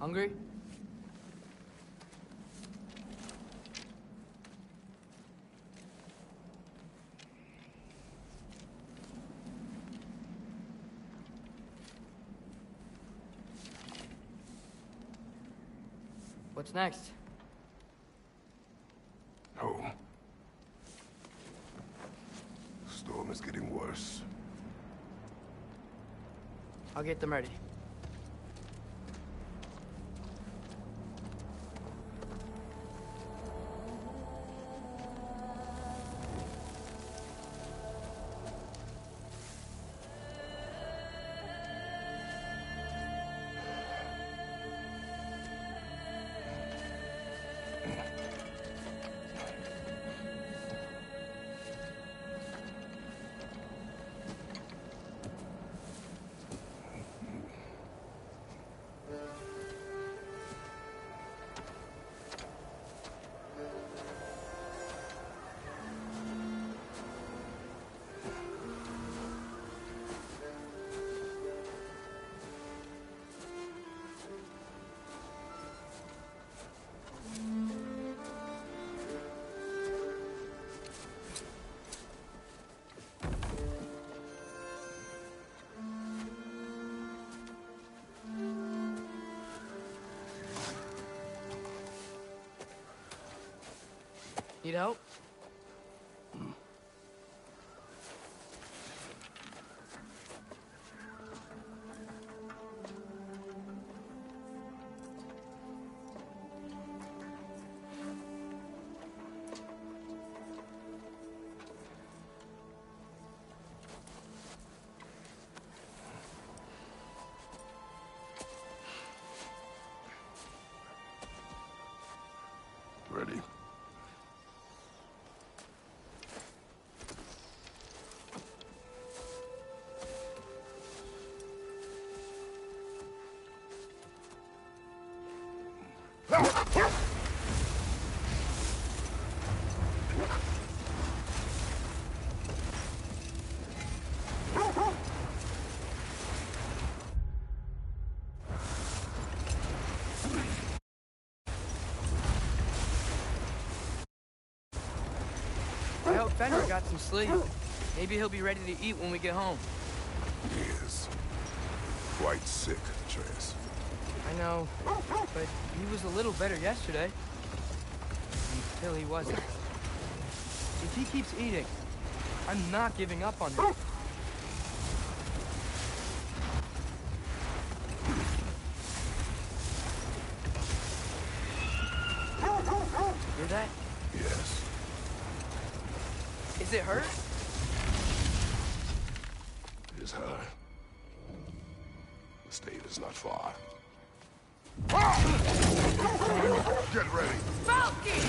Hungry? What's next? Home. Storm is getting worse. I'll get them ready. Need help? Ready? I hope Fenrir got some sleep. Maybe he'll be ready to eat when we get home. He is quite sick, Atreus. I know, but he was a little better yesterday. Until he wasn't. If he keeps eating, I'm not giving up on him. Hear that? Yes. Is it hurt? It is her. The state is not far. Get ready! Falcon!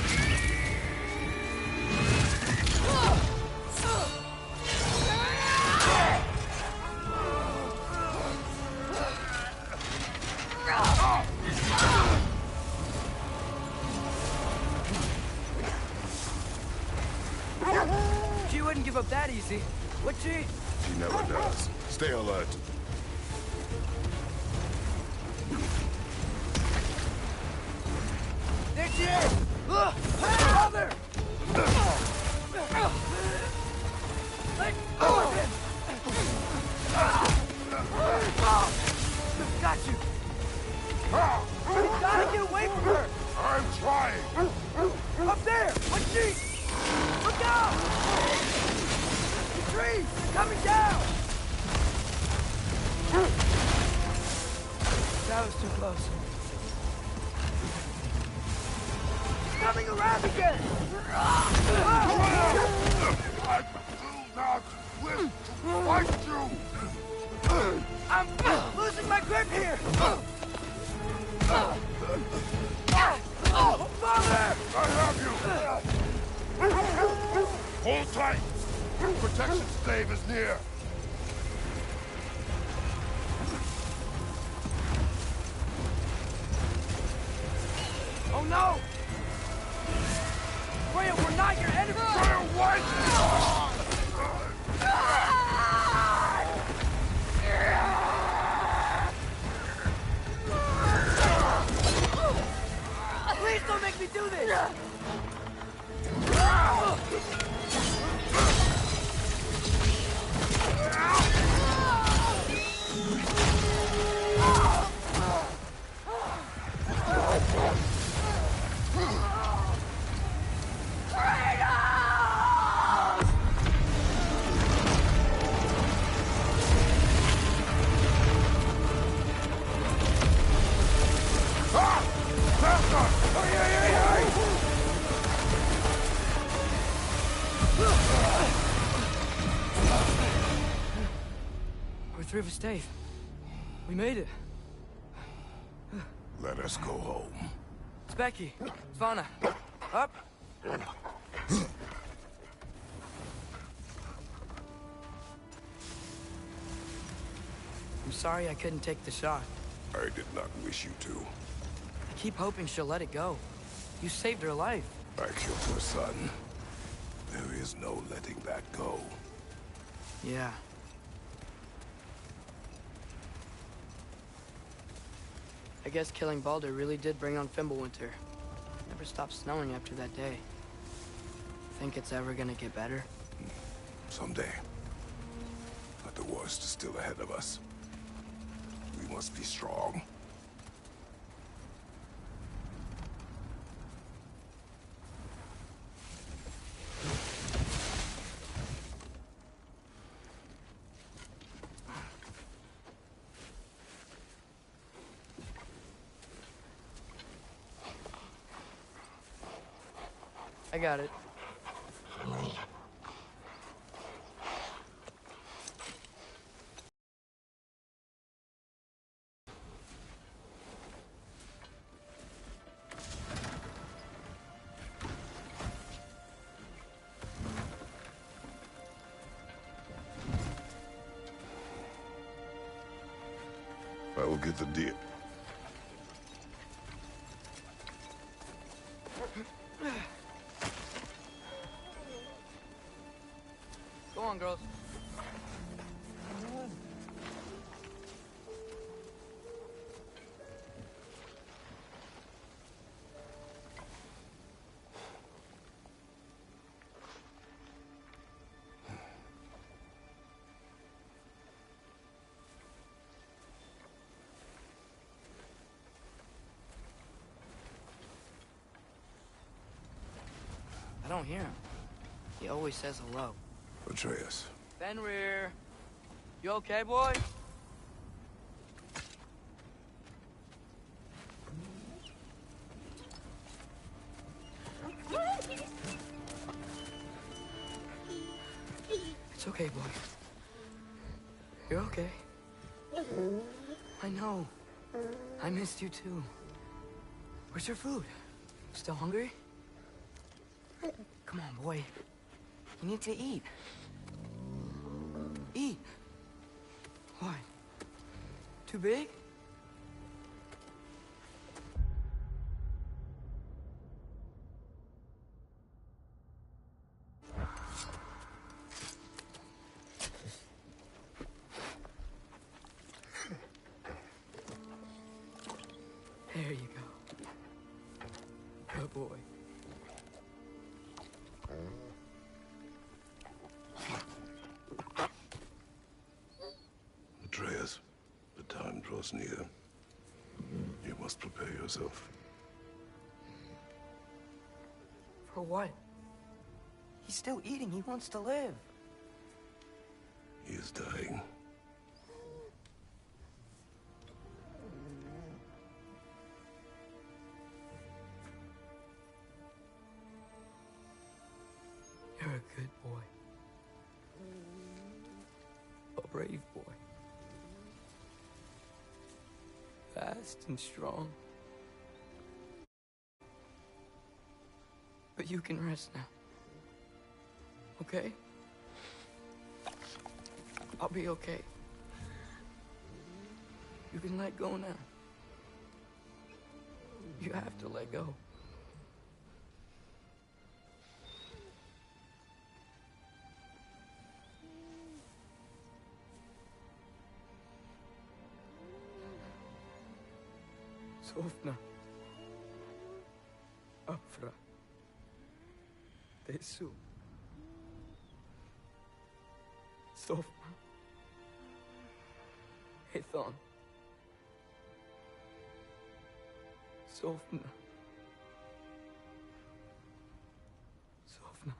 She wouldn't give up that easy, would she? She never does. Stay alert. There she is! Mother! Let go of him! Got you! You gotta get away from her! I'm trying! Up there! What's she? Look out! The trees! They're coming down! That was too close. She's coming around again! I do not wish to fight you! I'm losing my grip here! Father! I have you! Hold tight! Protection stave is near! Oh no! Freya, we're not your enemy! Freya, what? don't make me do this! We're through for Stave. We made it. Let us go home. It's Becky. Svana. Up. I'm sorry I couldn't take the shot. I did not wish you to. I keep hoping she'll let it go. You saved her life. I killed her son. There is no letting that go. Yeah. I guess killing Baldur really did bring on Fimbulwinter. Never stopped snowing after that day. Think it's ever gonna get better? Someday. But the worst is still ahead of us. We must be strong. I got it. I will get the deal. Go on, girls. I don't hear him. He always says hello. Atreus. Fenrir. You okay, boy? It's okay, boy. You're okay. I know. I missed you too. Where's your food? Still hungry? Come on, boy. You need to eat. Eat. What? Too big? There you go. Good boy. Atreus, the time draws near. You must prepare yourself. For what? He's still eating. He wants to live. He is dying. You're a good boy. A brave boy. Fast and strong. But you can rest now. Okay? I'll be okay. You can let go now. You have to let go. Sofna. Afra. Tesu. Sofna. Ethon. Sofna. Sofna.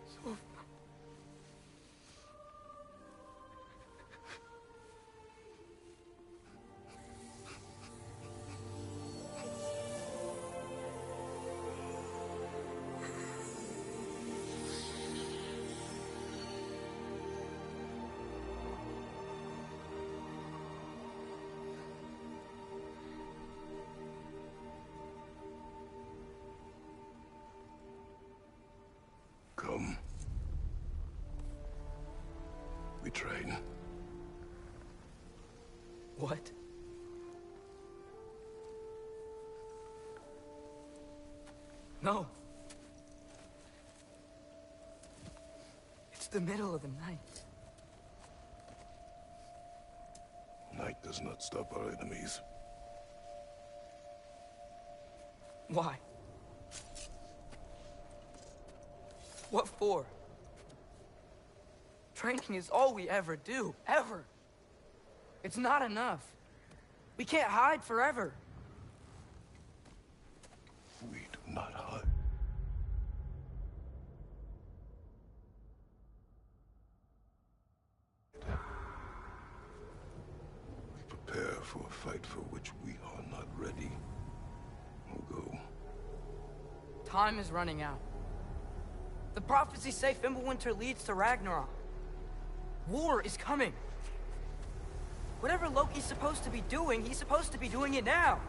Sofna. Come. We train. What? No. It's the middle of the night. Night does not stop our enemies. Why? What for? Training is all we ever do, ever. It's not enough. We can't hide forever. We do not hide. We prepare for a fight for which we are not ready. We'll go. Time is running out. The prophecies say Fimbulwinter leads to Ragnarok. War is coming. Whatever Loki's supposed to be doing, he's supposed to be doing it now.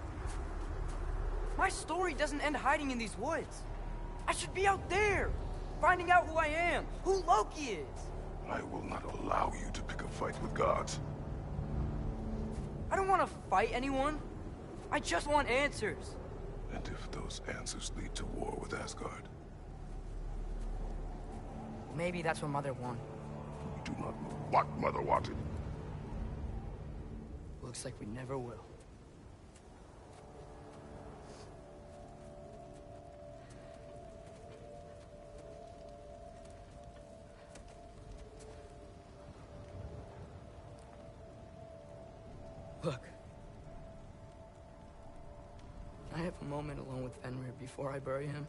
My story doesn't end hiding in these woods. I should be out there, finding out who I am, who Loki is. I will not allow you to pick a fight with gods. I don't want to fight anyone. I just want answers. And if those answers lead to war with Asgard? Maybe that's what Mother wanted. We do not know what Mother wanted. Looks like we never will. Look. Can I have a moment alone with Fenrir before I bury him?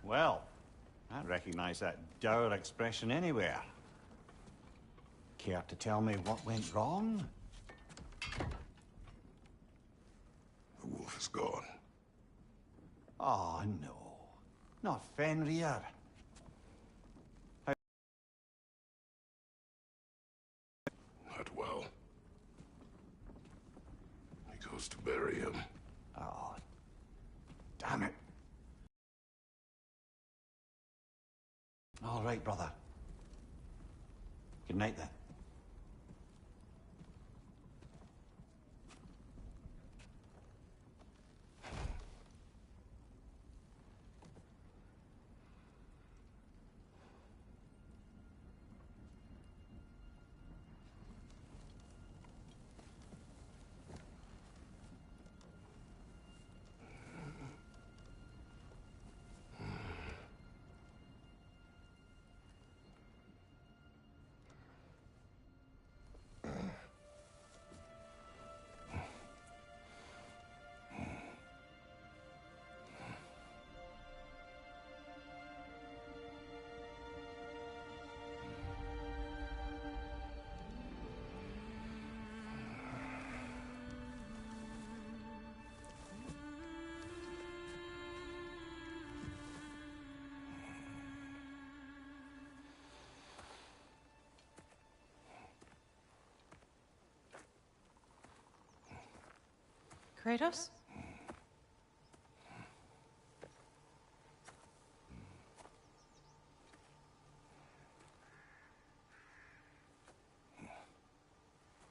Well, I recognize that dour expression anywhere. Care to tell me what went wrong? The wolf is gone. Oh, no. Not Fenrir. Not well. He goes to bury him. Oh, damn it. All right, brother. Good night, then. Kratos?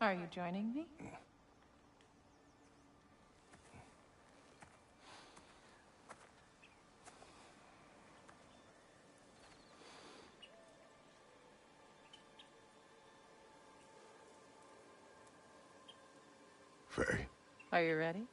Are you joining me? Faye. Are you ready?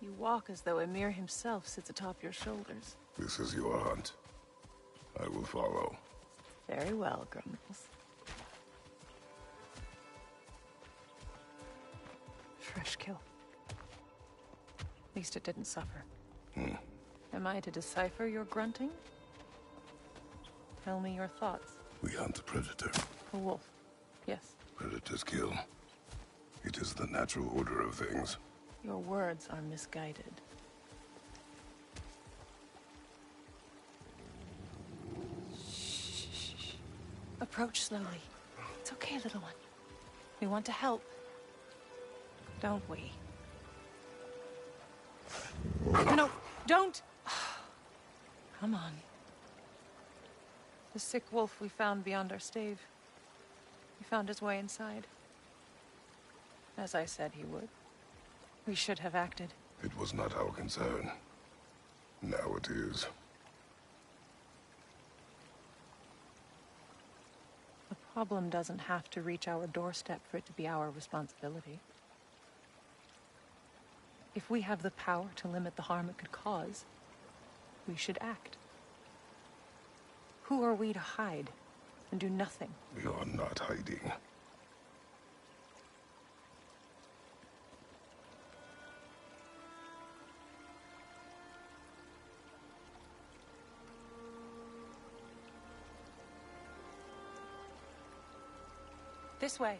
You walk as though Emir himself sits atop your shoulders. This is your hunt. I will follow. Very well, Grumbles. Fresh kill. At least it didn't suffer. Am I to decipher your grunting? Tell me your thoughts. We hunt the predator. A wolf. Yes. Predators kill. It is the natural order of things. Your words are misguided. Shh. Approach slowly. It's okay, little one. We want to help. Don't we? No, don't! Come on. The sick wolf we found beyond our stave. He found his way inside. As I said he would. We should have acted. It was not our concern. Now it is. The problem doesn't have to reach our doorstep for it to be our responsibility. If we have the power to limit the harm it could cause, we should act. Who are we to hide and do nothing? We are not hiding. This way.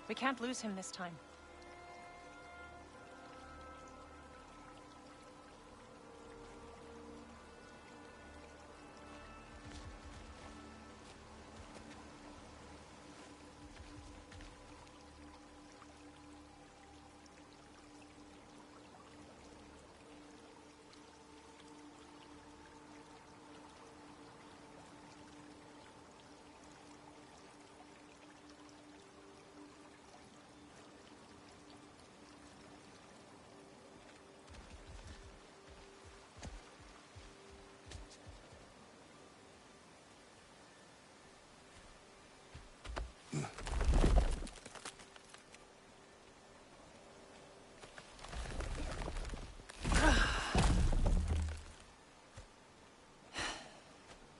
We can't lose him this time.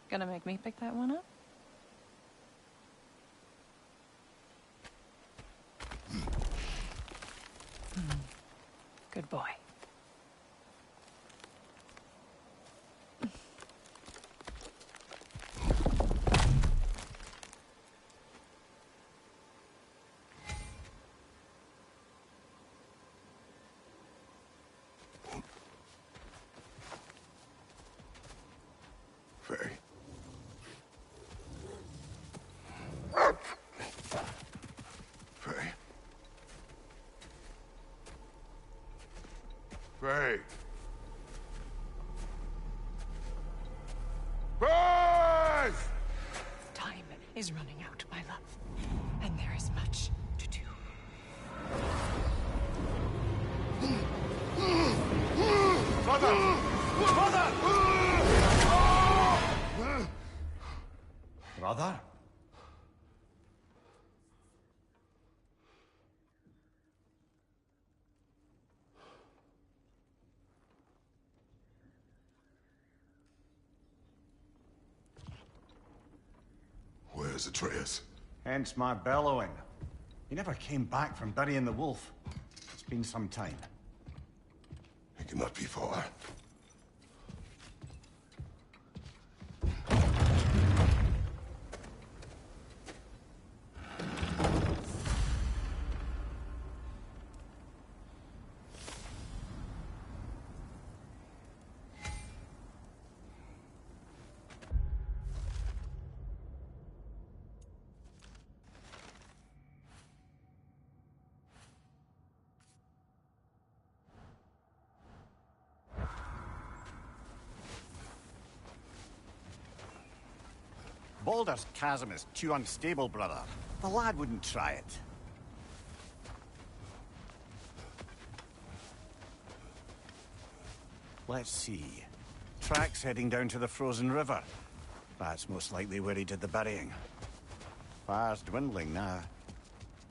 Gonna make me pick that one up? Good boy. Faye. Faye. Faye. Faye! Time is running out, my love. And there is much to do. Mother! Mother! Brother? Where's Atreus? Hence my bellowing. He never came back from burying the wolf. It's been some time. He cannot be far. Baldur's chasm is too unstable, brother. The lad wouldn't try it. Let's see. Tracks heading down to the frozen river. That's most likely where he did the burying. Fire's dwindling now.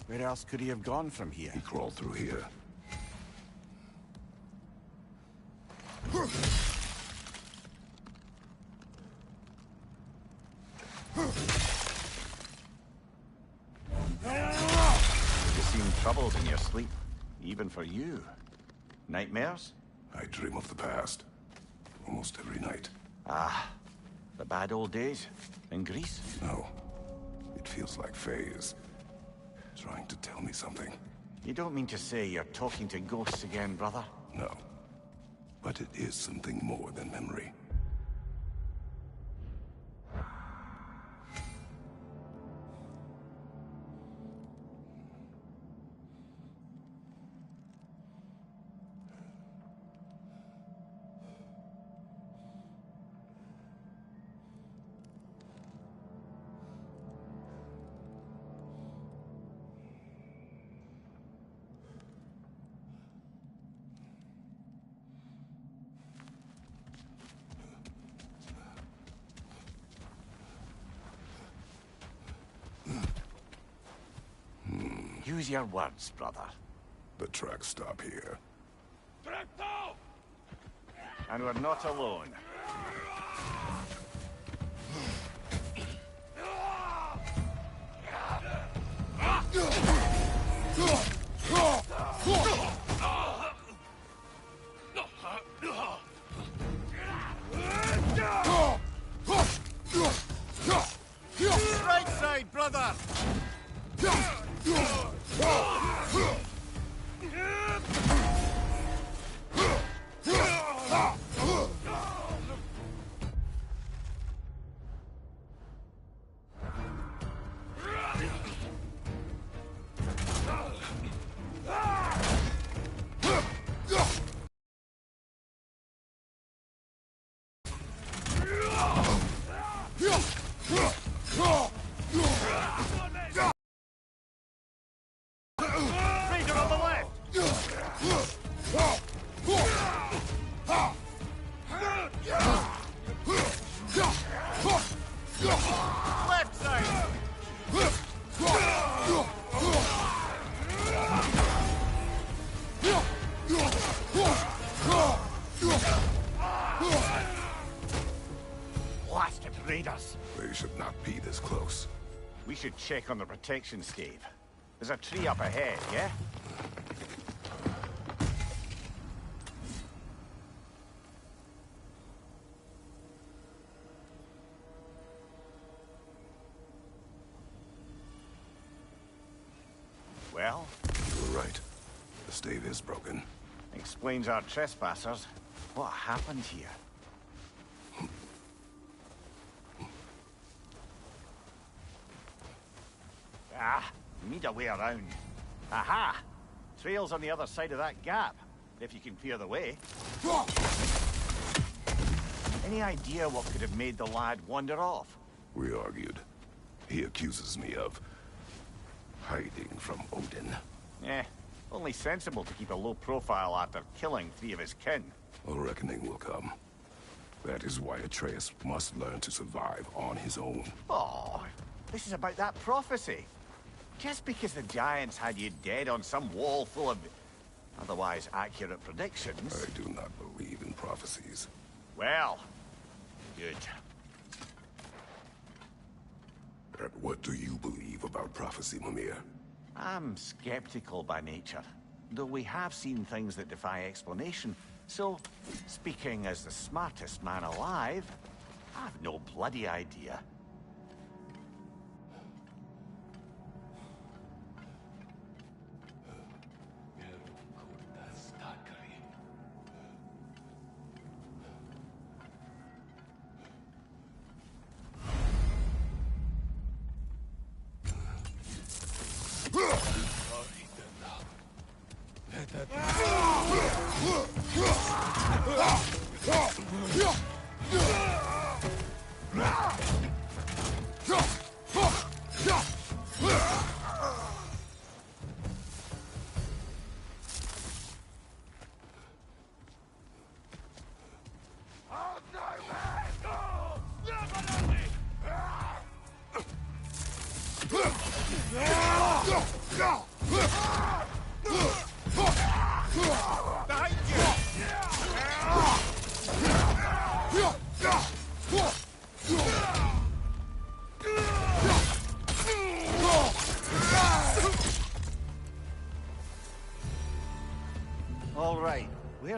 Where else could he have gone from here? He crawled through here. You seem troubled in your sleep, even for you. Nightmares? I dream of the past. Almost every night. Ah, the bad old days in Greece? No. It feels like Faye is trying to tell me something. You don't mean to say you're talking to ghosts again, brother? No. But it is something more than memory. Use your words, brother. The tracks stop here. And we're not alone. Right side, brother! Raider on the left! Left side! Blasted raiders! They should not be this close. We should check on the protection stave. There's a tree up ahead, yeah? Well? You were right. The stave is broken. Explains our trespassers. What happened here? Ah, need a way around. Aha! Trail's on the other side of that gap, if you can clear the way. Any idea what could have made the lad wander off? We argued. He accuses me of hiding from Odin. Eh, only sensible to keep a low profile after killing 3 of his kin. A reckoning will come. That is why Atreus must learn to survive on his own. Oh, this is about that prophecy. Just because the giants had you dead on some wall full of otherwise accurate predictions. I do not believe in prophecies. Well, good. And what do you believe about prophecy, Mimir? I'm skeptical by nature, though we have seen things that defy explanation. So, speaking as the smartest man alive, I've no bloody idea.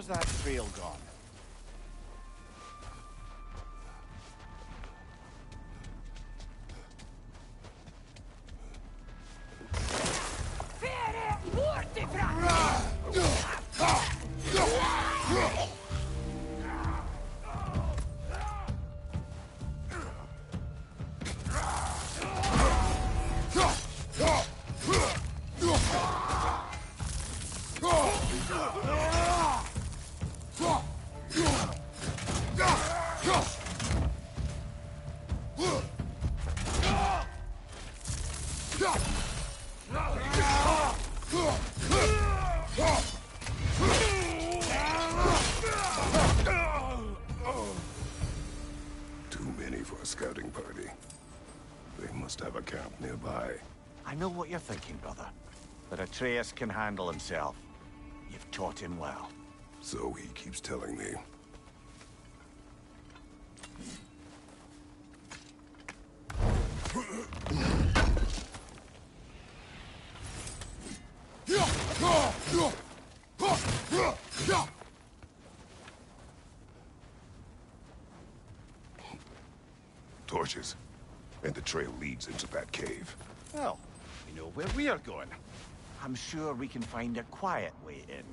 Where's that trail gone? Too many for a scouting party. They must have a camp nearby. I know what you're thinking, brother. But Atreus can handle himself. You've taught him well. So he keeps telling me. Torches. And the trail leads into that cave. Well, we know where we are going. I'm sure we can find a quiet way in.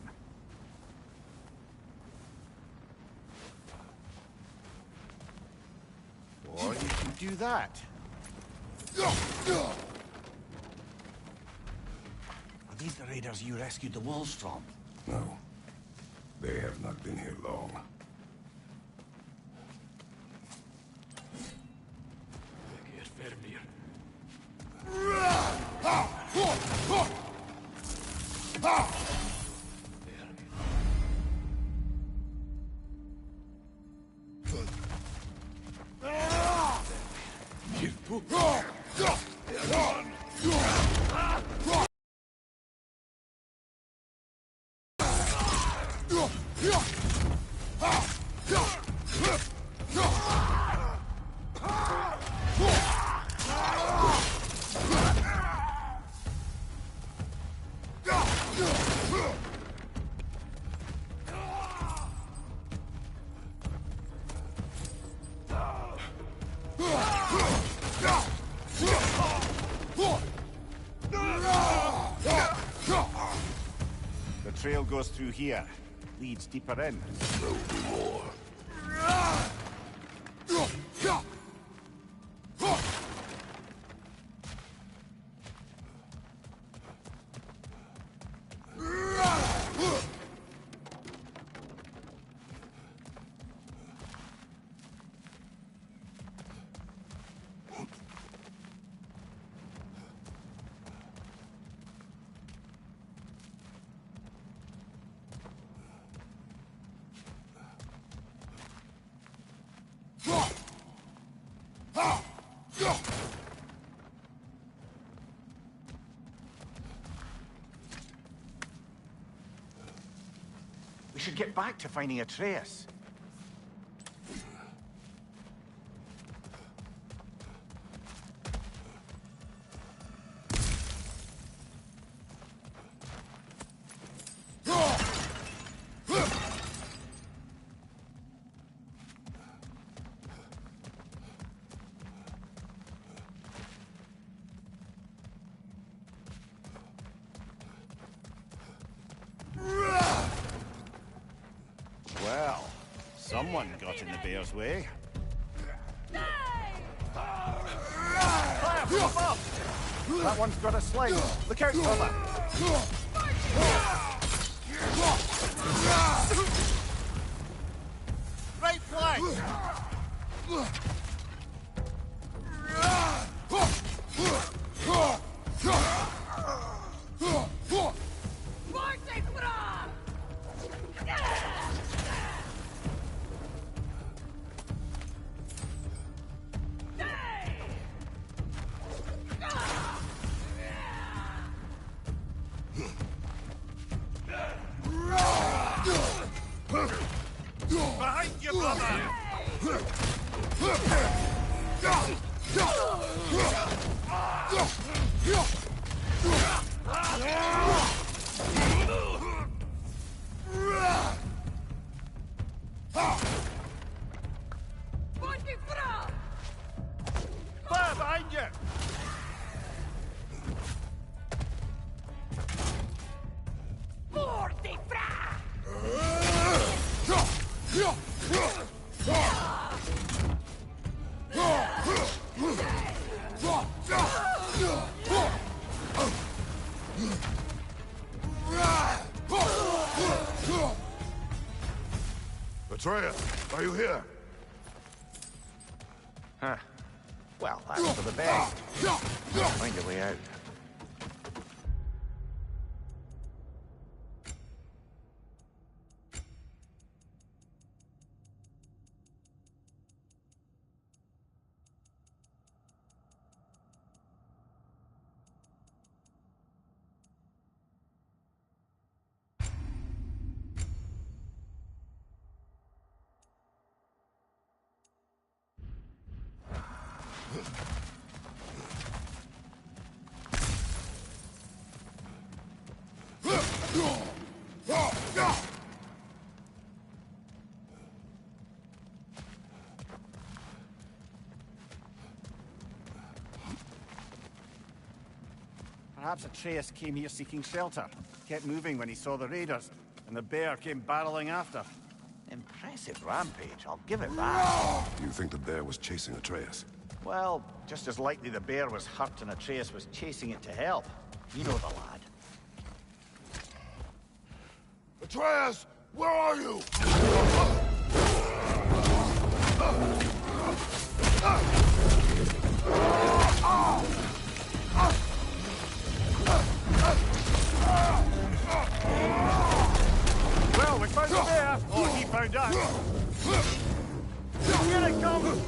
Or you can do that. Are these the raiders you rescued the wolves from? No. They have not been here long. The trail goes through here. Leads deeper in. There'll be more. We should get back to finding Atreus. Well, someone got in the bear's way. Fire from above! That one's got a sling. Look out, brother! Right flank! Behind you, brother! shit! Atreus, are you here? Huh. Well, that's for the best. Find a way out. Perhaps Atreus came here seeking shelter. Kept moving when he saw the raiders, and the bear came barreling after. Impressive rampage, I'll give it that. You think the bear was chasing Atreus? Well, just as likely the bear was hurt and Atreus was chasing it to help. You know the lad. Atreus, where are you? Well, we found the bear! Or he found us! Here it comes!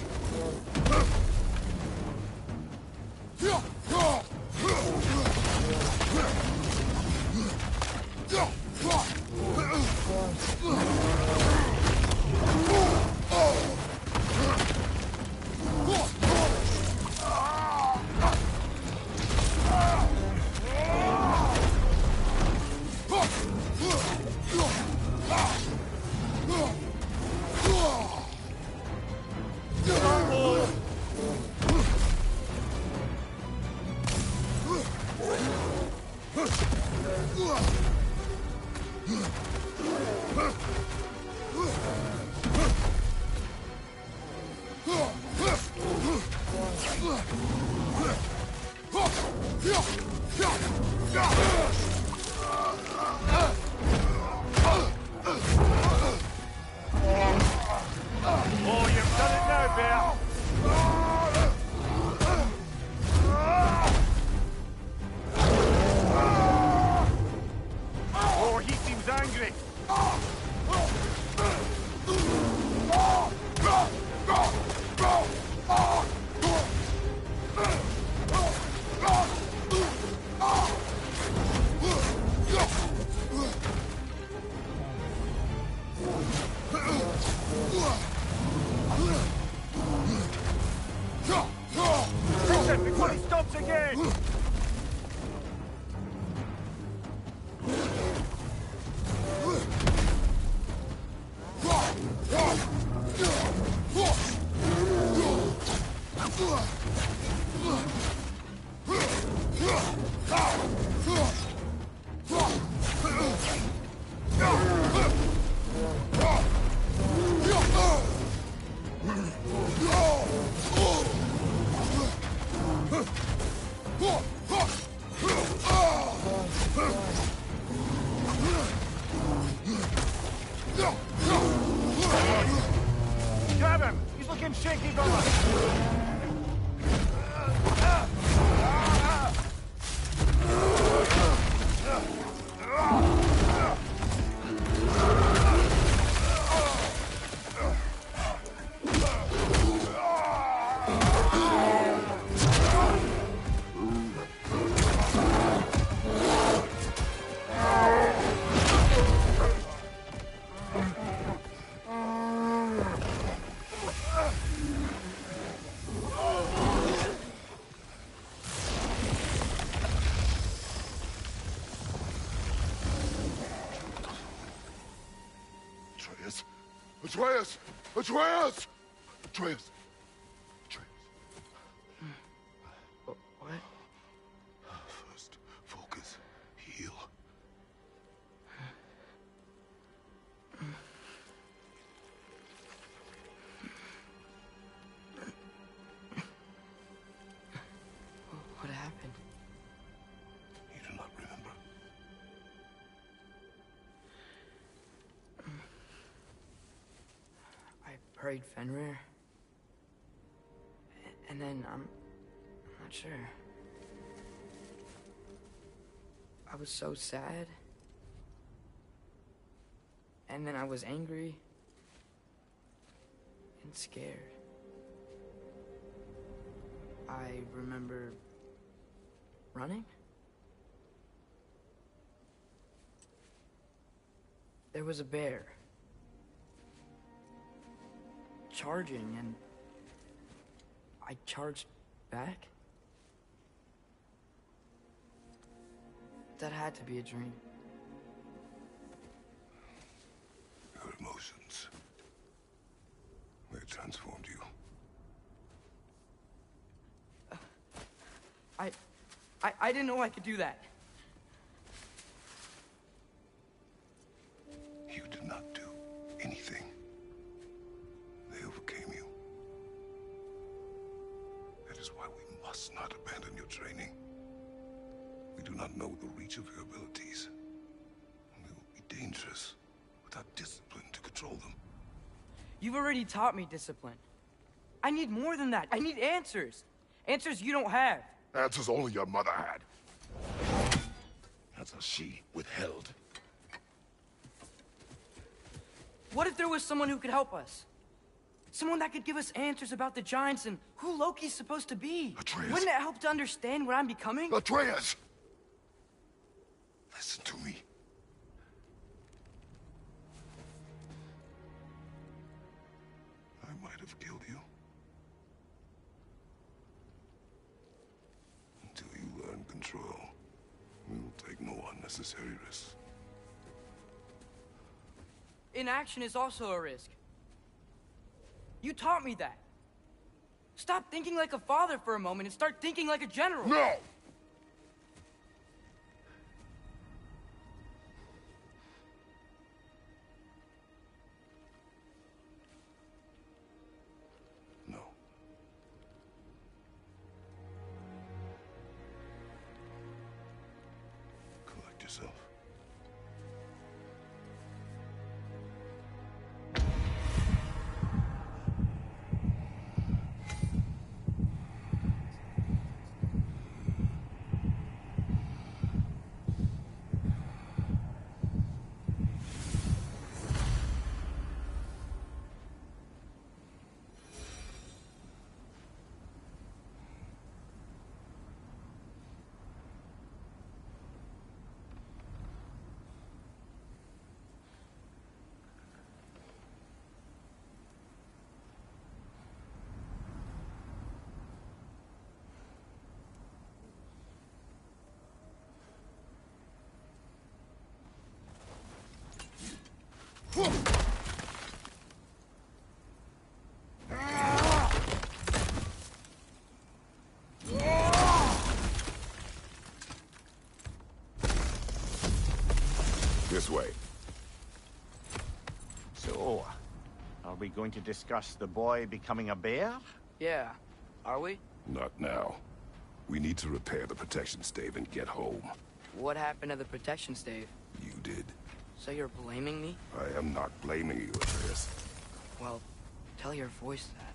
Oh, you've done it now, bear! Oh, he seems angry! Fix it before he stops again! Grab him! He's looking shaky, brother! Atreus! Atreus! Atreus! Atreus! Atreus! betrayed Fenrir. And then I'm not sure. I was so sad. And then I was angry and scared. I remember running. There was a bear charging, and I charged back. That had to be a dream. Your emotions, they transformed you. I didn't know I could do that. You did not do anything. They overcame you. That is why we must not abandon your training. We do not know the reach of your abilities. They will be dangerous without discipline to control them. You've already taught me discipline. I need more than that. I need answers. Answers you don't have. Answers only your mother had. Answers she withheld. What if there was someone who could help us? Someone that could give us answers about the giants and who Loki's supposed to be. Atreus. Wouldn't it help to understand what I'm becoming? Atreus! Listen to me. I might have killed you. Until you learn control, we will take no unnecessary risks. Inaction is also a risk. You taught me that. Stop thinking like a father for a moment and start thinking like a general. No! No. Collect yourself. This way. So, are we going to discuss the boy becoming a bear? Yeah, are we? Not now. We need to repair the protection stave and get home. What happened to the protection stave? You did. So you're blaming me? I am not blaming you, Atreus. Well, tell your voice that.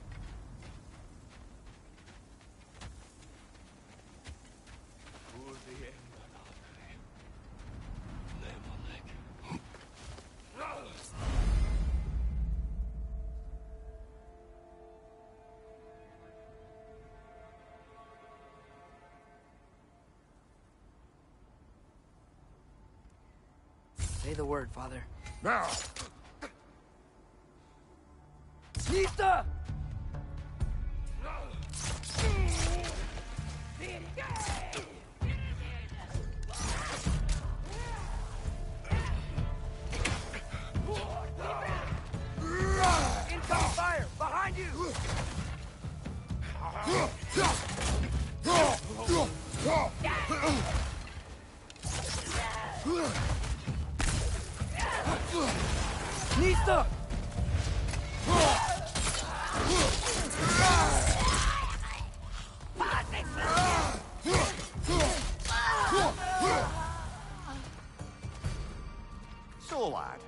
Say the word, Father. Now! Nista! Incoming fire! Behind you! Nista! So, lad,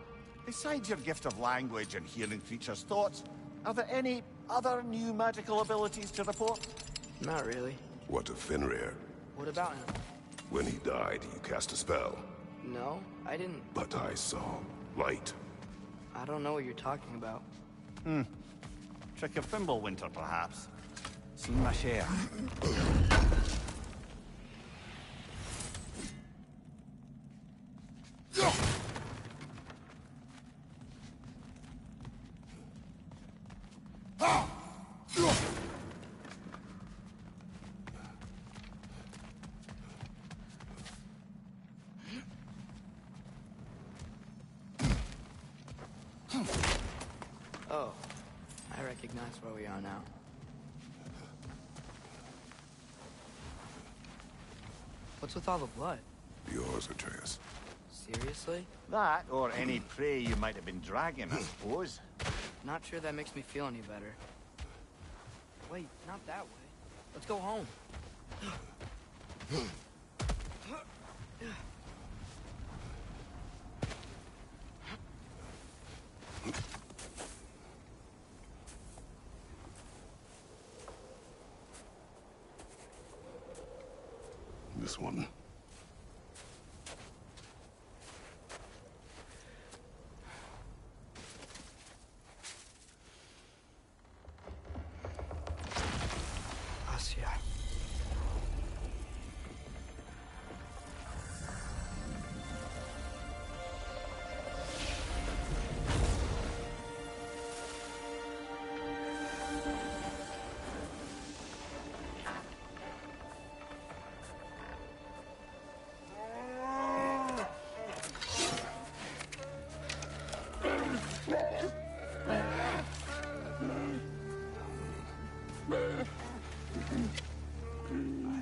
besides your gift of language and hearing creatures' thoughts, Are there any other new magical abilities to report? Not really. What of Fenrir? What about him? When he died, you cast a spell. No, I didn't. But I saw light. I don't know what you're talking about. Trick of Fimbulwinter, perhaps? Seen my share. Oh, I recognize where we are now. What's with all the blood? Yours, Atreus. Seriously? That, or any prey you might have been dragging, I suppose. Not sure that makes me feel any better. Wait, not that way. Let's go home. This one. Asya.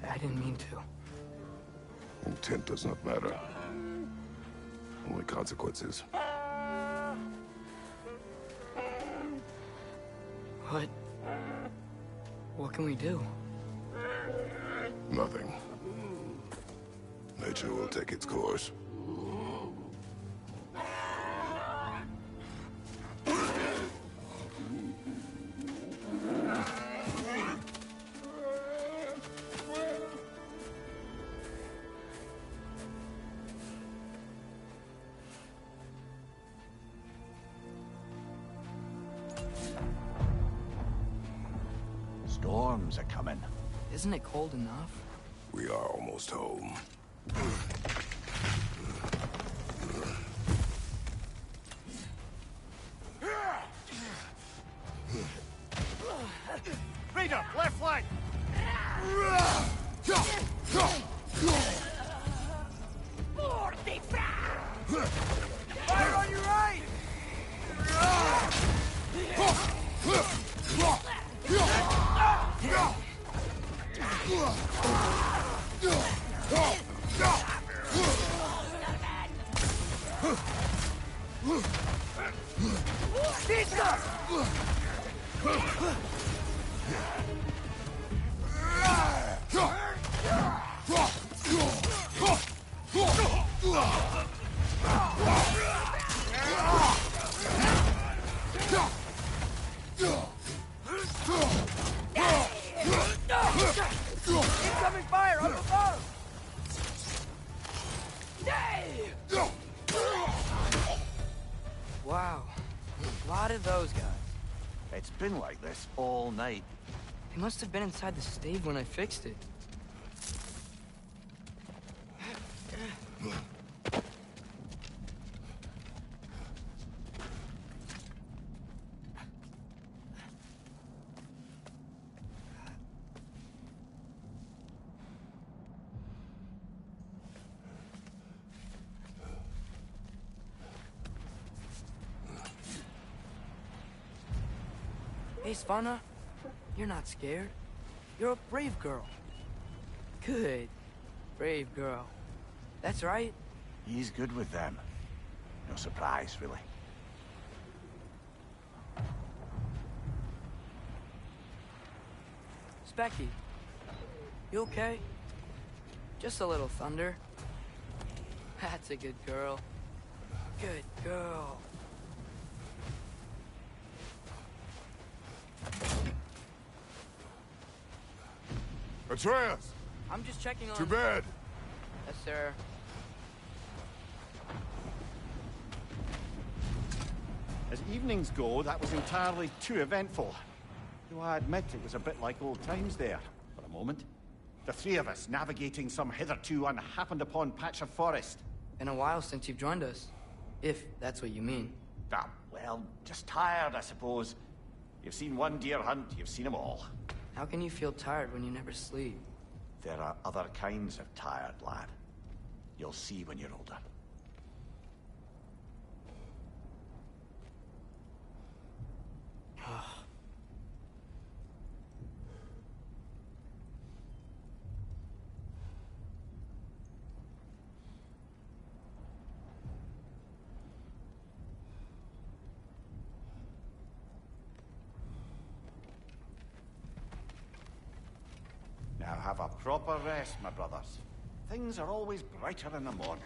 I didn't mean to. Intent does not matter. Only consequences. What can we do? Nothing. Nature will take its course. Storms are coming. Isn't it cold enough? We are almost home. Raider, left flank! Fire on your right! Incoming fire up above! Wow. A lot of those guys. It's been like this all night. They must have been inside the stave when I fixed it. Hey, Svanna, you're not scared. You're a brave girl. Good. Brave girl. That's right. He's good with them. No surprise, really. Specky, you okay? Just a little thunder. That's a good girl. Good girl. Atreus! I'm just checking on... To bed! Yes, sir. As evenings go, that was entirely too eventful. Though I admit it was a bit like old times there, for a moment. The three of us navigating some hitherto unhappened-upon patch of forest. Been a while since you've joined us. If that's what you mean. Ah, well, just tired, I suppose. You've seen one deer hunt, you've seen them all. How can you feel tired when you never sleep? There are other kinds of tired, lad. You'll see when you're older. Now have a proper rest, my brothers. Things are always brighter in the morning.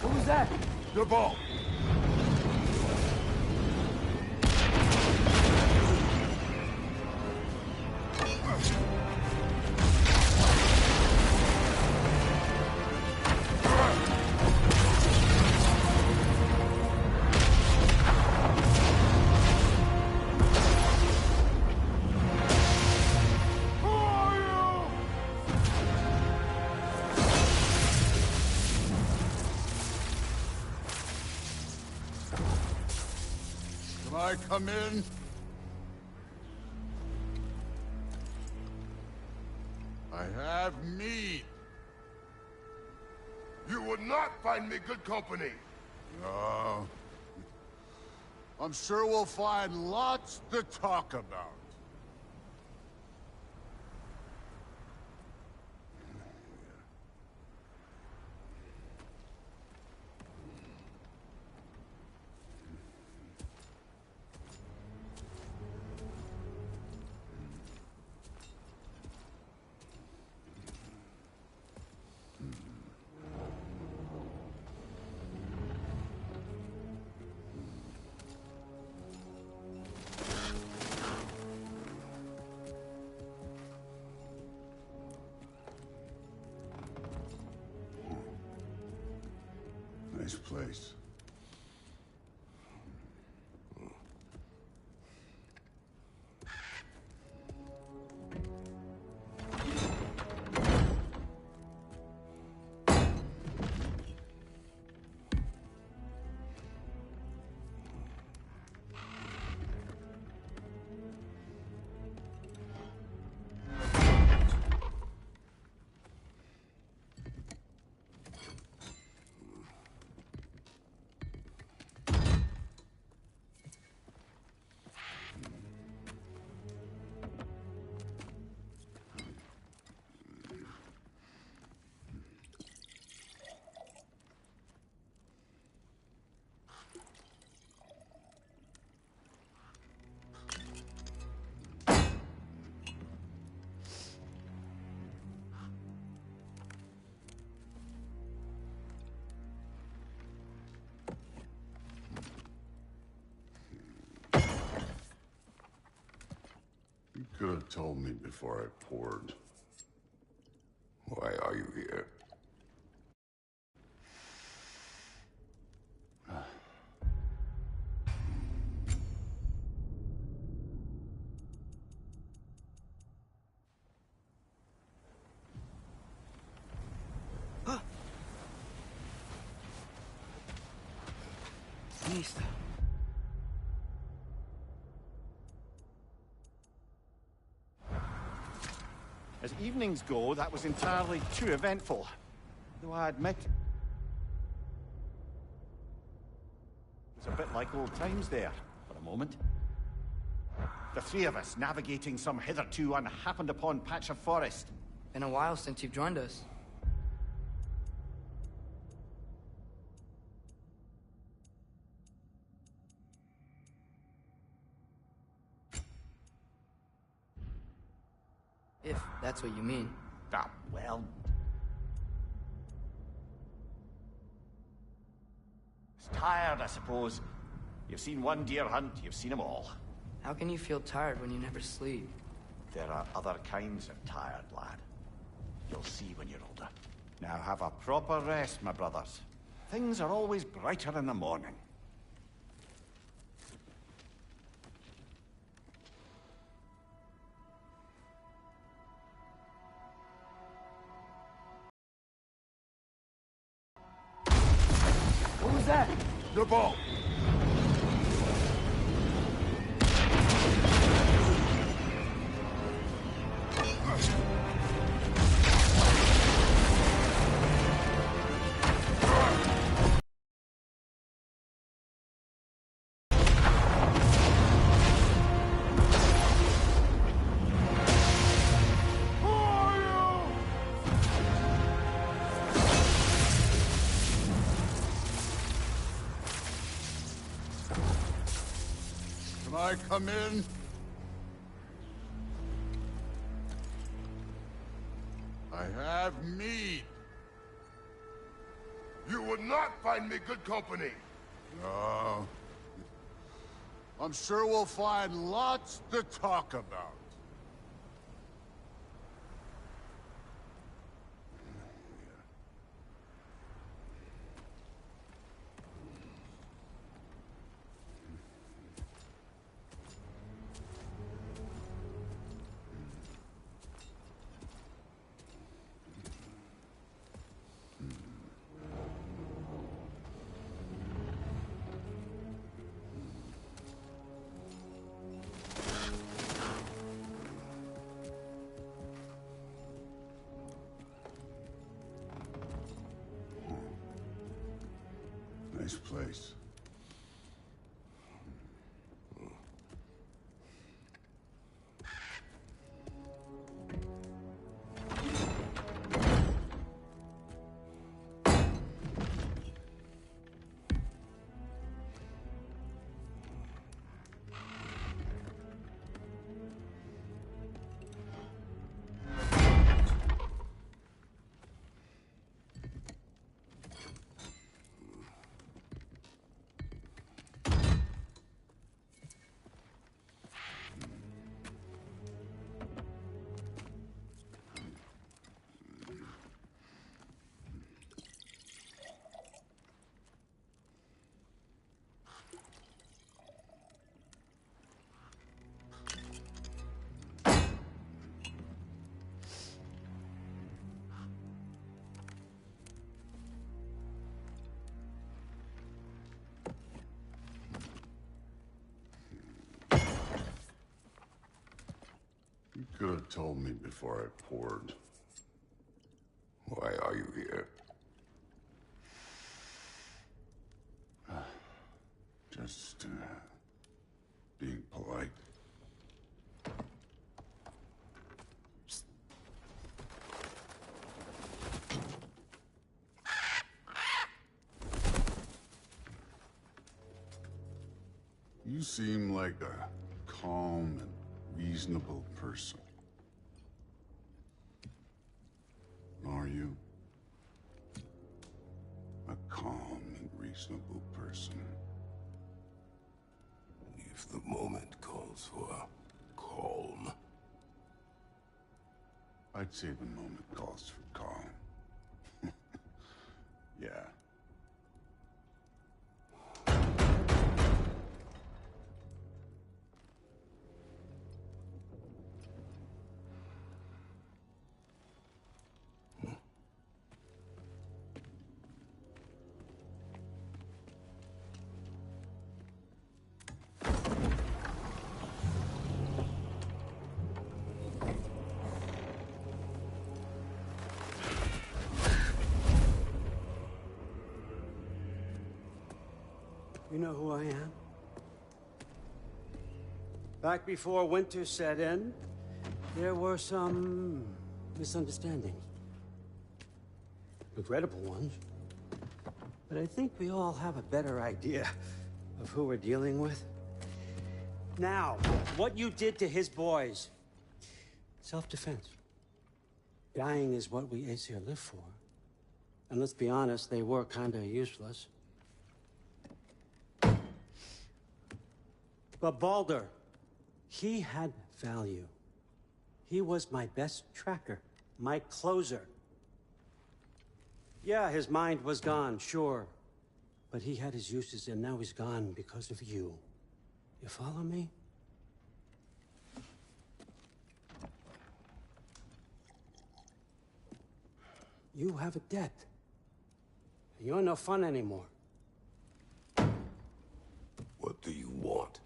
What was that? The ball! Can I come in? I have need. You would not find me good company. No. I'm sure we'll find lots to talk about. Nice place. You could have told me before I poured. Why are you here? Mista. As evenings go, that was entirely too eventful. Though I admit it was a bit like old times there, for a moment. The three of us navigating some hitherto unhappened-upon patch of forest. Been a while since you've joined us. If that's what you mean. Ah, well... It's tired, I suppose. You've seen one deer hunt, you've seen them all. How can you feel tired when you never sleep? There are other kinds of tired, lad. You'll see when you're older. Now have a proper rest, my brothers. Things are always brighter in the morning. What was that? The ball! Can I come in? I have mead. You would not find me good company. No. I'm sure we'll find lots to talk about. Nice place. You could have told me before I poured. Why are you here? Just, being polite. You seem like a calm and reasonable person. Are you? A calm and reasonable person. If the moment calls for calm. I'd say the moment calls for calm. Yeah. You know who I am? Back before winter set in, there were some misunderstandings. Regrettable ones. But I think we all have a better idea of who we're dealing with. Now, what you did to his boys, Self-defense. Dying is what we Aesir live for. And let's be honest, they were kinda useless. But Baldur, he had value. He was my best tracker, my closer. Yeah, his mind was gone, sure. But he had his uses, and now he's gone because of you. You follow me? You have a debt. You're no fun anymore. What do you want?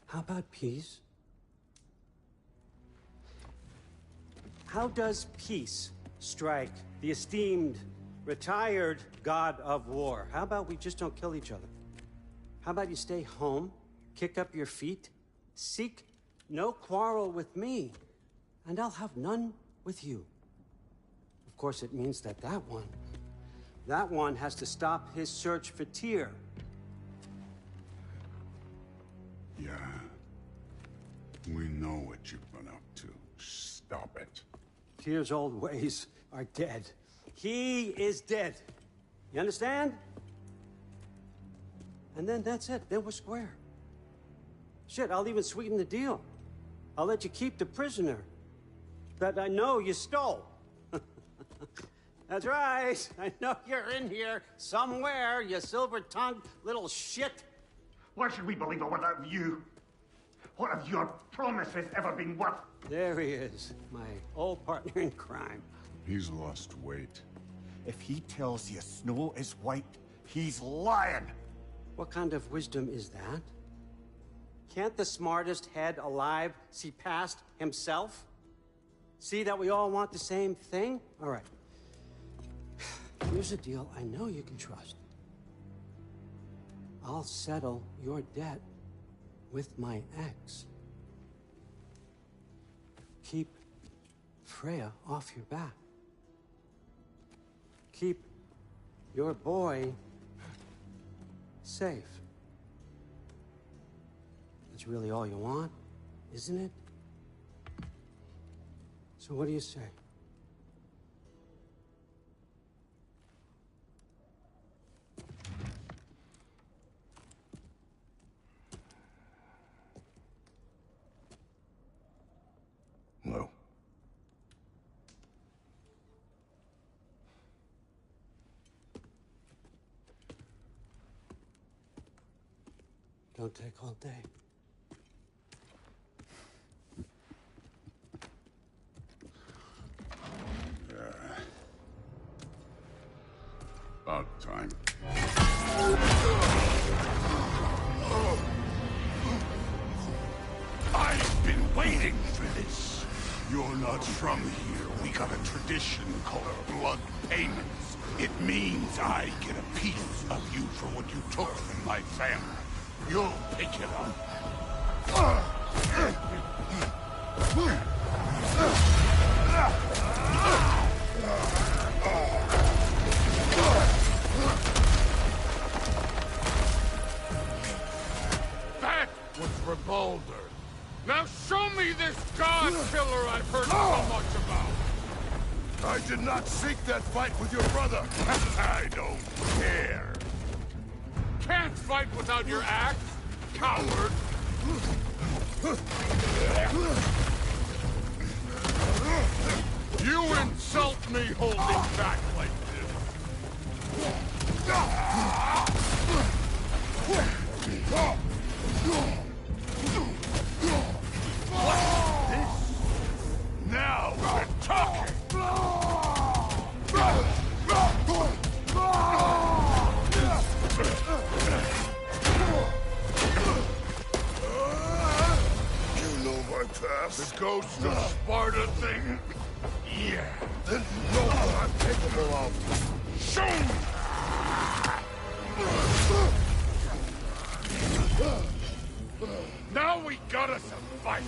How about peace? How does peace strike the esteemed, retired god of war? How about we just don't kill each other? How about you stay home, kick up your feet, seek no quarrel with me, and I'll have none with you. Of course, it means that that one has to stop his search for Tyr. Yeah. We know what you've been up to. Stop it. Tyr's old ways are dead. He is dead. You understand? And then that's it. Then we're square. Shit, I'll even sweeten the deal. I'll let you keep the prisoner that I know you stole. That's right. I know you're in here somewhere, you silver-tongued little shit. Why should we believe a word of you? What have your promises ever been worth? There he is, my old partner in crime. He's lost weight. If he tells you snow is white, he's lying. What kind of wisdom is that? Can't the smartest head alive see past himself? See that we all want the same thing? All right. Here's a deal I know you can trust. I'll settle your debt with my ex. Keep Freya off your back. Keep your boy safe. That's really all you want, isn't it? So what do you say? No. Don't take all day. About time. I've been waiting for this. You're not from here. We got a tradition called blood payments. It means I get a piece of you for what you took from my family. You'll pick it up. That was for Baldur. Now show me this god killer I've heard so much about. I did not seek that fight with your brother. I don't care. Can't fight without your axe, coward. You insult me holding back like this. Now we're talking. You know my past. The ghost of Sparta thing? Yeah. Then you know what I'm capable of. Show me! Now we got us a fight.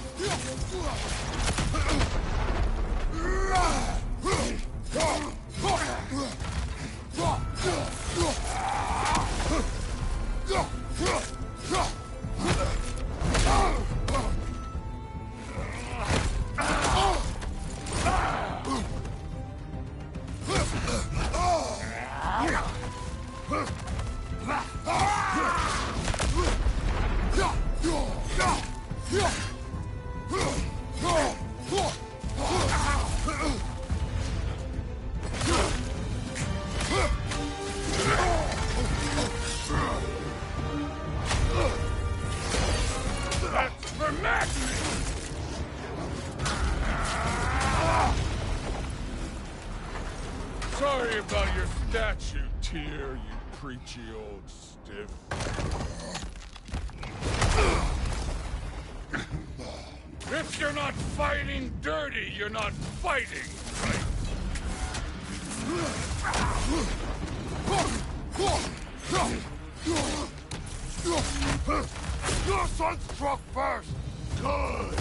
That's for Max! Sorry about your statue, Tyr, you preachy old stiff. If you're not fighting dirty, you're not fighting, right? Your son struck first! Good!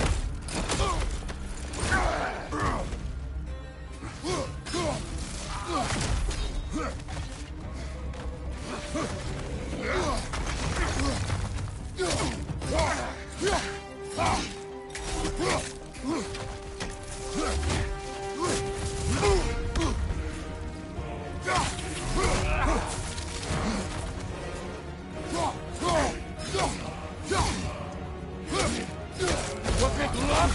Was it luck?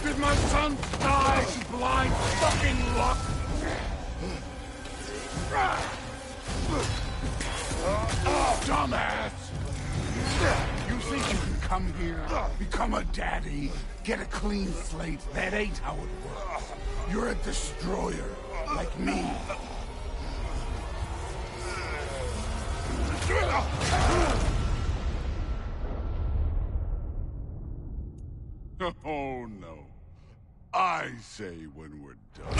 Did my son die to blind fucking luck? Dumbass! You think you can come here, become a daddy, get a clean slate? That ain't how it works. You're a destroyer, like me. Oh no. I say when we're done.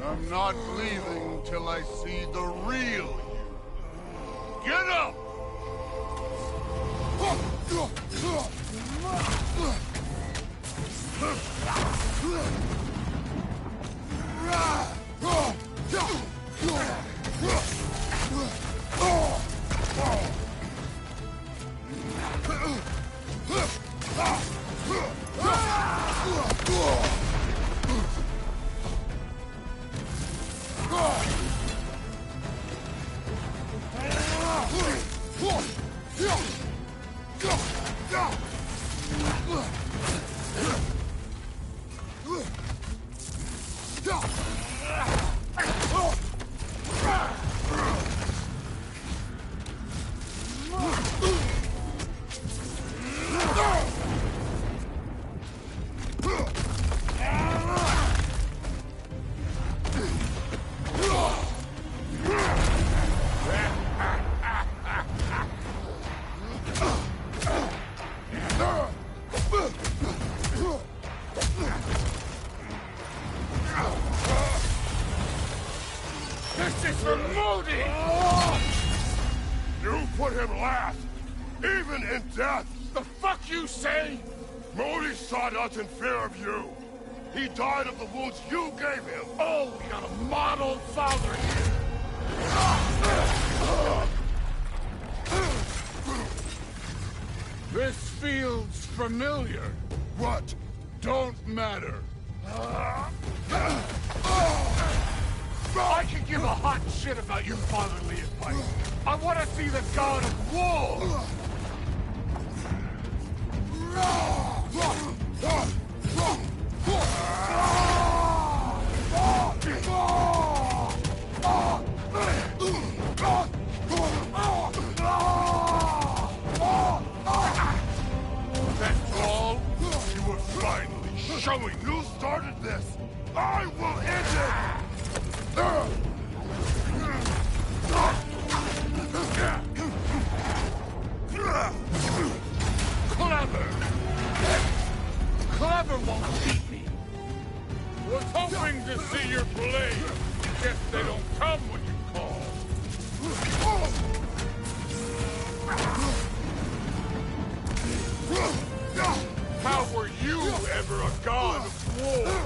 I'm not leaving till I see the real you. Get up! This is for Modi! You put him last, even in death. The fuck you say? Modi sought us in fear of you. He died of the wounds you gave him. Oh, we got a model father here. This feels familiar. What? Don't matter. I can give a hot shit about your fatherly advice. I want to see the god of war. That's all? You were finally showing. You started this. I will end it. Clever! Clever won't beat me! Was hoping to see your blade. Guess they don't come when you call. How were you ever a god of war?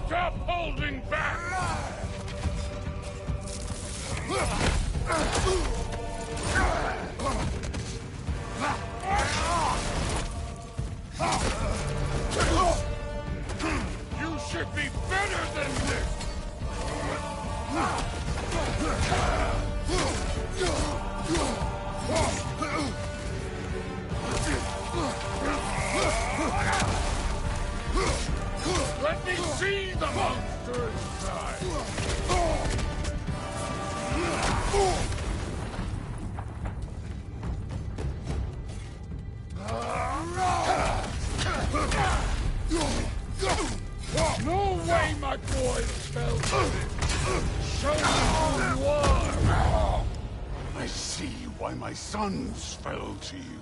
Stop holding back! Let me see the monster inside! No way my boy fell to it! Show me who you are! I see why my sons fell to you.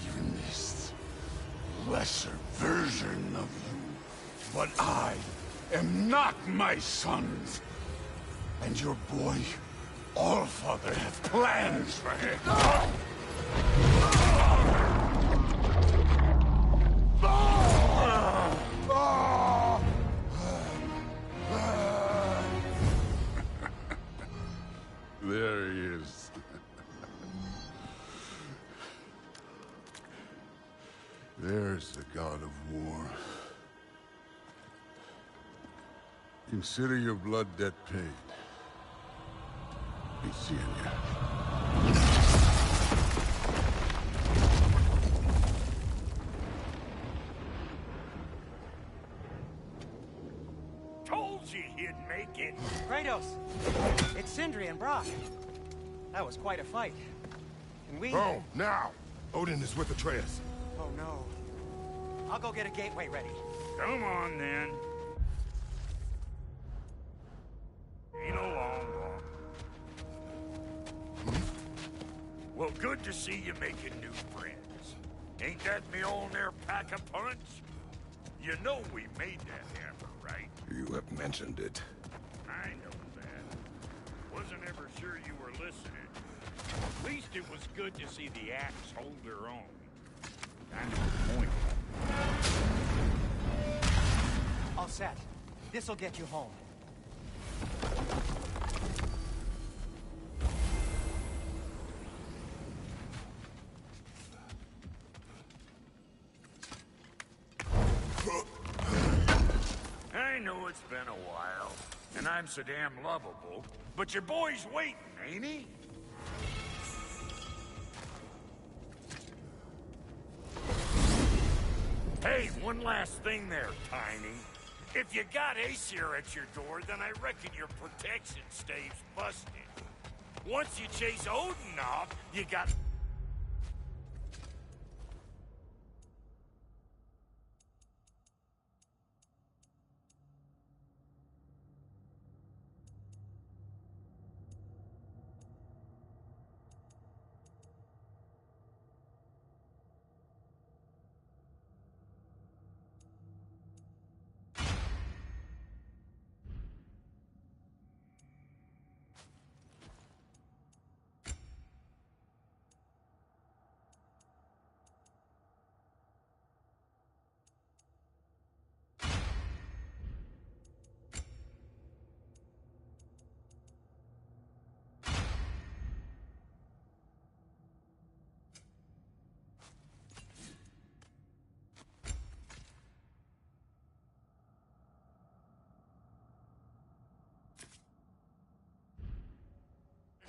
Even this lesser version of you. But I am not my sons. And your boy, Allfather, have plans for him. There he is. There's the god of war. Consider your blood debt paid. Be seeing you. Told you he'd make it. Kratos! It's Sindri and Brock. That was quite a fight. Can we... Oh, now! Odin is with Atreus. Oh, no. I'll go get a gateway ready. Come on, then. Ain't no long walk. Well, good to see you making new friends. Ain't that Mjolnir pack a punch? You know we made that hammer, right? You have mentioned it. I know that. Wasn't ever sure you were listening. At least it was good to see the axe hold their own. That's the point. All set. This'll get you home. I know it's been a while, and I'm so damn lovable, but your boy's waiting, ain't he? Hey, one last thing there, Tiny. If you got Aesir at your door, then I reckon your protection stave's busted. Once you chase Odin off, you got...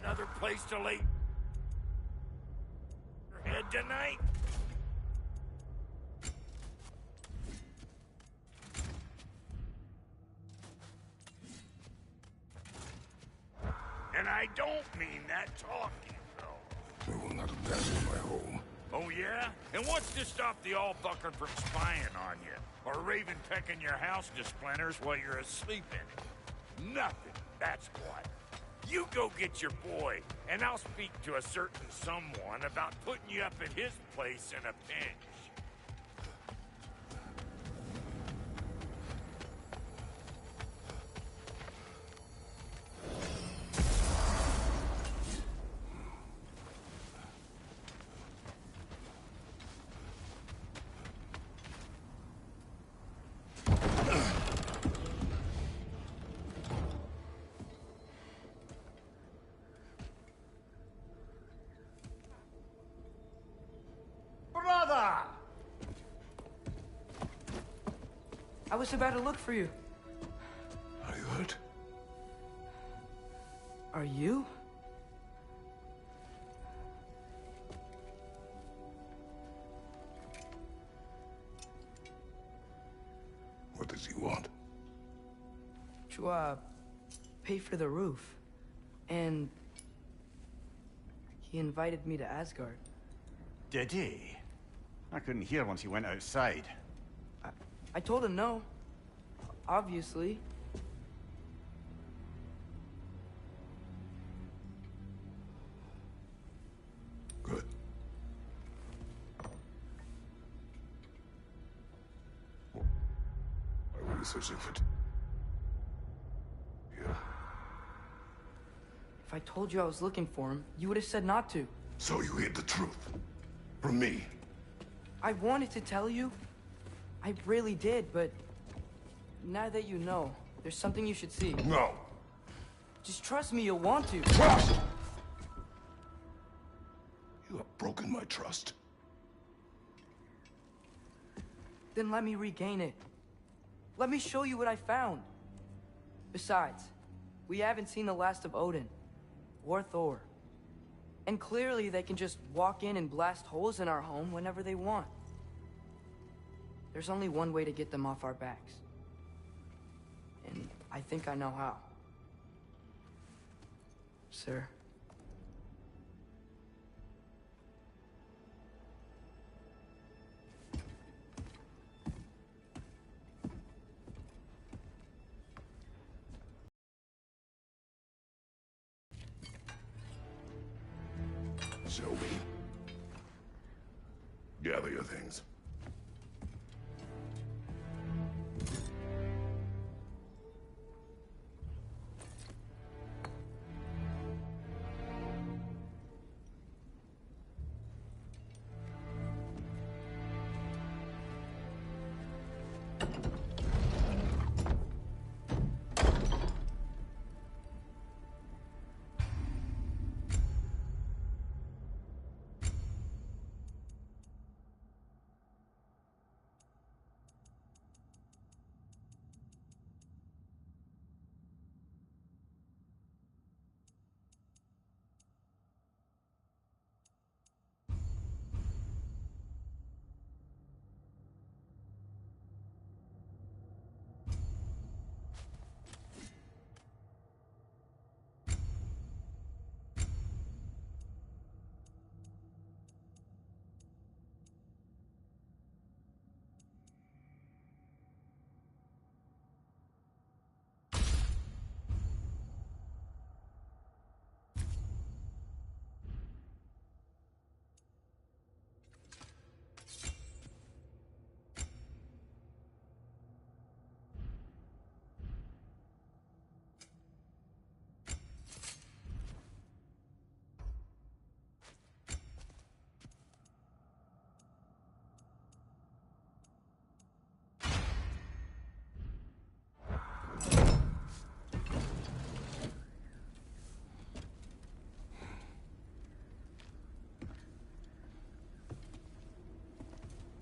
Another place to lay your head tonight? And I don't mean that talking, though. I will not abandon my home. Oh, yeah? And what's to stop the all-bucker from spying on you? Or Raven pecking your house to splinters while you're asleep in it? Nothing, that's what. You go get your boy, and I'll speak to a certain someone about putting you up at his place in a pinch. Brother! I was about to look for you. Are you hurt? Are you? What does he want? To, pay for the roof. And he invited me to Asgard. Did he? I couldn't hear once he went outside. I told him no. Obviously. Good. Why were you searching for... Yeah. If I told you I was looking for him, you would have said not to. So you hid the truth. From me. I wanted to tell you. I really did, but... now that you know, there's something you should see. No. Just trust me, you'll want to. Trust! You have broken my trust. Then let me regain it. Let me show you what I found. Besides, we haven't seen the last of Odin. Or Thor. And clearly they can just walk in and blast holes in our home whenever they want. There's only one way to get them off our backs. And I think I know how. Sir. Show me. Gather your things.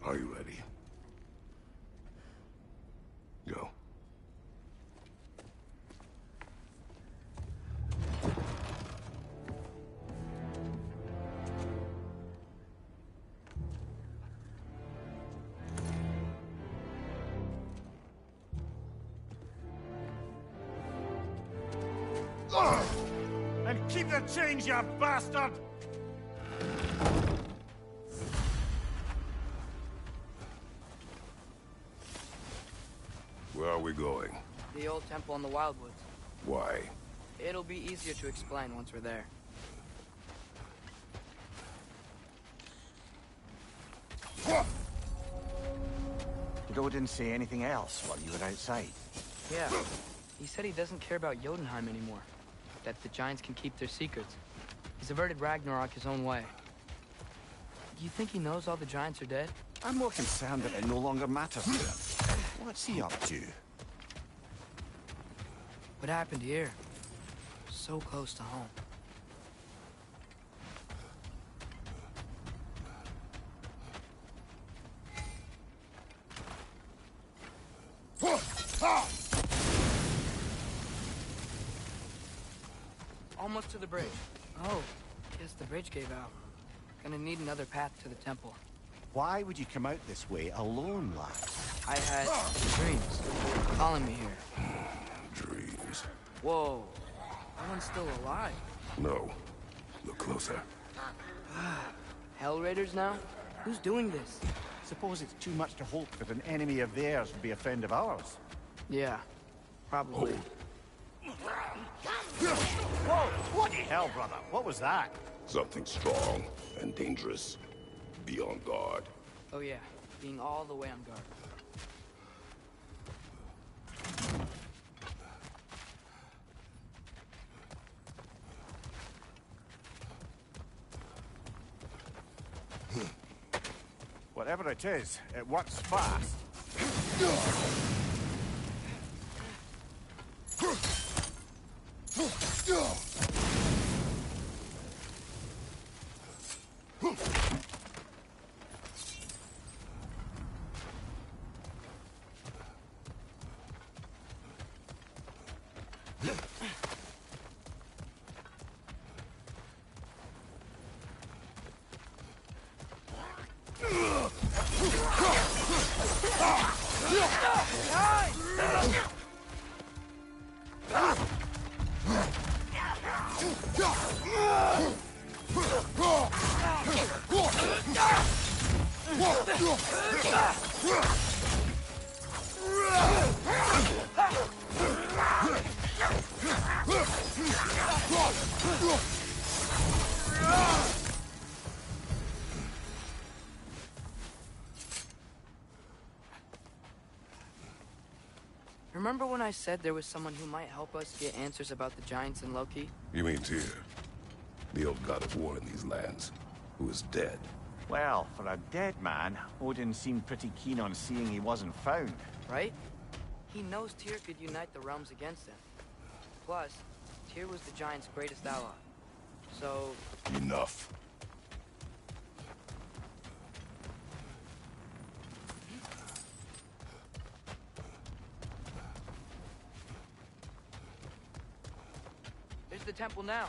Are you ready? Go. And keep the change, you bastard! Where are we going? The old temple in the Wildwoods. Why? It'll be easier to explain once we're there. Did Odin say anything else while you were outside? Yeah. He said he doesn't care about Jotunheim anymore. That the giants can keep their secrets. He's averted Ragnarok his own way. Do you think he knows all the giants are dead? I'm more concerned that it no longer matters to him. What's he up to? What happened here? So close to home. Almost to the bridge. Oh, guess the bridge gave out. Gonna need another path to the temple. Why would you come out this way alone, lad? I had dreams calling me here. Dreams. Whoa, that one's still alive. No. Look closer. Hell Raiders now? Who's doing this? Suppose it's too much to hope that an enemy of theirs would be a friend of ours. Yeah, probably. Whoa! Bloody hell, brother! What was that? Something strong and dangerous. Be on guard. Oh yeah, being all the way on guard. Whatever it is, it works fast. Remember when I said there was someone who might help us get answers about the giants and Loki? You mean Tyr? The old god of war in these lands, who is dead. Well, for a dead man, Odin seemed pretty keen on seeing he wasn't found. Right? He knows Tyr could unite the realms against him. Plus, Tyr was the giant's greatest ally. So... Enough. There's the temple now.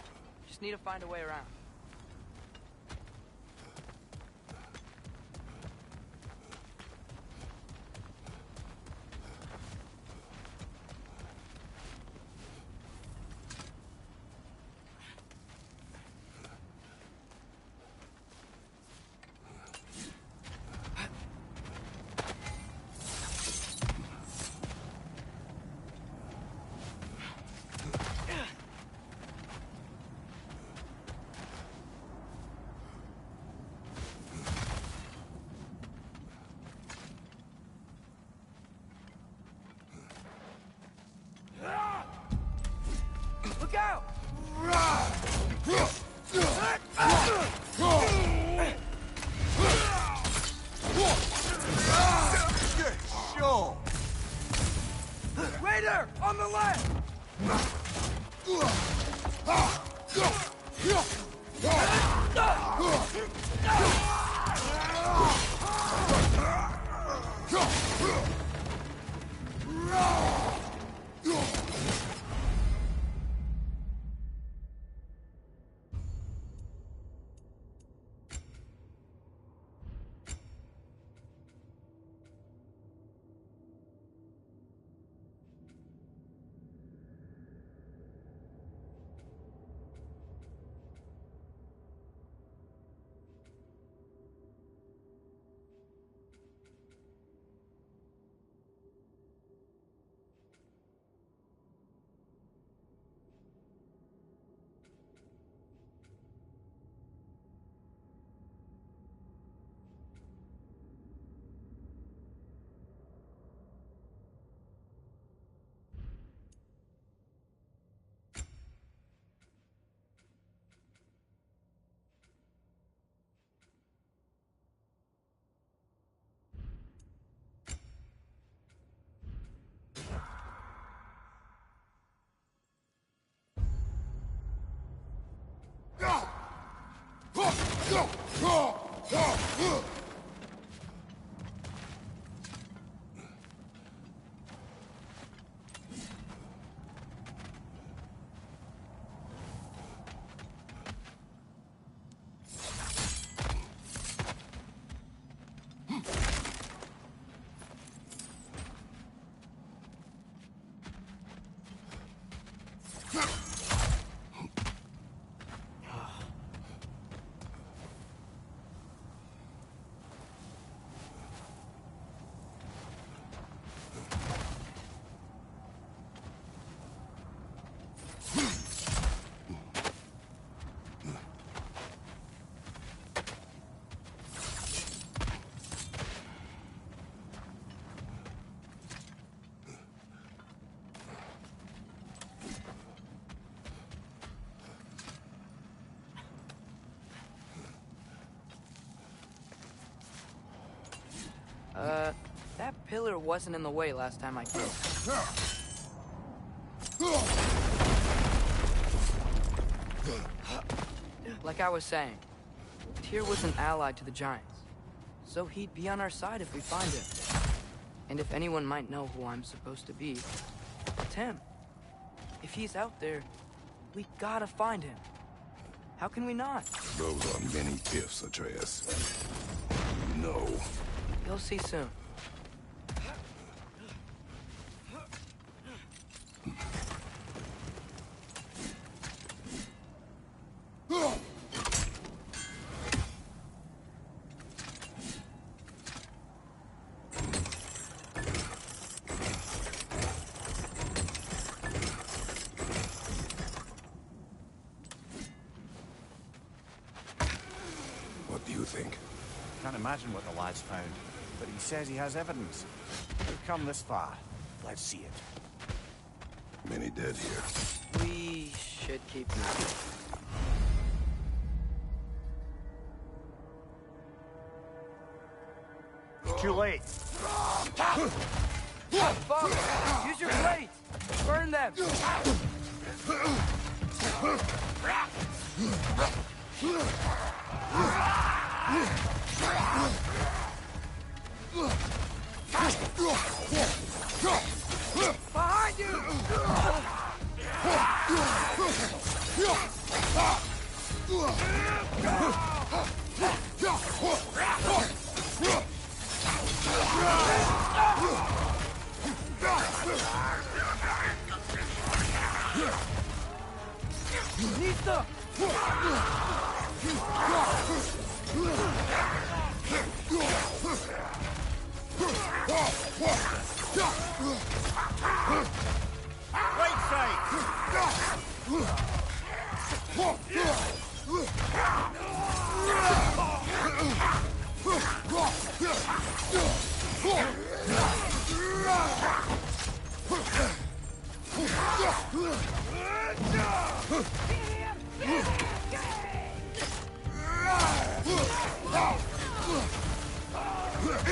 Just need to find a way around. Look out! Sure. Raider! On the left! pillar wasn't in the way last time I came. Like I was saying, Tyr was an ally to the Giants, so he'd be on our side if we find him. And if anyone might know who I'm supposed to be, it's him. If he's out there, we gotta find him. How can we not? Those are many ifs, Atreus. No. You'll see soon. What do you think? Can't imagine what the lad's found, but he says he has evidence. We've come this far. Let's see it. Many dead here. We should keep moving. Too late. Father, use your blades! Burn them! Behind you! Nista! Right side!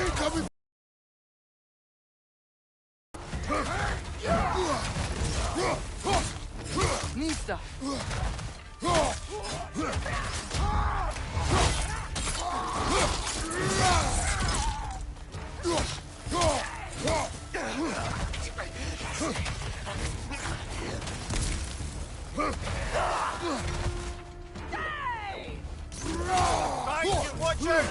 Incoming! Nista! Watch out!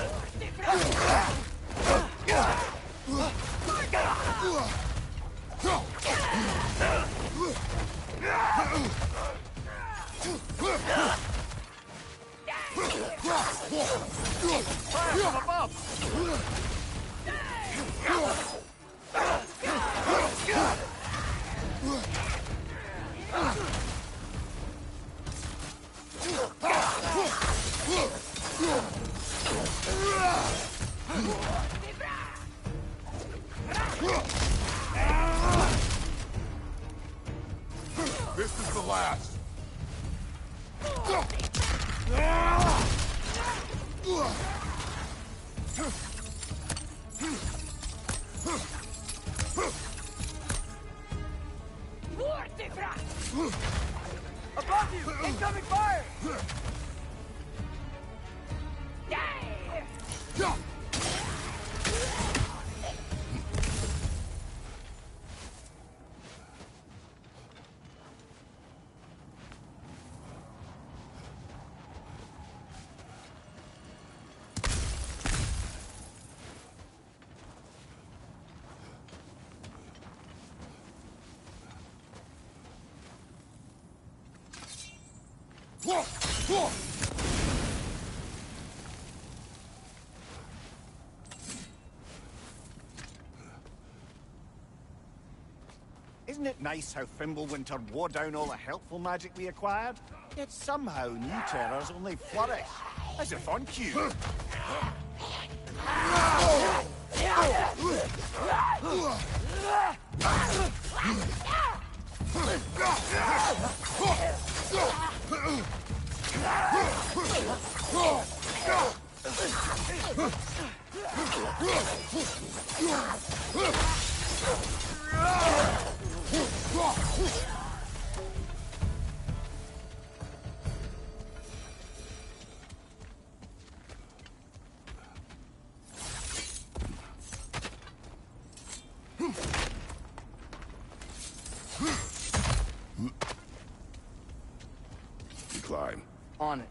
Fire from above! This is the last. Above you! Incoming fire! Isn't it nice how Fimbulwinter wore down all the helpful magic we acquired? Yet somehow new terrors only flourish. As if on cue. climb. On it.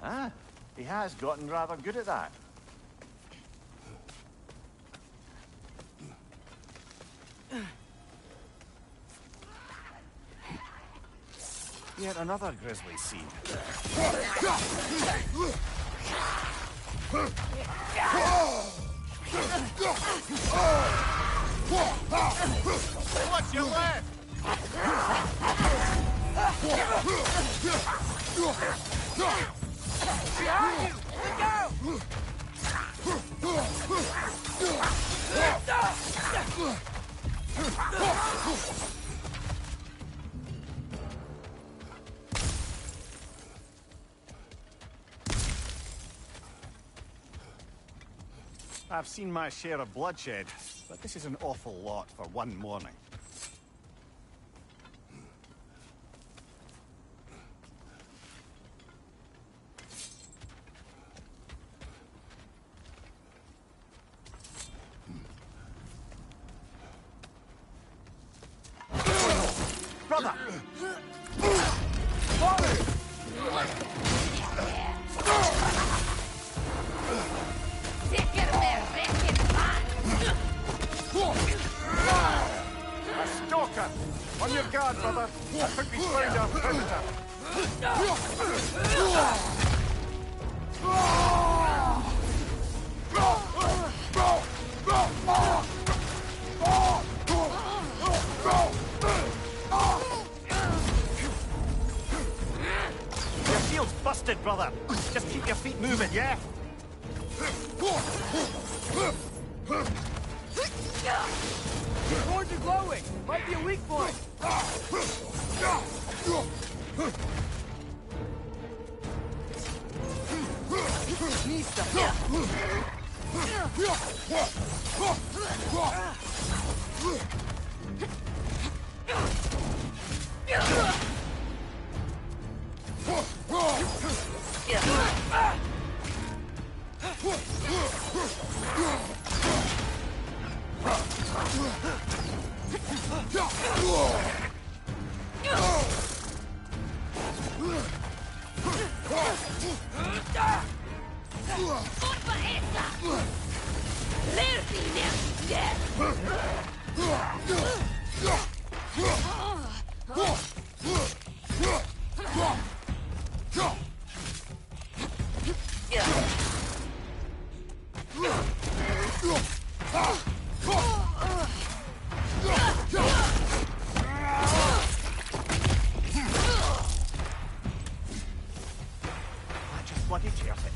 Ah, he has gotten rather good at that. Yet another grisly scene. What's your left? Behind you! Look out! I've seen my share of bloodshed, but this is an awful lot for one morning. Brother! A stalker! On your guard, brother! I think we found our predator! Your shield's busted, brother! Just keep your feet moving, yeah? Your horns are glowing! Might be a weak point! Knee stuff. Bloody tears it.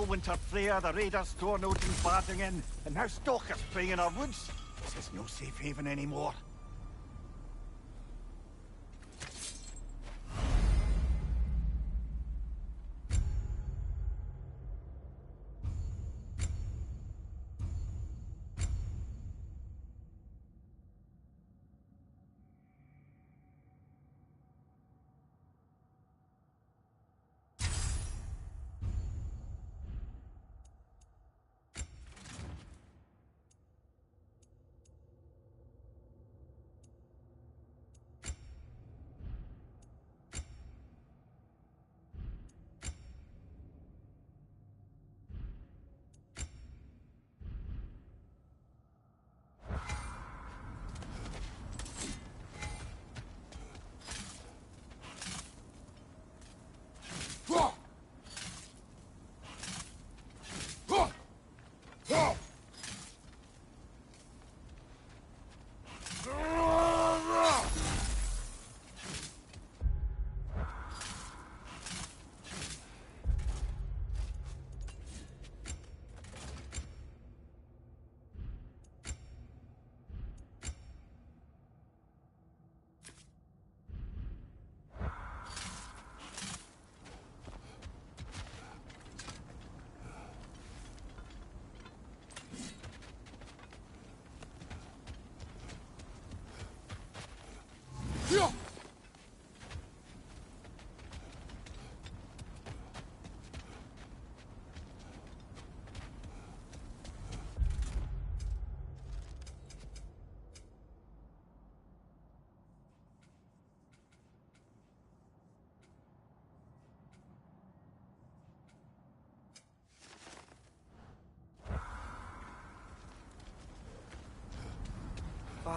Winter Freya, the raiders, Thornod and barging in, and now stalkers preying in our woods. This is no safe haven anymore.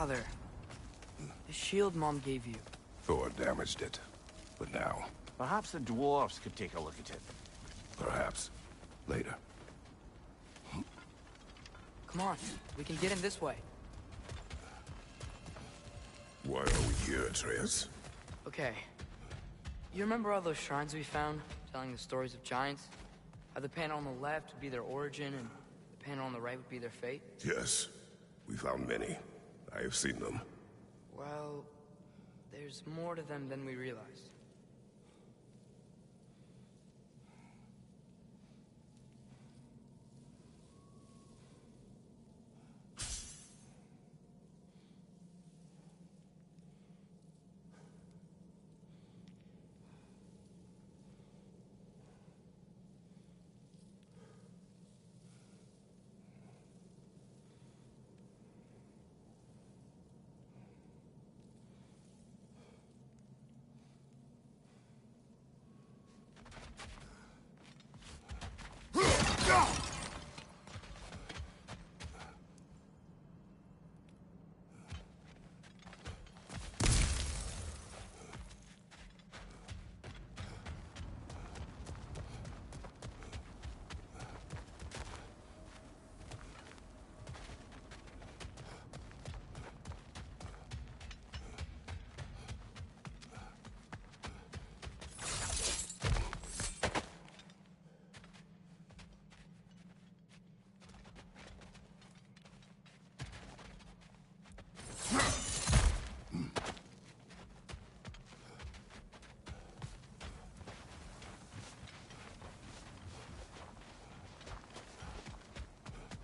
Father, the shield Mom gave you. Thor damaged it. But now, Perhaps the dwarves could take a look at it. perhaps, later. Come on, we can get in this way. Why are we here, Atreus? Okay. You remember all those shrines we found, telling the stories of giants? How the panel on the left would be their origin, and the panel on the right would be their fate? Yes, we found many. I have seen them. Well, there's more to them than we realized.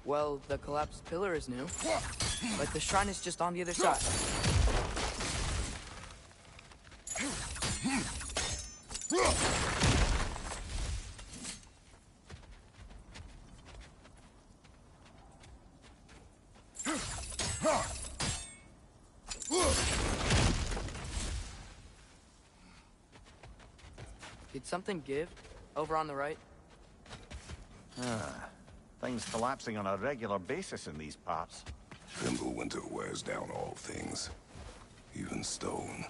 Well, the collapsed pillar is new, but the shrine is just on the other side. Did something give over on the right? Things collapsing on a regular basis in these parts. Fimbulwinter wears down all things, even stone.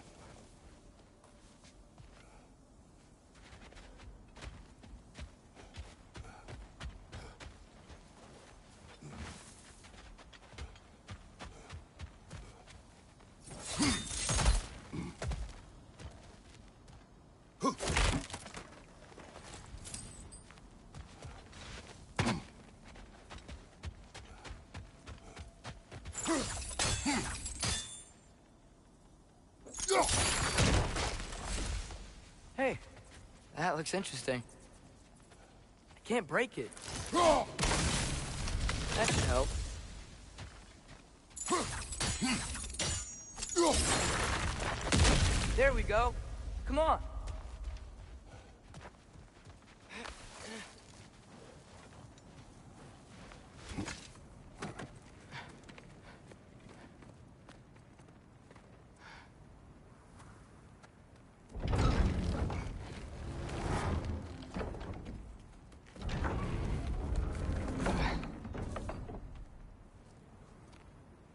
Hey, that looks interesting. I can't break it. That should help. There we go. Come on.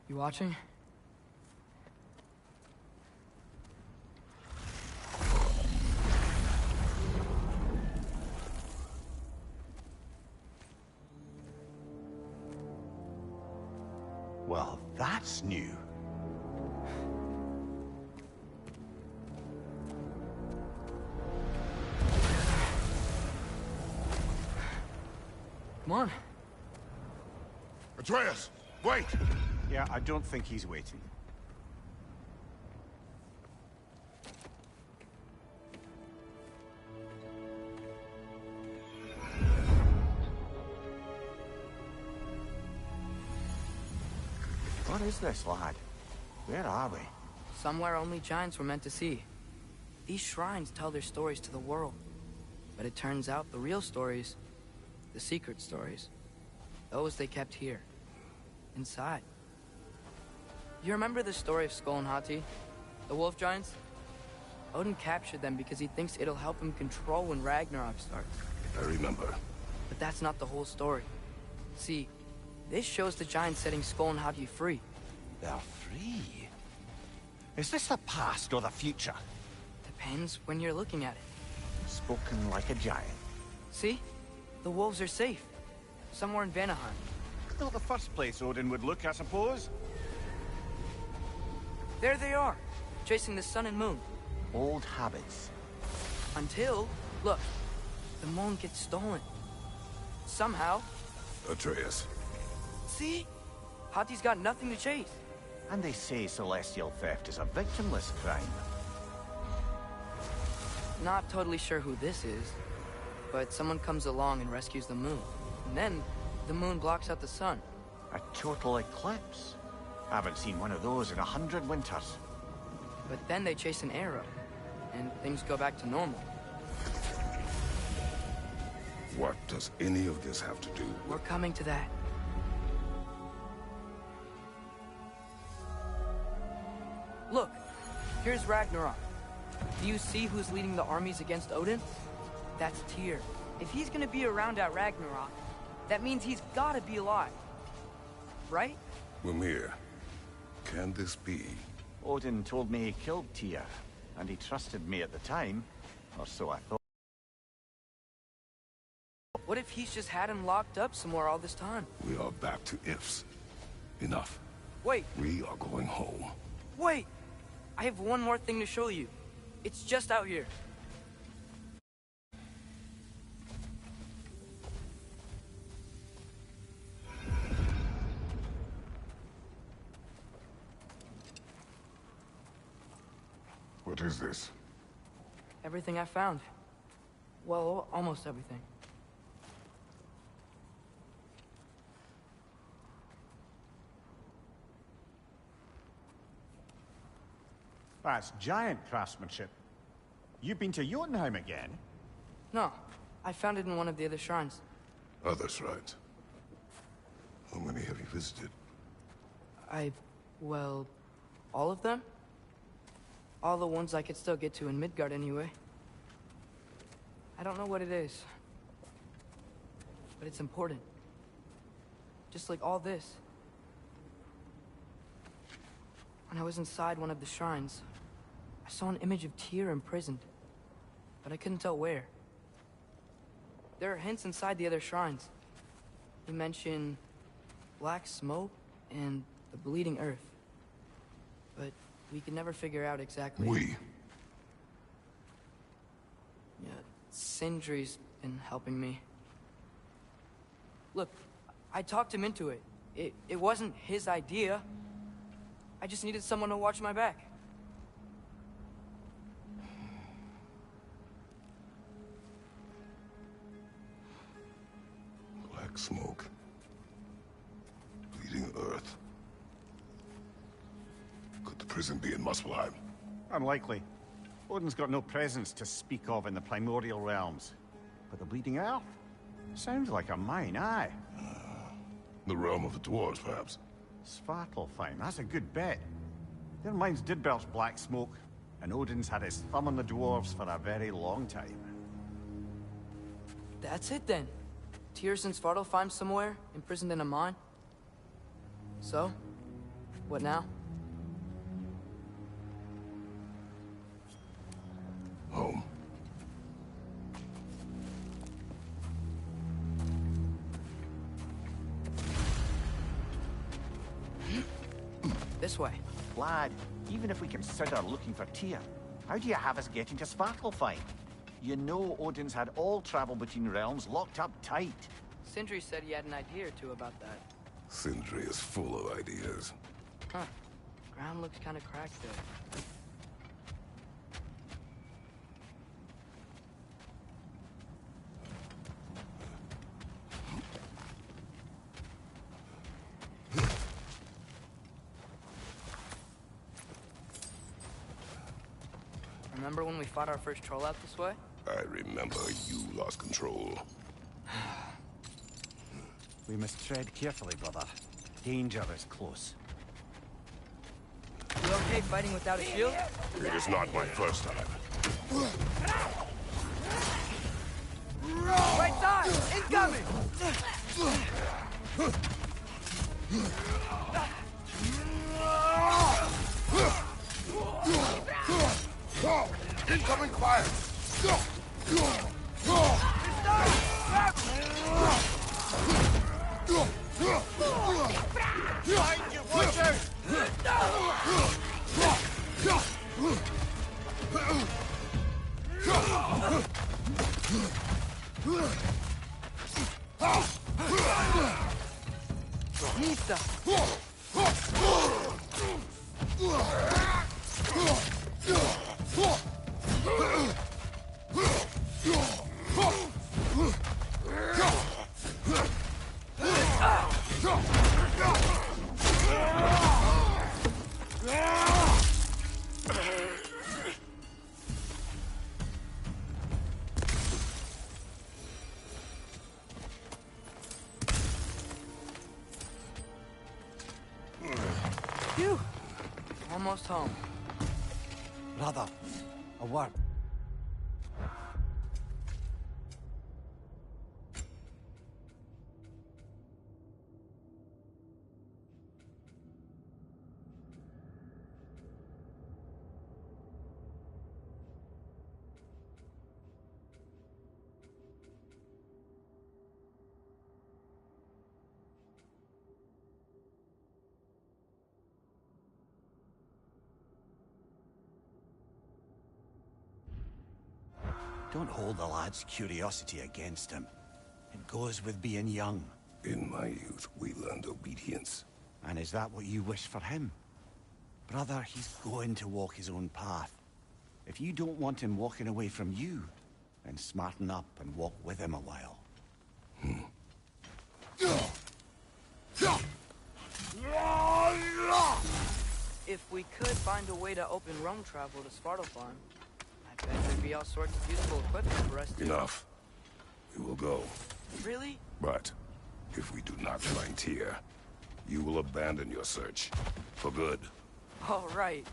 You watching? Well, that's new. Come on. Atreus, wait! Yeah, I don't think he's waiting. What is this, lad? Where are we? Somewhere only giants were meant to see. These shrines tell their stories to the world. But it turns out the real stories, the secret stories, those they kept here, inside. You remember the story of Skull and Hati, the wolf giants? Odin captured them because he thinks it'll help him control when Ragnarok starts. I remember. But that's not the whole story. See, this shows the giants setting Skull and Hati free. They're free. Is this the past or the future? Depends when you're looking at it. Spoken like a giant. See? The wolves are safe. Somewhere in Vanaheim. Not the first place Odin would look, I suppose. There they are, chasing the sun and moon. Old habits. Until, look, the moon gets stolen. Somehow. Atreus. See? Hati's got nothing to chase. And they say celestial theft is a victimless crime. Not totally sure who this is, but someone comes along and rescues the moon. And then, the moon blocks out the sun. A total eclipse. Haven't seen one of those in 100 winters. But then they chase an arrow, and things go back to normal. What does any of this have to do with... We're coming to that. Look, here's Ragnarok. Do you see who's leading the armies against Odin? That's Tyr. If he's gonna be around at Ragnarok, that means he's gotta be alive. Right? Mimir, can this be? Odin told me he killed Tyr, and he trusted me at the time, or so I thought. What if he's just had him locked up somewhere all this time? We are back to ifs. Enough. Wait, We are going home. wait! I have one more thing to show you. It's just out here. What is this? Everything I found. Well, almost everything. That's giant craftsmanship. You've been to Jotunheim again? No, I found it in one of the other shrines. Other shrines. How many have you visited? Well, all of them? All the ones I could still get to in Midgard anyway. I don't know what it is, but it's important. Just like all this. When I was inside one of the shrines, I saw an image of Tyr imprisoned, but I couldn't tell where. There are hints inside the other shrines. You mention black smoke and the bleeding earth, but we could never figure out exactly. We? Yeah, Sindri's been helping me. Look, I talked him into it. It wasn't his idea. I just needed someone to watch my back. Black smoke. Bleeding earth. Could the prison be in Muspelheim? Unlikely. Odin's got no presence to speak of in the primordial realms. But the Bleeding Earth? Sounds like a mine, aye. The realm of the dwarves, perhaps. Svartalfheim, that's a good bet. Their mines did belch black smoke, and Odin's had his thumb on the dwarves for a very long time. That's it then. Tyr's in Svartalfheim somewhere, imprisoned in a mine. So, what now? Home. This way. Lad, even if we consider looking for Tyr, how do you have us getting to Svartalfheim? You know Odin's had all travel between realms locked up tight. Sindri said he had an idea or two about that. Sindri is full of ideas. Huh. Ground looks kind of cracked there. Remember when we fought our first troll out this way? I remember you lost control. We must tread carefully, brother. Danger is close. You okay fighting without a shield? It is not my first time. Right side! Incoming! Incoming fire! Behind you, watchers! Nista! Phew! Almost home. Brother, a word. Don't hold the lad's curiosity against him. It goes with being young. In my youth, we learned obedience. And is that what you wish for him? Brother, he's going to walk his own path. If you don't want him walking away from you, then smarten up and walk with him a while. If we could find a way to open realm travel to Svartalfheim, I bet there'd be all sorts of useful equipment for us to... Enough. We will go. Really? But if we do not find Tyr, you will abandon your search. For good. All right.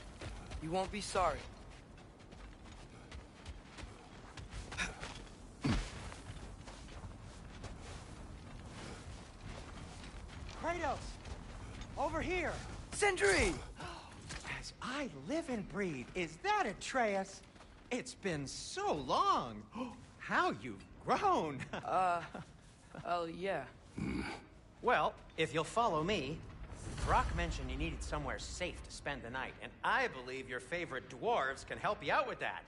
You won't be sorry. Kratos! Over here! Sindri! As I live and breathe, is that Atreus? It's been so long. How you've grown. Oh, yeah. Well, if you'll follow me, Brock mentioned you needed somewhere safe to spend the night, and I believe your favorite dwarves can help you out with that.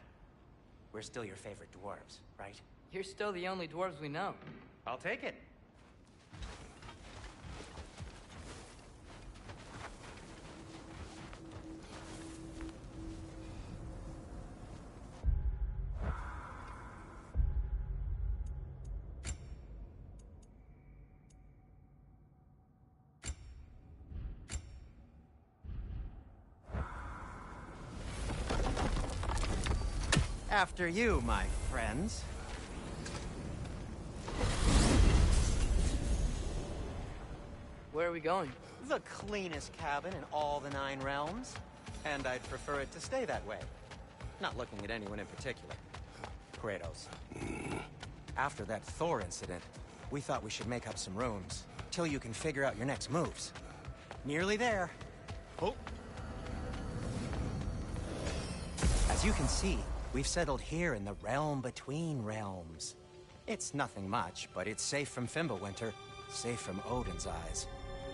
We're still your favorite dwarves, right? You're still the only dwarves we know. I'll take it. After you, my friends. Where are we going? The cleanest cabin in all the 9 realms. And I'd prefer it to stay that way. Not looking at anyone in particular. Kratos. After that Thor incident, we thought we should make up some rooms, till you can figure out your next moves. Nearly there. Oh. As you can see, we've settled here in the realm between realms. It's nothing much, but it's safe from Fimbulwinter, safe from Odin's eyes.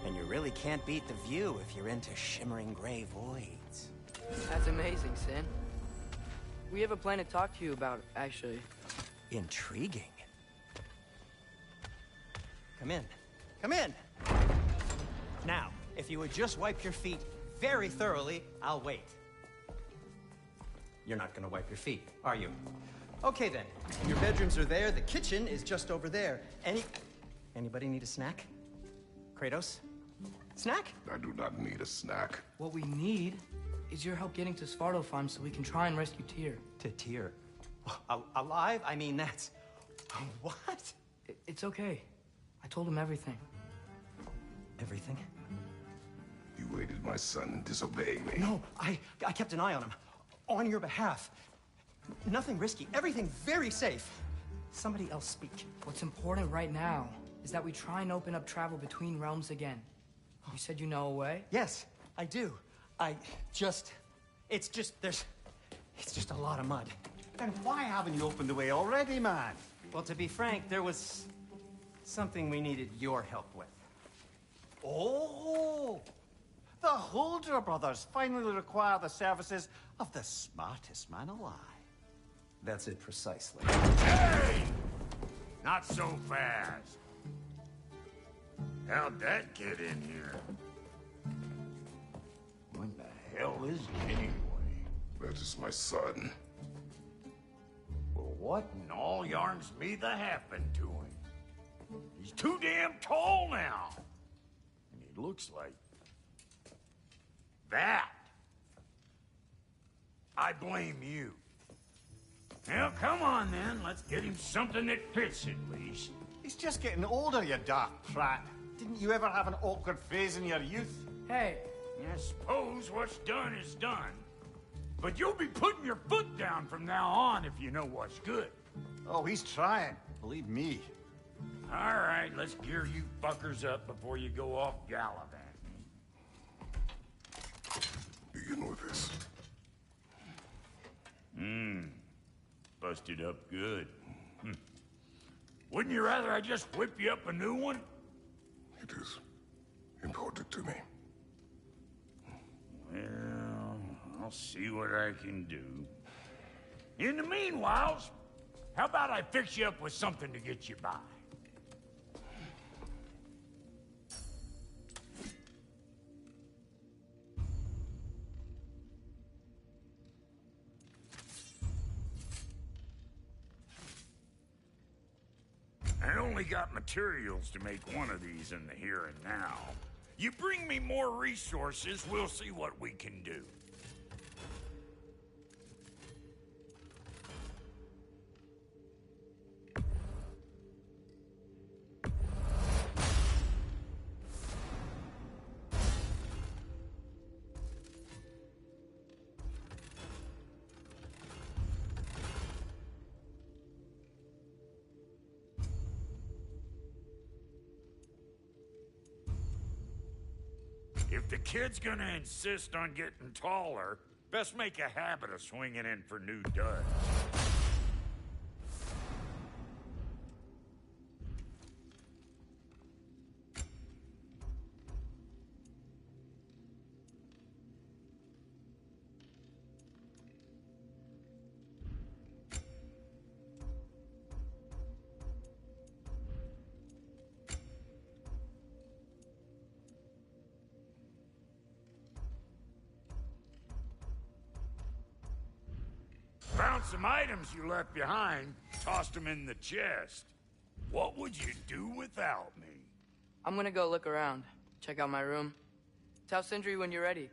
And you really can't beat the view if you're into shimmering gray voids. That's amazing, Sin. We have a plan to talk to you about, actually. Intriguing. Come in. Come in! Now, if you would just wipe your feet very thoroughly, I'll wait. You're not gonna wipe your feet, are you? Okay then. Your bedrooms are there, the kitchen is just over there. Anybody need a snack? Kratos? Snack? I do not need a snack. What we need is your help getting to Svartalfheim so we can try and rescue Tyr. To Tyr? Alive? I mean, that's... What? It's okay. I told him everything. Everything? You aided my son in disobeying me. No, I kept an eye on him. On your behalf. Nothing risky. Everything very safe. Somebody else speak. What's important right now is that we try and open up travel between realms again. You said you know a way? Yes, I do. It's just, It's just a lot of mud. Then why haven't you opened the way already, man? Well, to be frank, there was something we needed your help with. Oh! The Holder brothers finally require the services of the smartest man alive. That's it precisely. Hey! Not so fast. How'd that get in here? What the hell is he anyway? That is my son. Well, what in all yarns me that happened to him? He's too damn tall now. And he looks like... that. I blame you. Well, come on then. Let's get him something that fits at least. He's just getting older, you dark prat. Didn't you ever have an awkward phase in your youth? Hey, I suppose what's done is done. But you'll be putting your foot down from now on if you know what's good. Oh, he's trying. Believe me. All right, let's gear you fuckers up before you go off gallivanting. Begin with this. Busted up good. Wouldn't you rather I just whip you up a new one? It is important to me. Well, I'll see what I can do. In the meanwhile, how about I fix you up with something to get you by? I only got materials to make one of these in the here and now. You bring me more resources, we'll see what we can do. If the kid's gonna insist on getting taller, best make a habit of swinging in for new duds. Found some items you left behind, tossed them in the chest. What would you do without me? I'm gonna go look around. Check out my room. Tell Sindri when you're ready.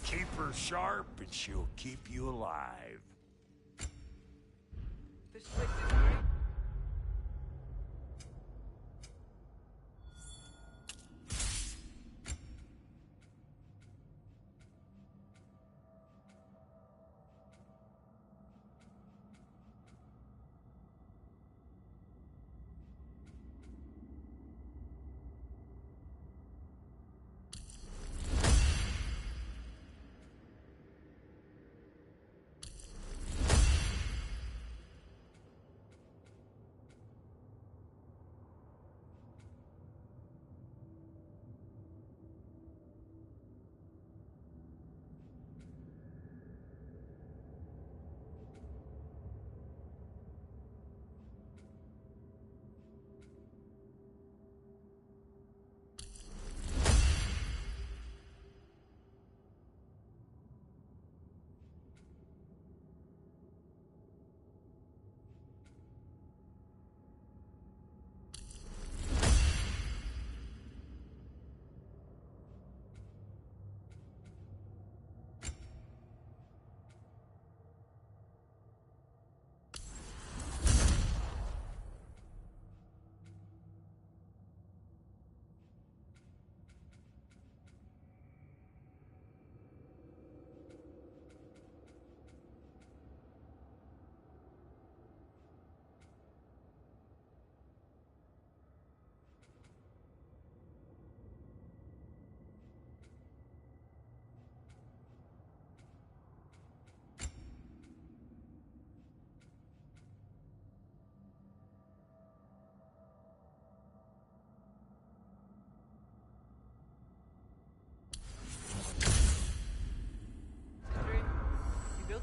Keep her sharp and she'll keep you alive. This place is great.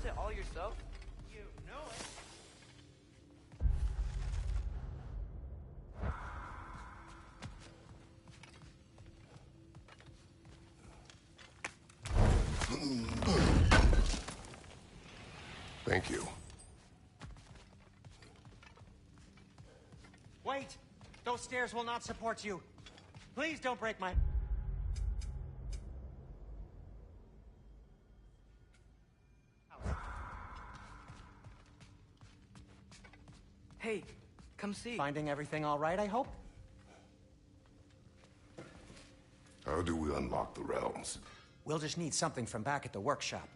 built it all yourself? You know it. Thank you. Wait! Those stairs will not support you. Please don't break my... Hey, come see. Finding everything all right, I hope? How do we unlock the realms? We'll just need something from back at the workshop.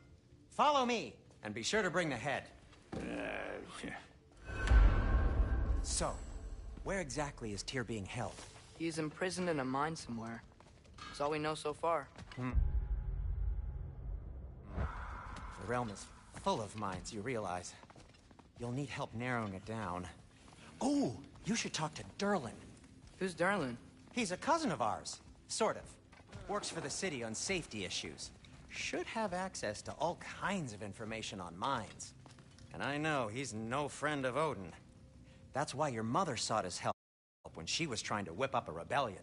Follow me, and be sure to bring the head. So, where exactly is Tyr being held? He's imprisoned in a mine somewhere. That's all we know so far. The realm is full of mines, you realize. You'll need help narrowing it down. Oh, you should talk to Derlin. Who's Darlin? He's a cousin of ours. Sort of. Works for the city on safety issues. Should have access to all kinds of information on mines. And I know he's no friend of Odin. That's why your mother sought his help when she was trying to whip up a rebellion.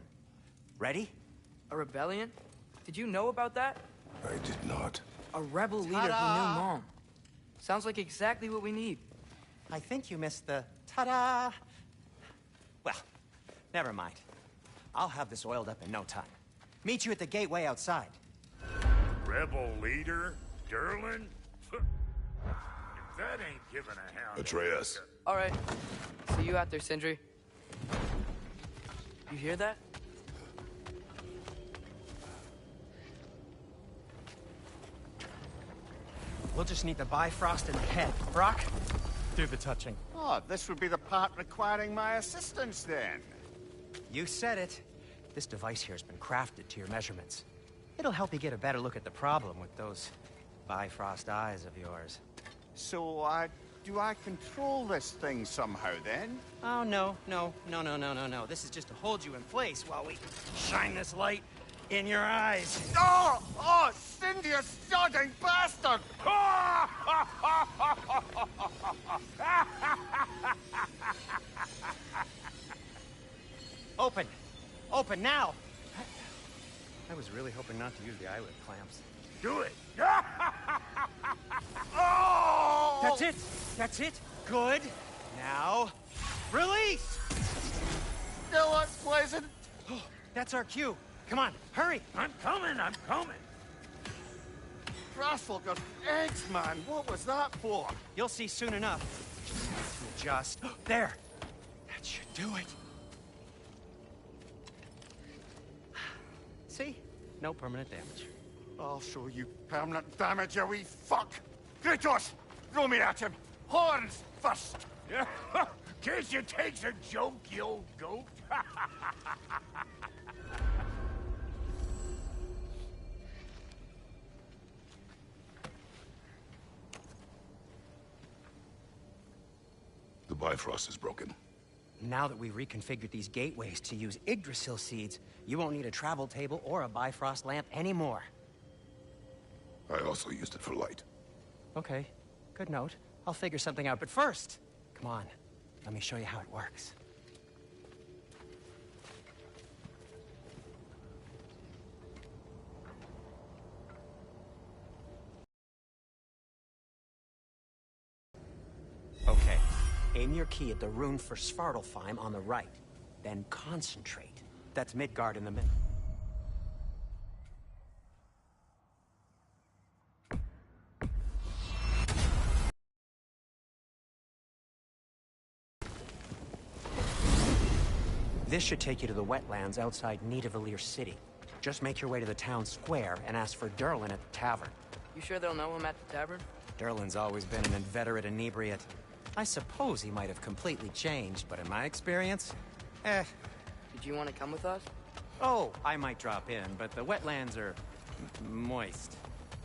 Ready? A rebellion? Did you know about that? I did not. A rebel leader who knew Mom. Sounds like exactly what we need. I think you missed the ta-da. Well, never mind. I'll have this oiled up in no time. Meet you at the gateway outside. Rebel leader? Derlin? If that ain't giving a hound... Atreus. All right. See you out there, Sindri. You hear that? We'll just need the Bifrost and the head. Brock, do the touching. Oh, this would be the part requiring my assistance then. You said it. This device here has been crafted to your measurements. It'll help you get a better look at the problem with those Bifrost eyes of yours. So, do I control this thing somehow then? Oh, no. This is just to hold you in place while we shine this light in your eyes. Oh, Cindy, you sodding bastard! Open! Open now! I was really hoping not to use the eyelid clamps. Do it! Oh! That's it! That's it! Good! Now, release! Still unpleasant. That's our cue. Come on, hurry! I'm coming! Rascal got eggs, man. What was that for? You'll see soon enough. Just... There! That should do it. See? No permanent damage. I'll show you permanent damage, you wee fuck! Kratos! Throw me at him! Horns first! Case you takes a joke, you old goat. The Bifrost is broken. Now that we've reconfigured these gateways to use Yggdrasil seeds, you won't need a travel table or a Bifrost lamp anymore. I also used it for light. Okay, good note. I'll figure something out, but first, come on, let me show you how it works. Okay, aim your key at the rune for Svartalfheim on the right, then concentrate. That's Midgard in the middle. This should take you to the wetlands outside Nidavellir City. Just make your way to the town square and ask for Derlin at the tavern. You sure they'll know him at the tavern? Derlin's always been an inveterate inebriate. I suppose he might have completely changed, but in my experience, Did you want to come with us? Oh, I might drop in, but the wetlands are moist.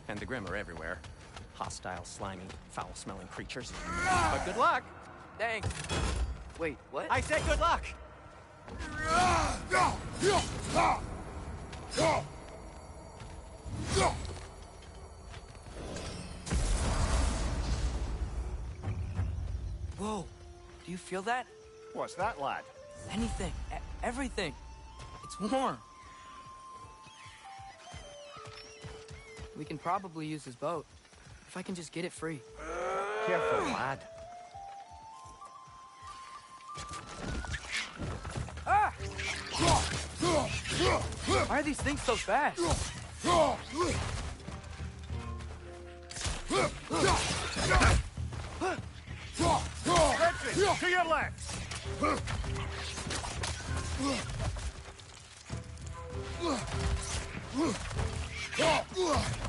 And the Grim are everywhere. Hostile, slimy, foul-smelling creatures. But good luck! Thanks. Wait, what? I said good luck! Whoa. Do you feel that? What's that, lad? Anything. Everything. It's warm. We can probably use his boat. If I can just get it free. Careful, lad. Ah! Why are these things so fast? Sentry, to your left!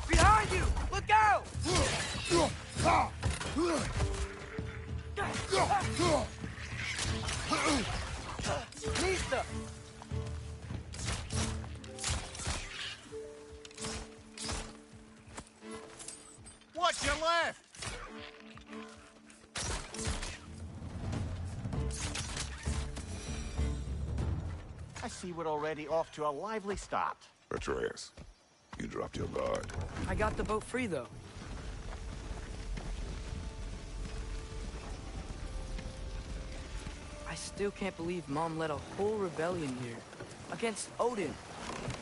Behind you! Look out! Lisa! Watch your left! I see we're already off to a lively start. Atreus, you dropped your guard. I got the boat free, though. I still can't believe Mom led a whole rebellion here. Against Odin.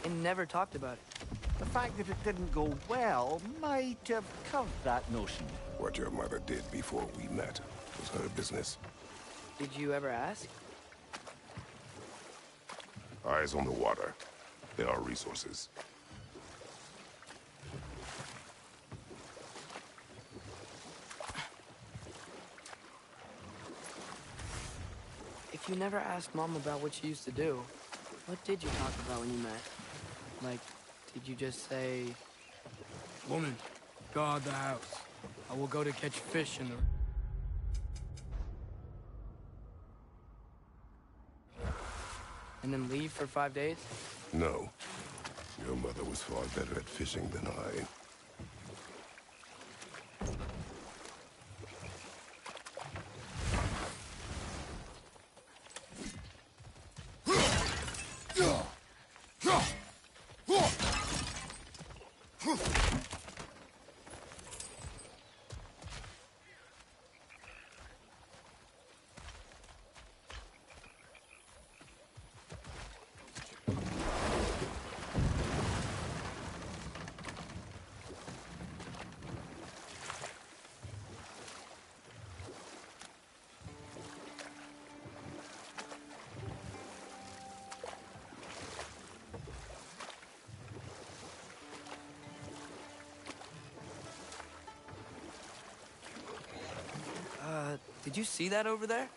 And never talked about it. The fact that it didn't go well might have curved that notion. What your mother did before we met was her business. Did you ever ask? Eyes on the water. There are resources. If you never asked Mom about what she used to do, what did you talk about when you met? Like, did you just say, "Woman, guard the house. I will go to catch fish in the..." And then leave for 5 days? No. Your mother was far better at fishing than I. Did you see that over there?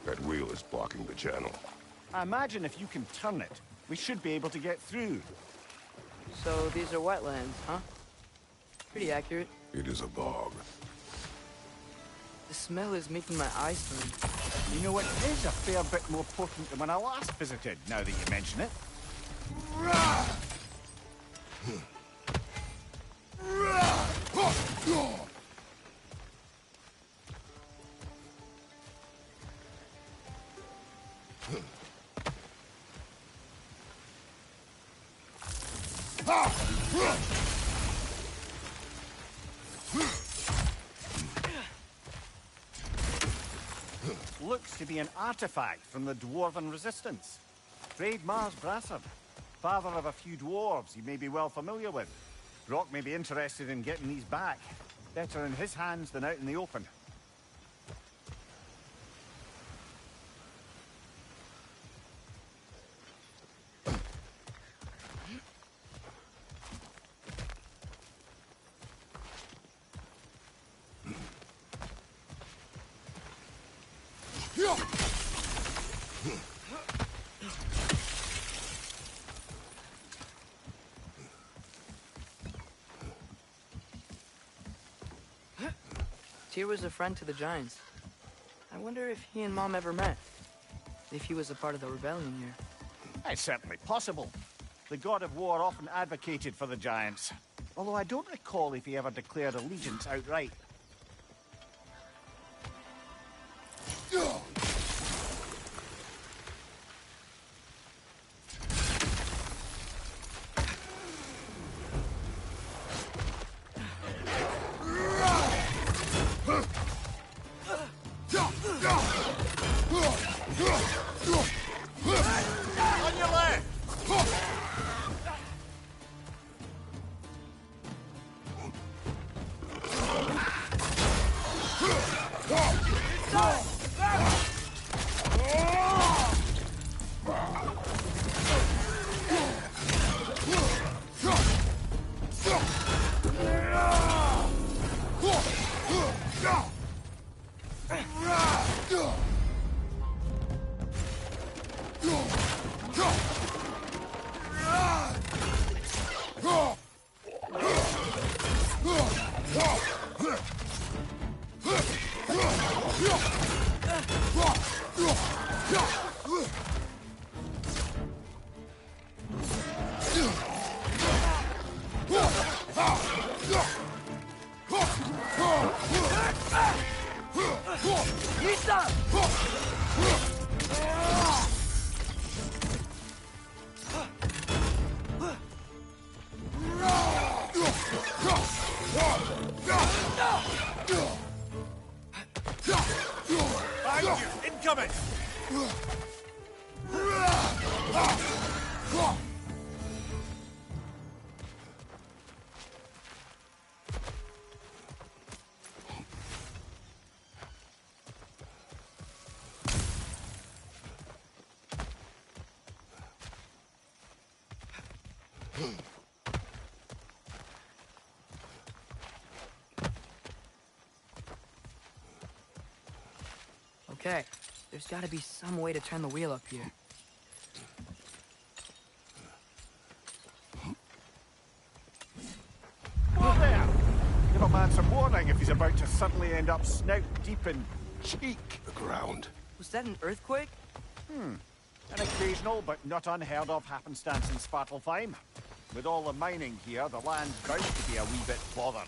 That wheel is blocking the channel. I imagine if you can turn it, we should be able to get through. So these are wetlands, huh? Pretty accurate. It is a bog. The smell is making my eyes burn. You know, it is a fair bit more potent than when I last visited, now that you mention it. Looks to be an artifact from the Dwarven Resistance. Trade Mars Brasser, father of a few dwarves you may be well familiar with. Brock may be interested in getting these back. Better in his hands than out in the open. Tyr was a friend to the Giants. I wonder if he and Mom ever met. If he was a part of the rebellion here. It's certainly possible. The god of war often advocated for the Giants. Although I don't recall if he ever declared allegiance outright. Okay, there's gotta be some way to turn the wheel up here. Whoa there! Give a man some warning if he's about to suddenly end up snout deep in cheek. The ground. Was that an earthquake? An occasional but not unheard of happenstance in Svartalfheim. With all the mining here, the land's bound to be a wee bit bothered.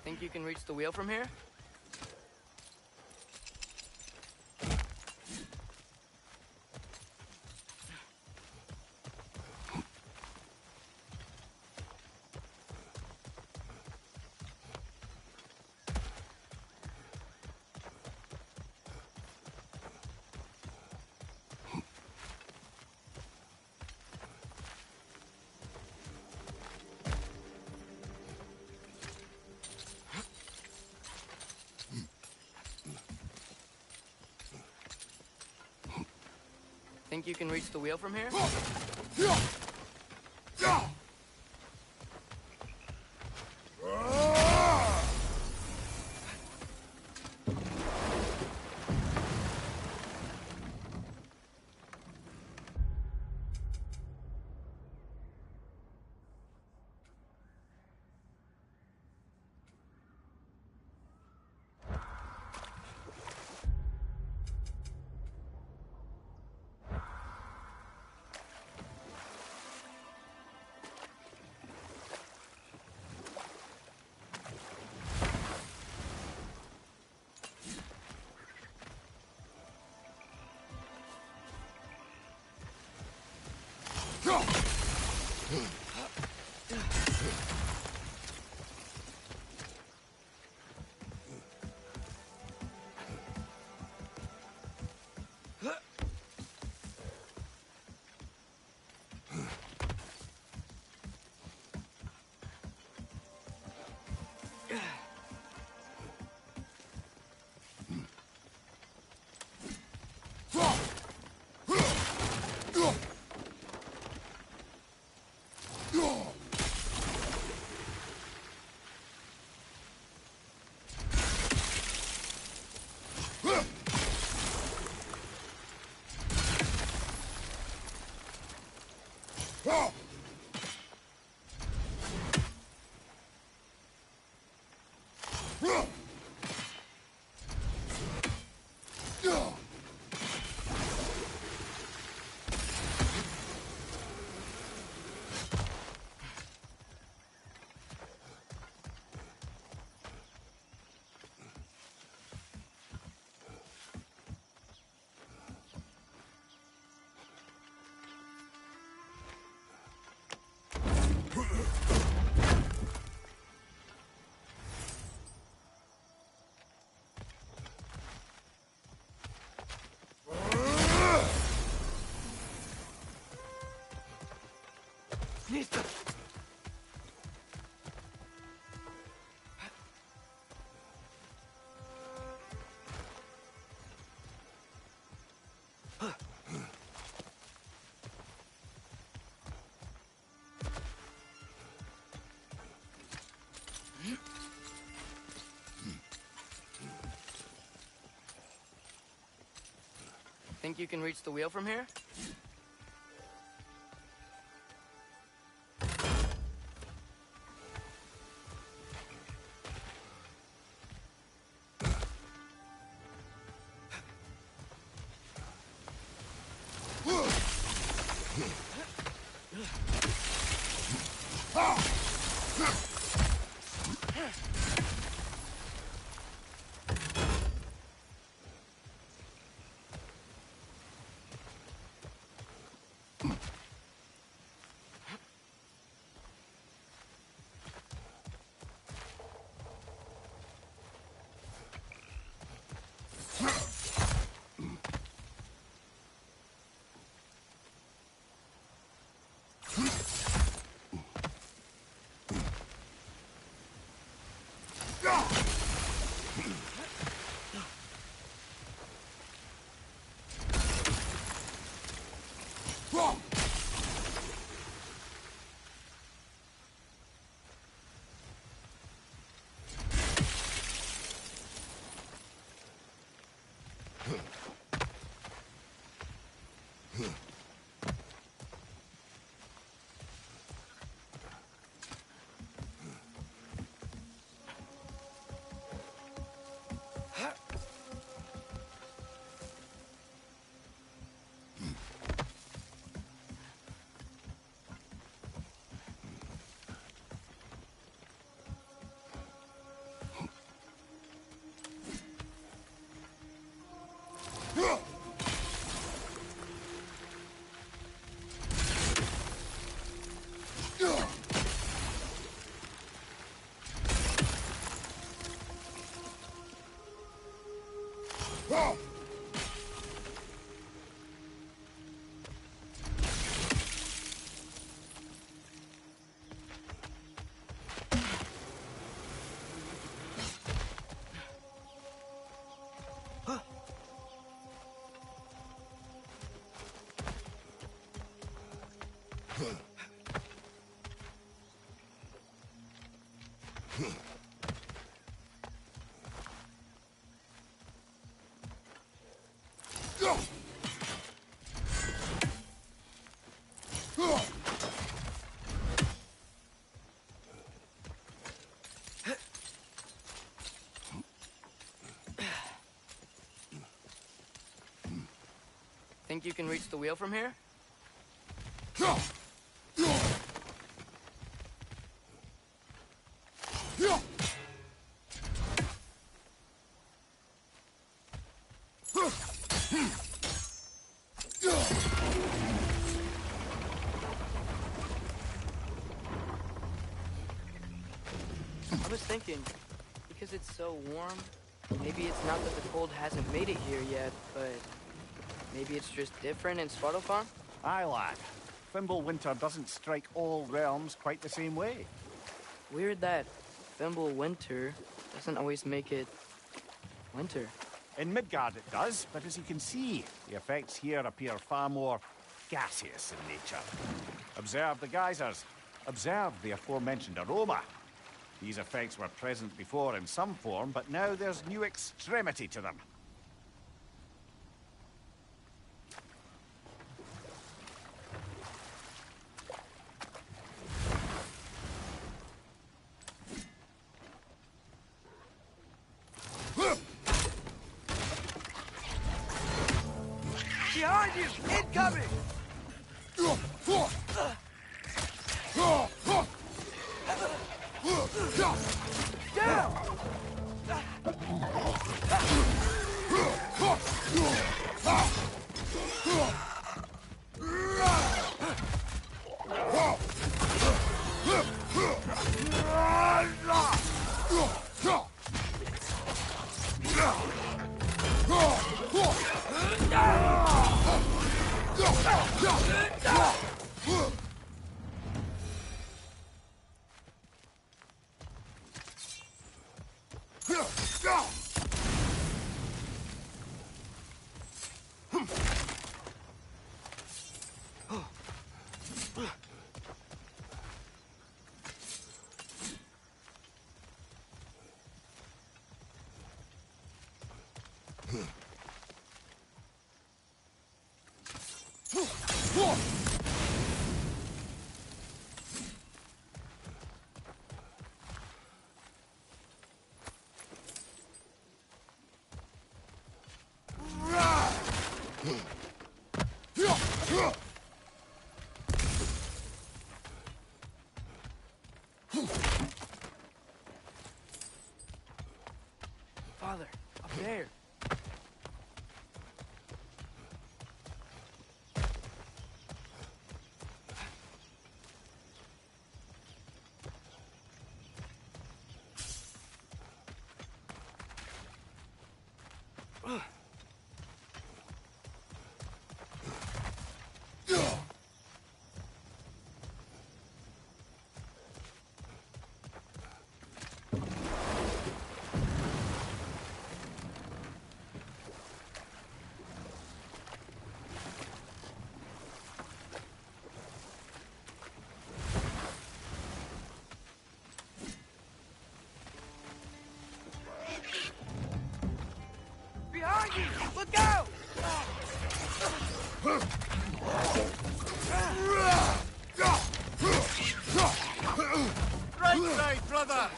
Think you can reach the wheel from here? Think you can reach the wheel from here? Listo. Think you can reach the wheel from here? Think you can reach the wheel from here? I was thinking, because it's so warm, maybe it's not that the cold hasn't made it here yet, but maybe it's just different in Svartalfheim? Aye, lad. Fimbulwinter doesn't strike all realms quite the same way. Weird that Fimbulwinter doesn't always make it winter. In Midgard it does, but as you can see, the effects here appear far more gaseous in nature. Observe the geysers. Observe the aforementioned aroma. These effects were present before in some form, but now there's new extremity to them. Behind you! Incoming! Down! Father, up there. Behind you! Look out! Right side, brother!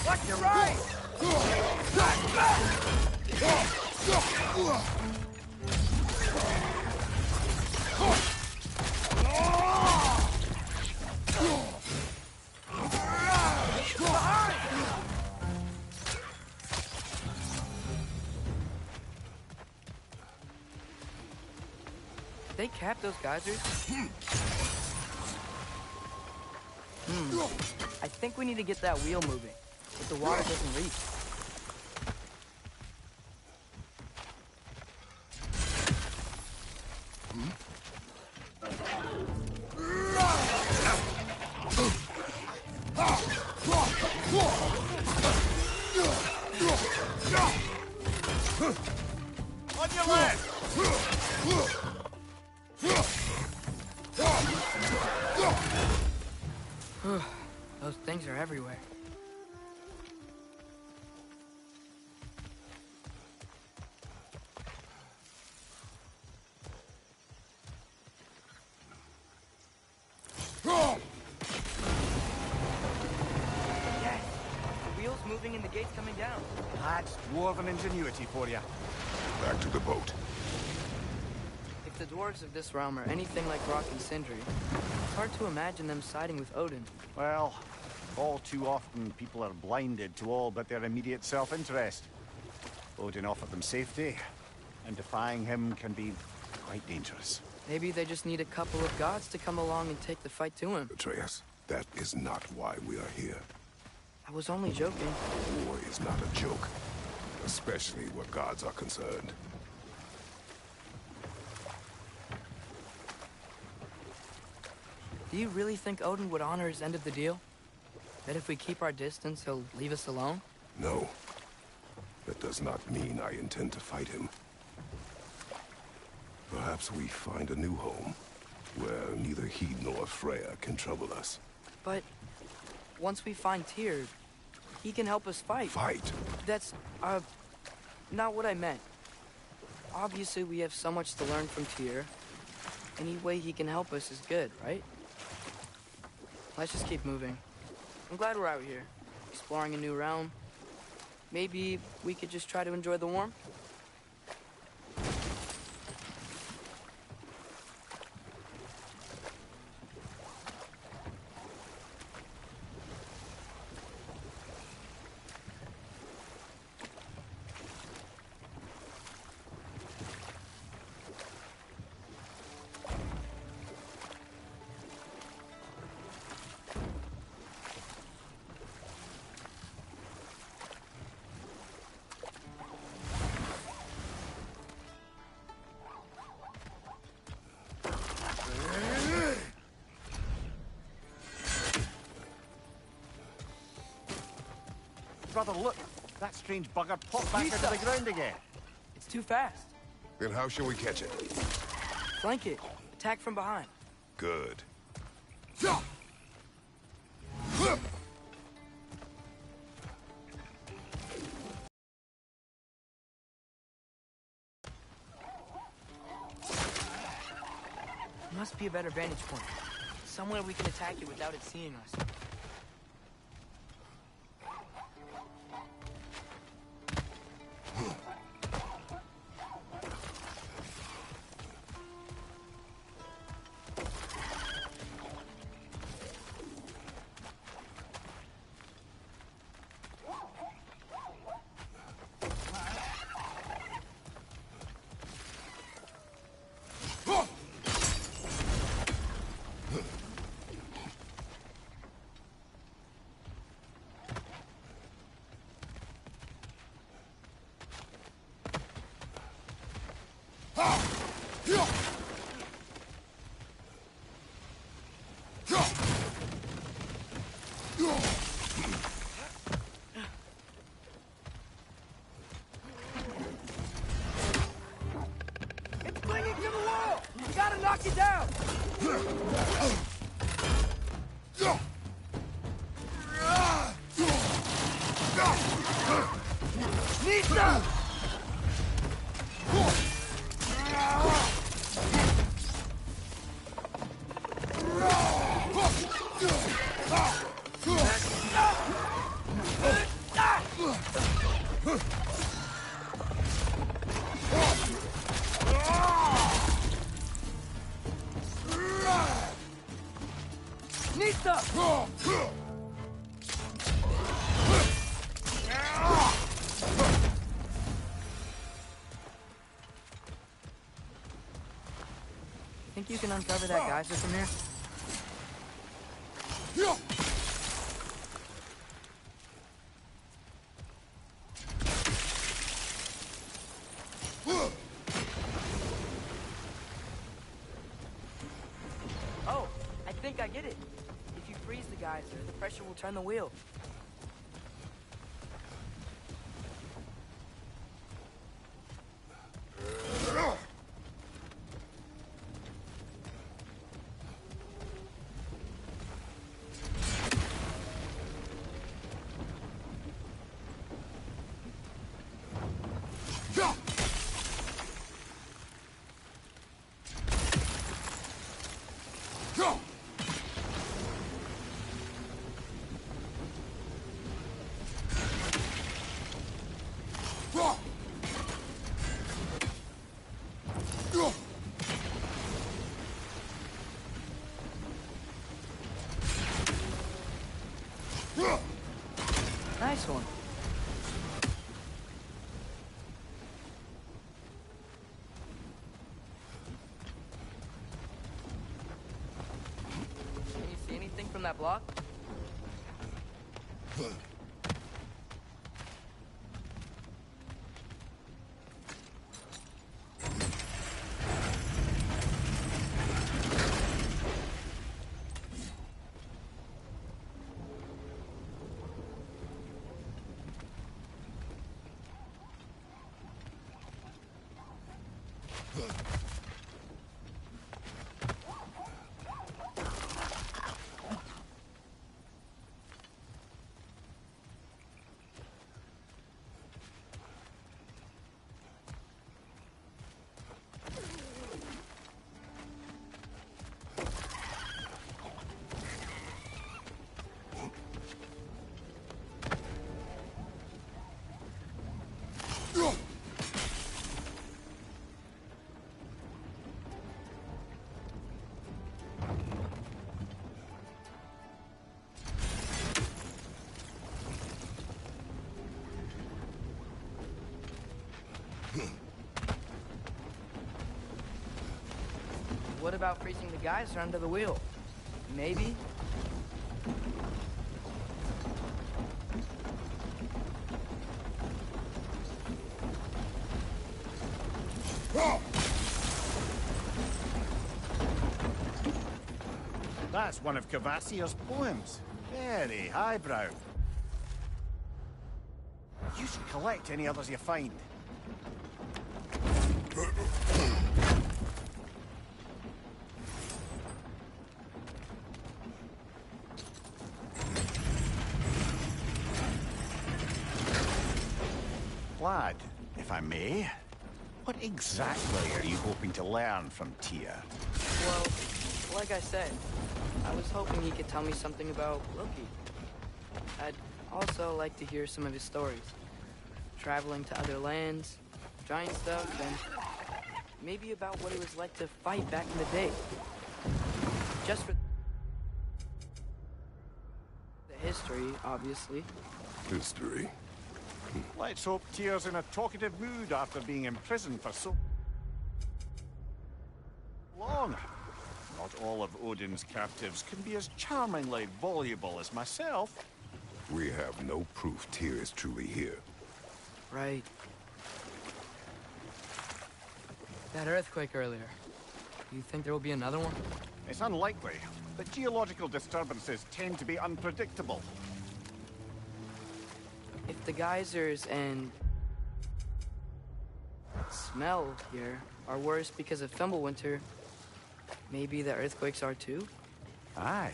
Watch your right! They capped those geysers? I think we need to get that wheel moving, but the water doesn't reach. On your left! Those things are everywhere. Yes! The wheel's moving and the gate's coming down. That's dwarven ingenuity for you. Back to the boat. If the dwarves of this realm are anything like Rock and Sindri, it's hard to imagine them siding with Odin. Well, all too often people are blinded to all but their immediate self-interest. Odin offered them safety, and defying him can be quite dangerous. Maybe they just need a couple of gods to come along and take the fight to him. Atreus, that is not why we are here. I was only joking. War is not a joke, especially where gods are concerned. Do you really think Odin would honor his end of the deal? That if we keep our distance, he'll leave us alone? No. That does not mean I intend to fight him. Perhaps we find a new home, where neither he nor Freya can trouble us. But once we find Tyr, he can help us fight. Fight? That's, not what I meant. Obviously, we have so much to learn from Tyr. Any way he can help us is good, right? Let's just keep moving. I'm glad we're out here, exploring a new realm. Maybe we could just try to enjoy the warmth? Brother, look! That strange bugger popped back into the ground again. It's too fast. Then how shall we catch it? Flank it. Attack from behind. Good. Must be a better vantage point. Somewhere we can attack it without it seeing us. It's clinging to the wall! You gotta knock it down! Nita! Think you can uncover that geyser from here? Oh, I think I get it. If you freeze the geyser, the pressure will turn the wheel. Nice one. Can you see anything from that block? What about freezing the geyser under the wheel? Maybe? That's one of Cavassier's poems. Very highbrow. You should collect any others you find. Lad, if I may, what exactly are you hoping to learn from Tyr? Well, like I said, I was hoping he could tell me something about Loki. I'd also like to hear some of his stories. Traveling to other lands, giant stuff, and maybe about what it was like to fight back in the day. Just for the history, obviously. History. Let's hope Tyr's in a talkative mood after being imprisoned for so long. Not all of Odin's captives can be as charmingly voluble as myself. We have no proof Tyr is truly here. Right. That earthquake earlier. Do you think there will be another one? It's unlikely, but geological disturbances tend to be unpredictable. If the geysers and smell here are worse because of Fimbulwinter, maybe the earthquakes are too? Aye,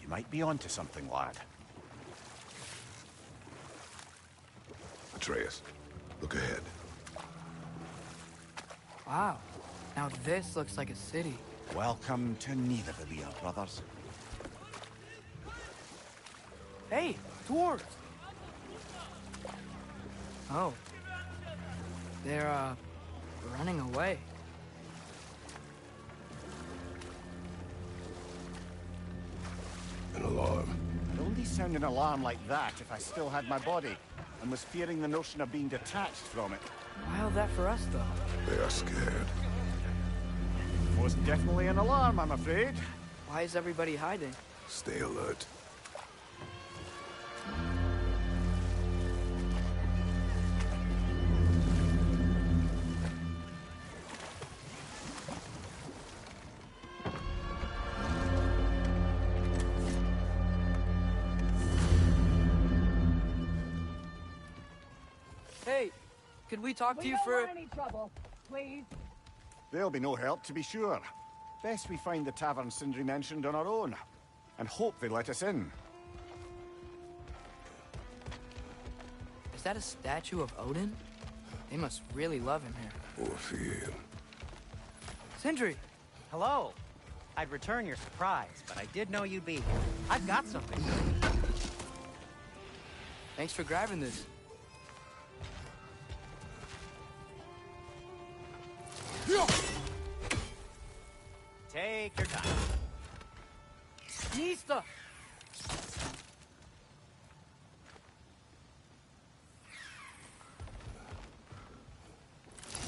you might be onto something, lad. Atreus, look ahead. Wow. Now this looks like a city. Welcome to Nidavellir, brothers. Hey, dwarves! Oh. They're, running away. An alarm. I'd only sound an alarm like that if I still had my body, and was fearing the notion of being detached from it. Wild that for us, though. They are scared. Most definitely an alarm, I'm afraid. Why is everybody hiding? Stay alert. Hey, could we talk to you for... We don't want any trouble, please. There'll be no help, to be sure. Best we find the tavern Sindri mentioned on our own, and hope they let us in. Is that a statue of Odin? They must really love him here. Or fear. Sindri! Hello. I'd return your surprise, but I did know you'd be here. I've got something. Thanks for grabbing this. Take your time. Nista!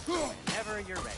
Whenever you're ready.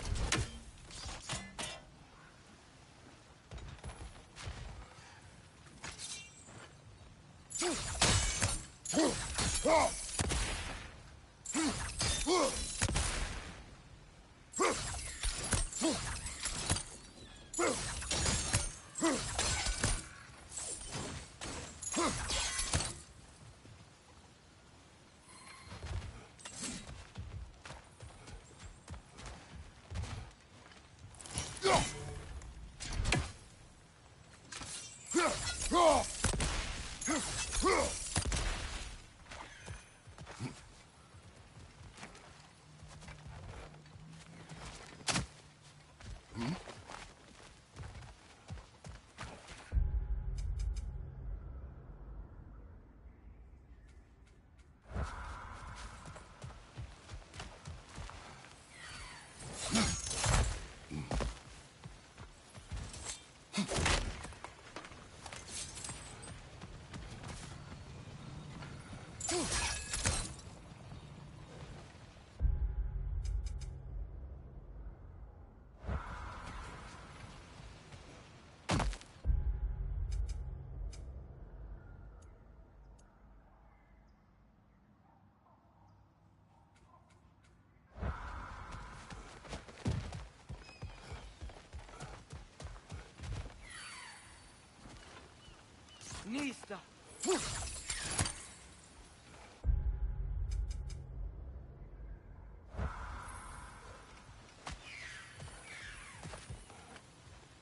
Nista!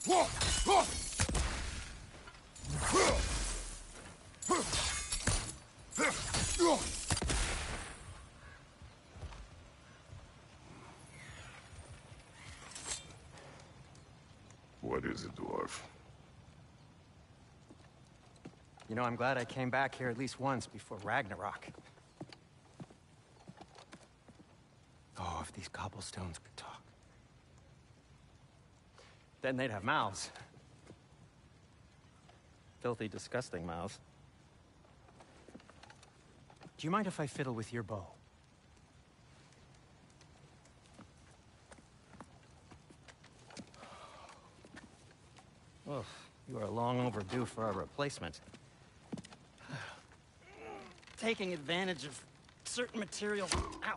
What is it, dwarf? You know, I'm glad I came back here at least once before Ragnarok. Oh, if these cobblestones could talk. Then they'd have mouths. Filthy, disgusting mouths. Do you mind if I fiddle with your bow? Oh, you are long overdue for a replacement. Taking advantage of certain materials. Ow!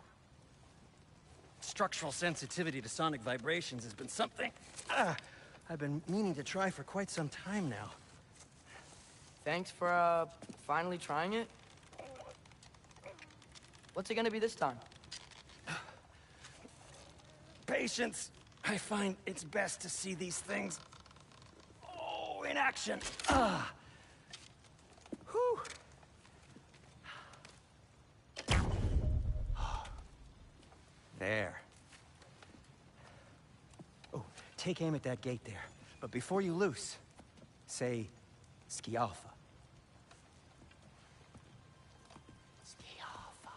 Structural sensitivity to sonic vibrations has been something I've been meaning to try for quite some time now. Thanks for, finally trying it. What's it gonna be this time? Patience. I find it's best to see these things, in action. Whew. There. Oh, take aim at that gate there. But before you loose, say, Ski Alpha. Ski Alpha.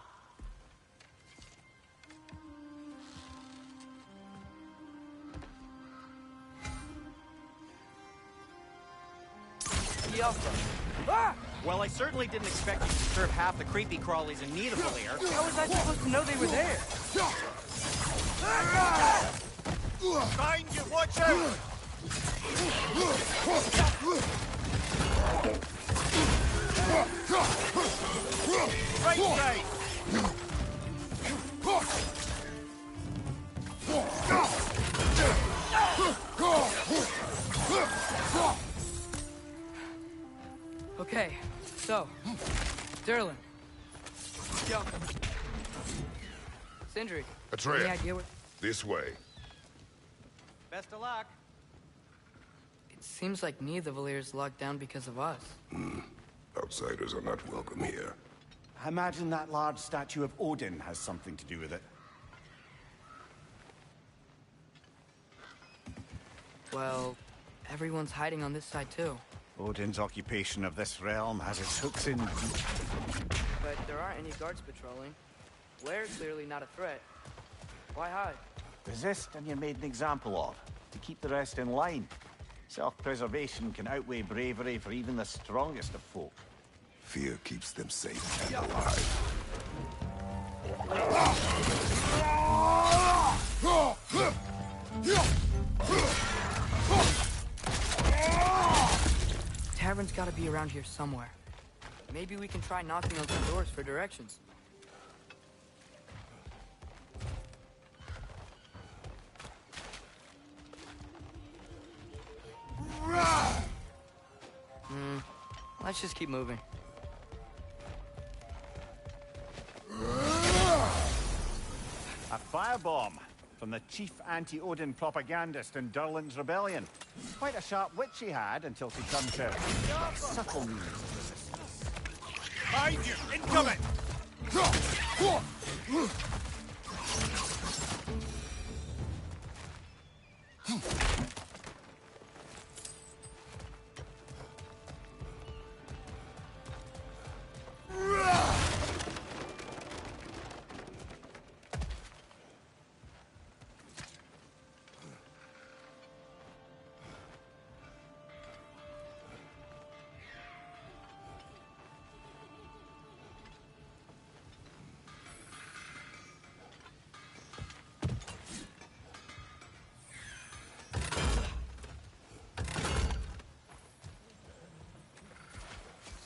Ski Alpha. Ah! Well, I certainly didn't expect you to disturb half the creepy crawlies in need of a lair. How was I supposed to know they were there? Behind you, watch out! Right side! Okay, so, Derlin. Yo. Sindri. Atreya. Any idea what... This way. Best of luck. It seems like neither Valyr's locked down because of us. Outsiders are not welcome here. I imagine that large statue of Odin has something to do with it. Well, everyone's hiding on this side too. Odin's occupation of this realm has its hooks in deep. But there aren't any guards patrolling. Blair's clearly not a threat. Why hide? Resist and you're made an example of, to keep the rest in line. Self-preservation can outweigh bravery for even the strongest of folk. Fear keeps them safe and alive. Tavern's gotta be around here somewhere. Maybe we can try knocking on some doors for directions. Let's just keep moving. A firebomb from the chief anti-Odin propagandist in Durlin's rebellion. Quite a sharp wit she had until she turned to subtle means of resistance. Behind you! Incoming!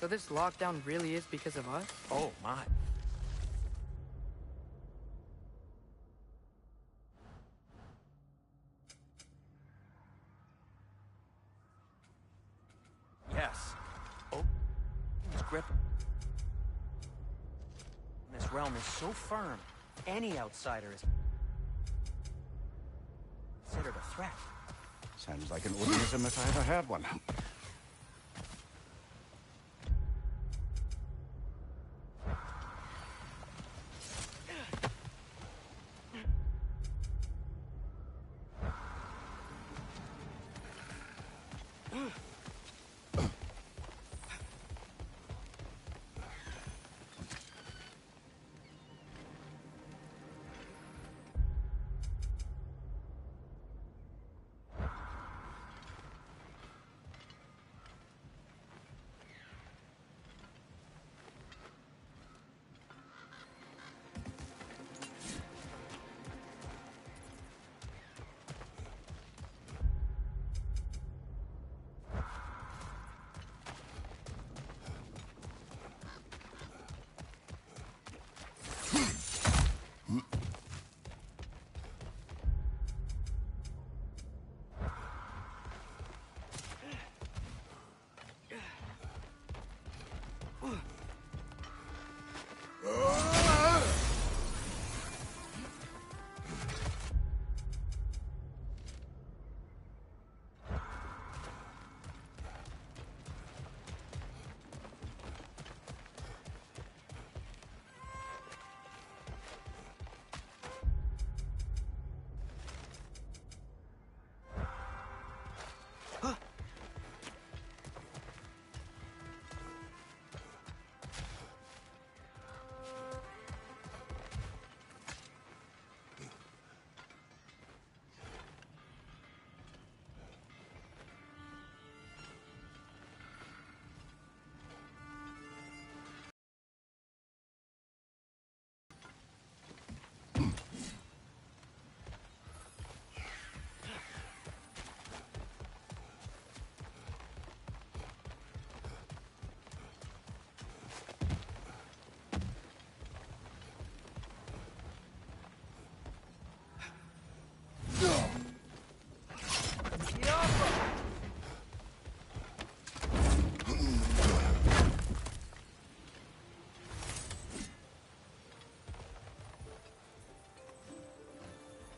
So this lockdown really is because of us? Oh, my. Yes. Oh. His grip. This realm is so firm, any outsider is considered a threat. Sounds like an Odinism if I ever heard one.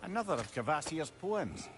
Another of Kvasir's poems.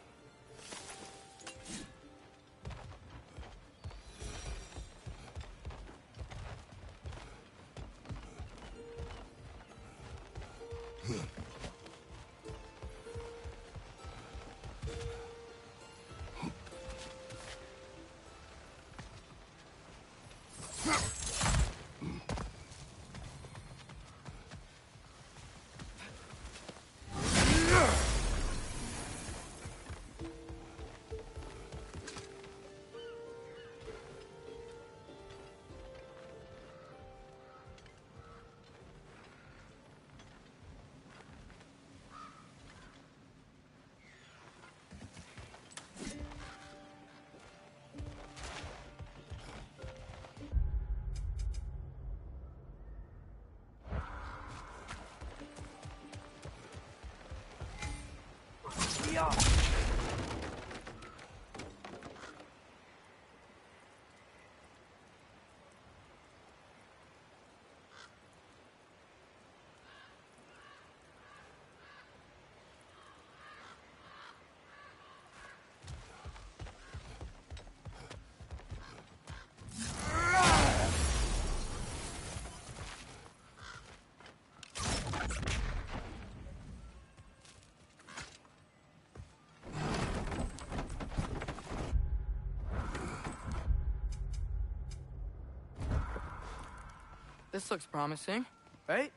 This looks promising, right?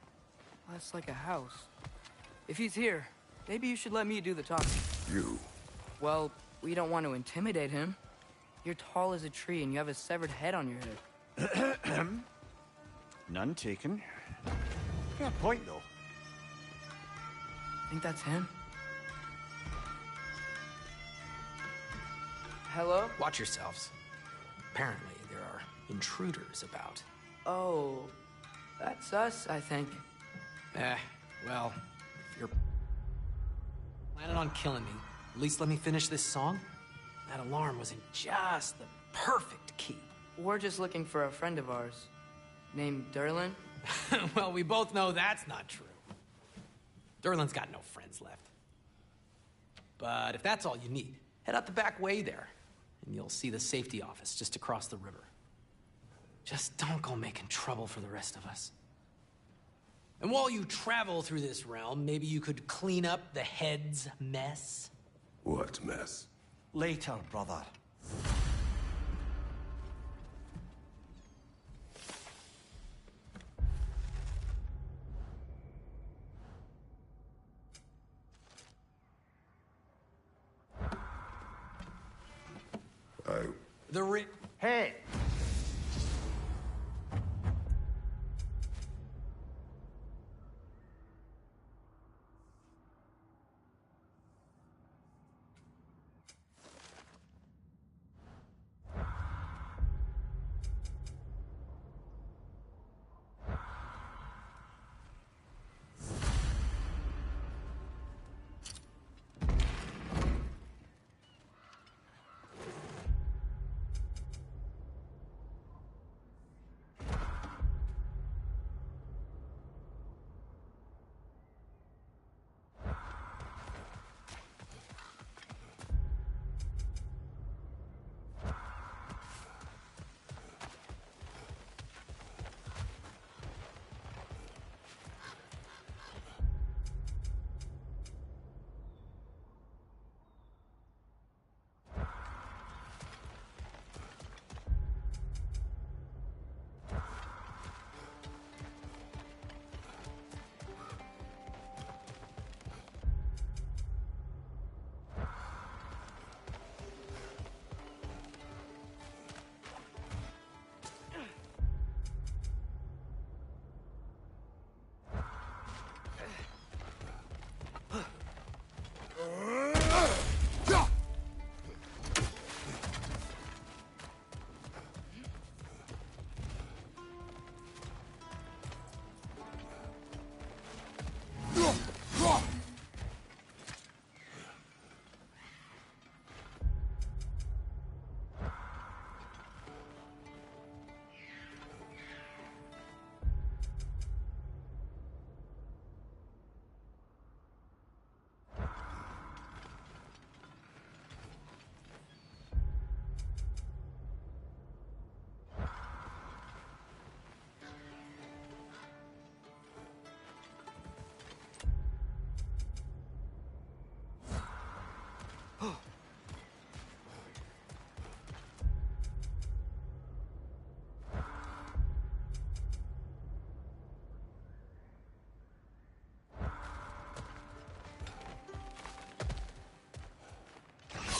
That's like a house. If he's here, maybe you should let me do the talking. You? Well, we don't want to intimidate him. You're tall as a tree and you have a severed head on your head. None taken. Fair point, though. Think that's him? Hello? Watch yourselves. Apparently, there are intruders about. Oh, that's us, I think. Well, if you're planning on killing me, at least let me finish this song. That alarm was in just the perfect key. We're just looking for a friend of ours, named Durlin. Well, we both know that's not true. Durlin's got no friends left. But if that's all you need, Head out the back way there, and you'll see the safety office just across the river. Just don't go making trouble for the rest of us. And while you travel through this realm, maybe you could clean up the head's mess? What mess? Later, brother. Hey!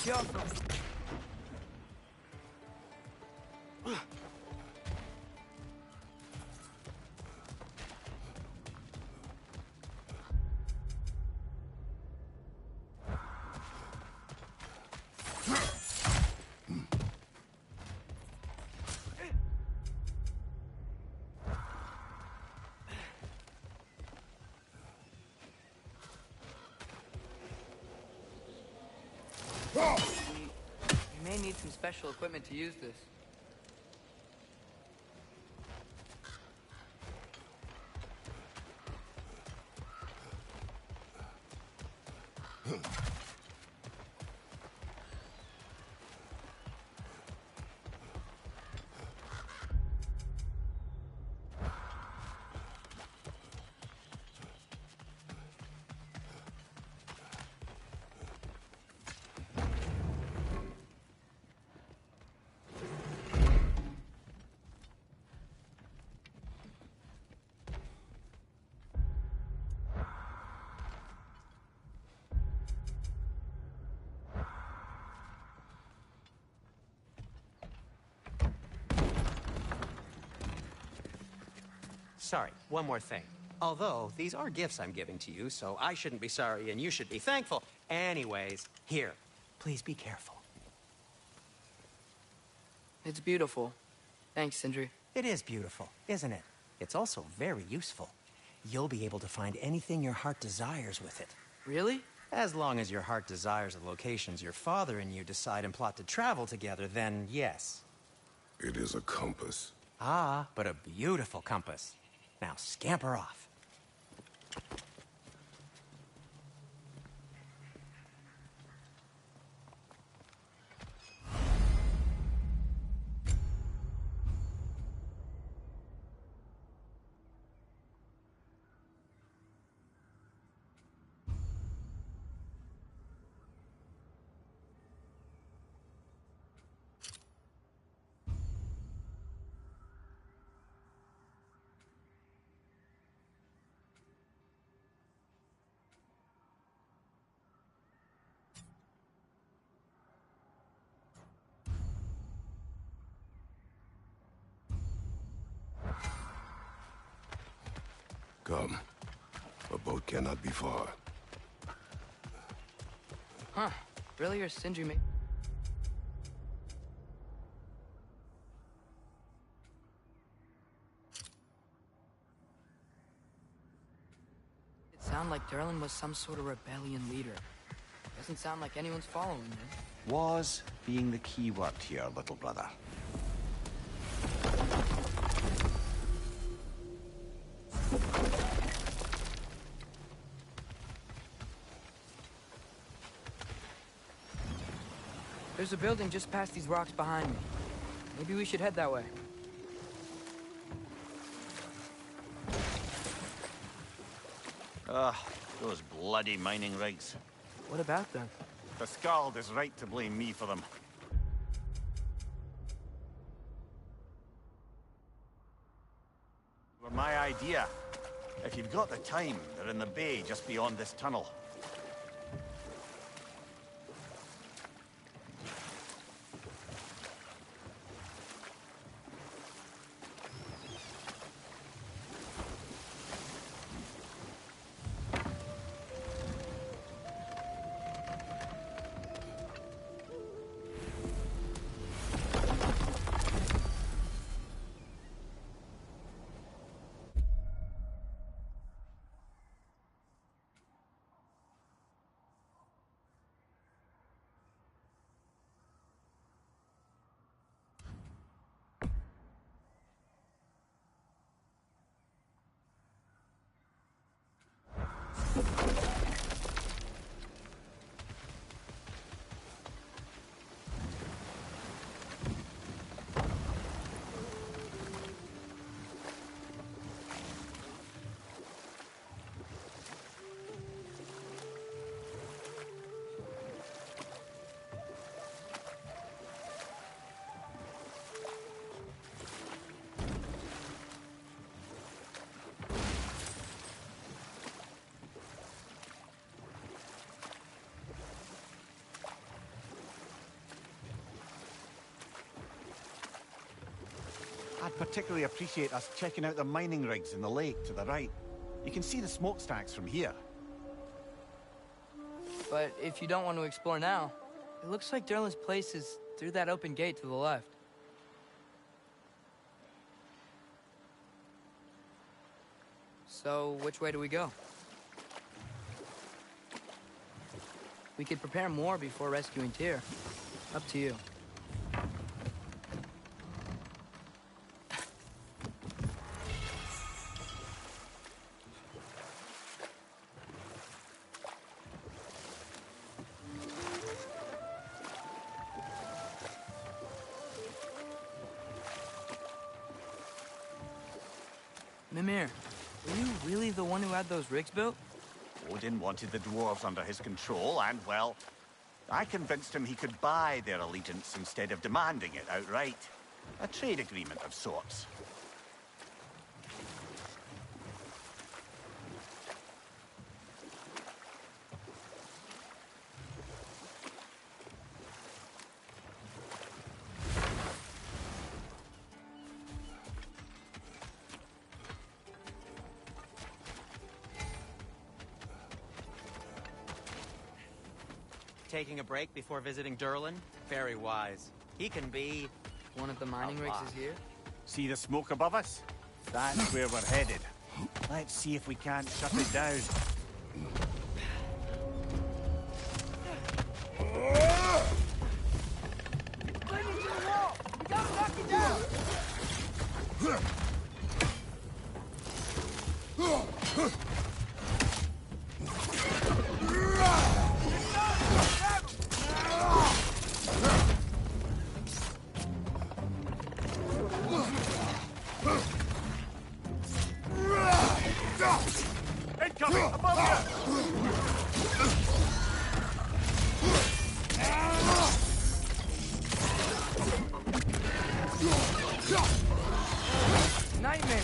Careful. You may need some special equipment to use this. Sorry, one more thing. Although, these are gifts I'm giving to you, so I shouldn't be sorry and you should be thankful. Anyways, here, please be careful. It's beautiful. Thanks, Sindri. It is beautiful, isn't it? It's also very useful. You'll be able to find anything your heart desires with it. Really? As long as your heart desires the locations your father and you decide and plot to travel together, then yes. It is a compass. Ah, but a beautiful compass. Now scamper off. Come. A boat cannot be far. Huh. Really, or Sindri me? It sounded like Durlin was some sort of rebellion leader. Doesn't sound like anyone's following him. Was being the key word here, little brother. There's a building just past these rocks behind me. Maybe we should head that way. Ugh, those bloody mining rigs. What about them? The Skald is right to blame me for them. Were my idea. If you've got the time, they're in the bay just beyond this tunnel. I'd particularly appreciate us checking out the mining rigs in the lake to the right. You can see the smokestacks from here. But if you don't want to explore now, it looks like Durlin's place is through that open gate to the left. So, which way do we go? We could prepare more before rescuing Tyr. Up to you. Mimir, were you really the one who had those rigs built? Odin wanted the dwarves under his control, and, well, I convinced him he could buy their allegiance instead of demanding it outright. A trade agreement of sorts. Taking a break before visiting Durlin? Very wise. He can be... One of the mining rigs is here? See the smoke above us? That's where we're headed. Let's see if we can't shut it down. Incoming! Above you! Nightmare!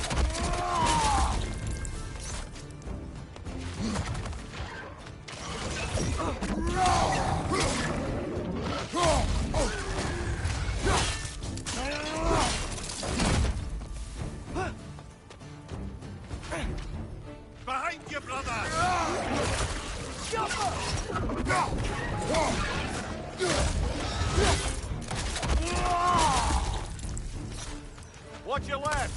Watch your left!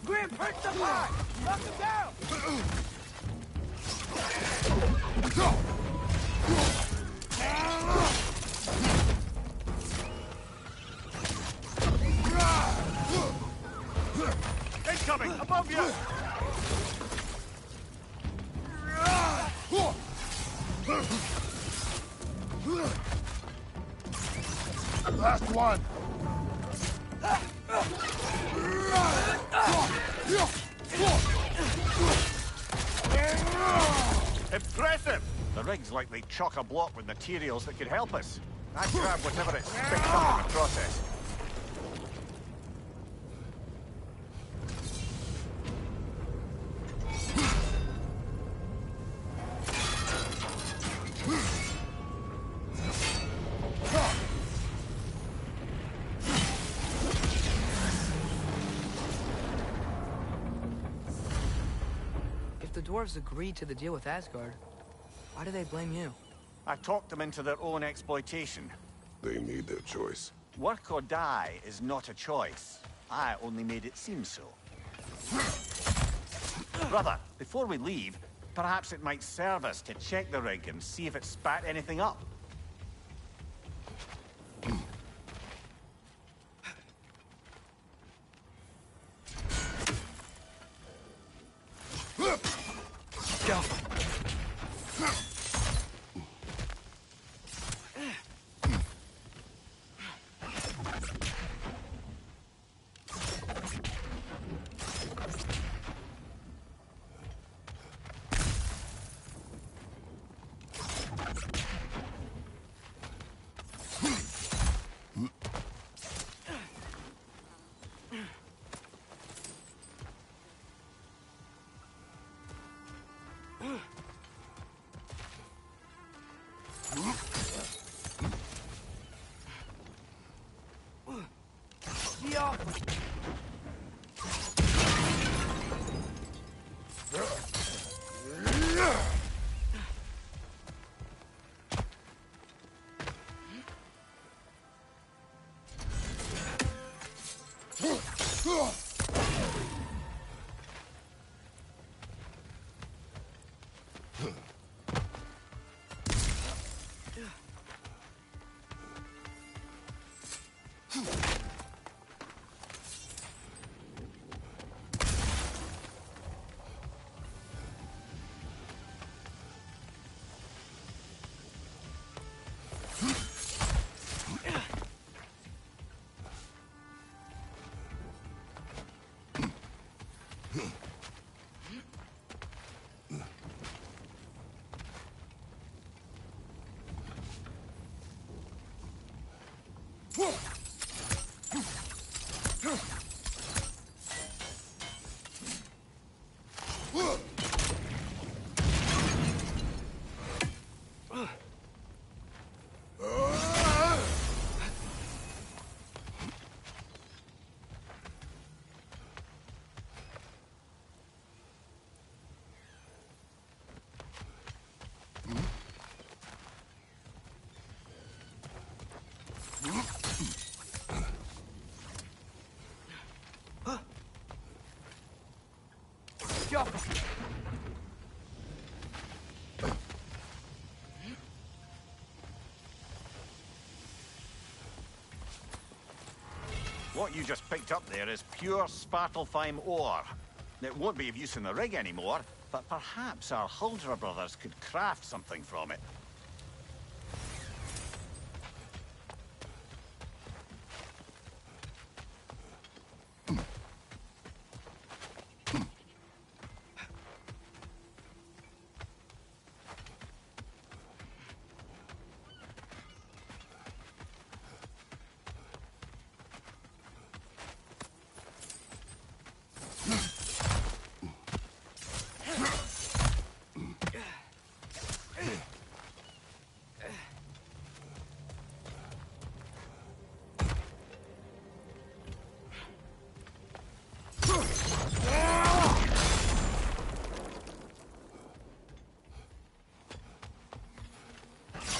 Grim, perch the pot! Knock him down! Incoming! Above you! Last one. Impressive! The rig's likely chock-a-block with materials that could help us. I'd grab whatever it spits up in the process. If the dwarves agreed to the deal with Asgard, why do they blame you? I talked them into their own exploitation. They made their choice. Work or die is not a choice. I only made it seem so. Brother, before we leave, perhaps it might serve us to check the rig and see if it spat anything up. Go. What you just picked up there is pure Svartalfheim ore. It won't be of use in the rig anymore, but perhaps our Huldra brothers could craft something from it.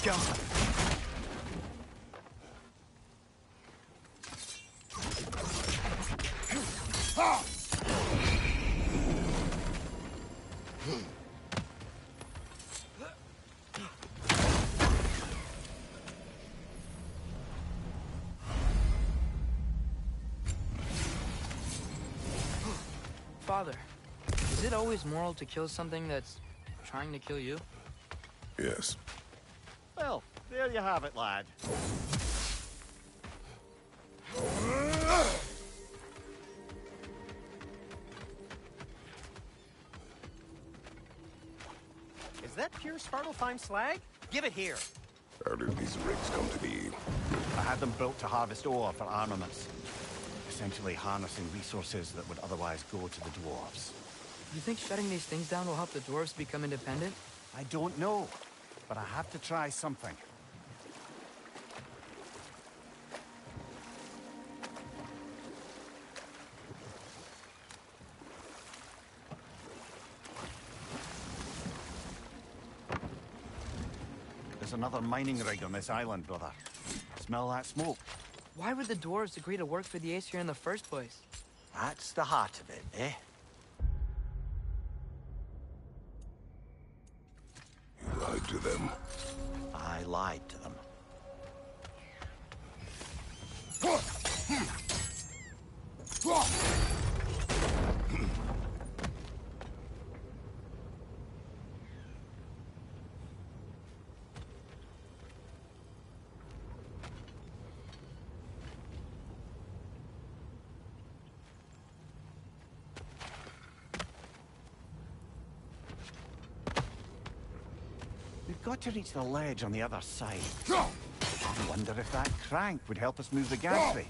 God! Father, is it always moral to kill something that's trying to kill you? Yes. Well, there you have it, lad. Is that pure Svartalfheim slag? Give it here. How did these rigs come to be? I had them built to harvest ore for armaments. Essentially harnessing resources that would otherwise go to the dwarves. You think shutting these things down will help the dwarves become independent? I don't know, but I have to try something. There's another mining rig on this island, brother. Smell that smoke? Why would the dwarves agree to work for the Aesir in the first place? That's the heart of it, eh? You lied to them. I lied to them. We've got to reach the ledge on the other side. I wonder if that crank would help us move the gantry.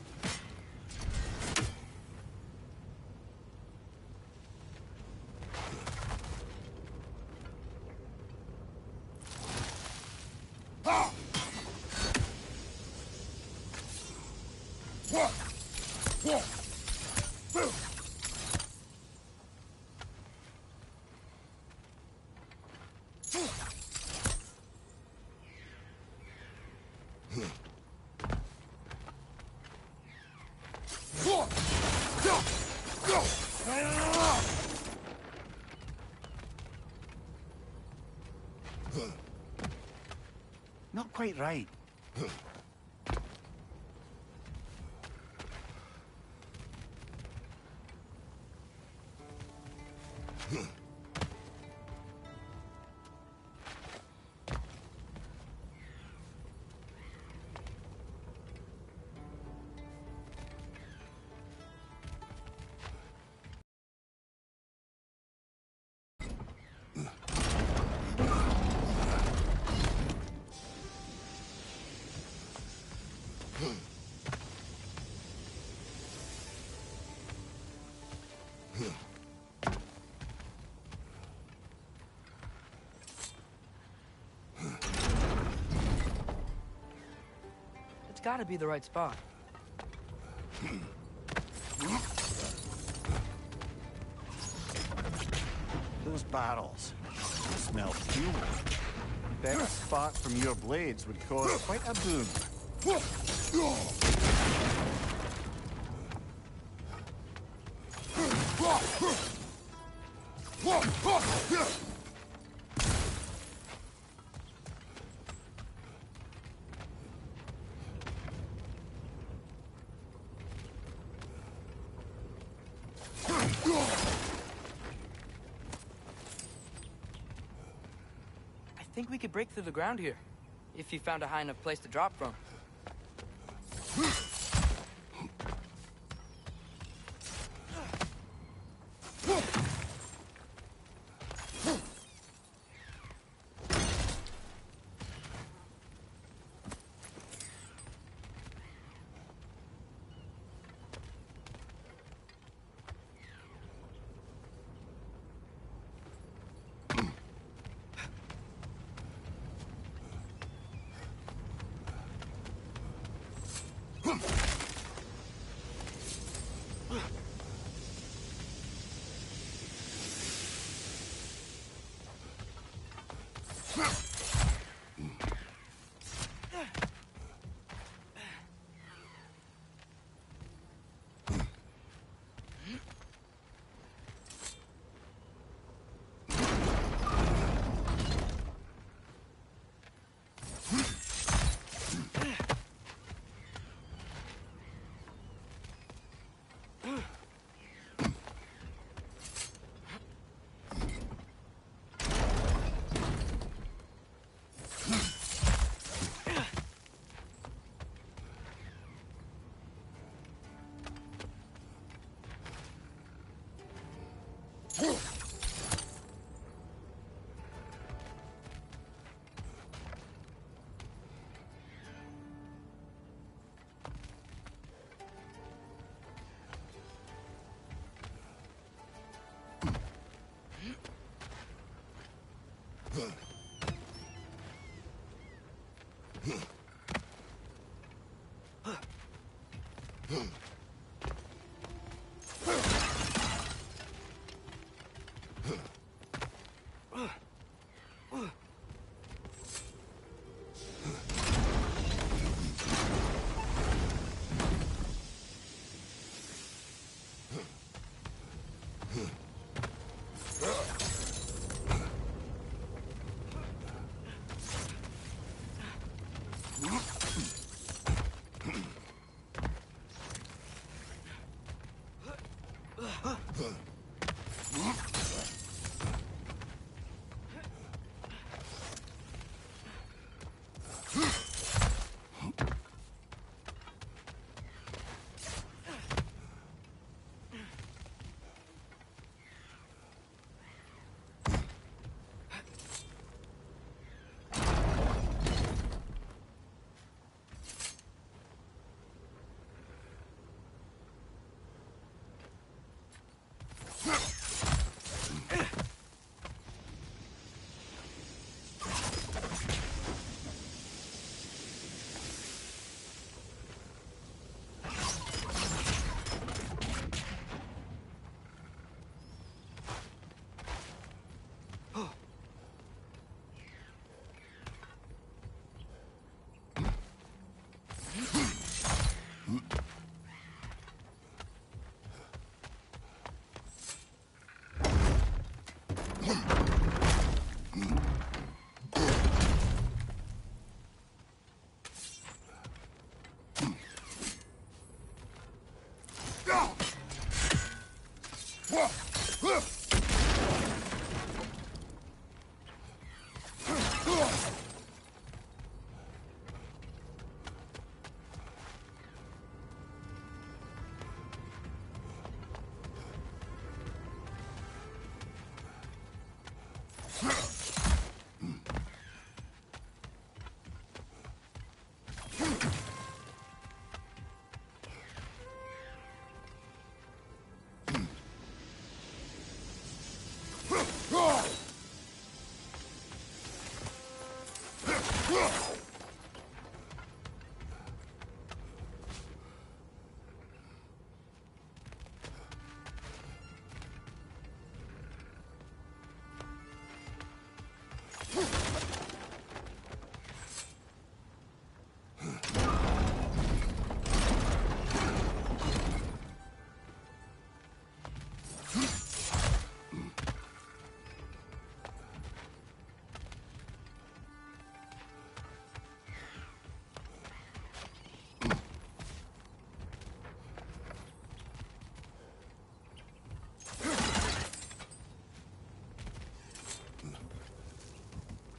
Not quite right. It's gotta be the right spot. Those barrels smell fuel. Bet a spark from your blades would cause quite a boom. I think we could break through the ground here, if you found a high enough place to drop from.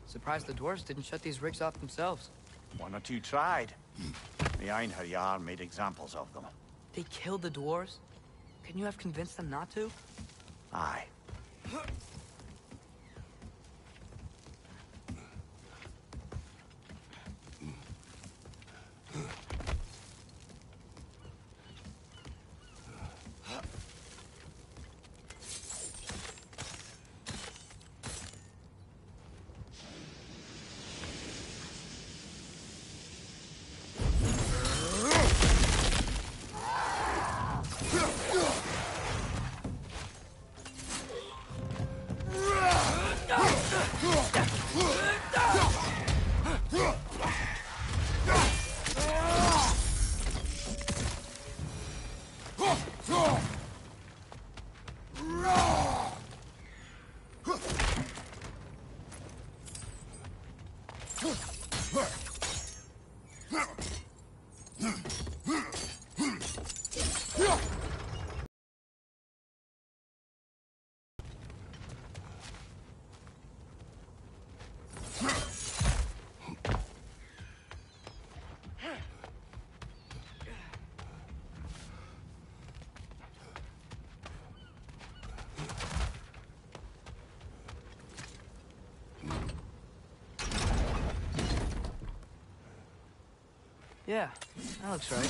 Surprised the dwarves didn't shut these rigs off themselves. One or two tried. The Einherjar made examples of them. They killed the dwarves? Couldn't you have convinced them not to? Aye. Yeah, that looks right.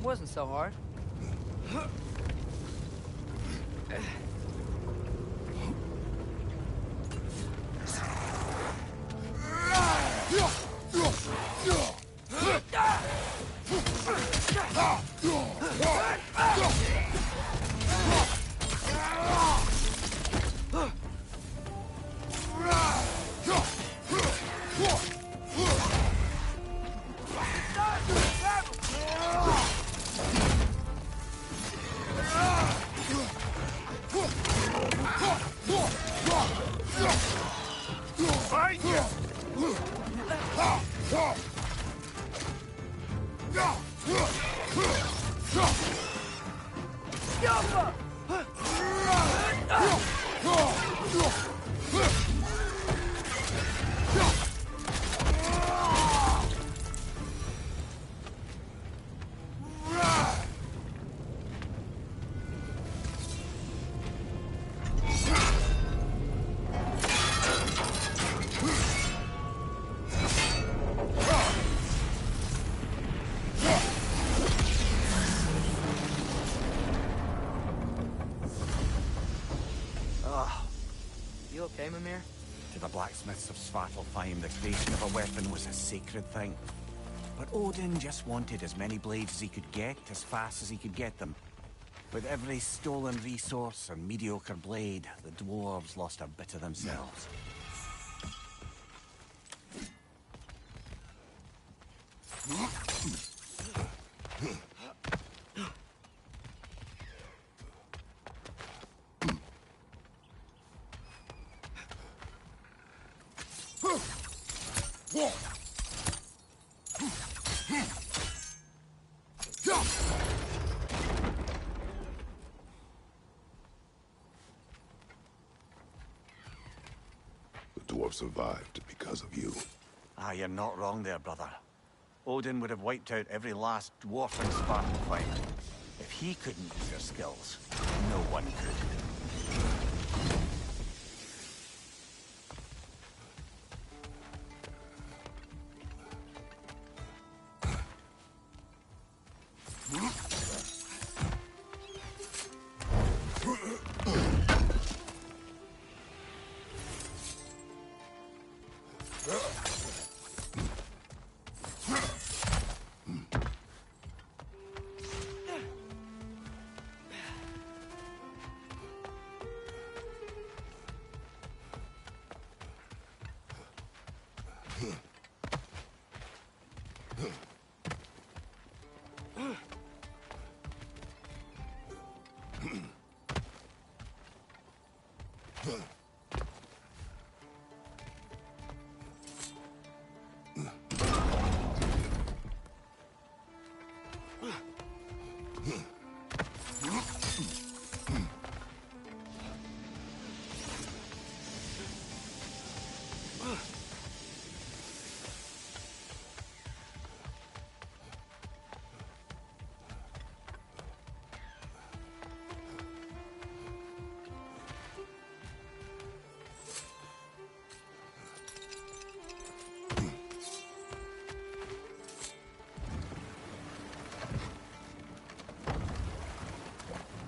Wasn't so hard. You okay, Mimir? To the blacksmiths of Svartalfheim, the creation of a weapon was a sacred thing. But Odin just wanted as many blades as he could get, as fast as he could get them. With every stolen resource and mediocre blade, the dwarves lost a bit of themselves. The dwarf survived because of you. Ah, you're not wrong there, brother. Odin would have wiped out every last dwarf in Svartalfheim. If he couldn't use your skills, no one could.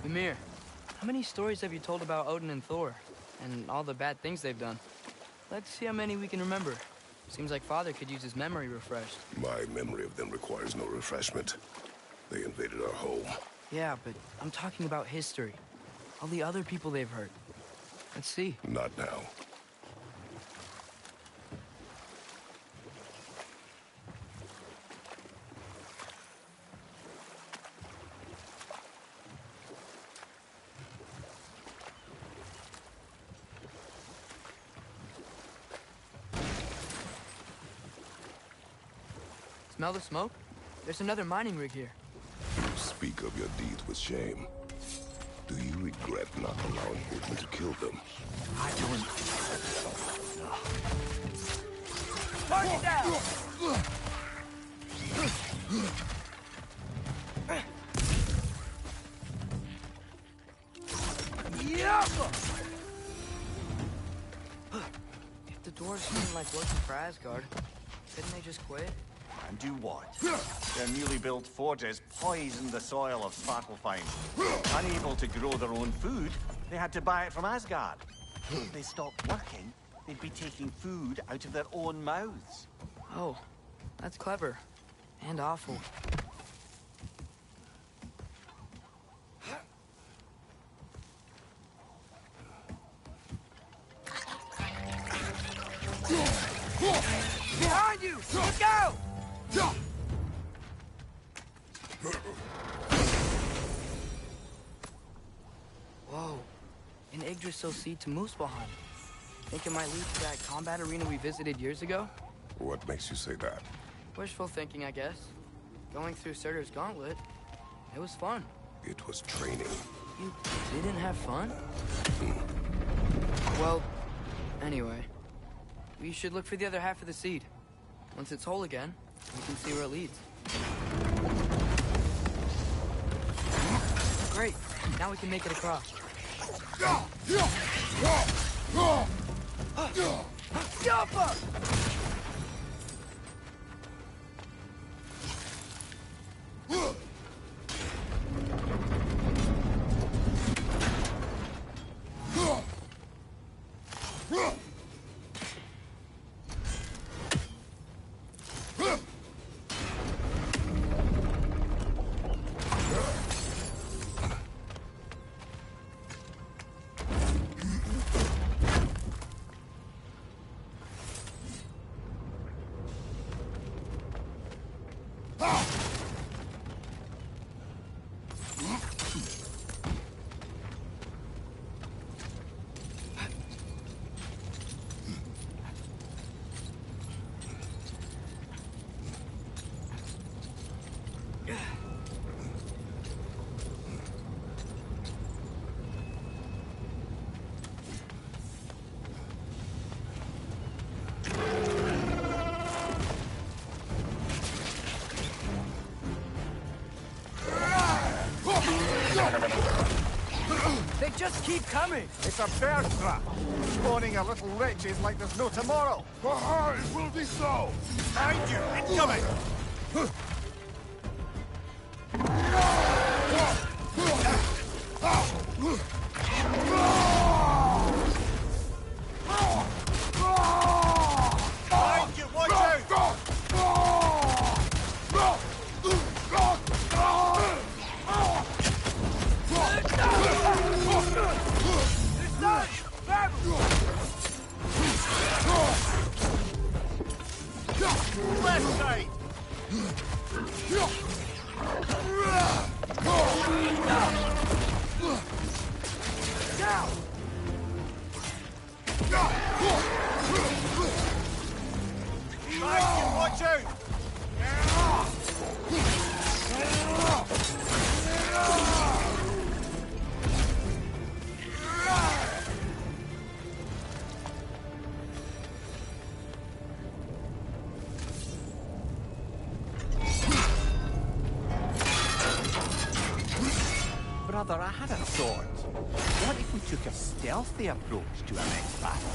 Mimir, how many stories have you told about Odin and Thor? And all the bad things they've done? Let's see how many we can remember. Seems like Father could use his memory refreshed. My memory of them requires no refreshment. They invaded our home. Yeah, but I'm talking about history. All the other people they've hurt. Let's see. Not now. Smell the smoke? There's another mining rig here. You speak of your deeds with shame. Do you regret not allowing Odin to kill them? I don't... Target down! Yeah! like working for Asgard. Couldn't they just quit? And do what? Their newly built forges poisoned the soil of Svartalfheim. Unable to grow their own food, they had to buy it from Asgard. If they stopped working, they'd be taking food out of their own mouths. Oh, that's clever. And awful. Behind you! Look out! Whoa. An Yggdrasil seed to Muspelheim. Think it might lead to that combat arena we visited years ago? What makes you say that? Wishful thinking, I guess. Going through Surtur's gauntlet, it was fun. It was training. You didn't have fun? Well, anyway. We should look for the other half of the seed. Once it's whole again, we can see where it leads. Great. Now we can make it across. Jump! They just keep coming! It's a bird trap. Spawning a little wretches like there's no tomorrow. For her, it will be so! Behind you! Incoming! Behind you! Watch out! Left side! Watch out! Brother, I had a thought. What if we took a stealthy approach to our next battle?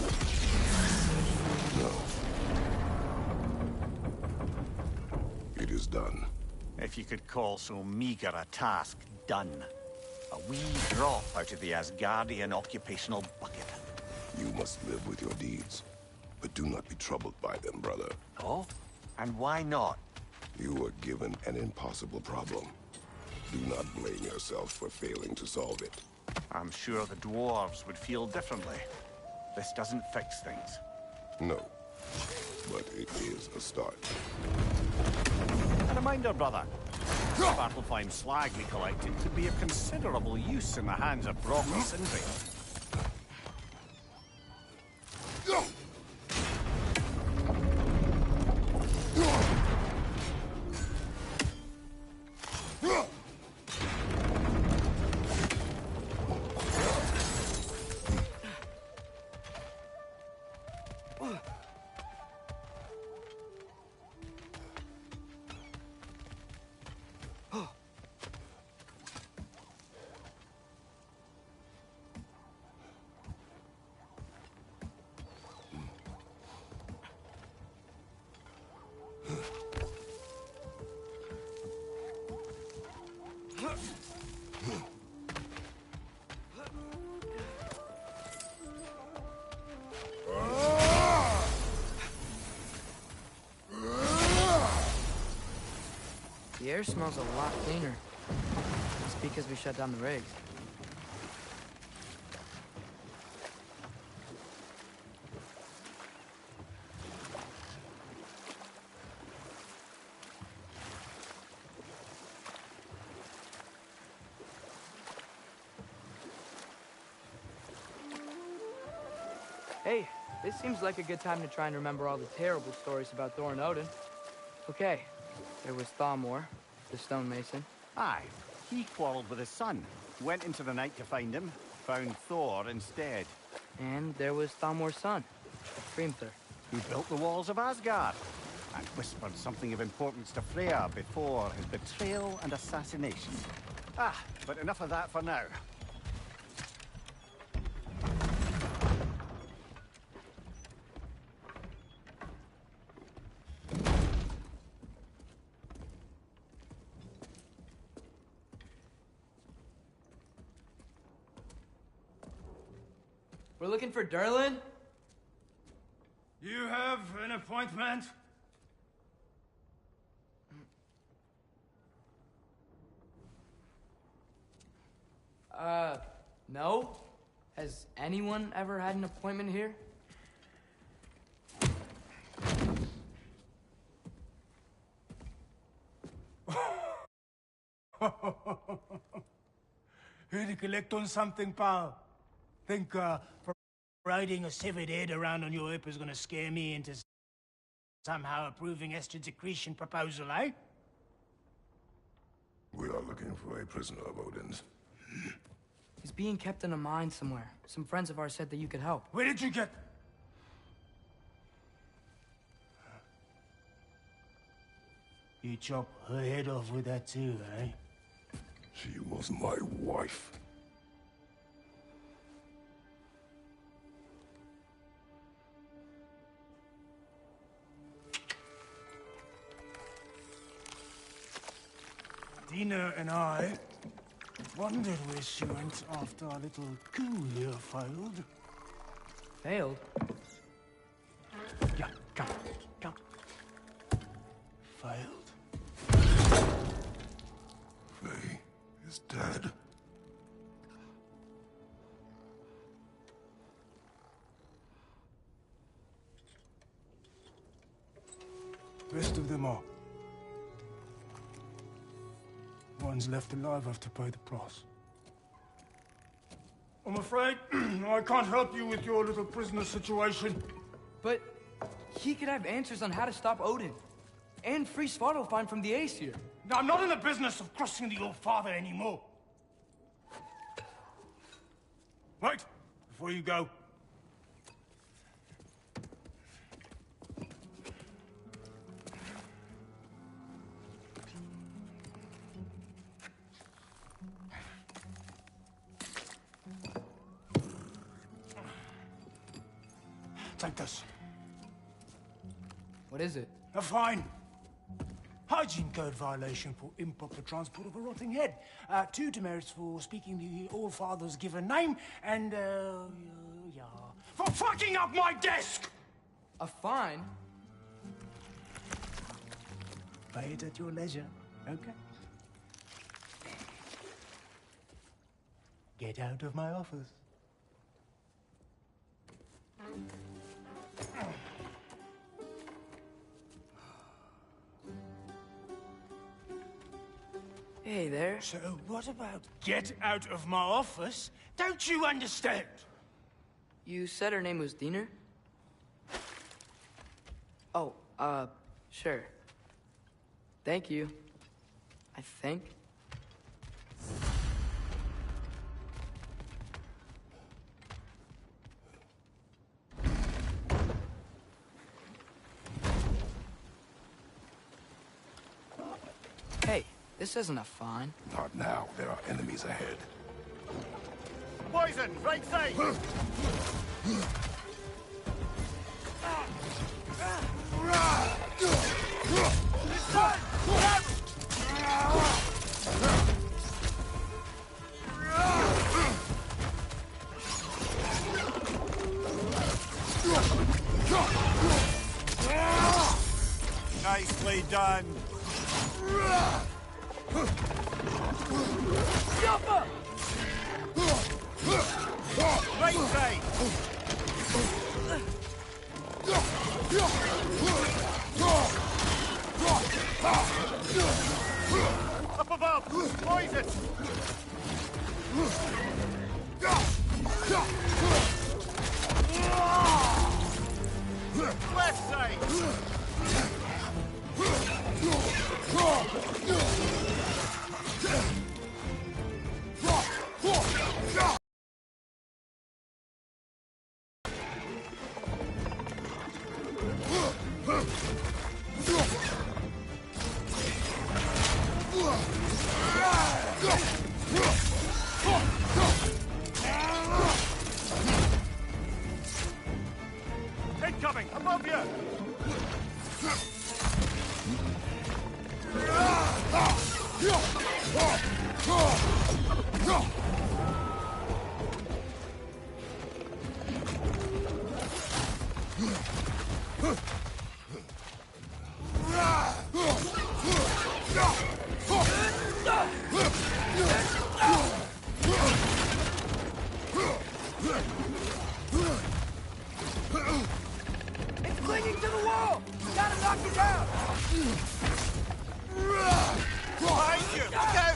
No. It is done. If you could call so meager a task done. A wee drop out of the Asgardian occupational bucket. You must live with your deeds. But do not be troubled by them, brother. Oh? And why not? You were given an impossible problem. Do not blame yourself for failing to solve it. I'm sure the dwarves would feel differently. This doesn't fix things. No. But it is a start. A reminder, brother. The Svartalfheim slag we collected could be of considerable use in the hands of Brock and Sindri. The air smells a lot cleaner. It's because we shut down the rigs. Hey, this seems like a good time to try and remember all the terrible stories about Thor and Odin. Okay, there was Thamor, the stonemason. Aye, he quarreled with his son. Went into the night to find him, found Thor instead. And there was Thamor's son, Hrimthur. Who built the walls of Asgard and whispered something of importance to Freya before his betrayal and assassination. But enough of that for now. We're looking for Durlin? You have an appointment? No? Has anyone ever had an appointment here? Here to collect on something, pal? Think, riding a severed head around on your hip is gonna scare me into somehow approving Esther's accretion proposal, eh? We are looking for a prisoner of Odin's. He's being kept in a mine somewhere. Some friends of ours said that you could help. Where did you get... You chop her head off with that too, eh? She was my wife. Dina and I wondered where she went after our little coup here failed. Failed? Yeah, come, come. Failed. Faye is dead. Rest of them are. Ones left alive have to pay the price. I'm afraid I can't help you with your little prisoner situation. But he could have answers on how to stop Odin. And free Svartalfheim from the Aesir. Now, I'm not in the business of crossing the All-Father anymore. Wait, before you go. Take this. What is it? A fine. Hygiene code violation for improper transport of a rotting head. 2 demerits for speaking the All-Father's given name, and, yeah. For fucking up my desk! A fine? Pay it at your leisure, okay? Get out of my office. Hey there. So what about get out of my office? Don't you understand? You said her name was Diener? Oh, sure. Thank you. I think. Hey, this isn't a fine. Not now. There are enemies ahead. Poison, right side! Nicely done. Right side! Up above! Poison! Left side! Incoming! Above you! It's clinging to the wall! Gotta knock it down! Behind you! Look out!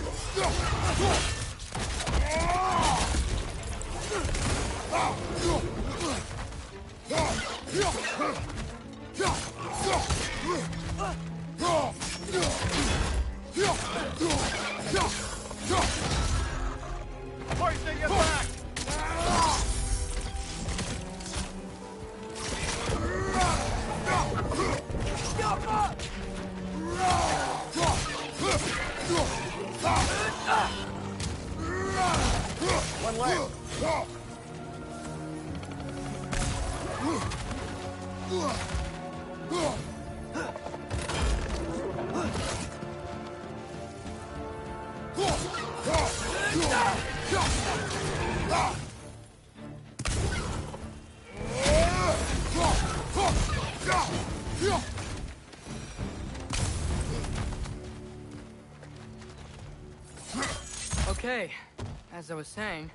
Hoisting you back! One left. Okay, as I was saying,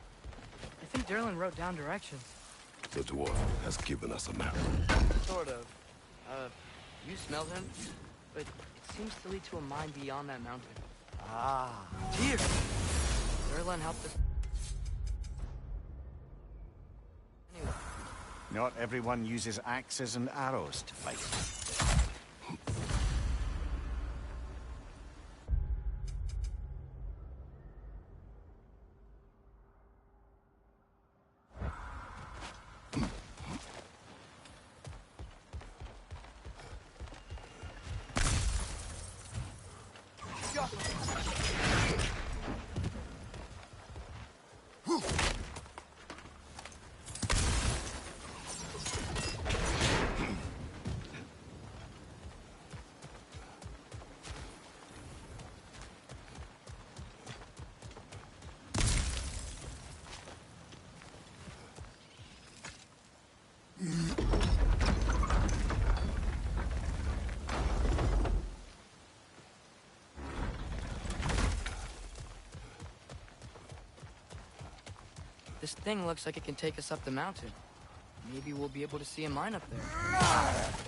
I think Derlin wrote down directions. The dwarf has given us a map. Sort of. You smelled him, but it seems to lead to a mine beyond that mountain. Ah. Here! Derlin helped us. Anyway. Not everyone uses axes and arrows to fight. This thing looks like it can take us up the mountain. Maybe we'll be able to see a mine up there.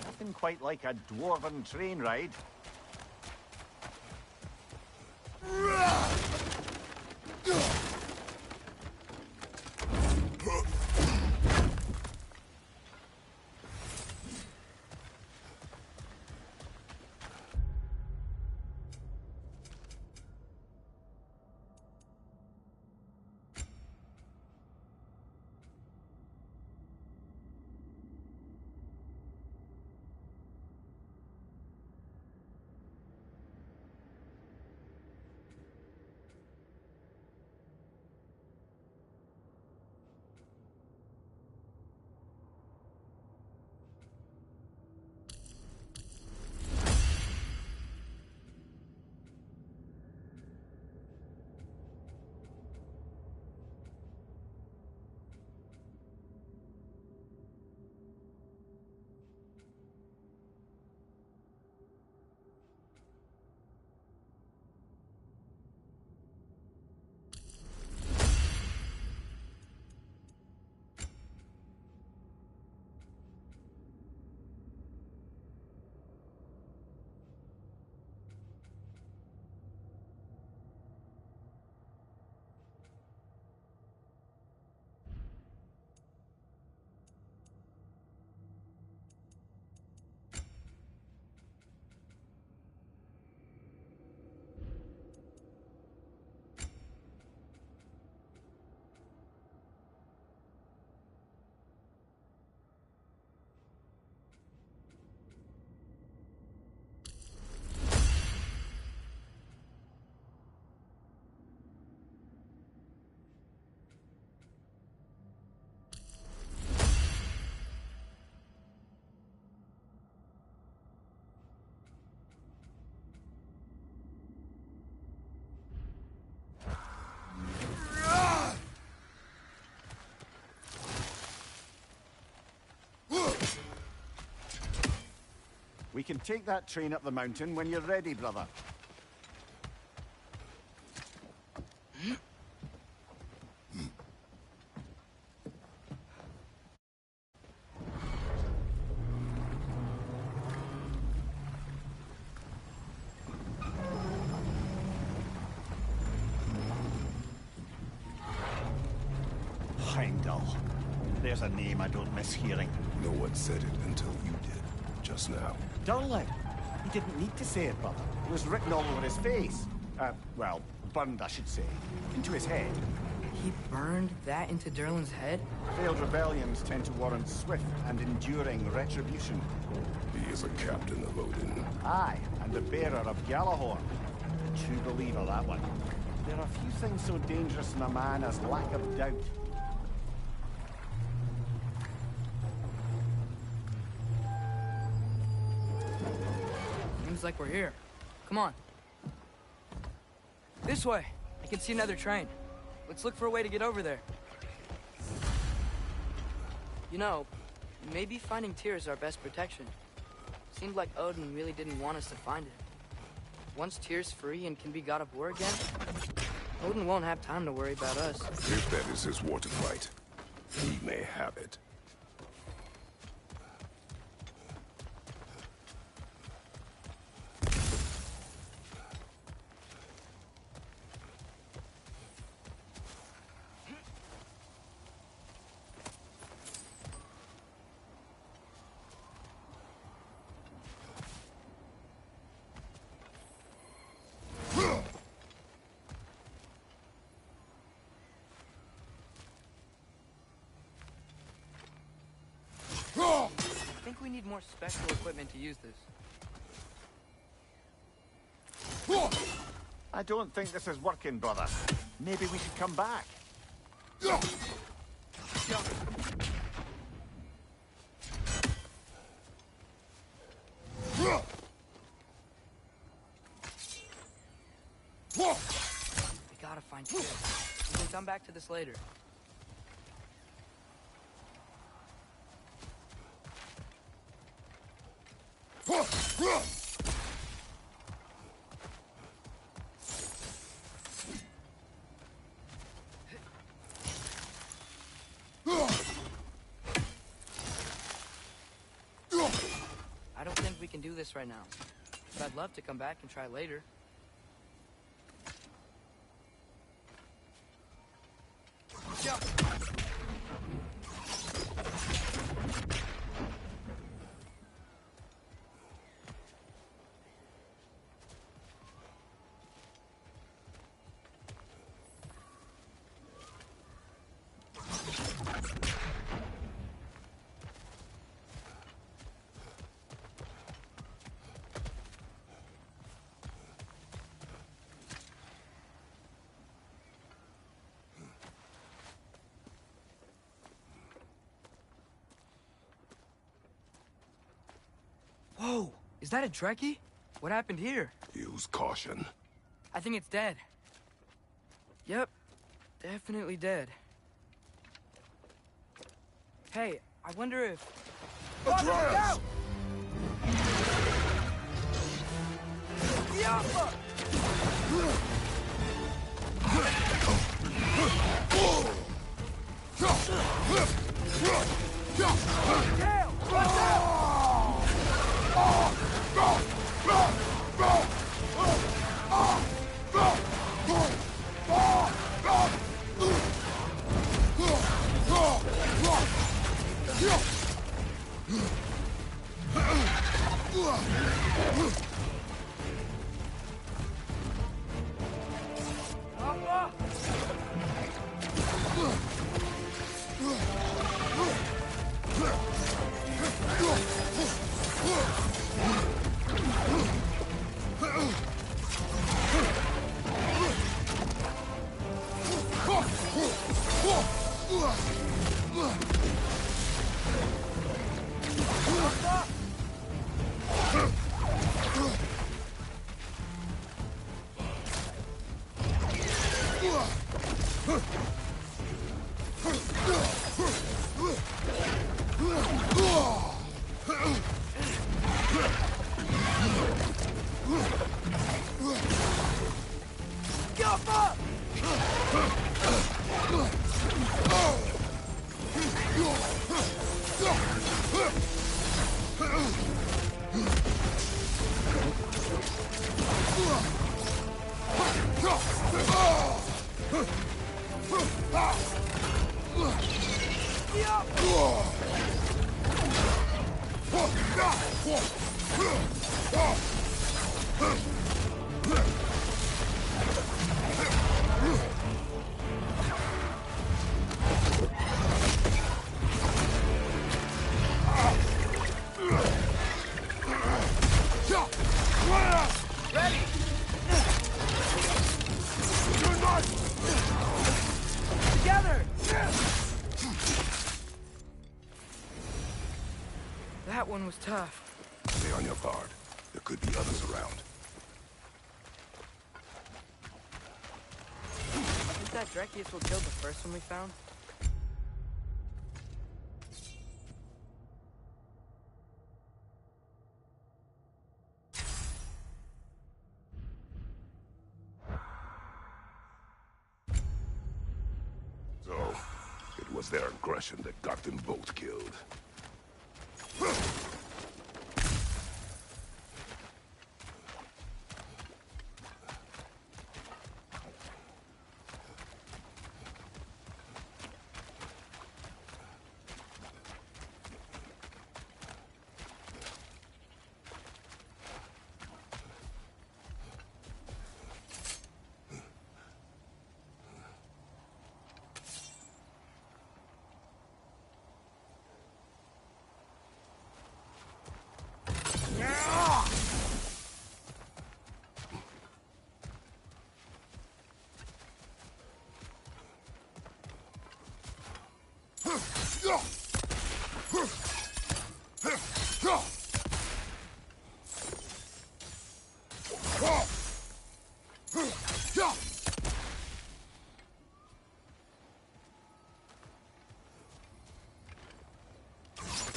Nothing quite like a dwarven train ride. We can take that train up the mountain when you're ready, brother. Heimdall. There's a name I don't miss hearing. No one said it until you did, just now. Durling. He didn't need to say it, brother. It was written all over his face. Well, burned, I should say. Into his head. He burned that into Durlin's head? Failed rebellions tend to warrant swift and enduring retribution. He is a captain of Odin. Aye, and the bearer of Gjallarhorn. True believer, that one. There are few things so dangerous in a man as lack of doubt. Seems like we're here. Come on. This way. I can see another train. Let's look for a way to get over there. You know, maybe finding Tyr is our best protection. Seemed like Odin really didn't want us to find it. Once Tyr's free and can be God of War again, Odin won't have time to worry about us. If that is his war to fight, he may have it. I think we need more special equipment to use this. I don't think this is working, brother. Maybe we should come back. We gotta find Tyr. We can come back to this later. I don't think we can do this right now, but I'd love to come back and try later. Jump! Whoa! Is that a Trekkie? What happened here? Use caution. I think it's dead. Yep. Definitely dead. Hey, I wonder if... Atreus! Yappa! Tail! Watch out! Ready! You're not! Together! That one was tough. Stay on your guard. There could be others around. Think that Drekius will kill the first one we found? So, it was their aggression that got them both killed.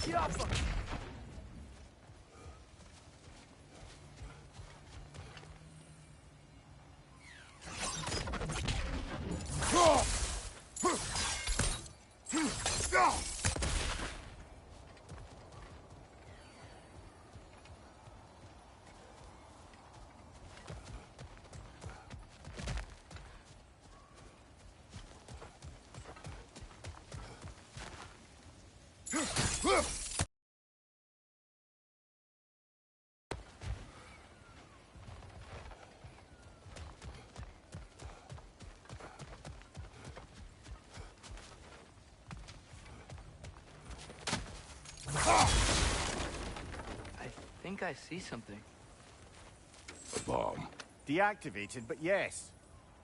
Get off him! I think I see something. A bomb. Deactivated, but yes.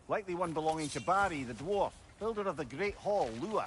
Likely one belonging to Barry, the dwarf, builder of the Great Hall, Lua.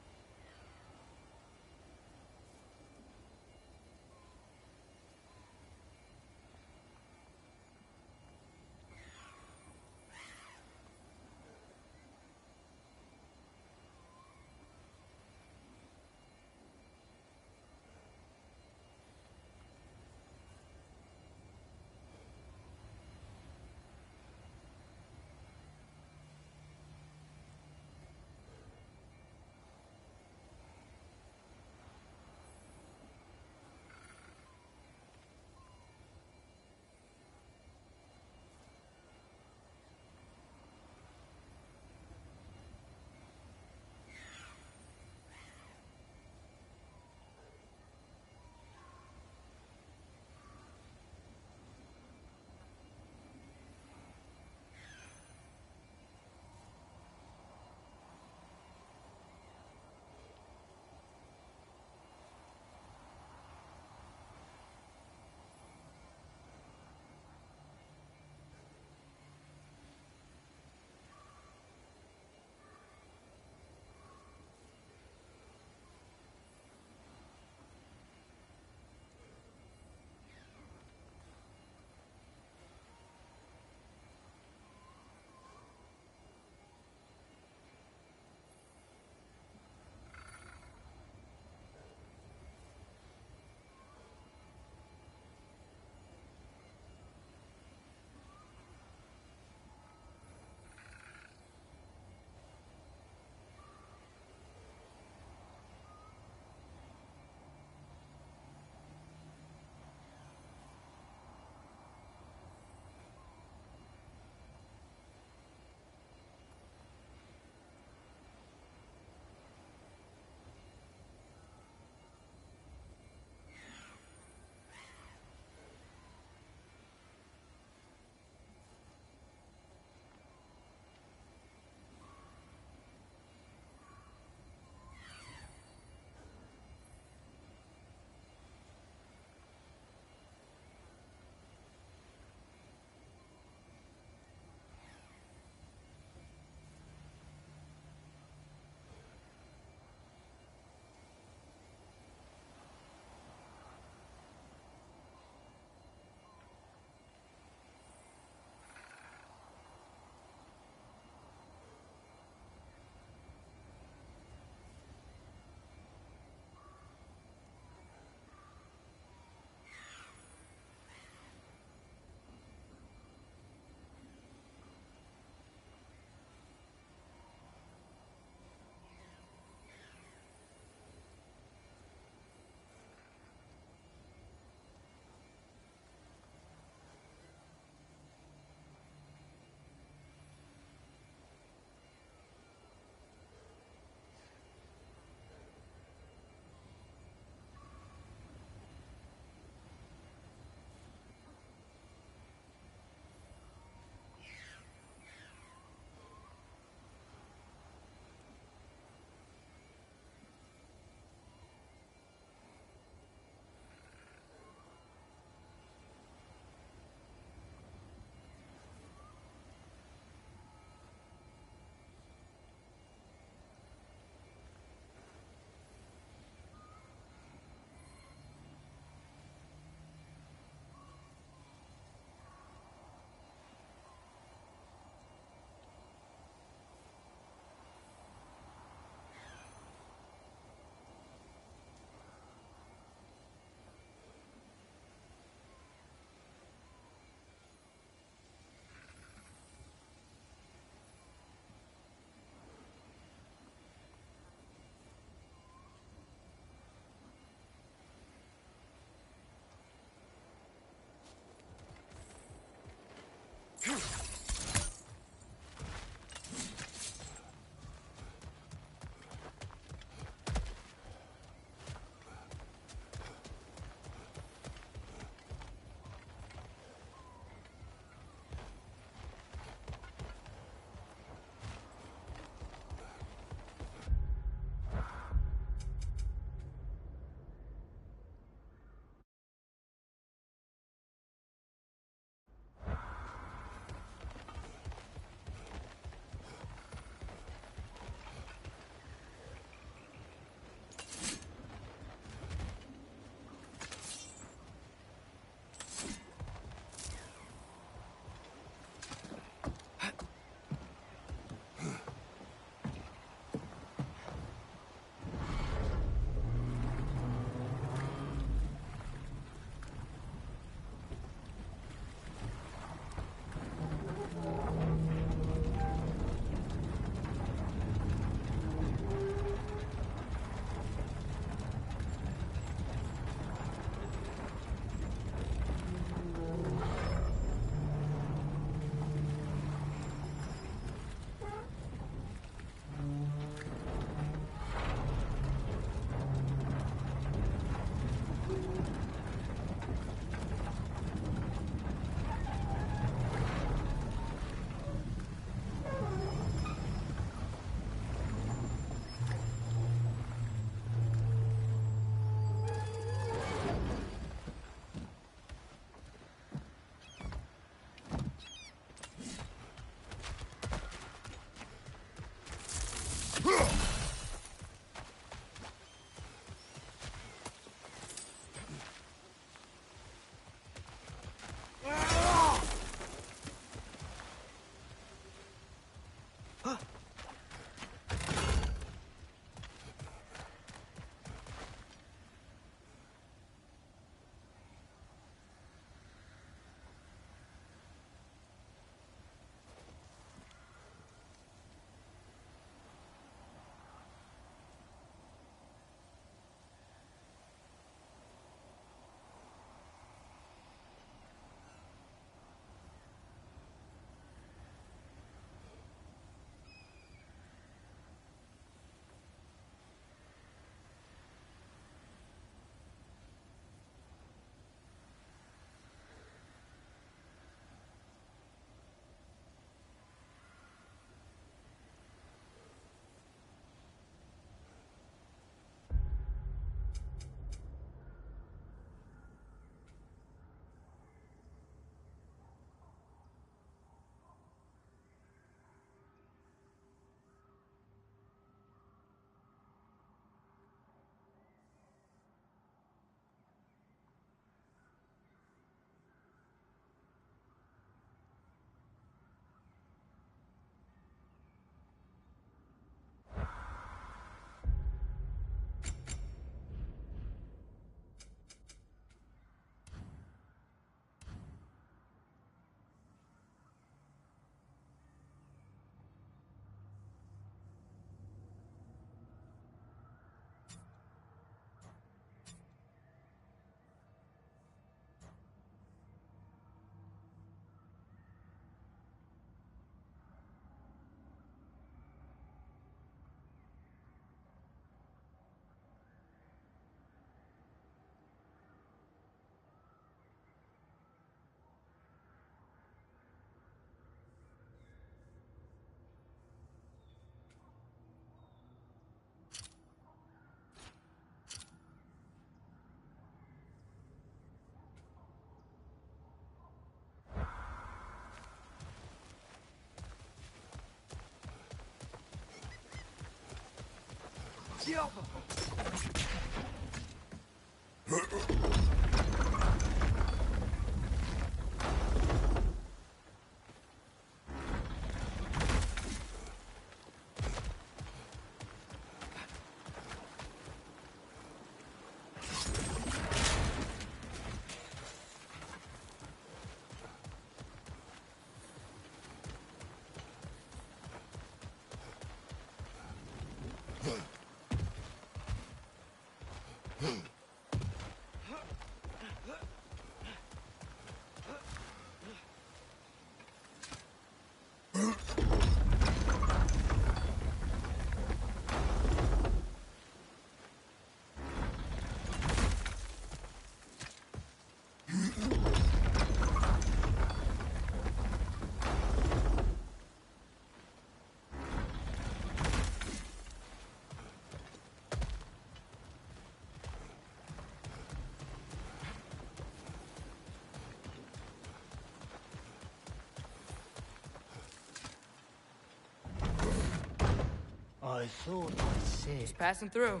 I thought I said... Just passing through.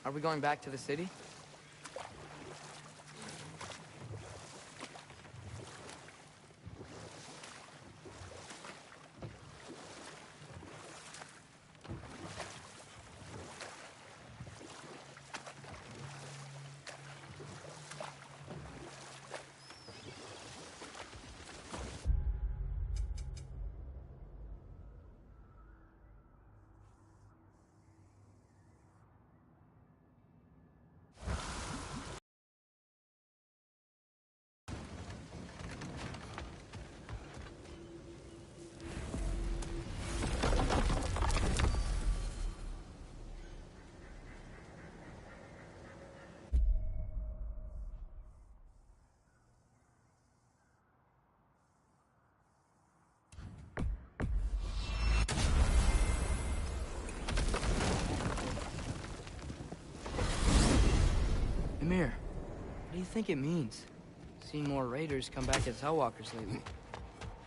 Are we going back to the city? Mimir, what do you think it means? Seen more raiders come back as Hellwalkers lately.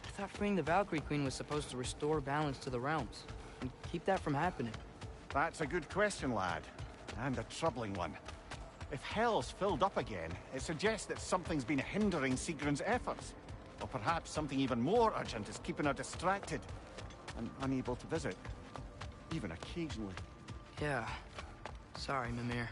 I thought freeing the Valkyrie Queen was supposed to restore balance to the realms, and keep that from happening. That's a good question, lad. And a troubling one. If Hell's filled up again, it suggests that something's been hindering Sigrun's efforts. Or perhaps something even more urgent is keeping her distracted and unable to visit. Even occasionally. Yeah. Sorry, Mimir.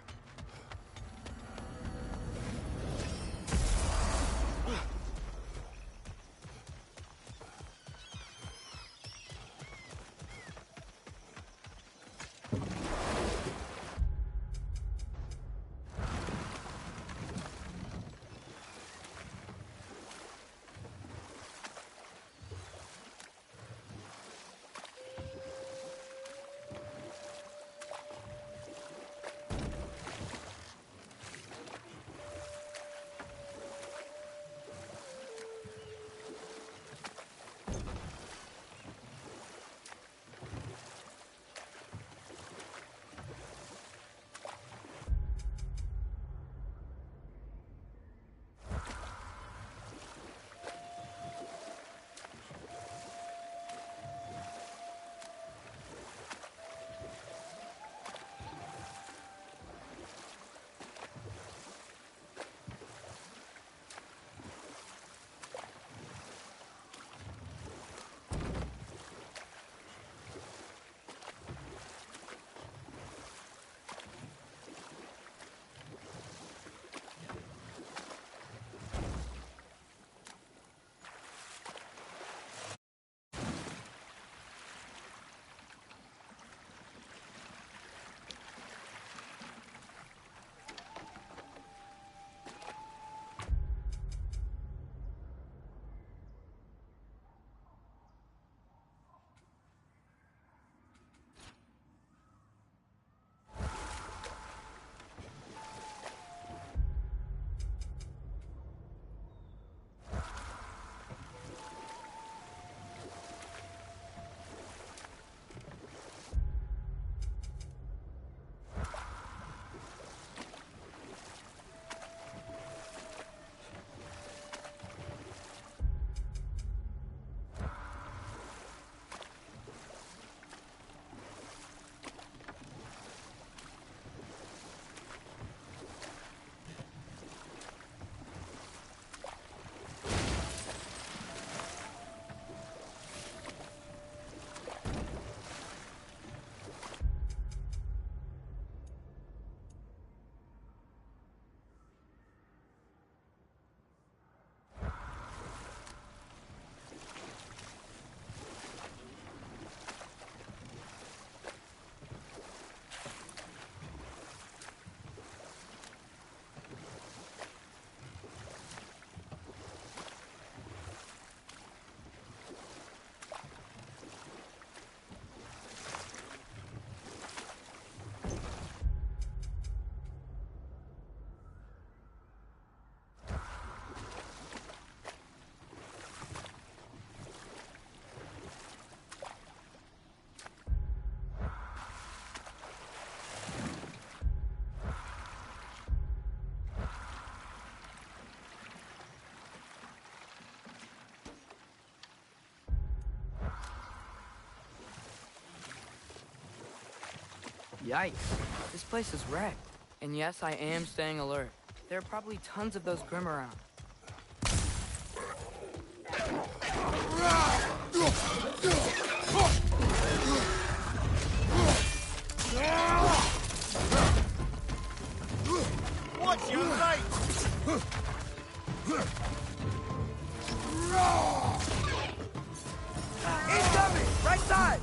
Yikes. This place is wrecked. And yes, I am staying alert. There are probably tons of those Grim around. What's your right? Incoming! Right side!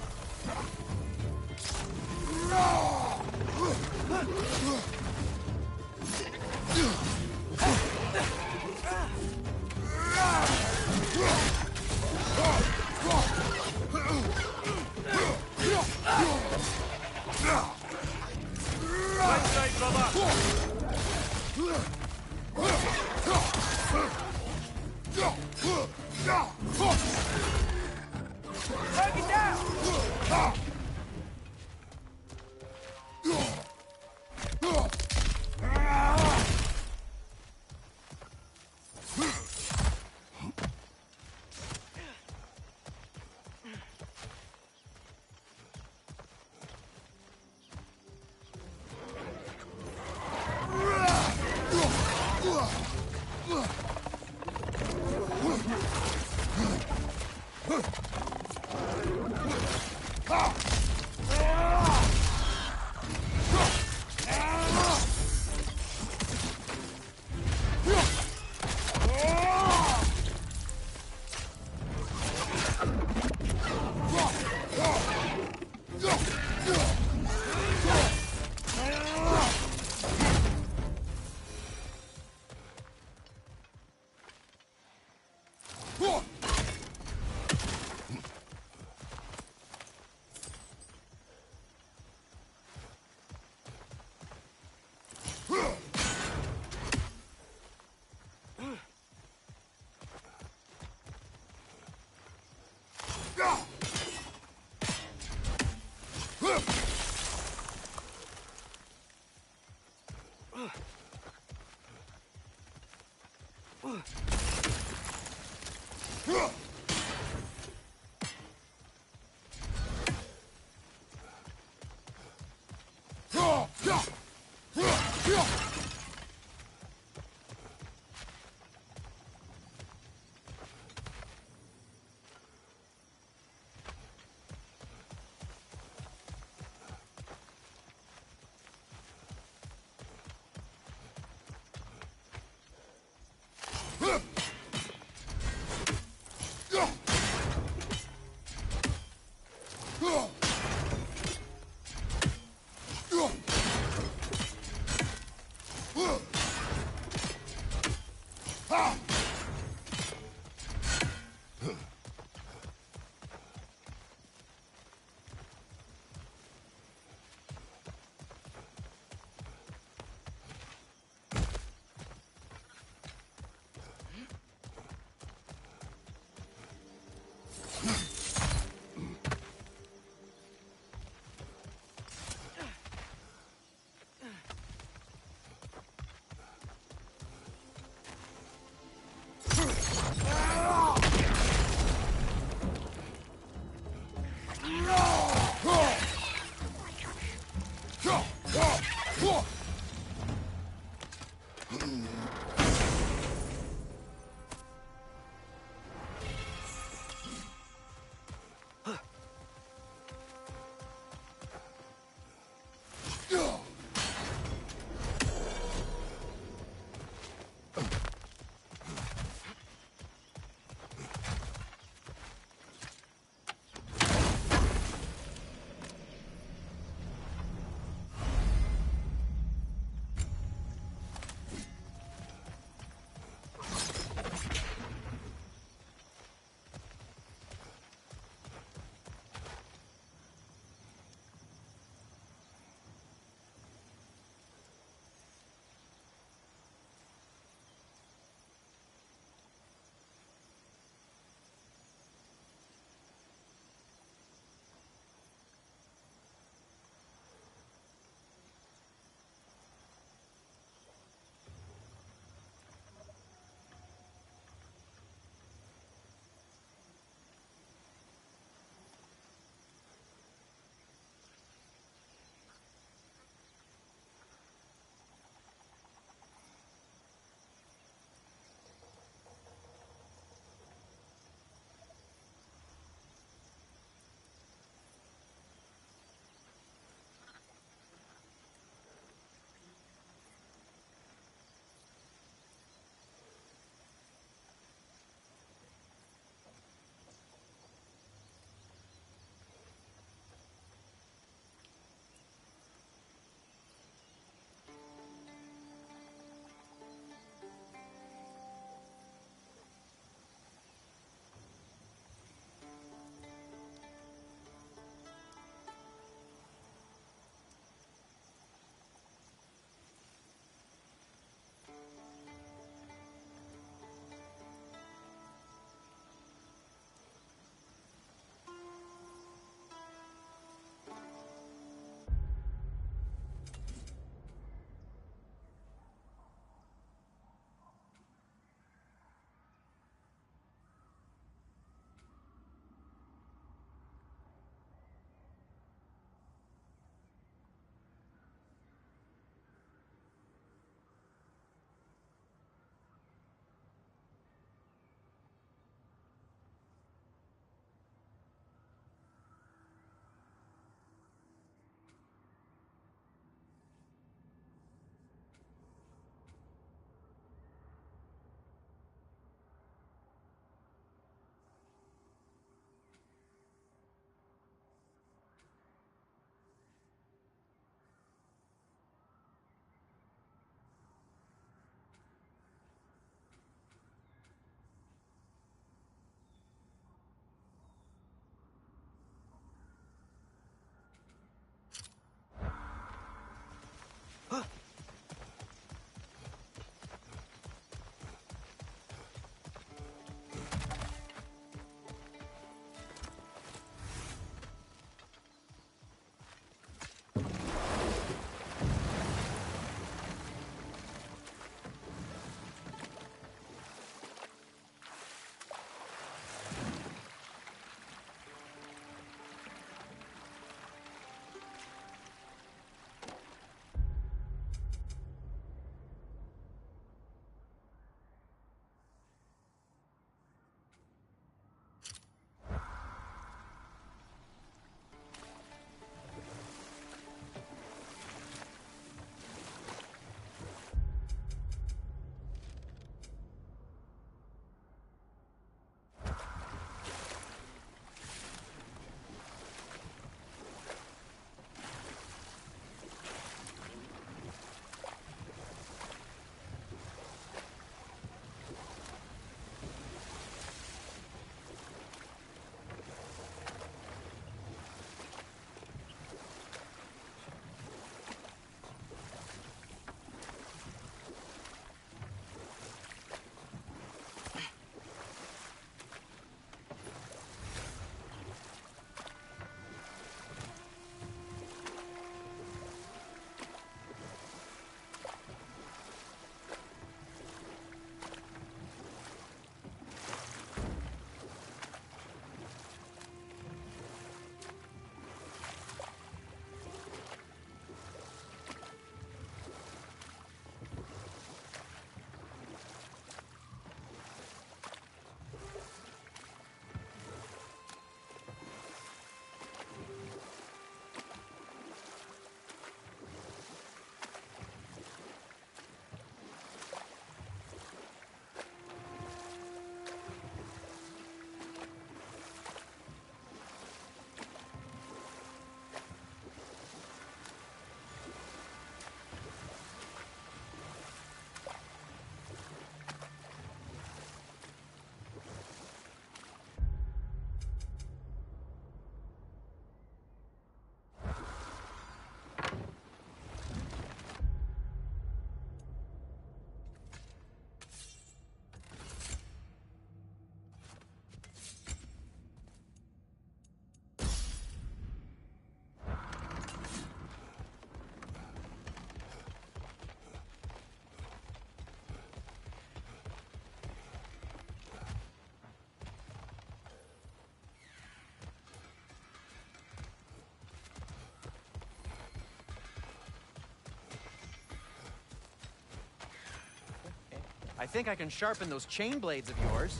I think I can sharpen those chain blades of yours.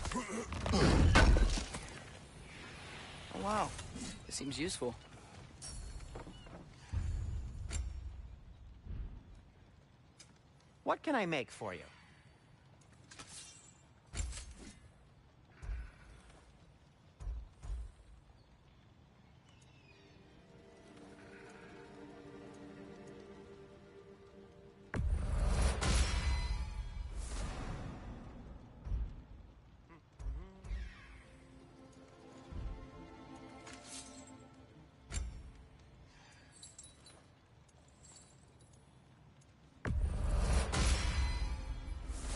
Oh, wow. This seems useful. What can I make for you?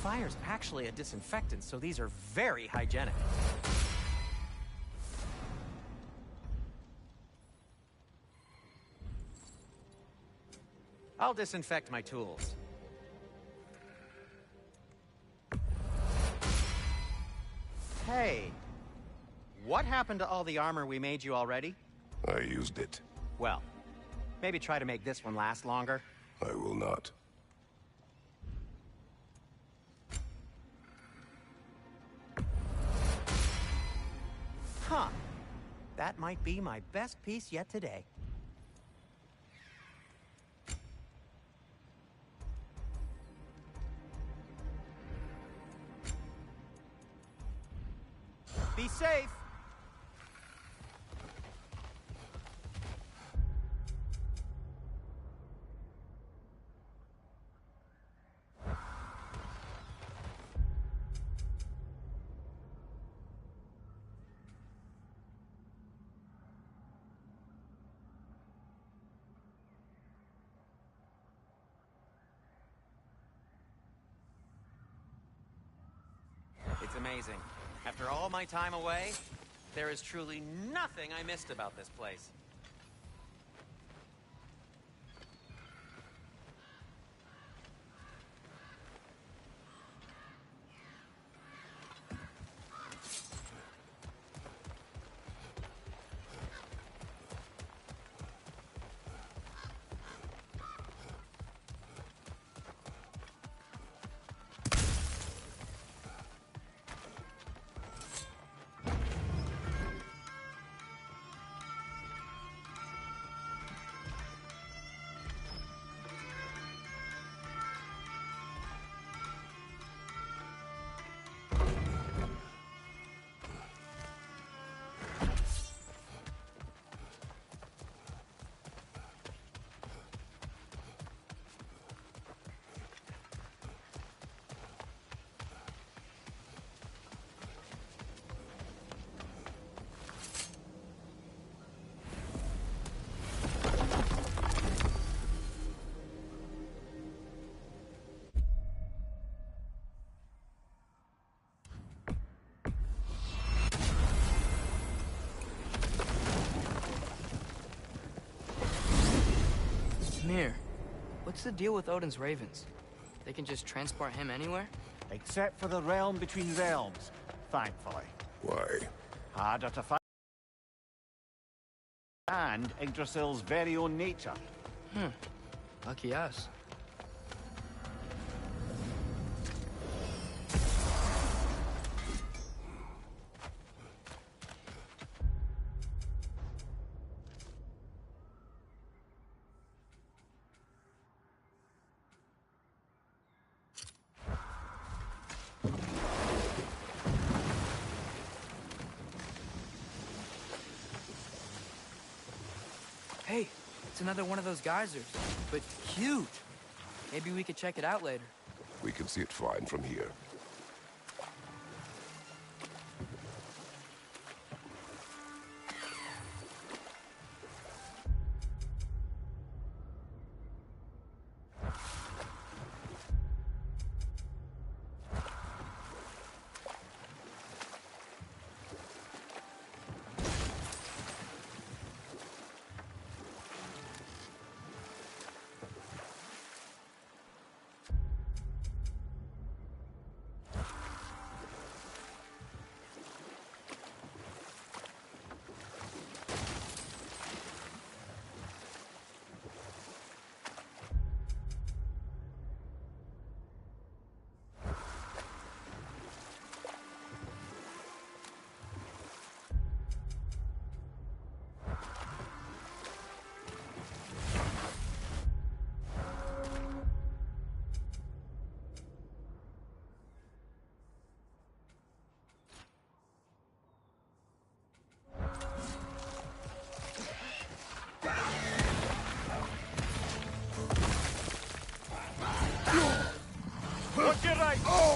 Fire's actually a disinfectant, so these are very hygienic. I'll disinfect my tools. Hey, what happened to all the armor we made you already? I used it. Well, maybe try to make this one last longer. I will not. Huh. That might be my best piece yet today. Be safe! It's amazing. After all my time away, there is truly nothing I missed about this place. Mir, what's the deal with Odin's ravens? They can just transport him anywhere? Except for the realm between realms, thankfully. Why? Harder to find. And Yggdrasil's very own nature. Lucky us. Hey, it's another one of those geysers, but huge. Maybe we could check it out later. We can see it fine from here. right!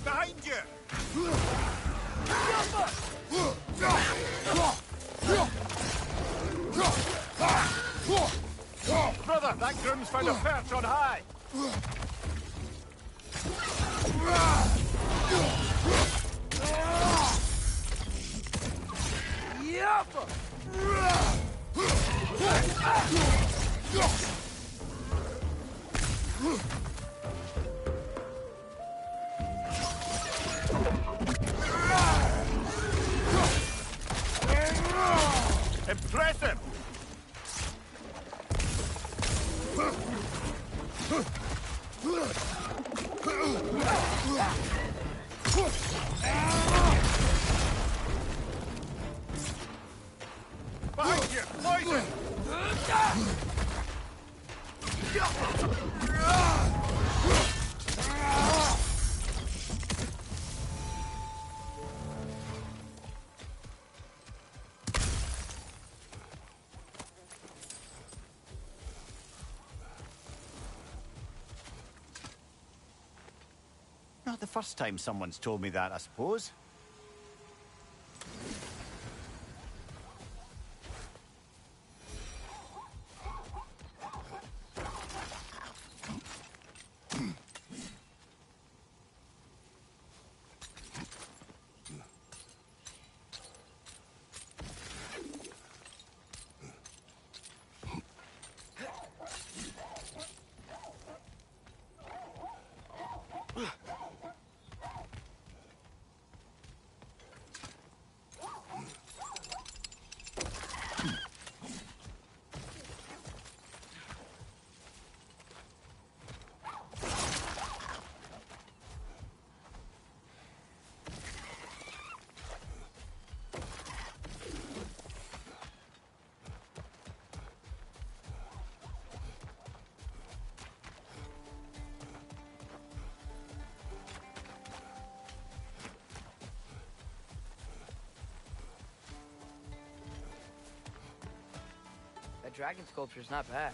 Behind you! Brother, that groom's found a perch on high! Impressive! Behind you! Poison! Not the first time someone's told me that, I suppose. That dragon sculpture's not bad.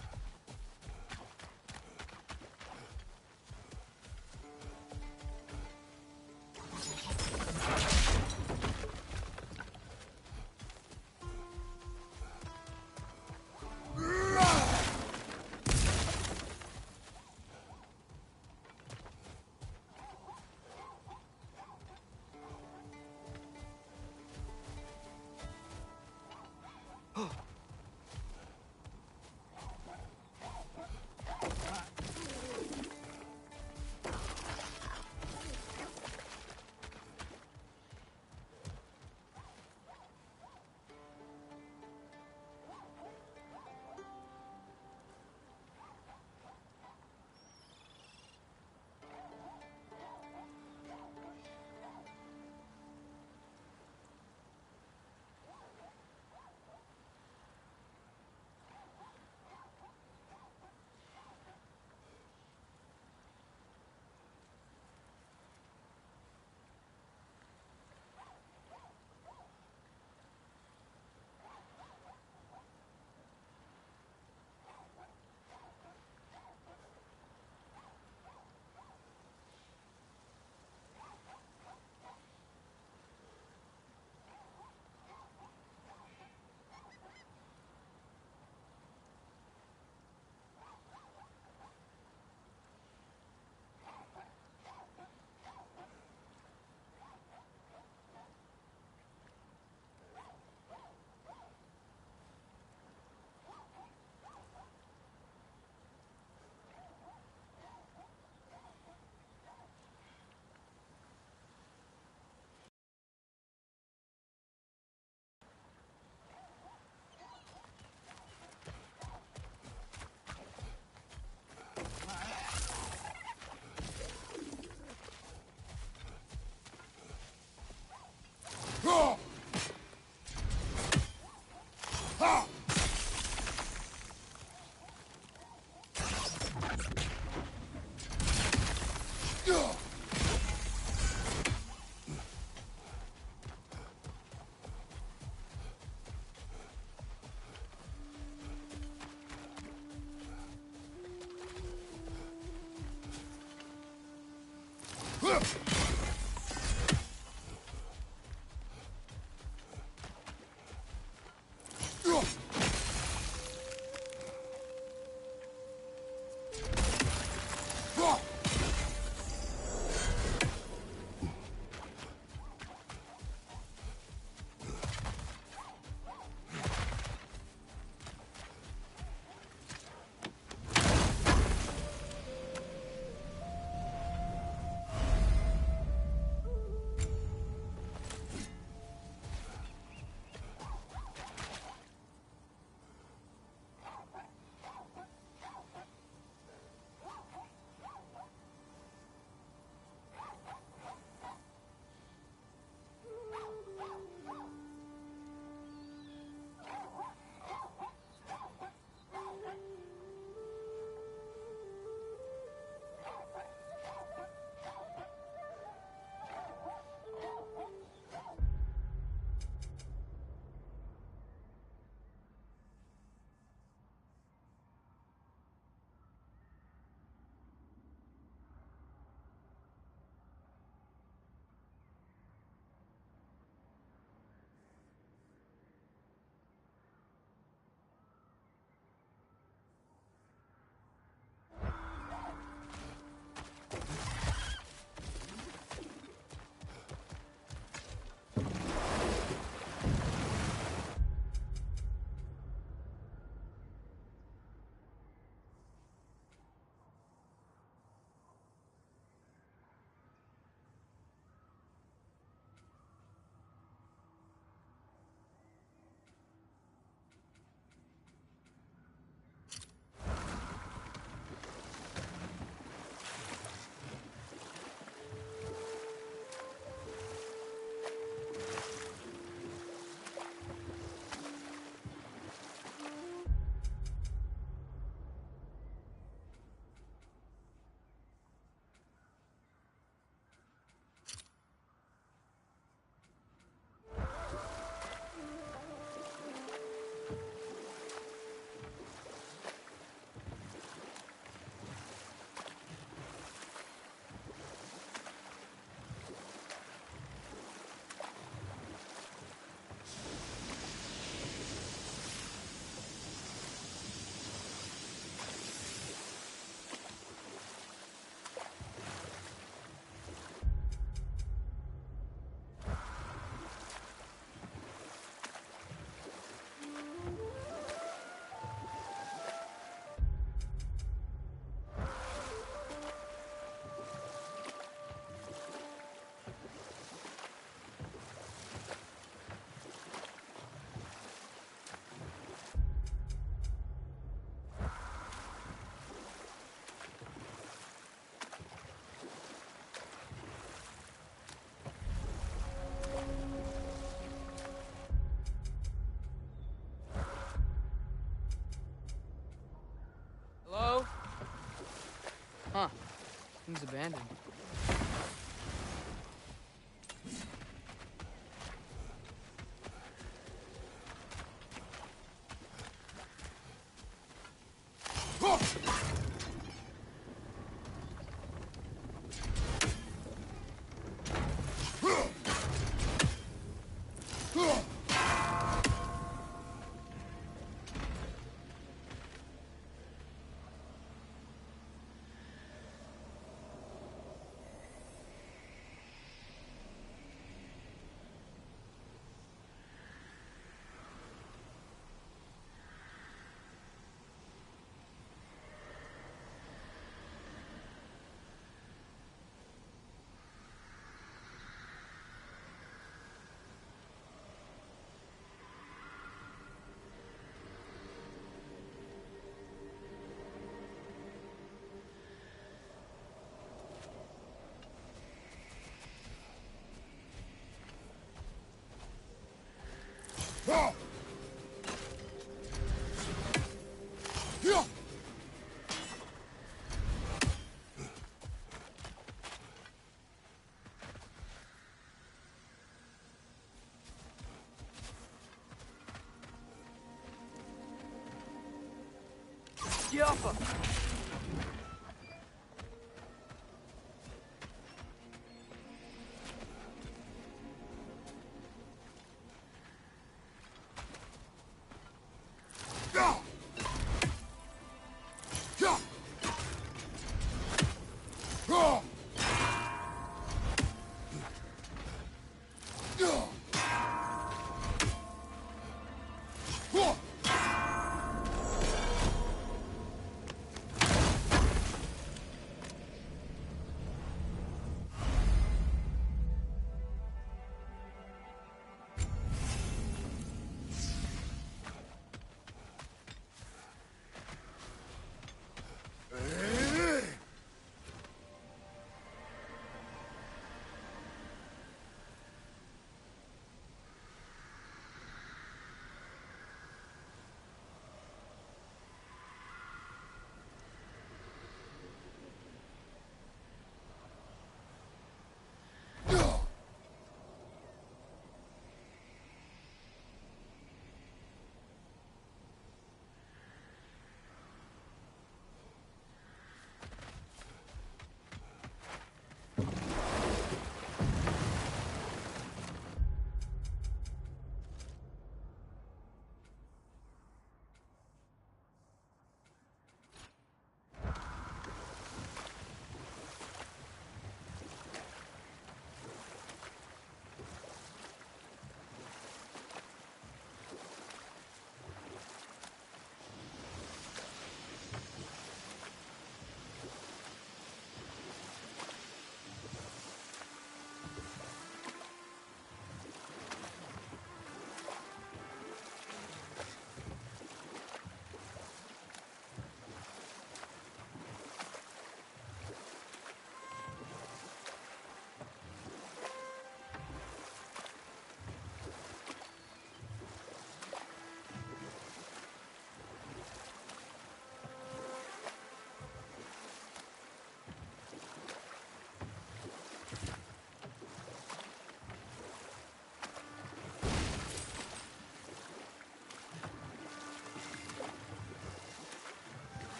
Yaffa!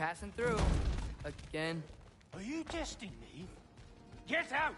Passing through. Again. Are you testing me? Get out!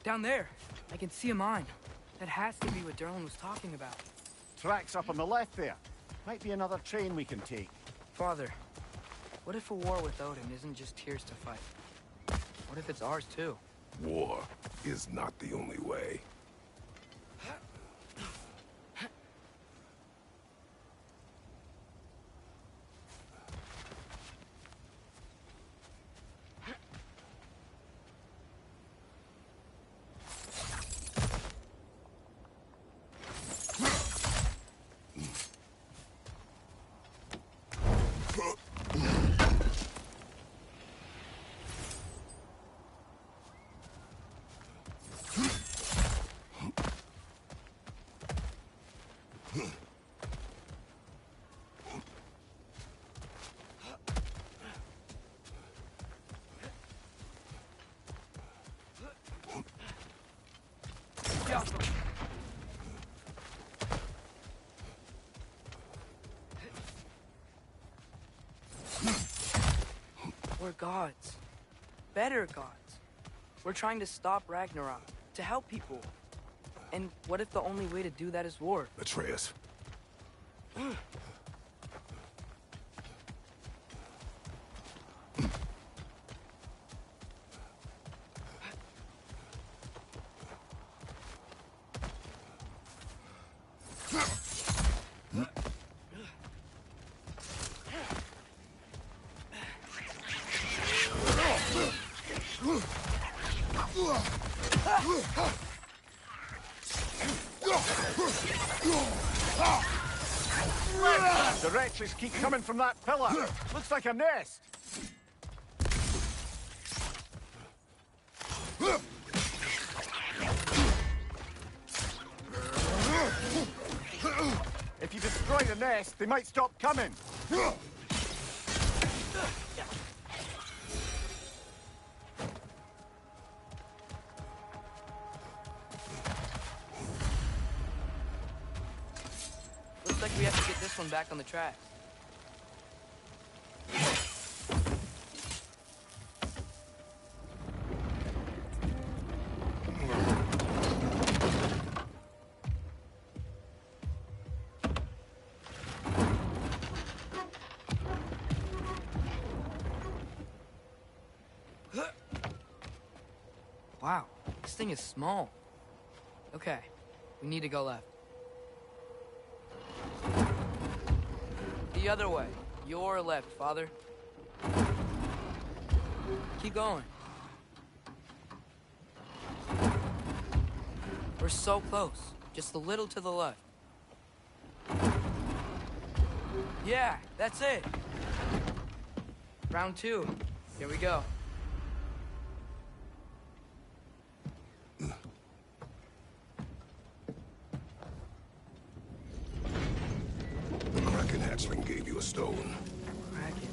Down there, I can see a mine. That has to be what Derlin was talking about. Tracks up on the left there. Might be another train we can take. Father, what if a war with Odin isn't just Tyr's to fight? What if it's ours too? War is not the only way. We're gods. Better gods. We're trying to stop Ragnarok, to help people. And what if the only way to do that is war? Atreus. The wretches keep coming from that pillar. Looks like a nest. If you destroy the nest, they might stop coming. Looks like we have to get this one back on the tracks. Wow, this thing is small. Okay, we need to go left. The other way. Your left, Father. Keep going. We're so close. Just a little to the left. Yeah, that's it. Round 2. Here we go. Hatchling gave you a stone. Kraken.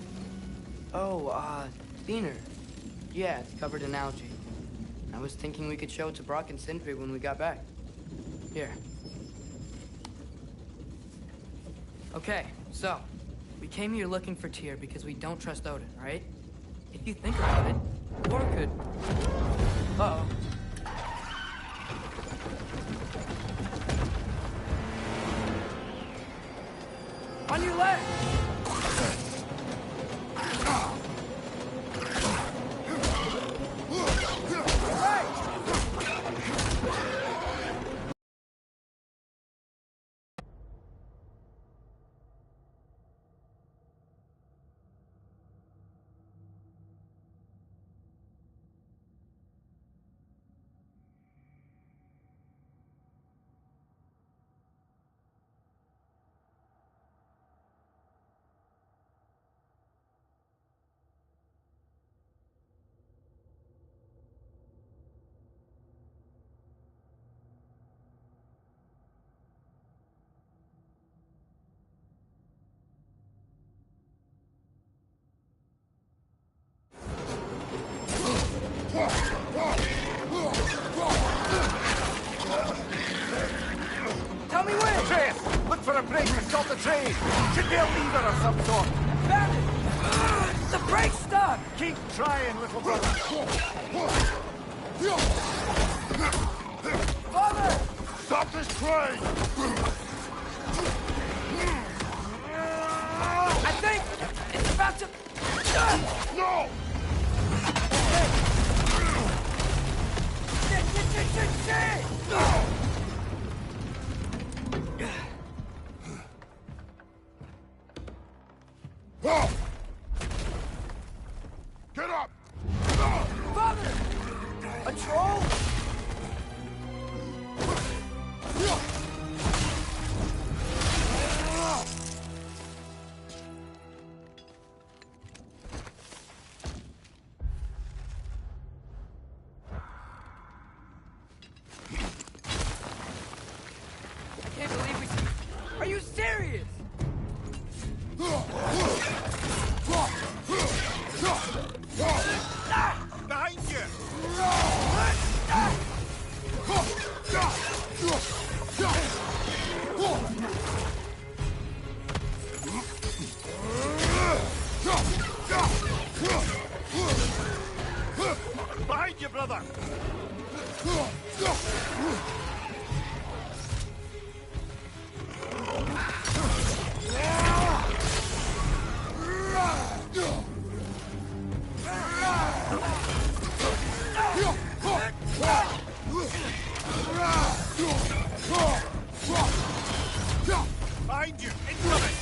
Oh, Thinner. Yeah, it's covered in algae. I was thinking we could show it to Brock and Sindri when we got back. Here. Okay, so, we came here looking for Tyr because we don't trust Odin, right? If you think about it, War could... Uh-oh. On your left! Tell me when! Atreus! Look for a brake to stop the train! Should be a lever of some sort! Found it! The brake's stuck! Keep trying, little brother! Father! Stop this train! I think it's about to... No! Shit! Get up! Father! A troll? I can't believe we... Are you serious? Behind you! Behind you, brother! Find you! Incoming!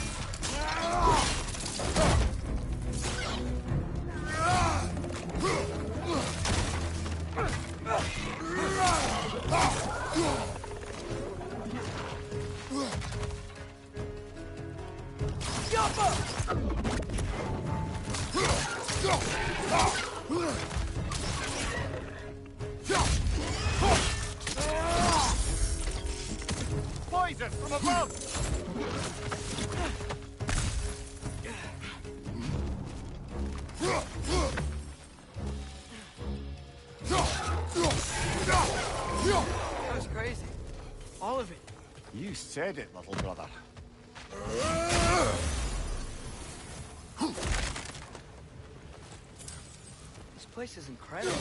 Poison from above! That was crazy. All of it. You said it, little brother. This place is incredible.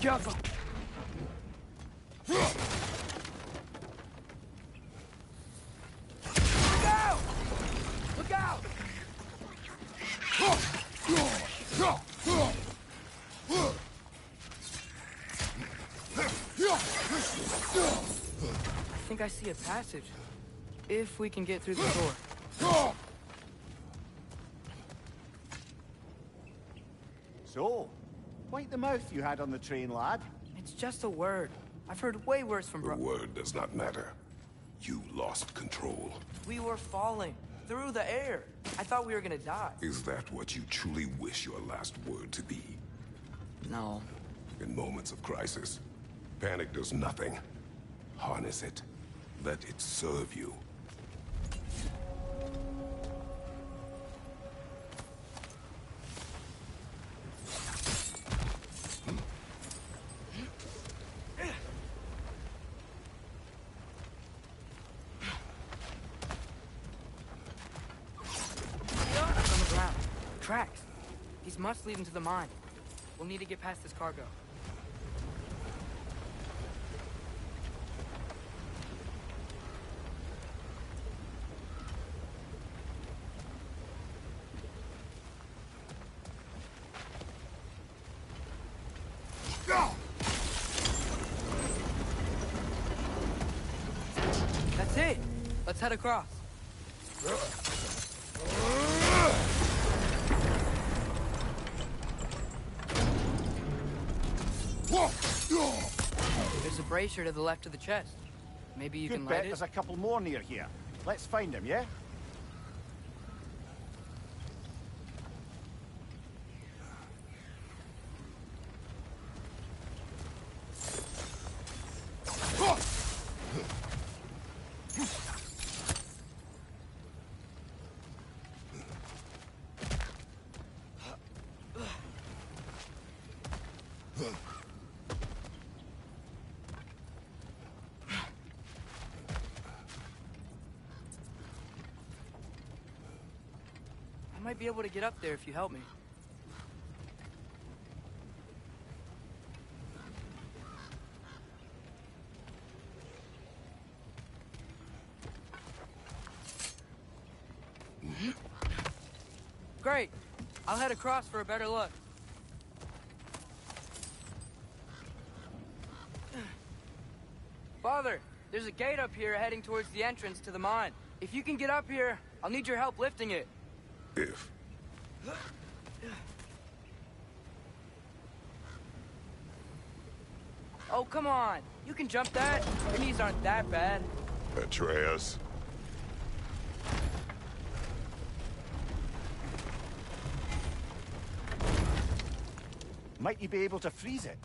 Careful. Look out! Look out! I think I see a passage. If we can get through the door. So, quite the mouth you had on the train, lad. It's just a word. I've heard way worse from The word does not matter. You lost control. We were falling through the air. I thought we were gonna die. Is that what you truly wish your last word to be? No. In moments of crisis, panic does nothing. Harness it. Let it serve you. Tracks. These must lead into the mine. We'll need to get past this cargo. That's it. Let's head across. There's a brazier to the left of the chest. Maybe you can light it? There's a couple more near here. Let's find him, yeah? I might be able to get up there if you help me. Great. I'll head across for a better look. Father, there's a gate up here heading towards the entrance to the mine. If you can get up here, I'll need your help lifting it. If. Oh, come on. You can jump that. Your knees aren't that bad. Atreus. Might you be able to freeze it?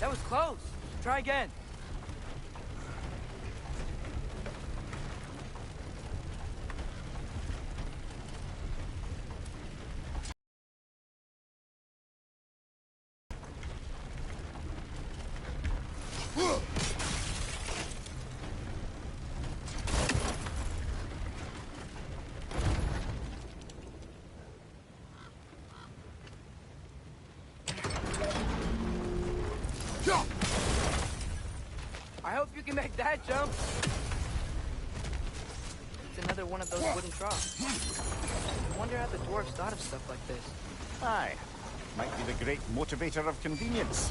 That was close. Try again. I hope you can make that jump. It's another one of those wooden troughs. I wonder how the dwarves thought of stuff like this. Aye. Might be the great motivator of convenience.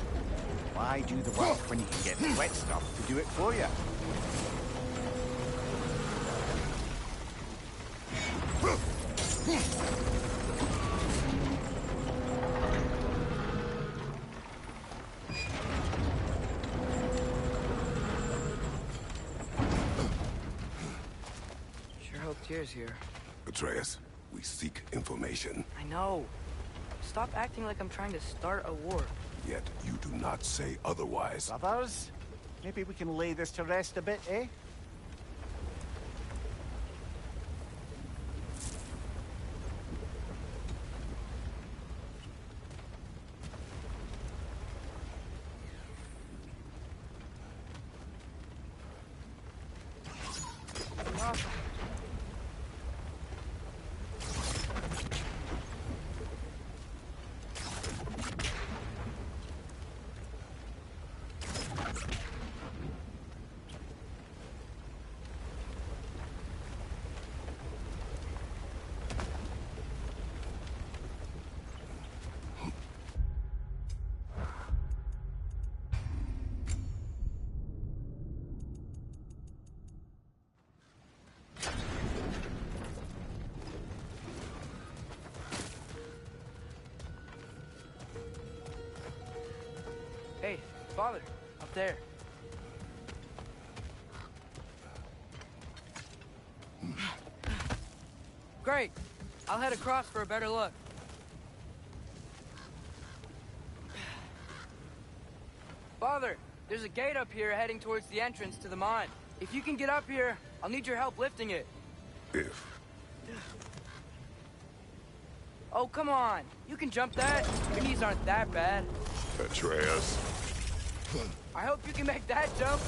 Why do the work when you can get the wet stuff to do it for you? Sure hope Tyr's here. Atreus, we seek information. I know. Stop acting like I'm trying to start a war. Yet you do not say otherwise. Brothers, maybe we can lay this to rest a bit, eh? Father, up there. Great. I'll head across for a better look. Father, there's a gate up here heading towards the entrance to the mine. If you can get up here, I'll need your help lifting it. If. Oh, come on. You can jump that. Your knees aren't that bad. Atreus. I hope you can make that jump.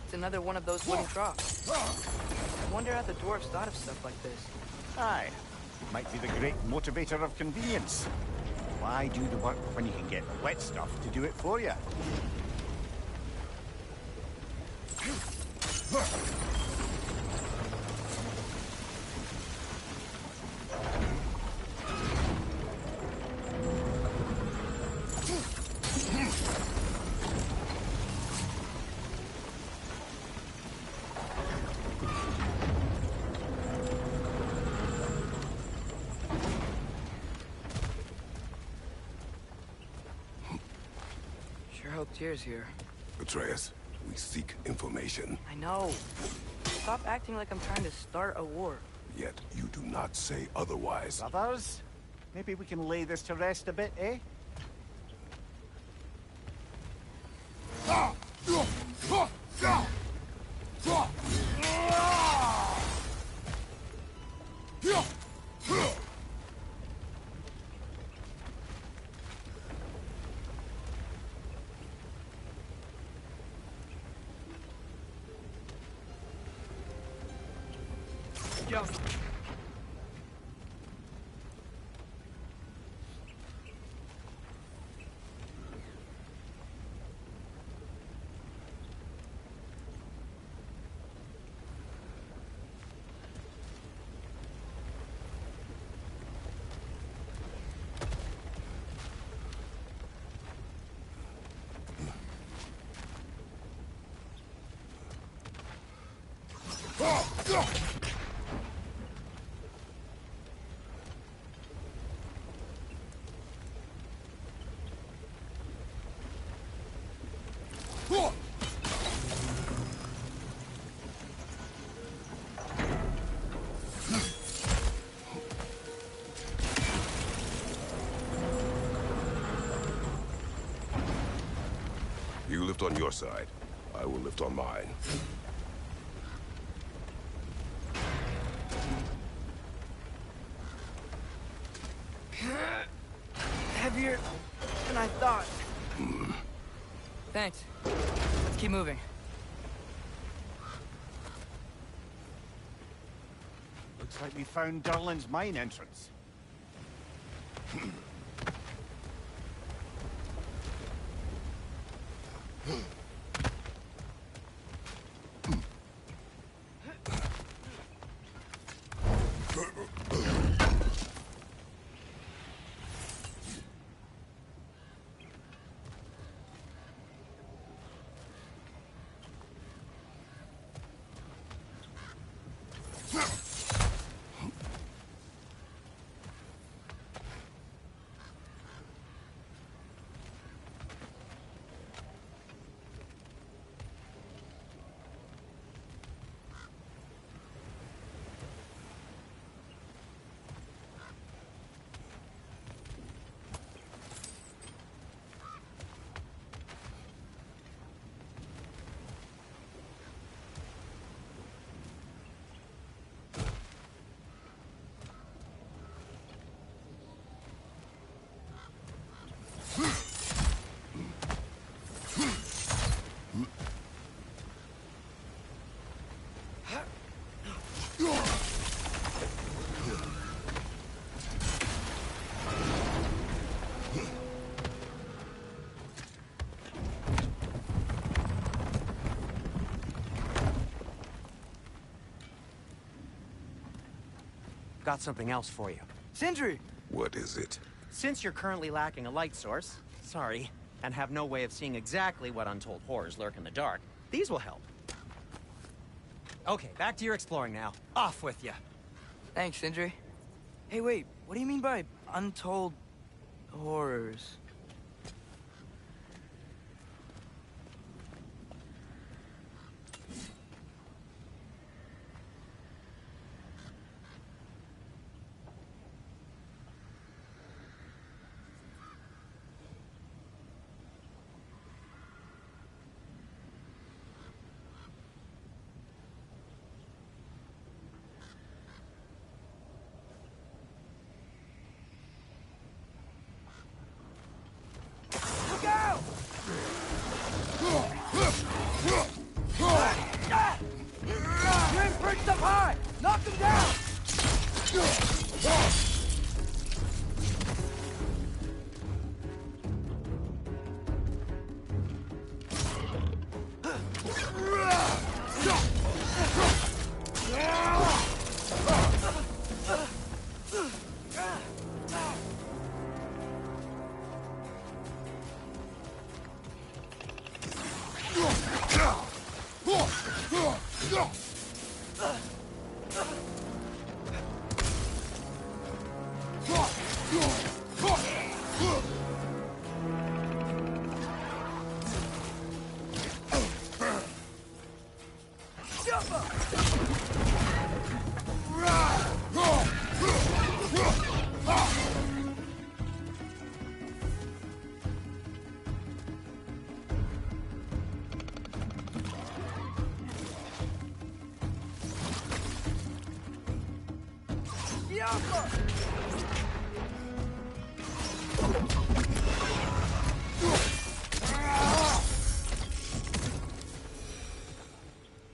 It's another one of those wooden troughs. I wonder how the dwarves thought of stuff like this. Aye. Might be the great motivator of convenience. Why do the work when you can get the wet stuff to do it for you? Sure hope Tyr's here. Atreus, we seek information. I know. Stop acting like I'm trying to start a war. Yet you do not say otherwise. Brothers, maybe we can lay this to rest a bit, eh? Yo. You lift on your side. I will lift on mine. Heavier than I thought. Thanks. Let's keep moving. Looks like we found Durlin's mine entrance. Got something else for you. Sindri! What is it? Since you're currently lacking a light source, sorry, and have no way of seeing exactly what untold horrors lurk in the dark, these will help. Okay, back to your exploring now. Off with you. Thanks, Sindri. Hey, wait, what do you mean by untold horrors? Look out! You're in perched up high! Knock him down!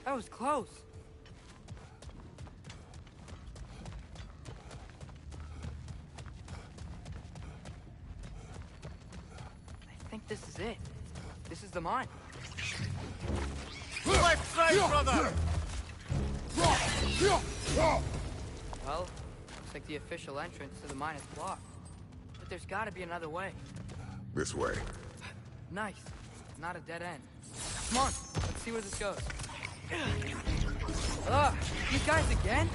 That was close. I think this is it. This is the mine. Left side, brother! Well, looks like the official entrance to the mine is blocked. But there's gotta be another way. This way. Nice. Not a dead end. Come on, let's see where this goes. Ugh, you guys again?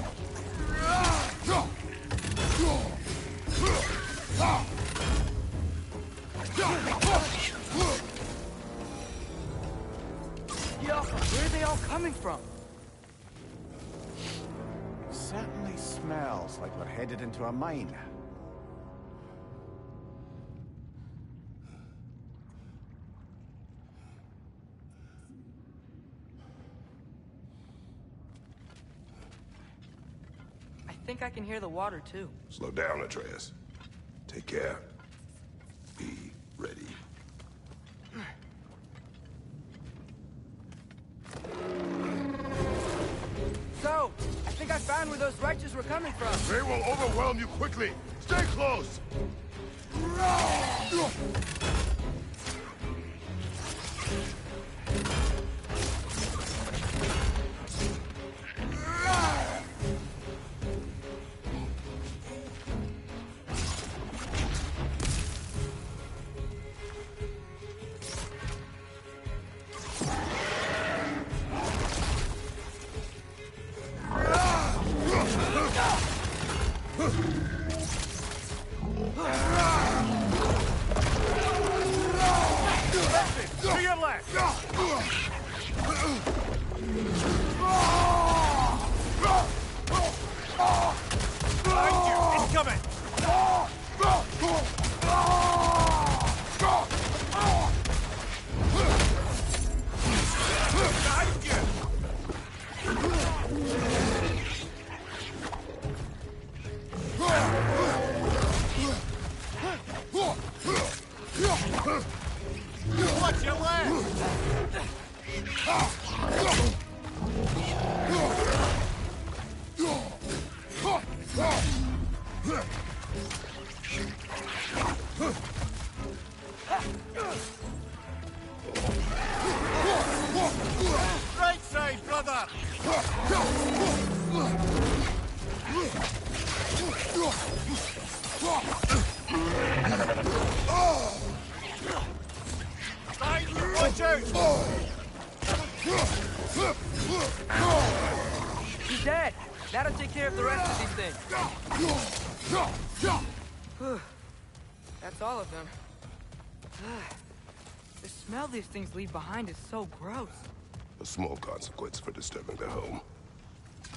Yo, where are they all coming from? Certainly smells like we're headed into a mine. I think I can hear the water, too. Slow down, Atreus. Take care. Be ready. So, I think I found where those righteous were coming from. They will overwhelm you quickly. Stay close. To your left! Behind you! Incoming! Behind you! Watch your left! Right side, brother! Watch out! He's dead! That'll take care of the rest of these things. That's all of them. The smell these things leave behind is so gross. A small consequence for disturbing their home.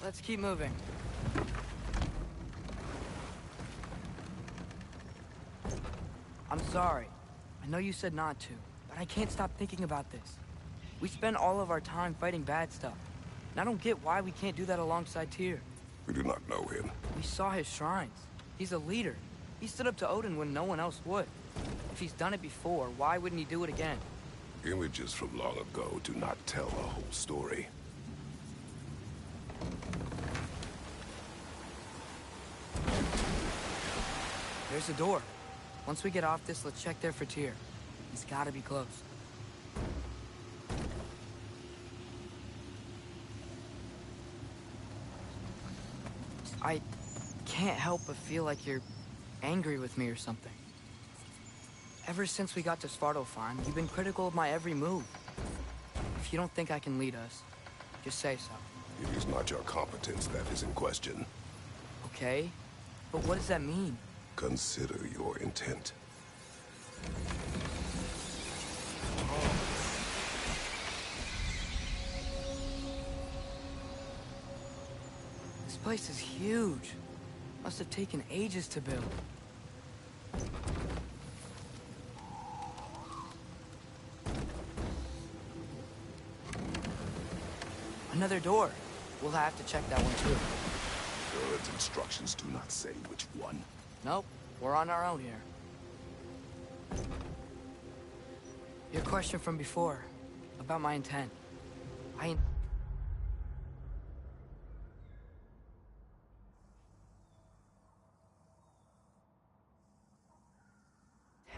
Let's keep moving. I'm sorry. I know you said not to, but I can't stop thinking about this. We spend all of our time fighting bad stuff, and I don't get why we can't do that alongside Tyr. We do not know him. We saw his shrines. He's a leader. He stood up to Odin when no one else would. If he's done it before, why wouldn't he do it again? Images from long ago do not tell the whole story. There's a door. Once we get off this, let's check there for Tyr. He's gotta be close. I can't help but feel like you're angry with me or something. Ever since we got to Svartalfheim, you've been critical of my every move. If you don't think I can lead us, just say so. It is not your competence that is in question. Okay, but what does that mean? Consider your intent. This place is huge. Must have taken ages to build. Another door. We'll have to check that one too. God's instructions do not say which one. Nope, we're on our own here. Your question from before, about my intent. I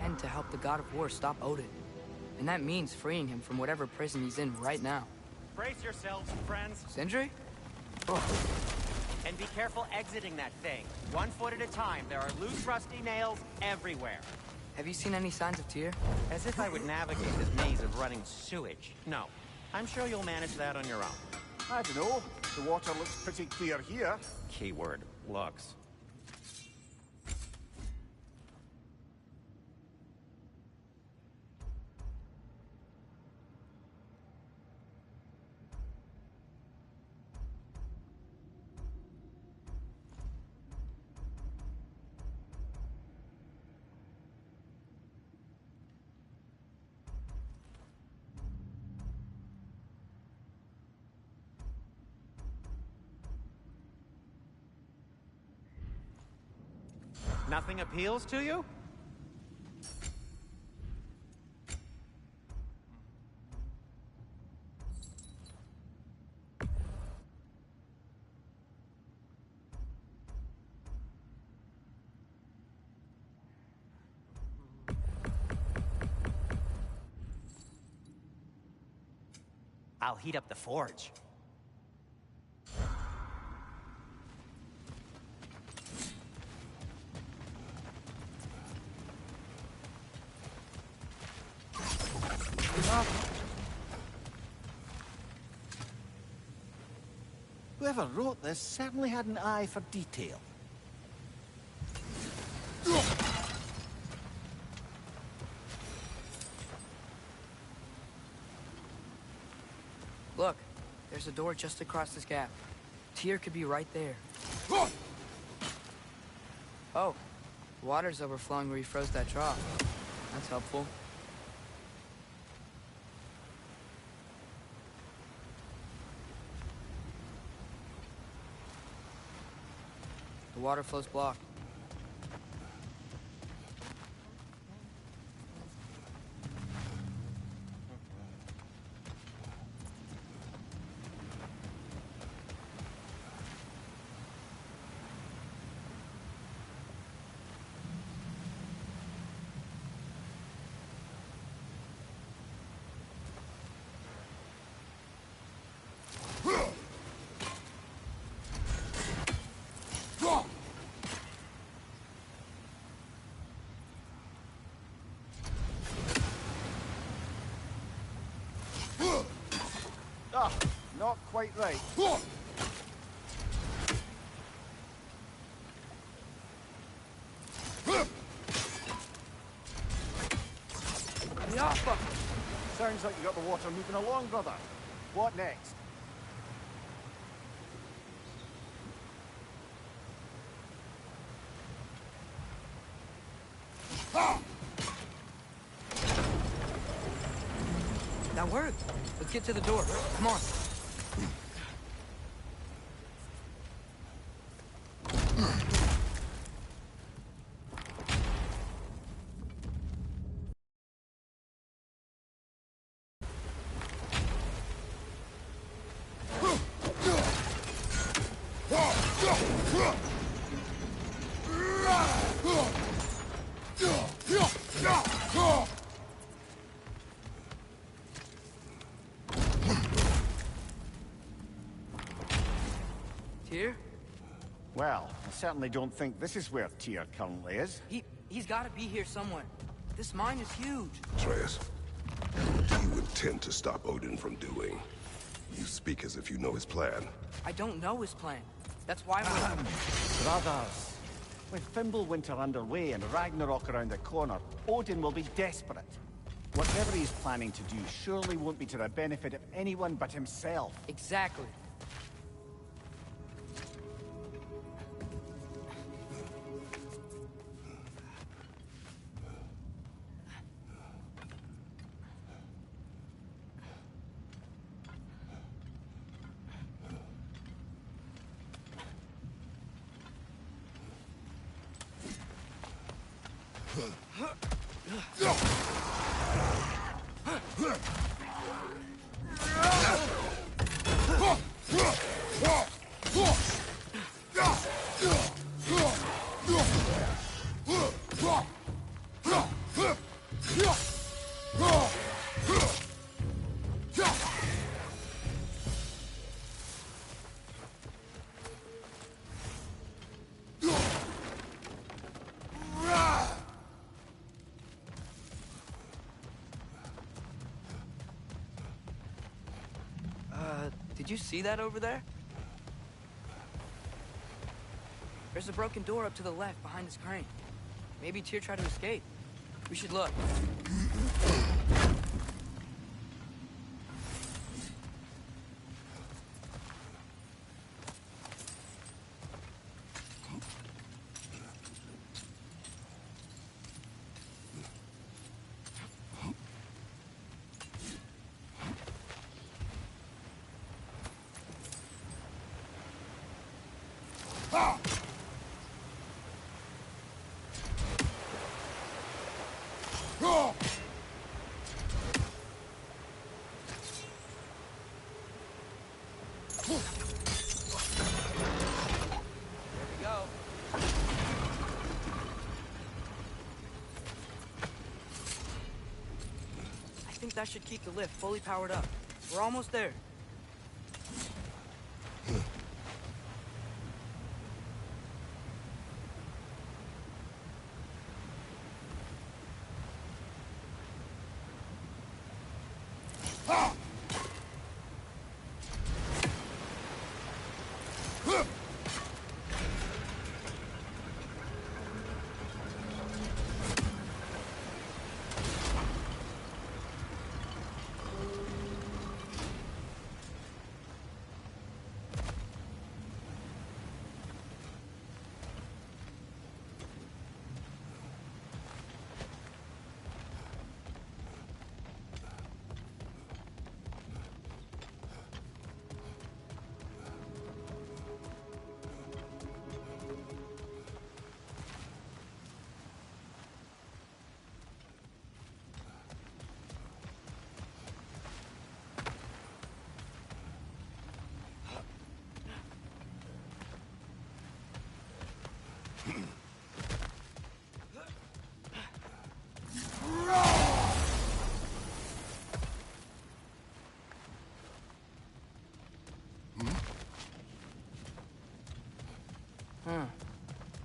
intend to help the God of War stop Odin. And that means freeing him from whatever prison he's in right now. Brace yourselves, friends. Sindri? And be careful exiting that thing. 1 foot at a time. There are loose, rusty nails everywhere. Have you seen any signs of Tyr? As if I would navigate this maze of running sewage. No. I'm sure you'll manage that on your own. I don't know. The water looks pretty clear here. Keyword, looks. Nothing appeals to you? I'll heat up the forge. Whoever wrote this certainly had an eye for detail. Look, there's a door just across this gap. Tyr could be right there. Oh, water's overflowing where you froze that trough. That's helpful. The water flow's blocked. quite right. Yappa! Sounds like you got the water moving along, brother. What next? That worked. Let's get to the door. Come on. Tyr? Well, I certainly don't think this is where Tyr currently is. He's gotta be here somewhere. This mine is huge. Atreus, what do you intend to stop Odin from doing? You speak as if you know his plan. I don't know his plan. That's why we're... Brothers, with Fimbulwinter underway and Ragnarok around the corner, Odin will be desperate. Whatever he's planning to do surely won't be to the benefit of anyone but himself. Exactly. Did you see that over there? There's a broken door up to the left behind this crane. Maybe Tyr tried to escape. We should look. I think that should keep the lift fully powered up. We're almost there.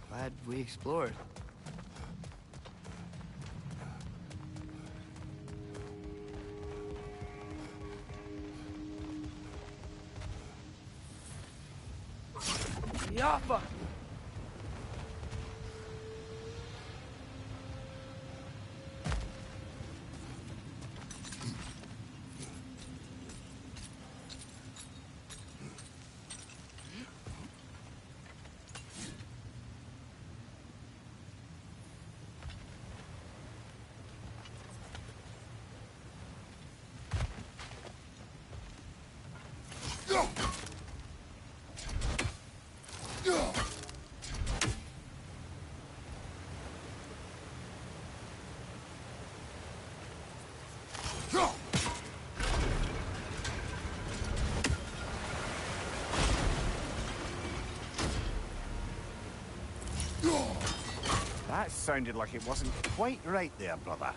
Glad we explored. Yappa! That sounded like it wasn't quite right there, brother.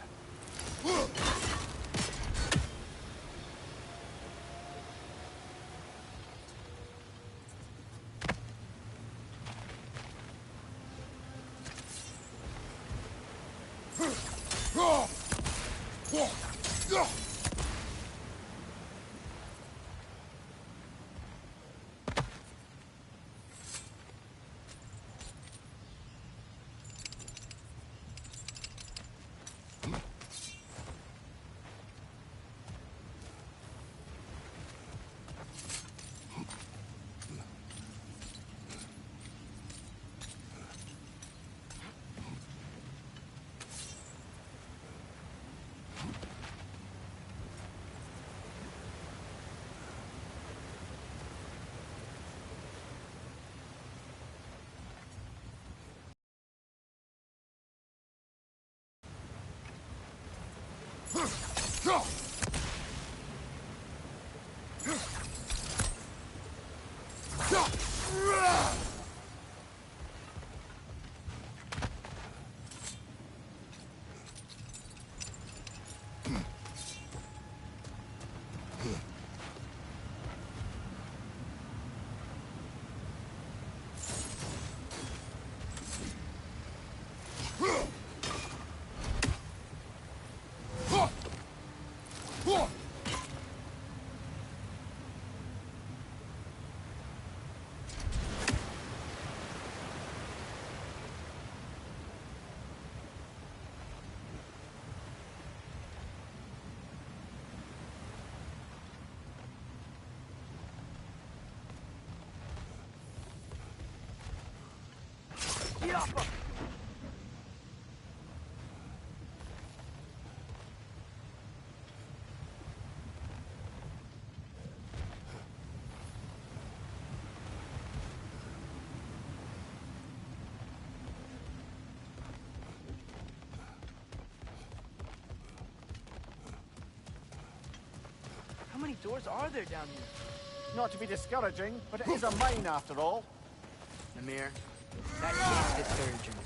Yappa! How many doors are there down here? Not to be discouraging, but it is a mine after all. Namir, that can't discourage me.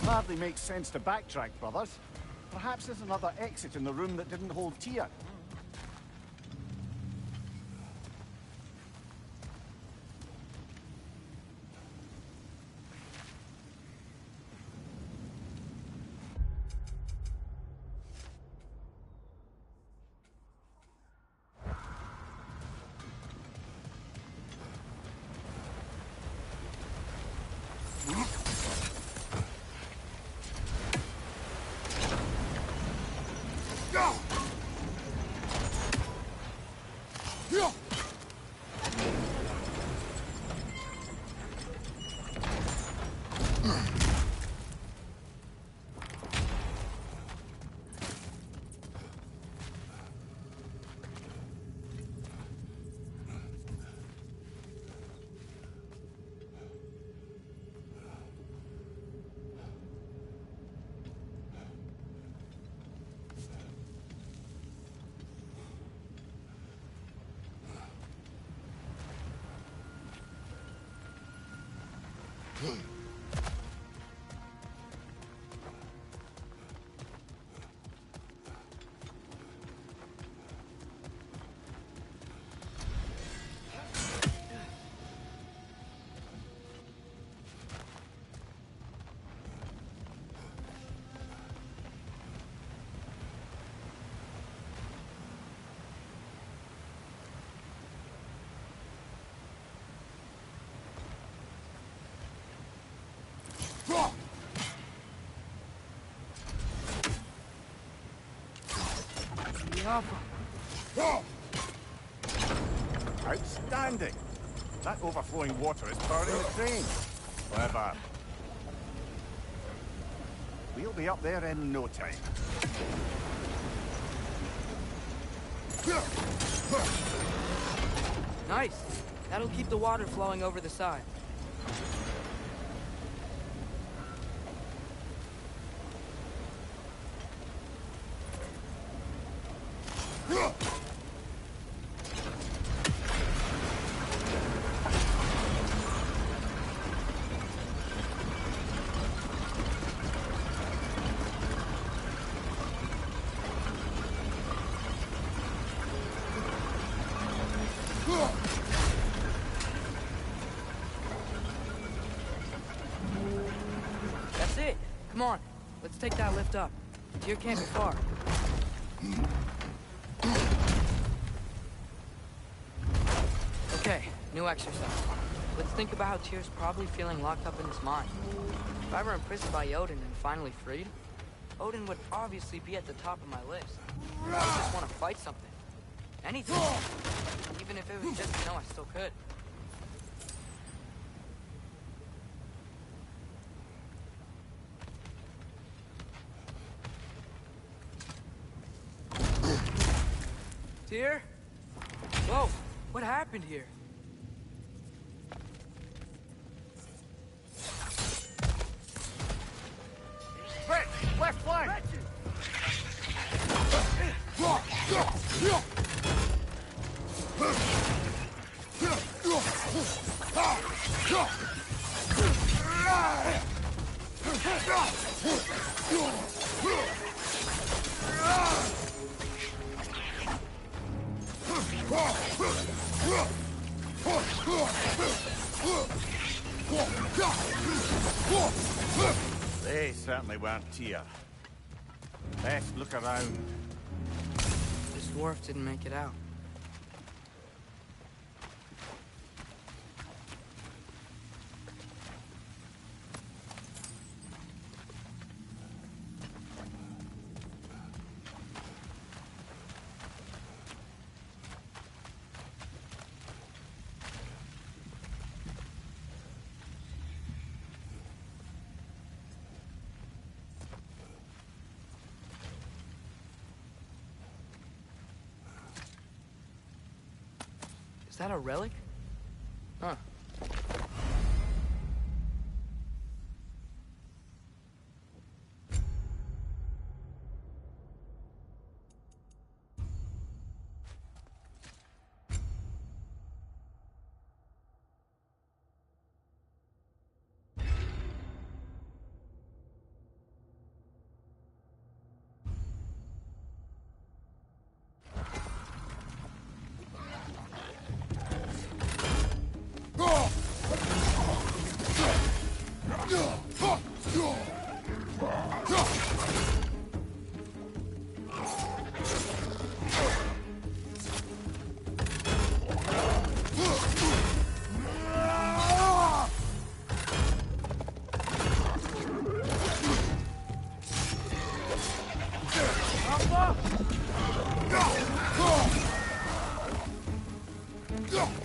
Hardly makes sense to backtrack, brothers. Perhaps there's another exit in the room that didn't hold Tia. Outstanding! That overflowing water is powering the train. Clever. We'll be up there in no time. Nice. That'll keep the water flowing over the side. That's it. Come on. Let's take that lift up. Tyr can't be far. Okay, new exercise. Let's think about how Tyr's probably feeling locked up in his mind. If I were imprisoned by Odin and finally freed, Odin would obviously be at the top of my list. I just want to fight something. Anything. Even if it was just to know I still could. Tyr? Whoa, what happened here? Quick! Left flank! They certainly weren't Tyr. Best look around. This dwarf didn't make it out. Is that a relic? Huh.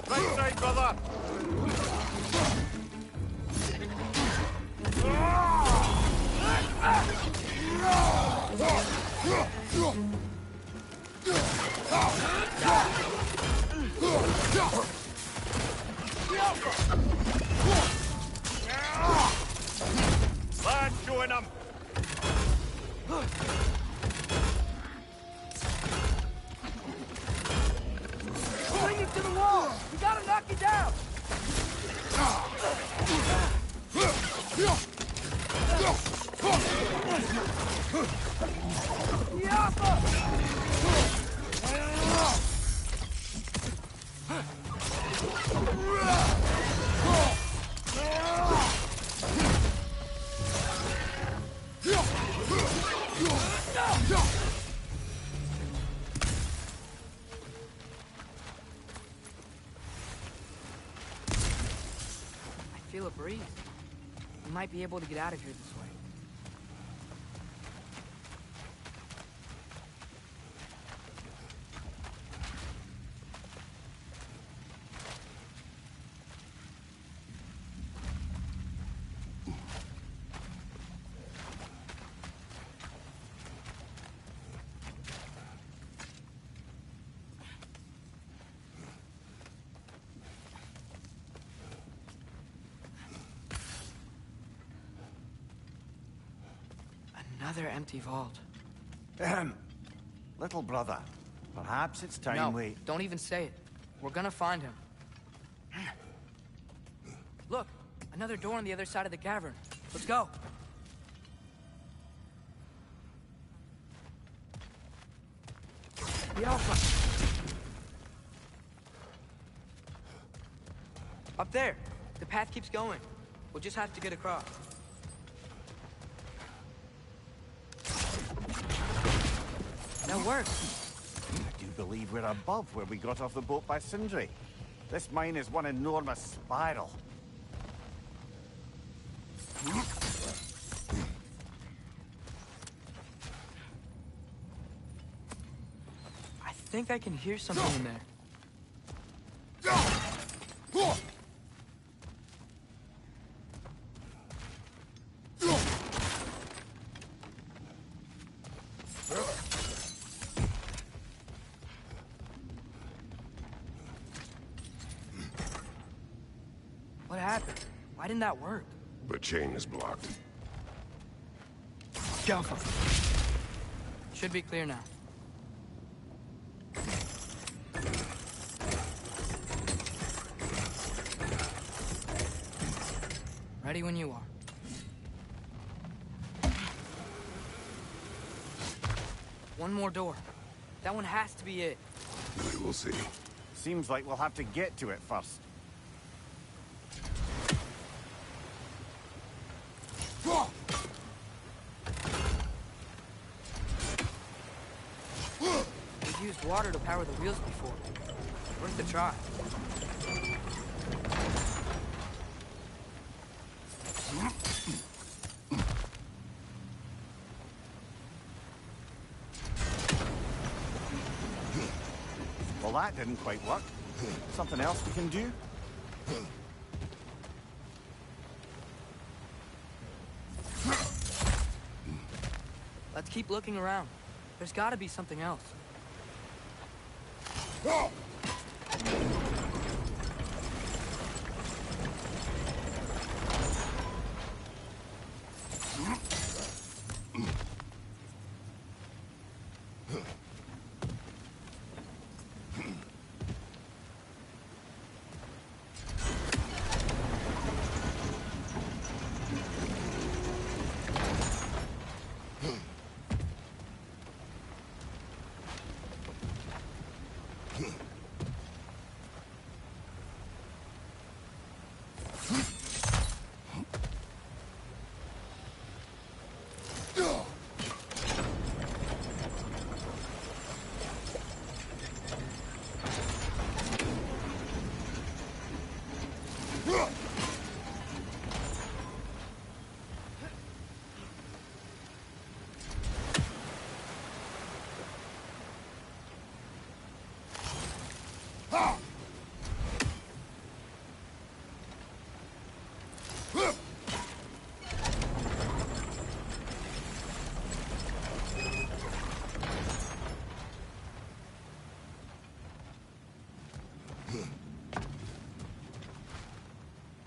Right side, brother! Lad, join him! Bring him to the wall! We gotta knock it down! feel a breeze. We might be able to get out of here this way. Another empty vault. Little brother, perhaps it's time No, don't even say it. We're gonna find him. Look, another door on the other side of the cavern. Let's go. The Alpha. Up there. The path keeps going. We'll just have to get across. That worked. I do believe we're above where we got off the boat by Sindri. This mine is one enormous spiral. I think I can hear something in there. What happened? Why didn't that work? The chain is blocked. Alpha. Should be clear now. Ready when you are. One more door. That one has to be it. We will see. Seems like we'll have to get to it first. We've used water to power the wheels before. Worth a try. Well, that didn't quite work. Something else we can do? Let's keep looking around. There's gotta be something else.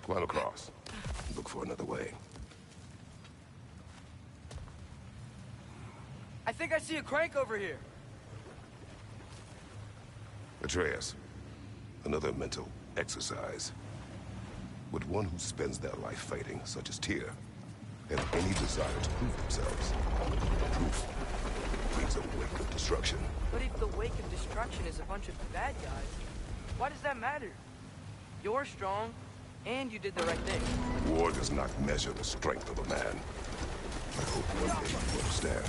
Climb across. Look for another way. I think I see a crank over here. Atreus, another mental exercise. Would one who spends their life fighting, such as Tyr, have any desire to prove themselves? Proof leaves a wake of destruction. But if the wake of destruction is a bunch of bad guys, why does that matter? You're strong, and you did the right thing. War does not measure the strength of a man. I hope one day you understand.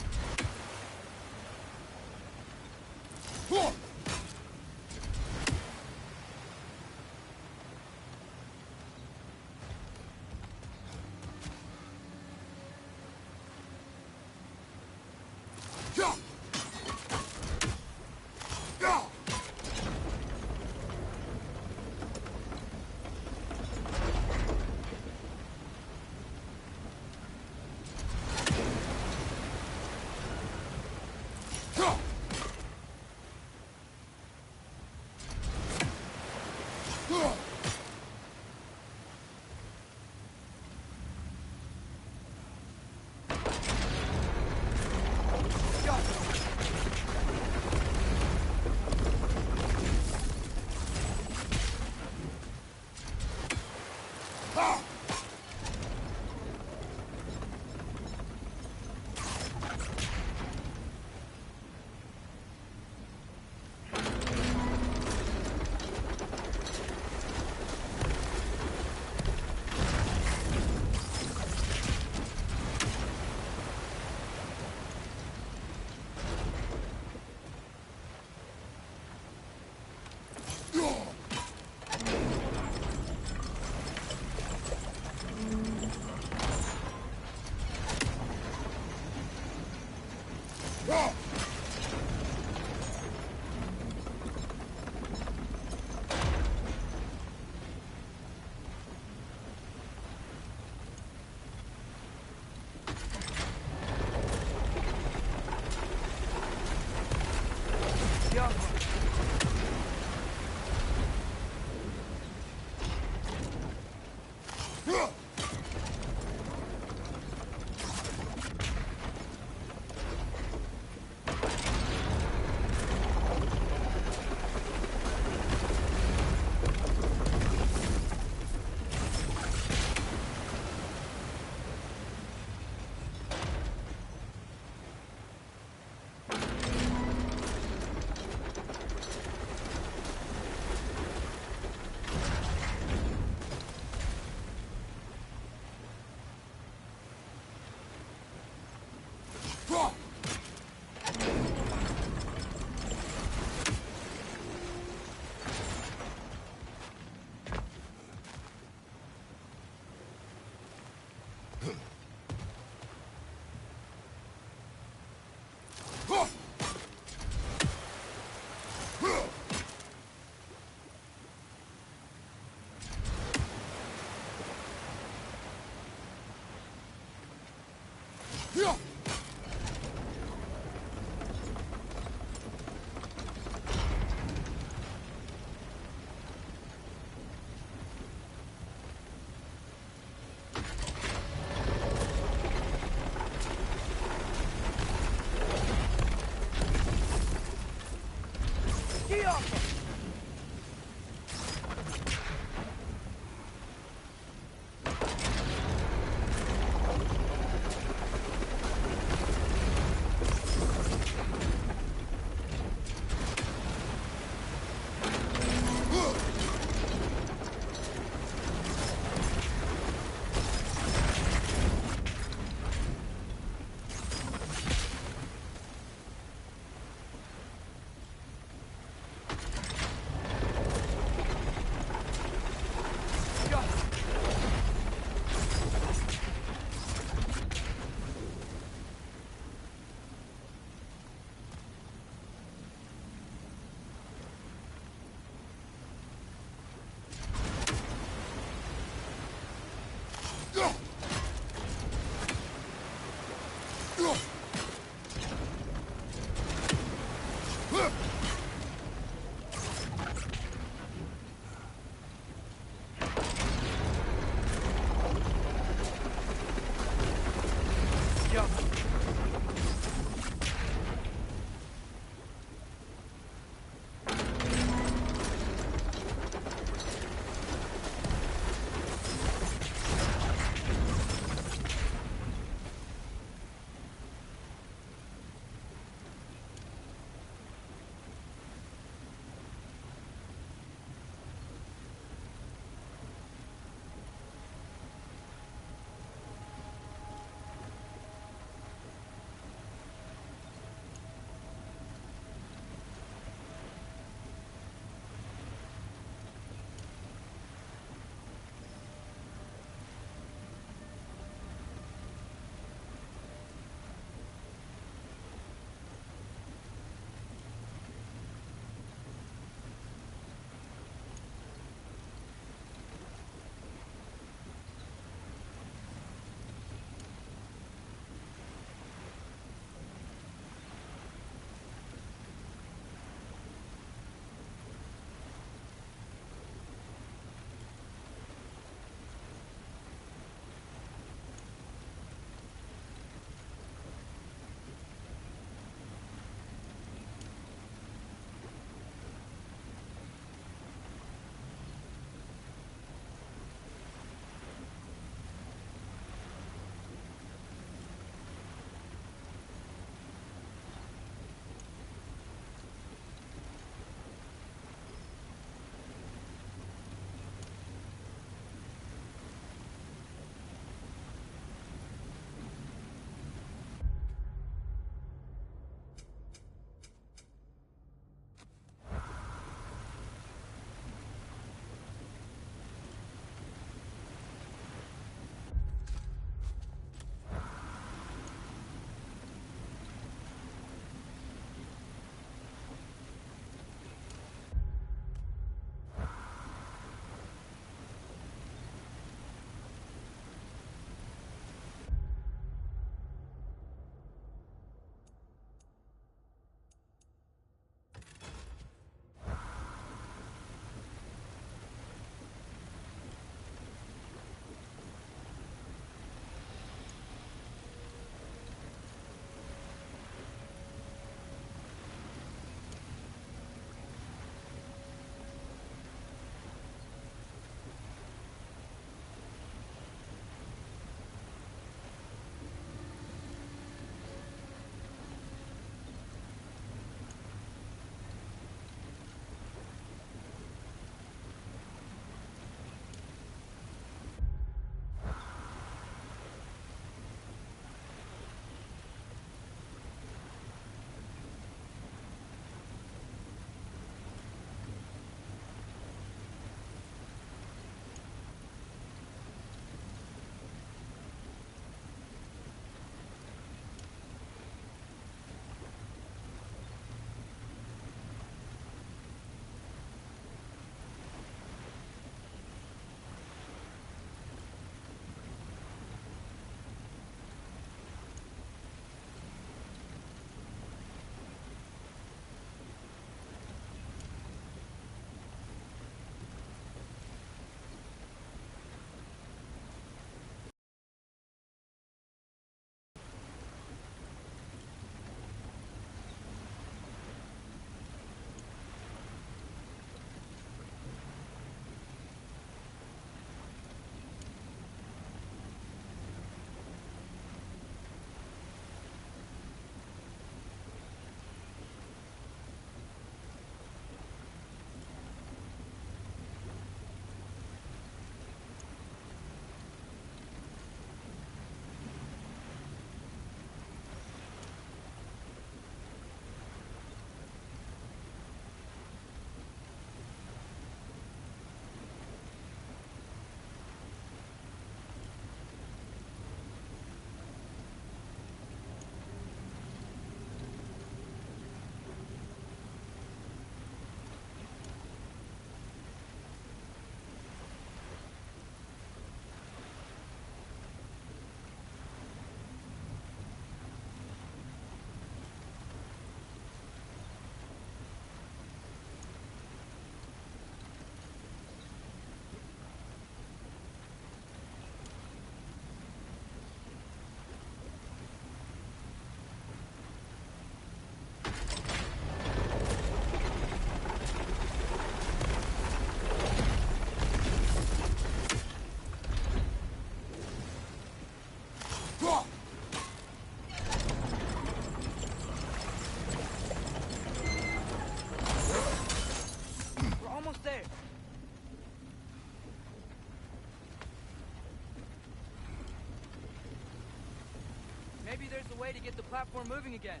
there's a way to get the platform moving again.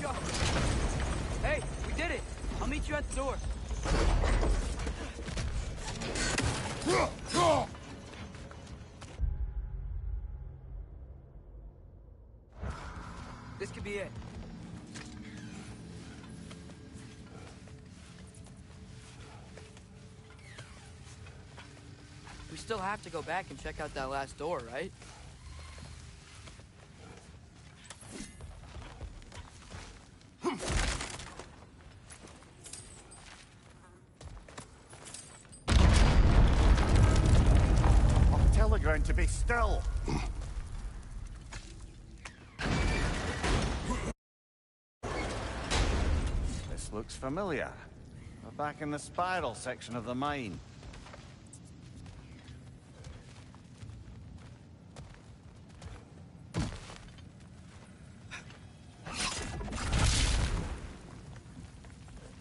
Go. Hey, we did it! I'll meet you at the door. This could be it. We still have to go back and check out that last door, right? I'll tell the ground to be still. This looks familiar. We're back in the spiral section of the mine.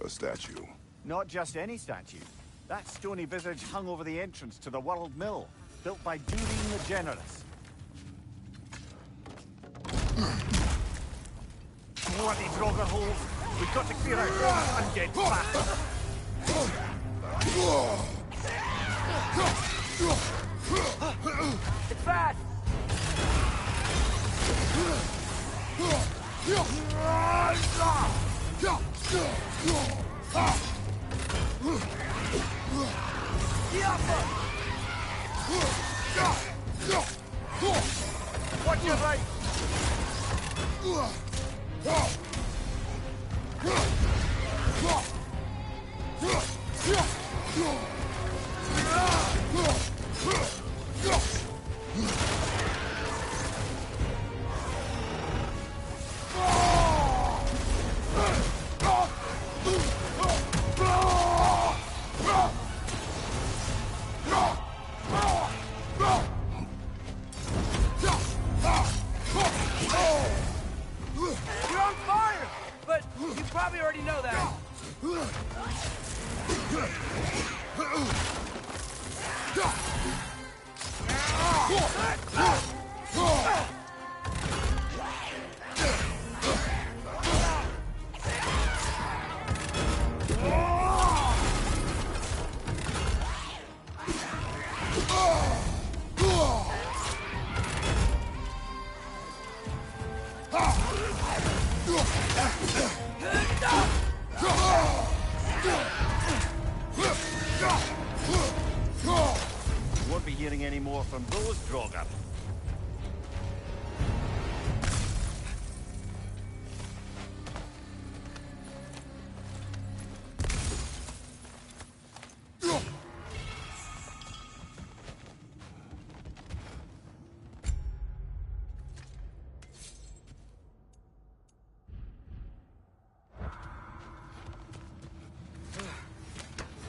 A statue. Not just any statue. That stony visage hung over the entrance to the World Mill, built by Durin the Generous. Bloody Draugr holes! We've got to clear out undead fast! It's fast! Watch your right! You're on fire! But you probably already know that. Won't be hearing any more from those Draugr.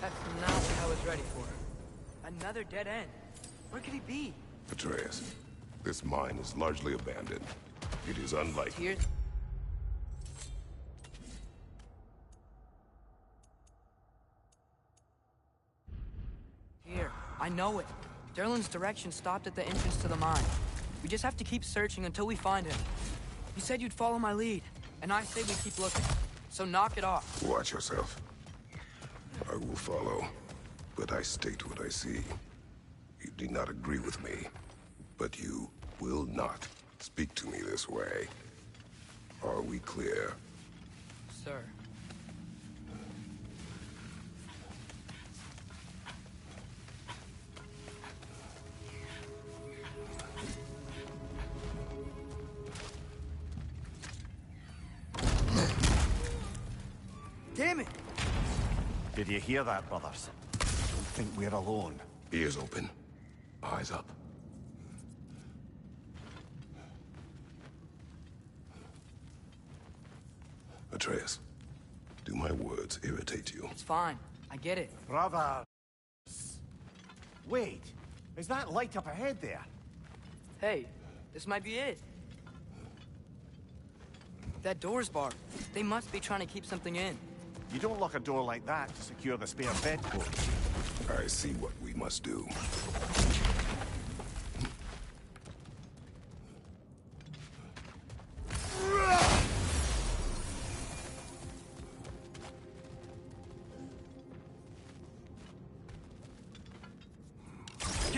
That's not what I was ready for. Another dead end. Where could he be? Atreus, this mine is largely abandoned. It is unlikely. Here's... Here, I know it. Derlin's direction stopped at the entrance to the mine. We just have to keep searching until we find him. You said you'd follow my lead, and I say we keep looking. So knock it off. Watch yourself. I will follow, but I state what I see. You do not agree with me, but you will not speak to me this way. Are we clear? Sir. Damn it! Did you hear that, brothers? Don't think we're alone. Ears open, eyes up. Atreus, do my words irritate you? It's fine. I get it. Brothers! Wait, is that light up ahead there? Hey, this might be it. That door's barred. They must be trying to keep something in. You don't lock a door like that to secure the spare bedpost. I see what we must do.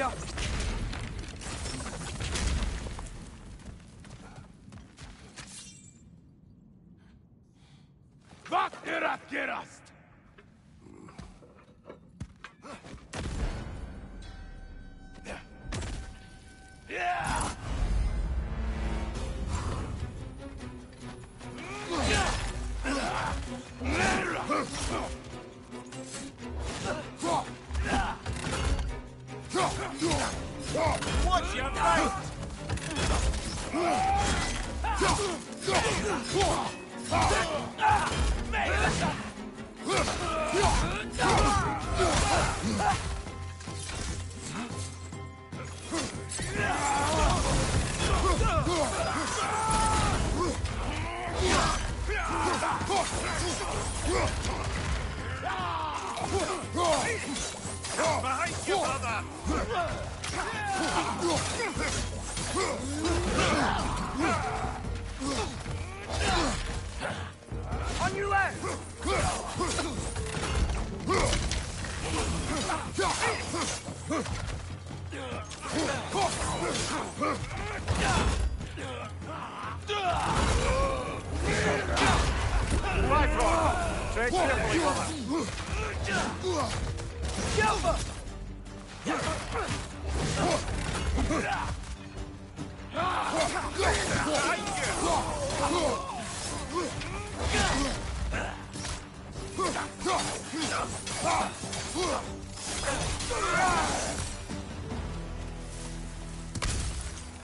go. Vart är rakerast? Watch your right! Behind you, brother! On your left! Right, Rock. Tread carefully, brother. Silver!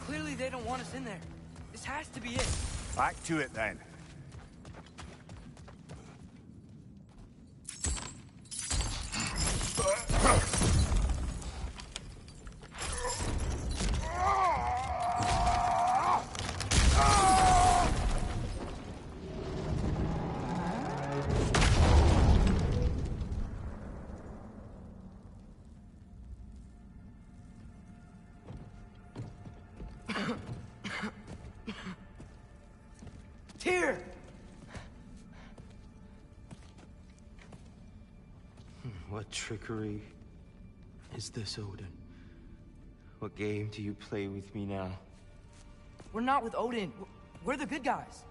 Clearly they don't want us in there. This has to be it. Back to it, then. Tyr! What trickery is this, Odin? What game do you play with me now? We're not with Odin. We're the good guys.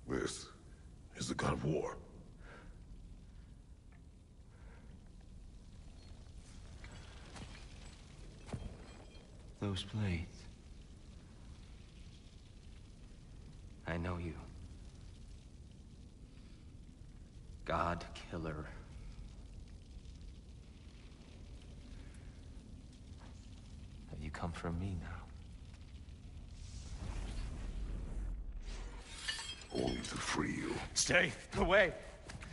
This is the god of war. Those blades. I know you. God Killer. Have you come for me now? Only to free you. Stay away.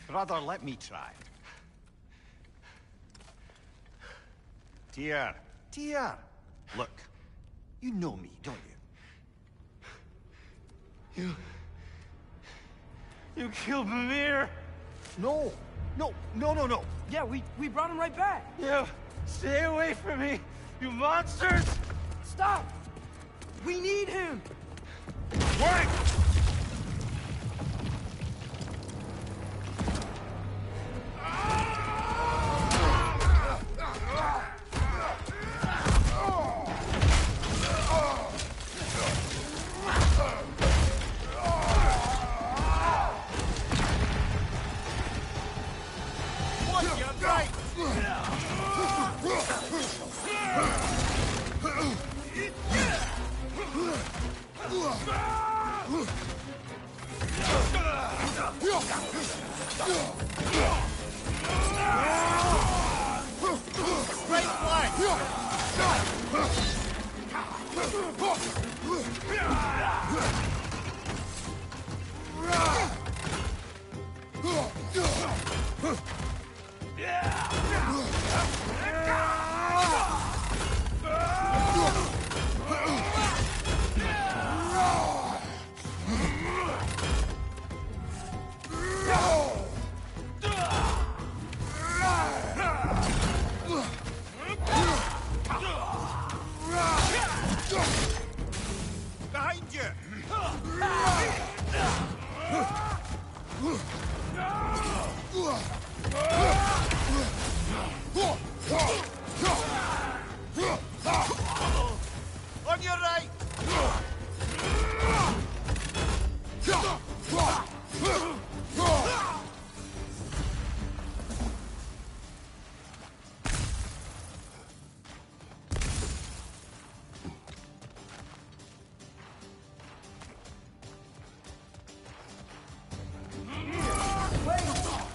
Brother, let me try. Tyr. Tyr. Look, you know me, don't you? You killed Mimir! No. No. Yeah, we brought him right back. You stay away from me, you monsters! Stop! We need him! Wait! On your right!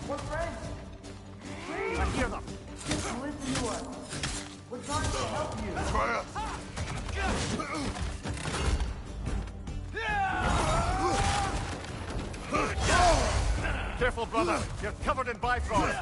We're friends. Please. I hear them. Just listen to us. We're trying to help you. Careful, brother. You're covered in Bifrost.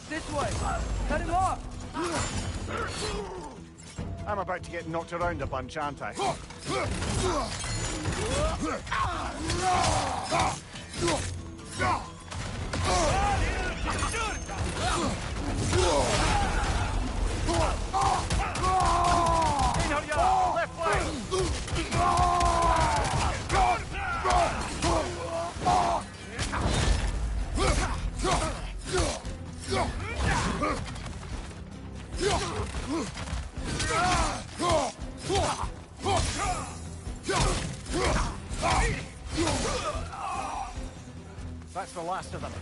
This way. Cut him off. I'm about to get knocked around a bunch, aren't I? Left flank! That's the last of them.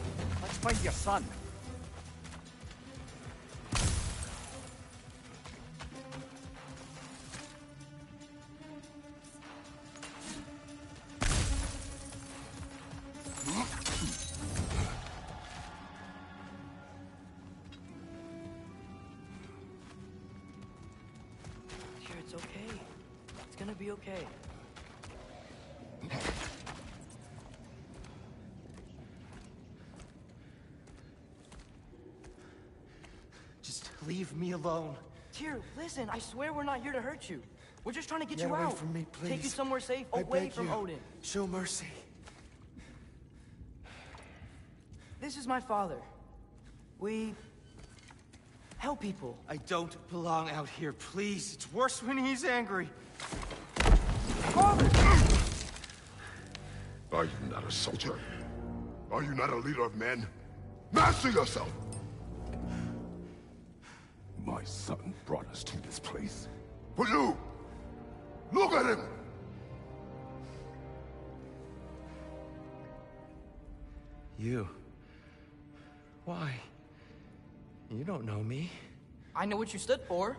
Let's find your son. Here, it's okay. It's gonna be okay. Just leave me alone. Tyr, listen, I swear we're not here to hurt you. We're just trying to get Get you away out. from me, Take you please. somewhere safe, I away beg from you. Odin. Show mercy. This is my father. We help people. I don't belong out here, please. It's worse when he's angry. Father! Are you not a soldier? Are you not a leader of men? Master yourself! My son brought us to this place. For you! Look at him! You. Why? You don't know me. I know what you stood for.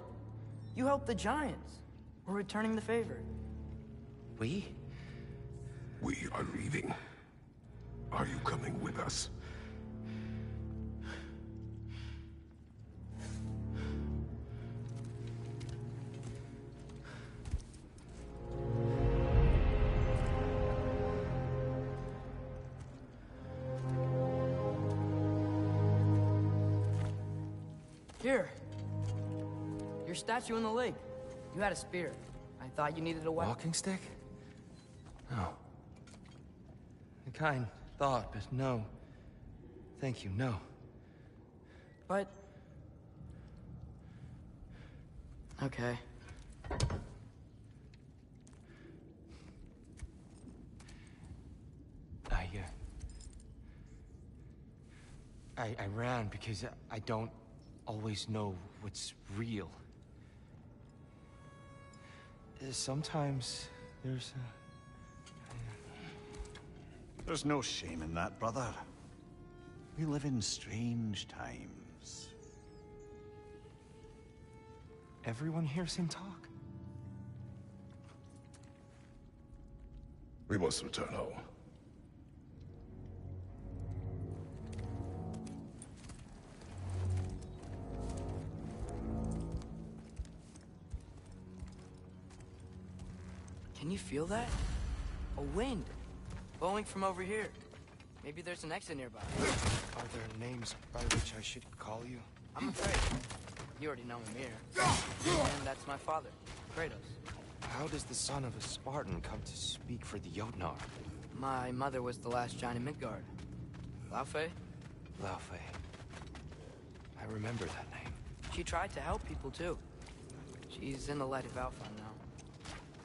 You helped the Giants. We're returning the favor. We? We are leaving. Are you coming with us? Here. Your statue in the lake. You had a spear. I thought you needed a weapon. Walking stick? No. A kind thought, but no. Thank you, no. But... okay. I ran because I don't always know what's real. Sometimes there's There's no shame in that, brother. We live in strange times. everyone hears him talk? We must return home. Can you feel that? A wind blowing from over here. Maybe there's an exit nearby. Are there names by which I should call you? I'm afraid. You already know him here. And that's my father, Kratos. How does the son of a Spartan come to speak for the Jotnar? My mother was the last giant in Midgard. Laufey? Laufey. I remember that name. She tried to help people too. She's in the light of Alpha now.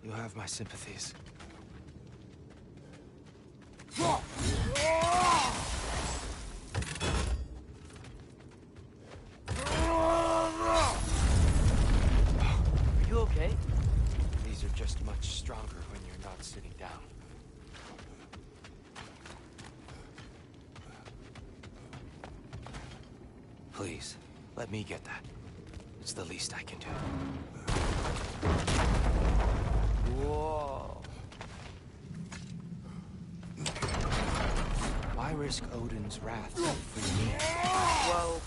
You have my sympathies. Are you okay? These are just much stronger when you're not sitting down. Please, let me get that. It's the least I can do. Whoa. Why risk Odin's wrath to free me? Well...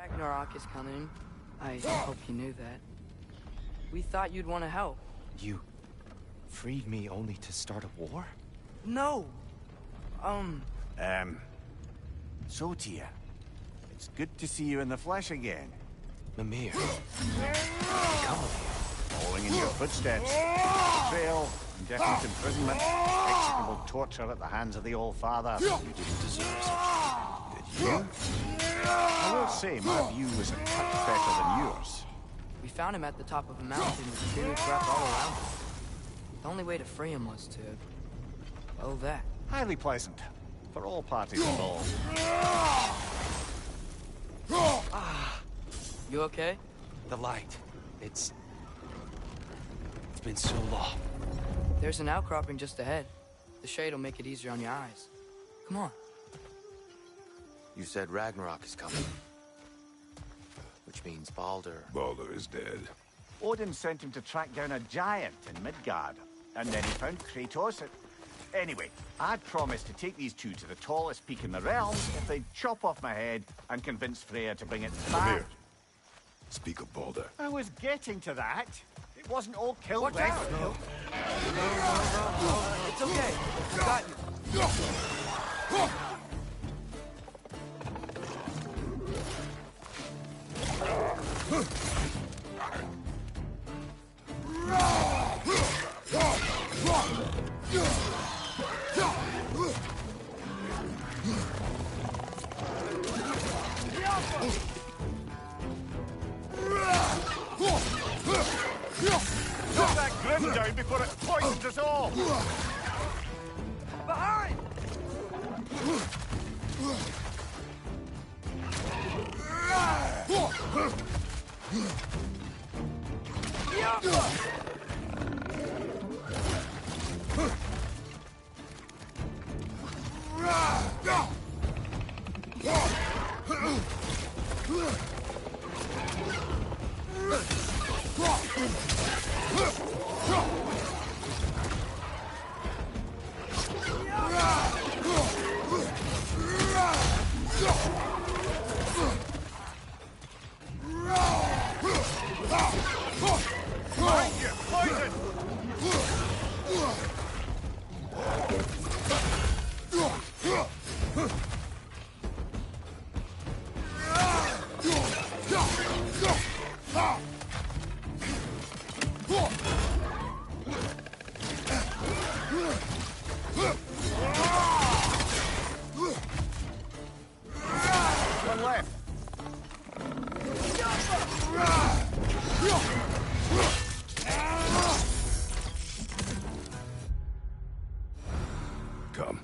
Ragnarok is coming. I hope you knew that. We thought you'd want to help. You freed me only to start a war? No. So, Tyr, it's good to see you in the flesh again. Mimir. Come of you. Following in your footsteps. Betrayal, indefinite imprisonment, execrable torture at the hands of the All-Father. You didn't deserve such. Did you? I will say my view was a touch better than yours. We found him at the top of a mountain with dudes wrapped all around him. The only way to free him was to... oh, that. Highly pleasant. For all parties involved. You okay? The light. It's been so long. There's an outcropping just ahead. The shade will make it easier on your eyes. Come on. You said Ragnarok is coming. Which means Baldur. Baldur is dead. Odin sent him to track down a giant in Midgard, and then he found Kratos. Anyway, I'd promised to take these two to the tallest peak in the realms if they'd chop off my head and convince Freya to bring it back. Come here. Speak of Baldur. I was getting to that. It wasn't all killed Watch then. out! No. It's okay. I got you. Knock that grim down before it poisons us all! Behind! One left. Come.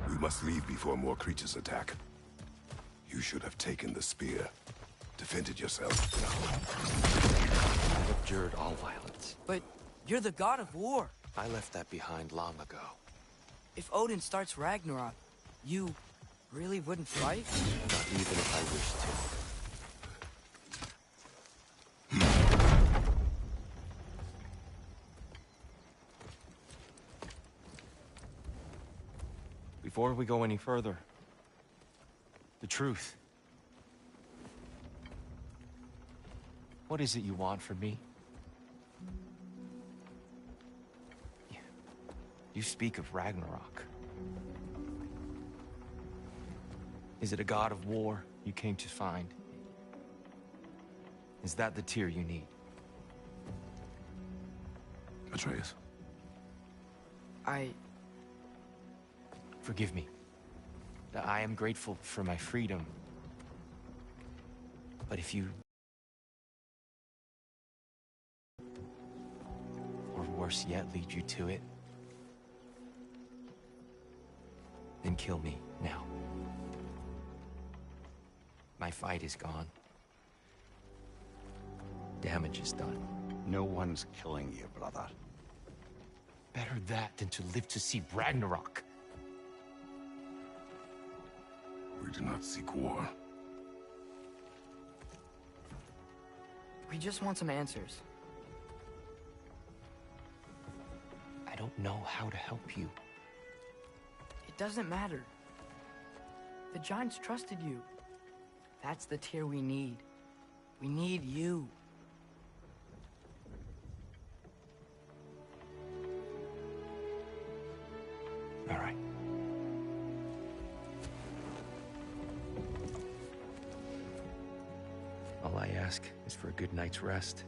We must leave before more creatures attack. You should have taken the spear. Defended yourself. I've abjured all violence. But you're the god of war. I left that behind long ago. If Odin starts Ragnarok, you really wouldn't fight? Not even if I wished to. Before we go any further, the truth. What is it you want from me? You speak of Ragnarok. Is it a god of war you came to find? Is that the tear you need? Atreus. Forgive me. I am grateful for my freedom. But if you... or worse yet, lead you to it, then kill me now. My fight is gone. Damage is done. No one's killing you, brother. Better that than to live to see Ragnarok. We do not seek war. We just want some answers. I don't know how to help you. It doesn't matter. The Giants trusted you. That's the tear we need. We need you. All right. All I ask is for a good night's rest.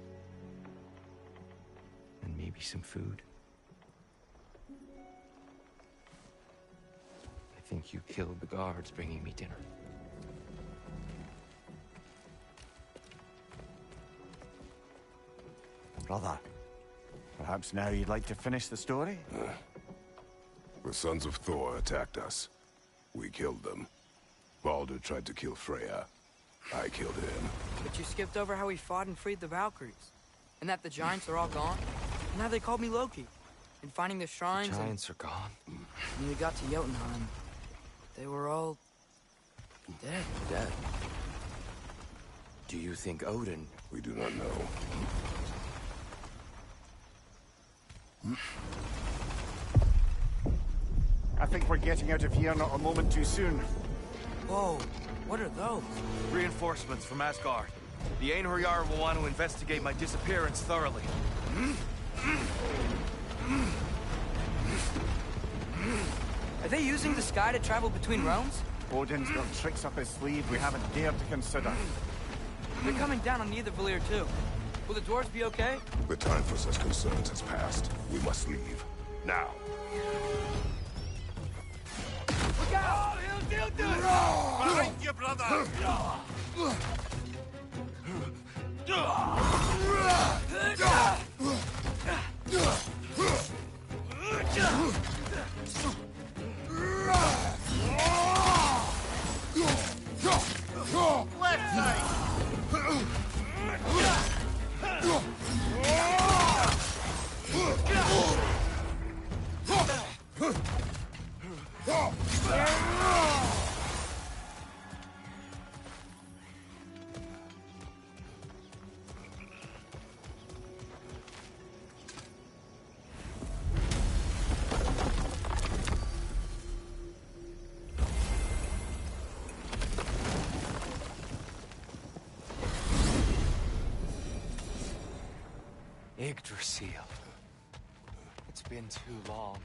And maybe some food. I think you killed the guards bringing me dinner. Brother, perhaps now you'd like to finish the story? The sons of Thor attacked us. We killed them. Baldur tried to kill Freya. I killed him. But you skipped over how we fought and freed the Valkyries. And that the Giants are all gone. And how they called me Loki. And finding the shrines The Giants are gone. When we got to Jotunheim, they were all... dead. Dead. Do you think Odin... We do not know. I think we're getting out of here not a moment too soon. Whoa, what are those? Reinforcements from Asgard. The Einherjar will want to investigate my disappearance thoroughly. Are they using the sky to travel between realms? Odin's got tricks up his sleeve we haven't dared to consider. They're coming down on Nidavellir too. Will the dwarves be okay? The time for such concerns has passed. We must leave. Now. Look out! He'll do it! Behind you, brother! Left side! Yggdrasil. It's been too long.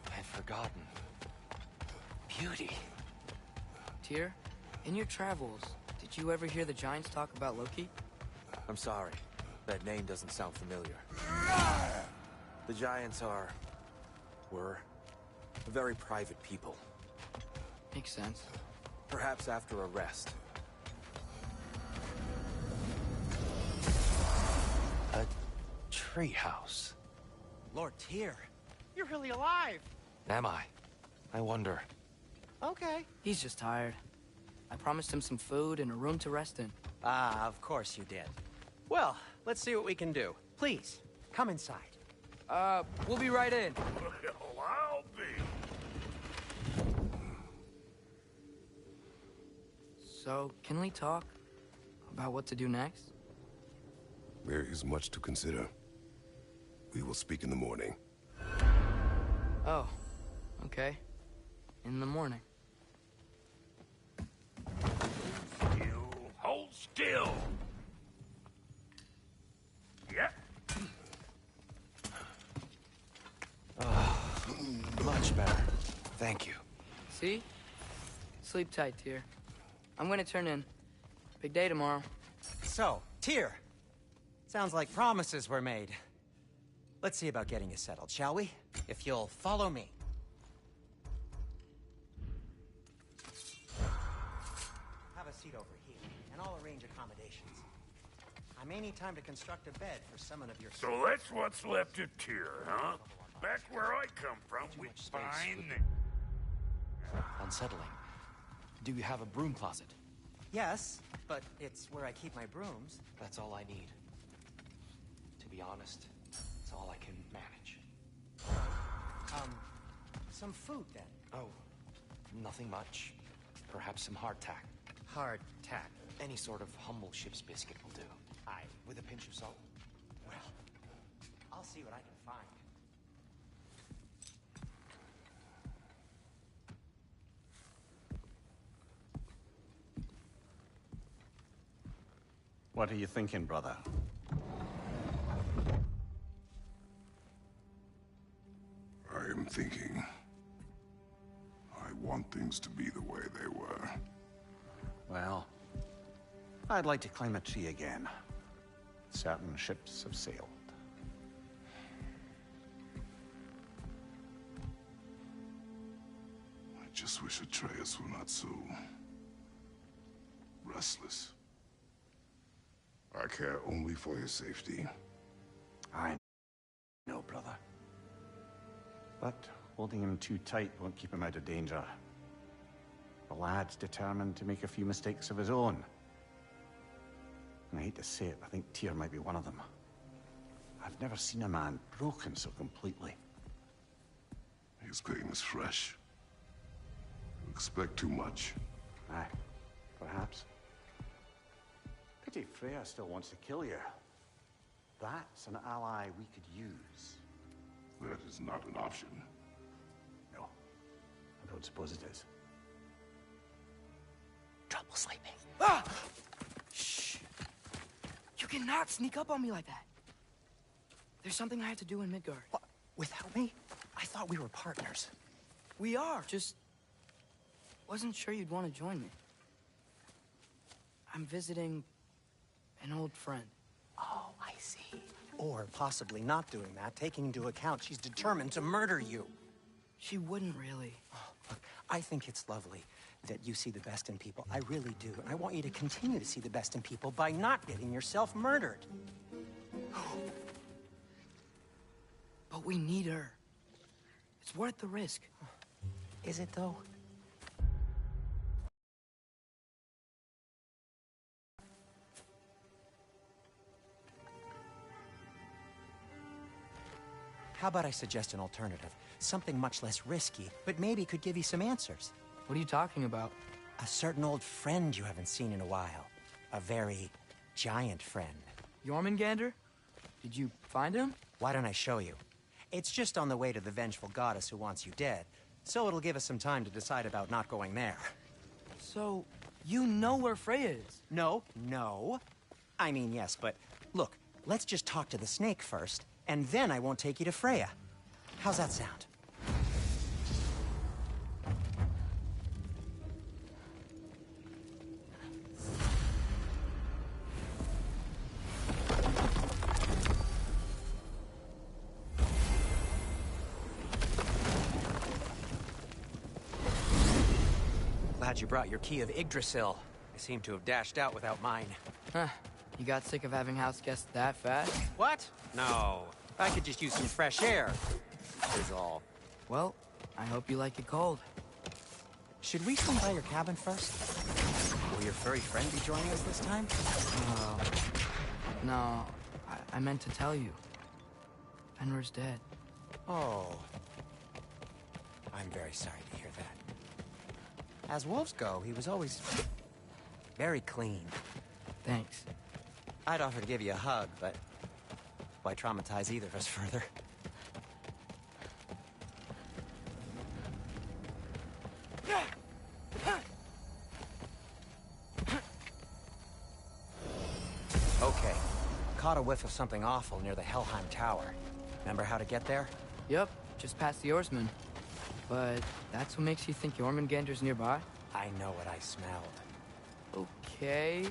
I'd forgotten. Beauty. Tyr, in your travels, did you ever hear the Giants talk about Loki? I'm sorry. That name doesn't sound familiar. The Giants were very private people. Makes sense. Perhaps after a rest. A treehouse. Lord Tyr, you're really alive. Am I? I wonder. Okay. He's just tired. I promised him some food and a room to rest in. Ah, of course you did. Well, let's see what we can do. Please, come inside. We'll be right in. Well, I'll be. So, can we talk about what to do next? There is much to consider. We will speak in the morning. Oh, okay. In the morning. You hold still. Yep. Much better. Thank you. See? Sleep tight, Tyr. I'm gonna turn in. Big day tomorrow. So, Tyr. Sounds like promises were made. Let's see about getting you settled, shall we? If you'll follow me. Have a seat over here, and I'll arrange accommodations. I may need time to construct a bed for someone of your... So that's what's left of Tyr, huh? Back where I come from, we find... Unsettling. Do you have a broom closet? Yes, but it's where I keep my brooms. That's all I need. To be honest, it's all I can manage. Some food then. Oh, nothing much. Perhaps some hardtack. Hardtack. Any sort of humble ship's biscuit will do. Aye. With a pinch of salt. Well, I'll see what I can find. What are you thinking, brother? I am thinking. I want things to be the way they were. Well, I'd like to climb a tree again. Certain ships have sailed. I just wish Atreus were not so... restless. I care only for his safety. I know, brother. But holding him too tight won't keep him out of danger. The lad's determined to make a few mistakes of his own. And I hate to say it, I think Tyr might be one of them. I've never seen a man broken so completely. His pain is fresh. You expect too much. Aye, perhaps. Pity Freya still wants to kill you. That's an ally we could use. That is not an option. No, I don't suppose it is. Trouble sleeping. Ah! Shh. You cannot sneak up on me like that. There's something I have to do in Midgard. What? Without me? I thought we were partners. We are. Just wasn't sure you'd want to join me. I'm visiting an old friend. Oh, I see. Or possibly not doing that, taking into account she's determined to murder you. She wouldn't really. Oh, look, I think it's lovely that you see the best in people. I really do. And I want you to continue to see the best in people by not getting yourself murdered. But we need her. It's worth the risk. Is it, though? How about I suggest an alternative? Something much less risky, but maybe could give you some answers. What are you talking about? A certain old friend you haven't seen in a while. A very giant friend. Jormungandr? Did you find him? Why don't I show you? It's just on the way to the vengeful goddess who wants you dead, so it'll give us some time to decide about not going there. So, you know where Freya is? No. I mean, yes, but look, let's just talk to the snake first, and then I won't take you to Freya. How's that sound? Glad you brought your key of Yggdrasil. I seem to have dashed out without mine. Huh. You got sick of having house guests that fast? What? No. I could just use some fresh air. Is all. Well, I hope you like it cold. Should we swing by your cabin first? Will your furry friend be joining us this time? No. I meant to tell you. Fenrir's dead. Oh. I'm very sorry to hear that. As wolves go, he was always very clean. Thanks. I'd offer to give you a hug, but why traumatize either of us further? Okay. Caught a whiff of something awful near the Helheim Tower. Remember how to get there? Yep, just past the Oarsman. But that's what makes you think Jormungandr's nearby? I know what I smelled. Okay.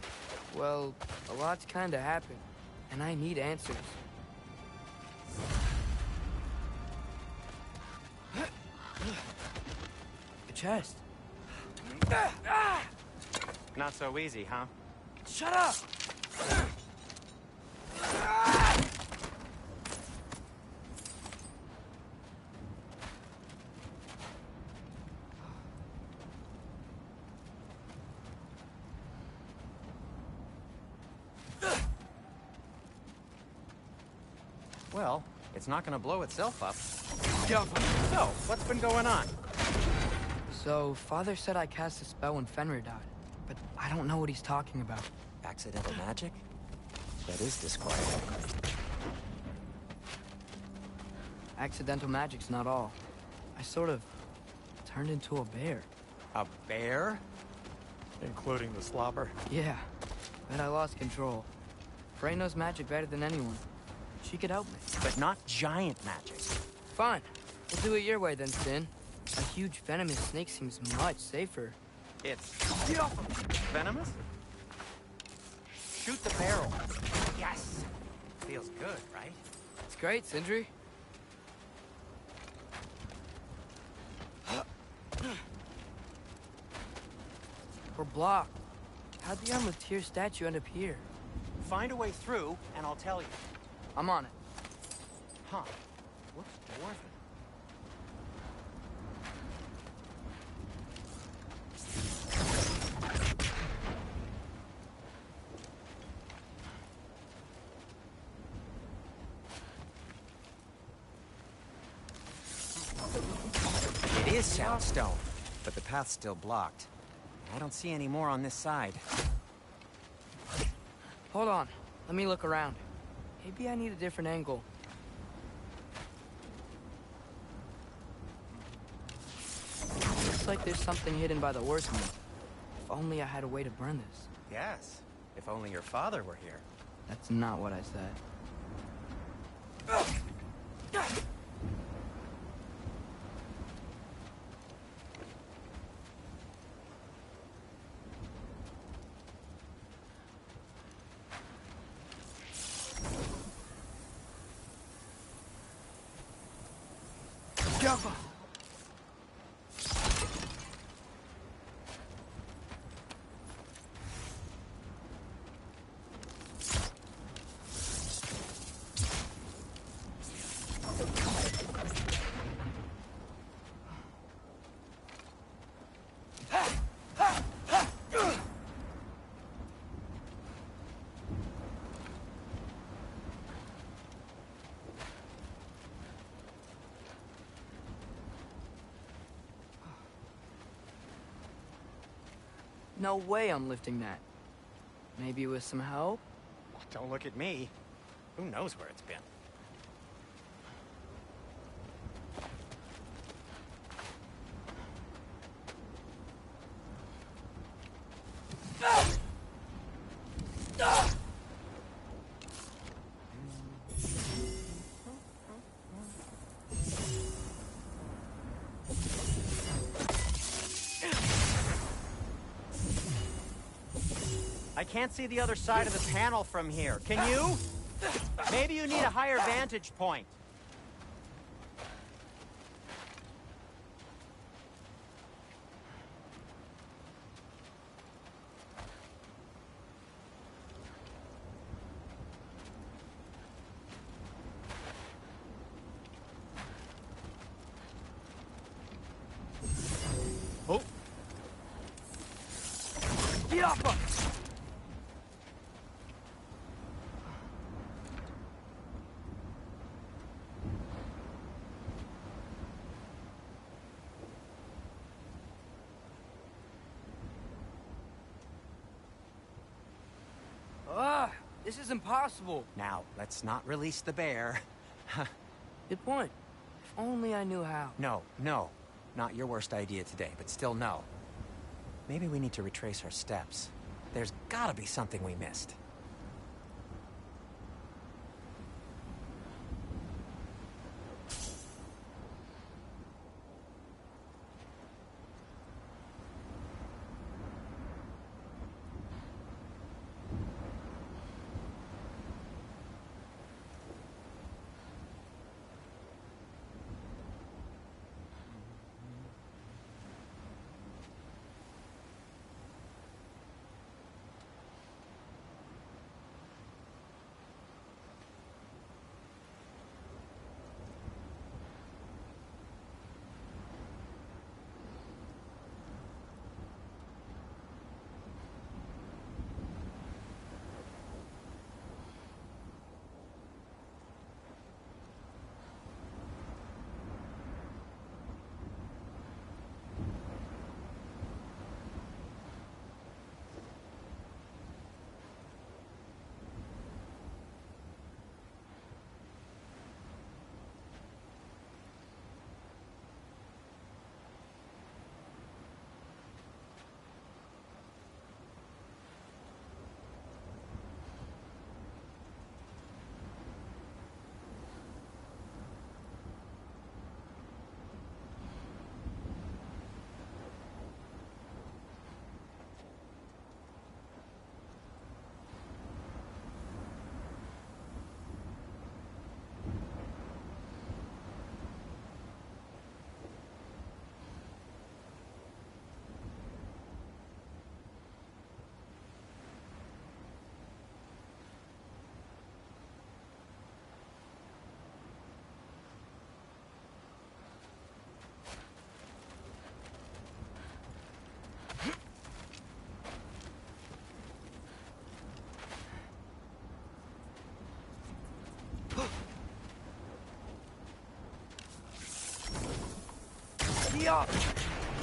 Well, a lot's kinda happened, and I need answers. The chest. Not so easy, huh? Shut up! Well, it's not gonna blow itself up. Yeah. So, what's been going on? So, Father said I cast a spell when Fenrir died, but I don't know what he's talking about. Accidental magic? That is disquieting. Accidental magic's not all. I sort of turned into a bear. A bear? Including the slobber? Yeah, but I lost control. Frey knows magic better than anyone. She could help me. But not giant magic. Fine. We'll do it your way then, Sin. A huge venomous snake seems much safer. It's venomous? Shoot the barrel. Yes! Feels good, right? It's great, Sindri. We're blocked. How'd the Armor statue end up here? Find a way through, and I'll tell you. I'm on it. Huh. Looks dwarven. It is soundstone, but the path's still blocked. I don't see any more on this side. Hold on. Let me look around. Maybe I need a different angle. Looks like there's something hidden by the workmen. If only I had a way to burn this. Yes. If only your father were here. That's not what I said. Jump! No way I'm lifting that. Maybe with some help? Don't look at me. Who knows where it's been? I can't see the other side of the panel from here. Can you? Maybe you need a higher vantage point. Oh. Get off us! This is impossible. Now, let's not release the bear. Good point. If only I knew how. No. Not your worst idea today, but still no. Maybe we need to retrace our steps. There's gotta be something we missed.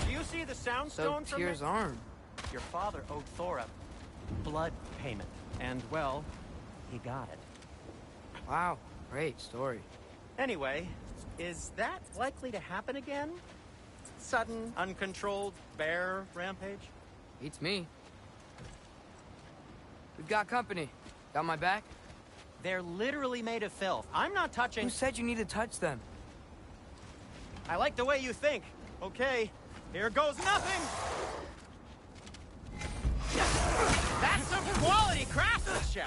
Do you see the soundstone from Tyr's it? arm. Your father owed Thor a blood payment. And, well, he got it. Wow, great story. Anyway, is that likely to happen again? Sudden, uncontrolled bear rampage? Beats me. We've got company. Got my back? They're literally made of filth. I'm not touching... Who said you need to touch them? I like the way you think. Okay, here goes nothing! That's some quality craftsmanship!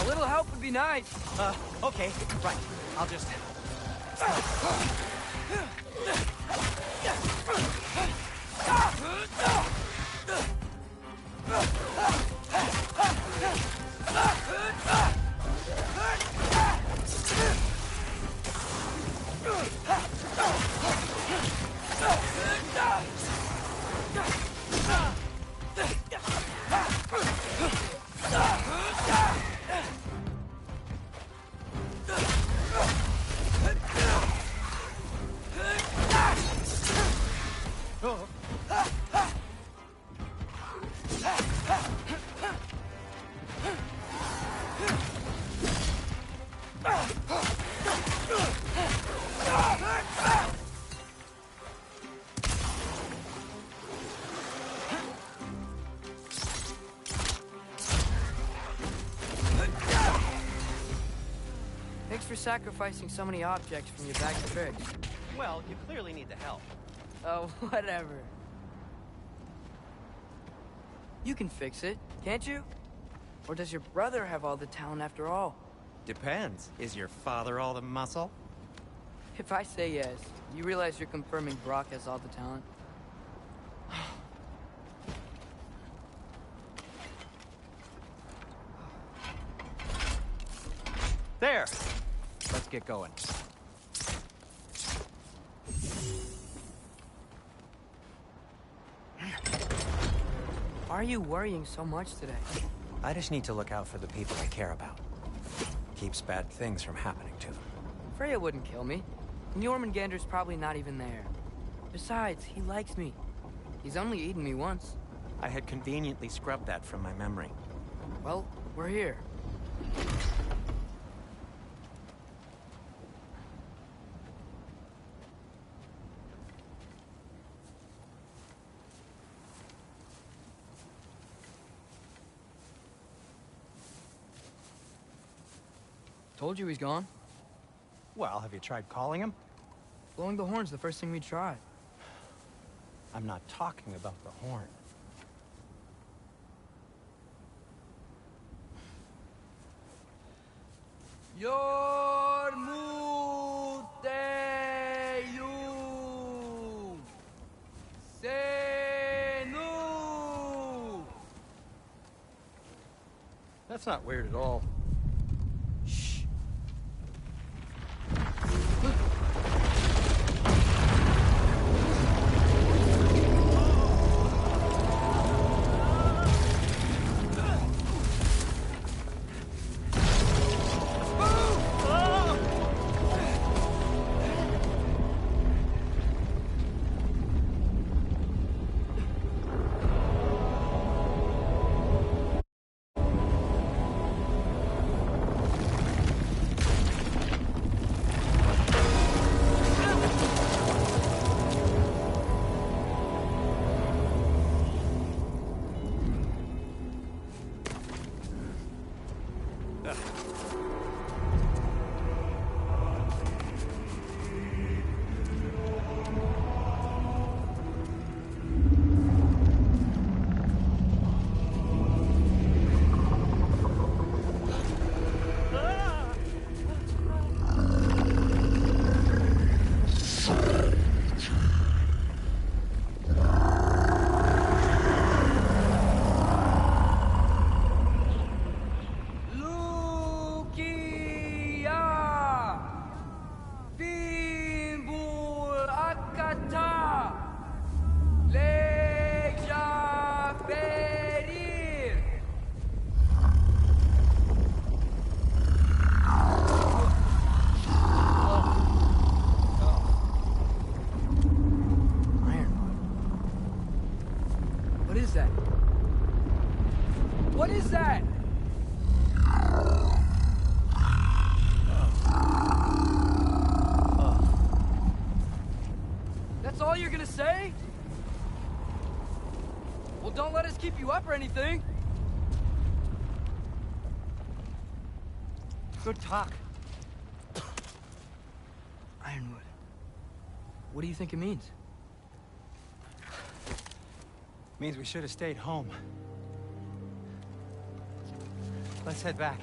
A little help would be nice. Okay, right. I'll just... Thanks for sacrificing so many objects from your bag of tricks. Well, you clearly need the help. Oh, whatever. You can fix it, can't you? Or does your brother have all the talent after all? Depends. Is your father all the muscle? If I say yes, you realize you're confirming Brock has all the talent? There! Let's get going. Why are you worrying so much today? I just need to look out for the people I care about. Keeps bad things from happening to them. Freya wouldn't kill me. And Jormungandr's probably not even there. Besides, he likes me. He's only eaten me once. I had conveniently scrubbed that from my memory. Well, we're here. Told you he's gone. Well, have you tried calling him? Blowing the horn's the first thing we tried. I'm not talking about the horn. Yormuteyum Senu. That's not weird at all. you're gonna say? Well, don't let us keep you up or anything. Good talk. Ironwood. What do you think it means? Means we should have stayed home. Let's head back.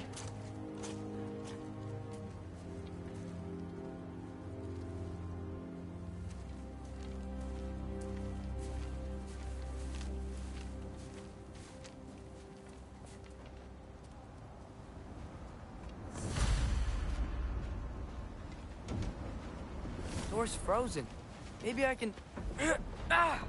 Door's frozen. Maybe I can... Ah!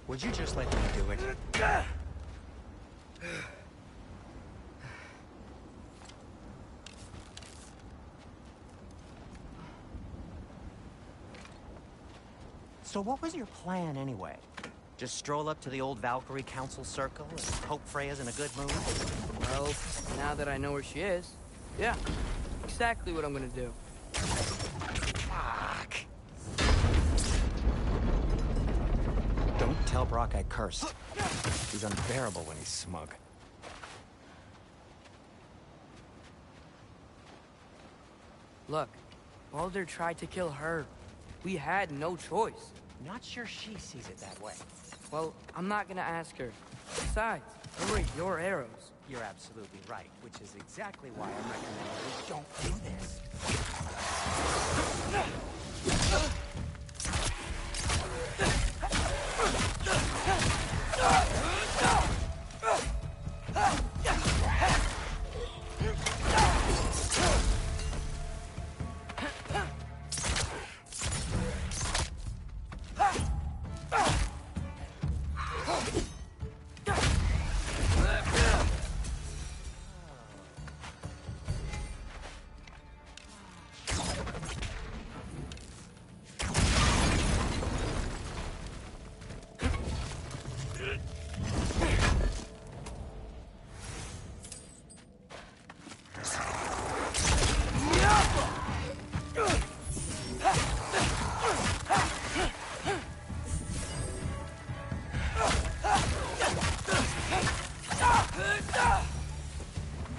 Would you just let me do it? So what was your plan anyway? Just stroll up to the old Valkyrie Council Circle and hope Freya's in a good mood? Well, now that I know where she is, yeah, exactly what I'm gonna do. Fuck. Don't tell Brock I cursed. He's unbearable when he's smug. Look, Baldur tried to kill her. We had no choice. Not sure she sees it that way. Well, I'm not gonna ask her. Besides, they were your arrows. You're absolutely right, which is exactly why I'm recommending we don't do this.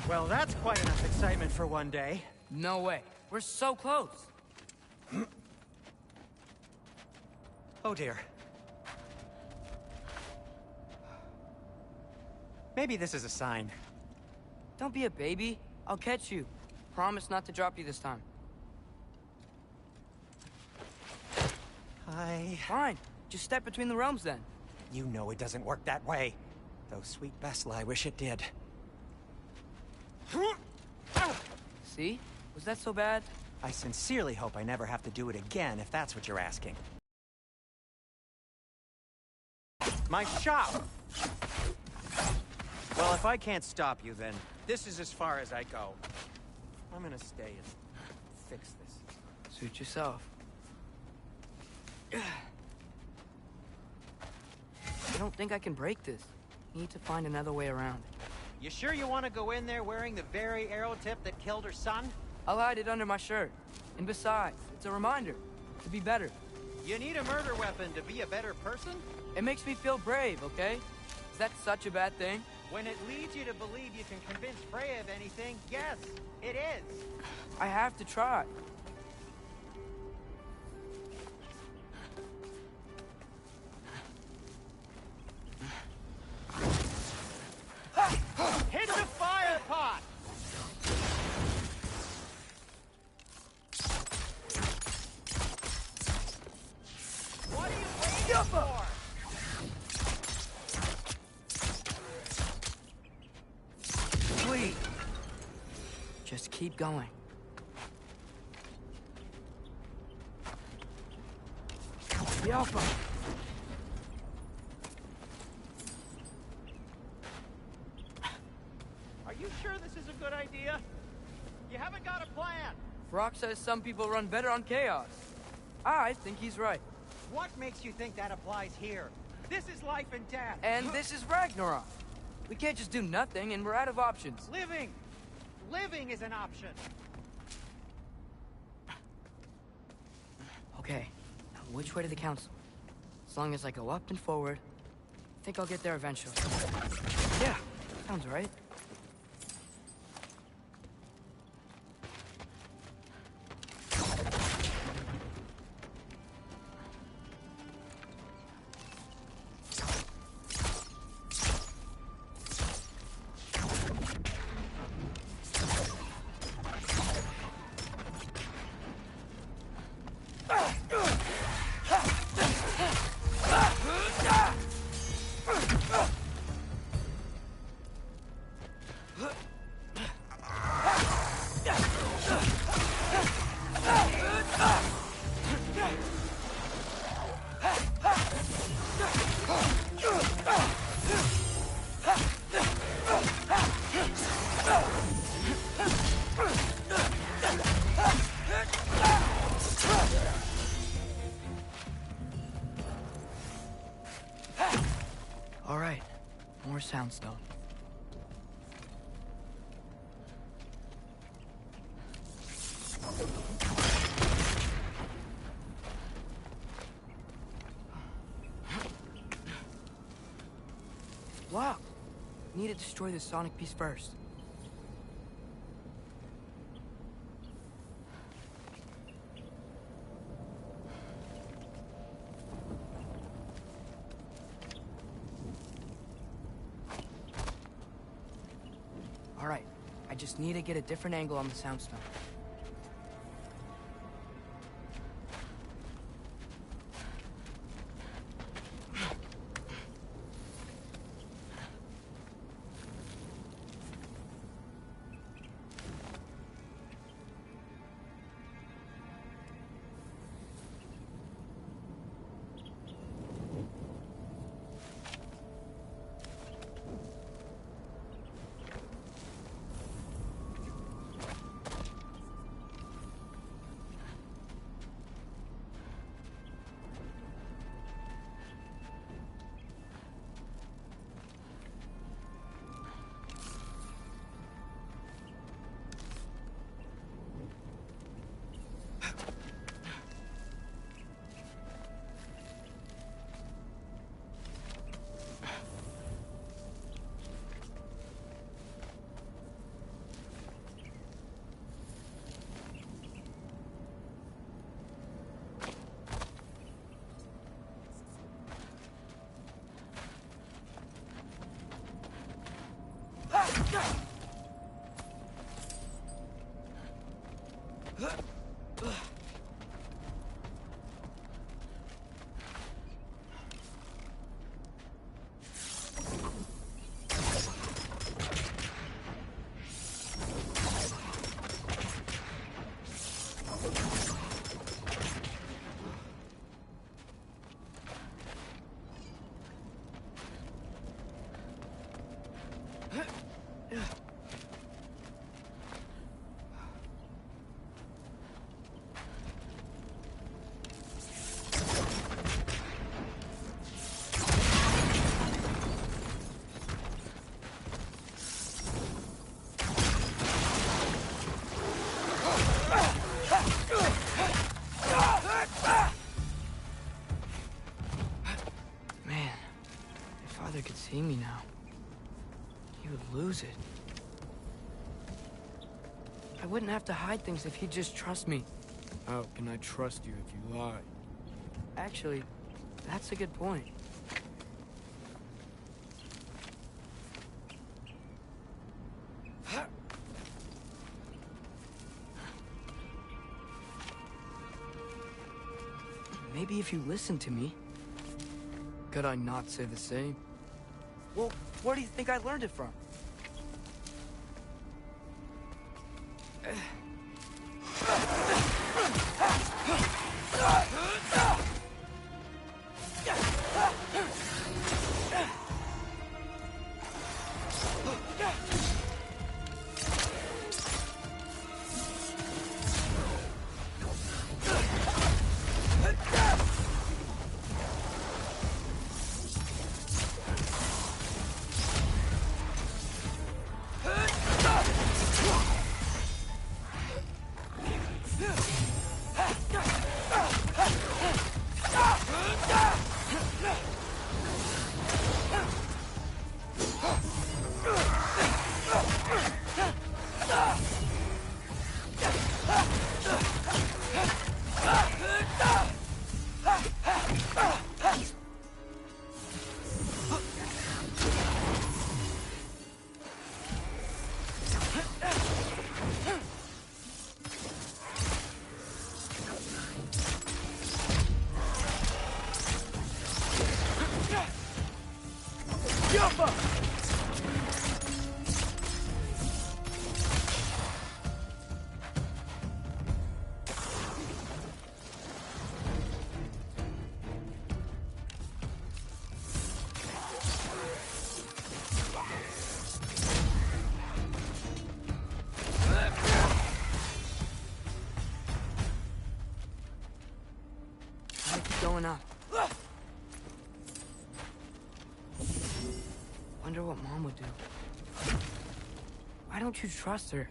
Well, that's quite enough excitement for one day. No way. We're so close. Oh dear. Maybe this is a sign. Don't be a baby. I'll catch you. Promise not to drop you this time. Fine. Just step between the realms then. You know it doesn't work that way. Though sweet Bessla, I wish it did. See? Was that so bad? I sincerely hope I never have to do it again, if that's what you're asking. My shop! Well, if I can't stop you, then this is as far as I go. I'm gonna stay and fix this. Suit yourself. I don't think I can break this. Need to find another way around. You sure you want to go in there wearing the very arrow tip that killed her son? I'll hide it under my shirt. And besides, it's a reminder to be better. You need a murder weapon to be a better person? It makes me feel brave, okay? Is that such a bad thing? When it leads you to believe you can convince Freya of anything, yes, it is. I have to try. Hit the fire pot! What are you waiting for? Please. Just keep going. The Alpha. Are you sure this is a good idea? You haven't got a plan. Brock says some people run better on chaos. I think he's right. What makes you think that applies here? This is life and death. And this is Ragnarok. We can't just do nothing, and we're out of options. Living! Living is an option. Okay, now which way to the council? As long as I go up and forward, I think I'll get there eventually. Yeah, sounds right. All right, more soundstone. Blocked. Need to destroy the sonic piece first. All right, I just need to get a different angle on the soundstone. Man, if Father could see me now, he would lose it. I wouldn't have to hide things if he'd just trust me. How can I trust you if you lie? Actually, that's a good point. Maybe if you listen to me. Could I not say the same? Well, where do you think I learned it from? Going up. Wonder what Mom would do. Why don't you trust her?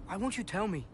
Why won't you tell me?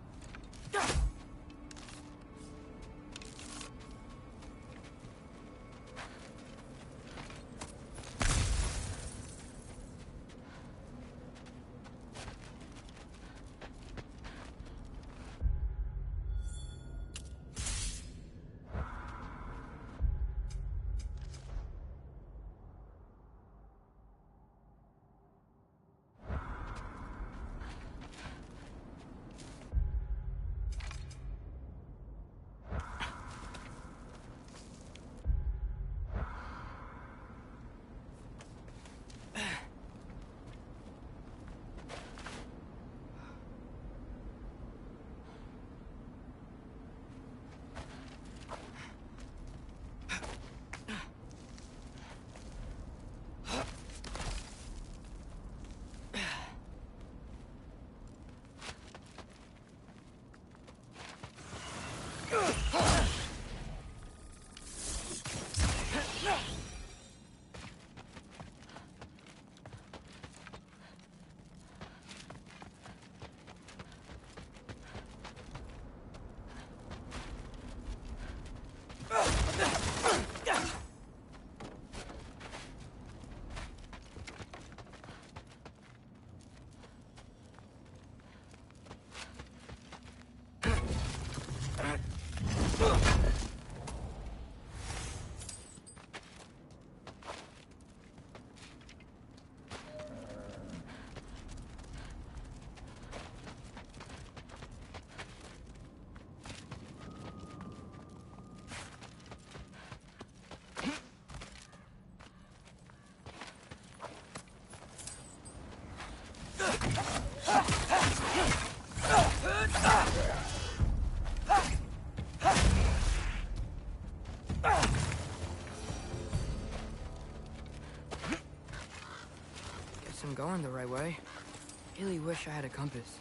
Guess I'm going the right way. Really wish I had a compass.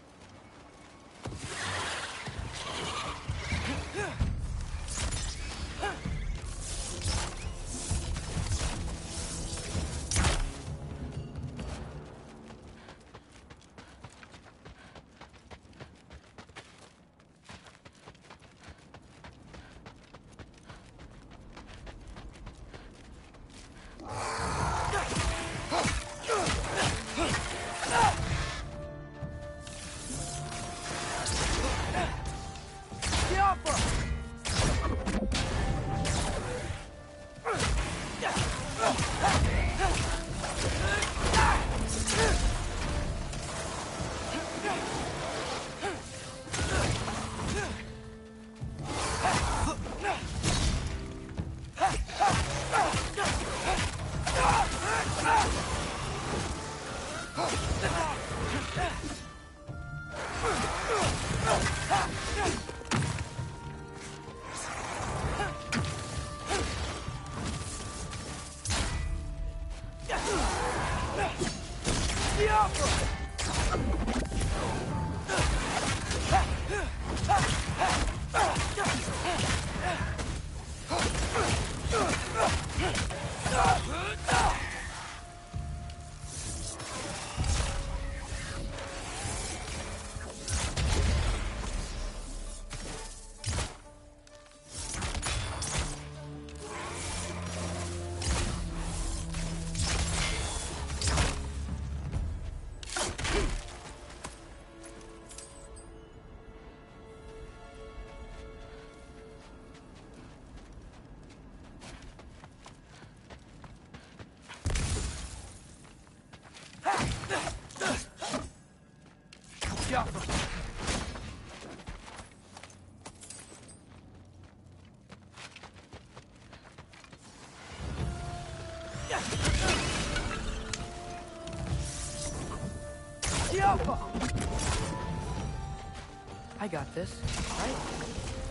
I got this, right?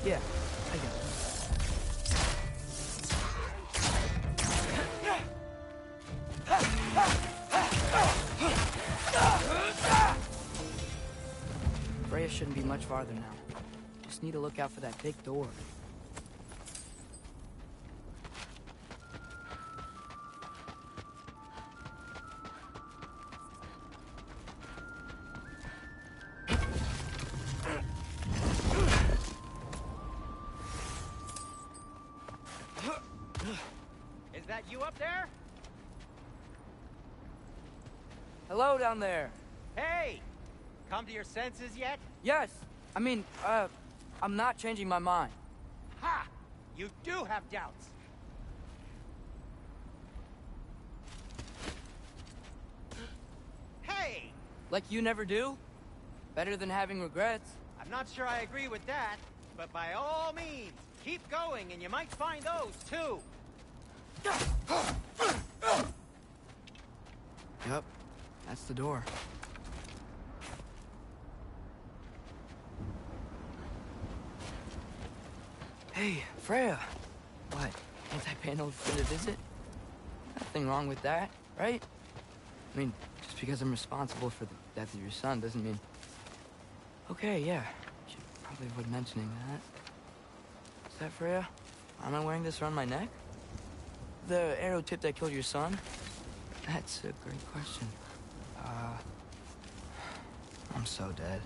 Yeah, I got this. Freya shouldn't be much farther now. Just need to look out for that big door. Is that you up there? Hello down there. Hey! Come to your senses yet? Yes. I mean, I'm not changing my mind. Ha! You do have doubts. Hey! Like you never do? Better than having regrets. I'm not sure I agree with that, but by all means, keep going and you might find those too. Yep, that's the door. Hey, Freya. What, ain't I paying old friend a visit? Nothing wrong with that, right? I mean, just because I'm responsible for the death of your son doesn't mean... Okay, yeah. Should probably avoid mentioning that. Is that Freya? Why am I wearing this around my neck? The arrow tip that killed your son? That's a great question. I'm so dead.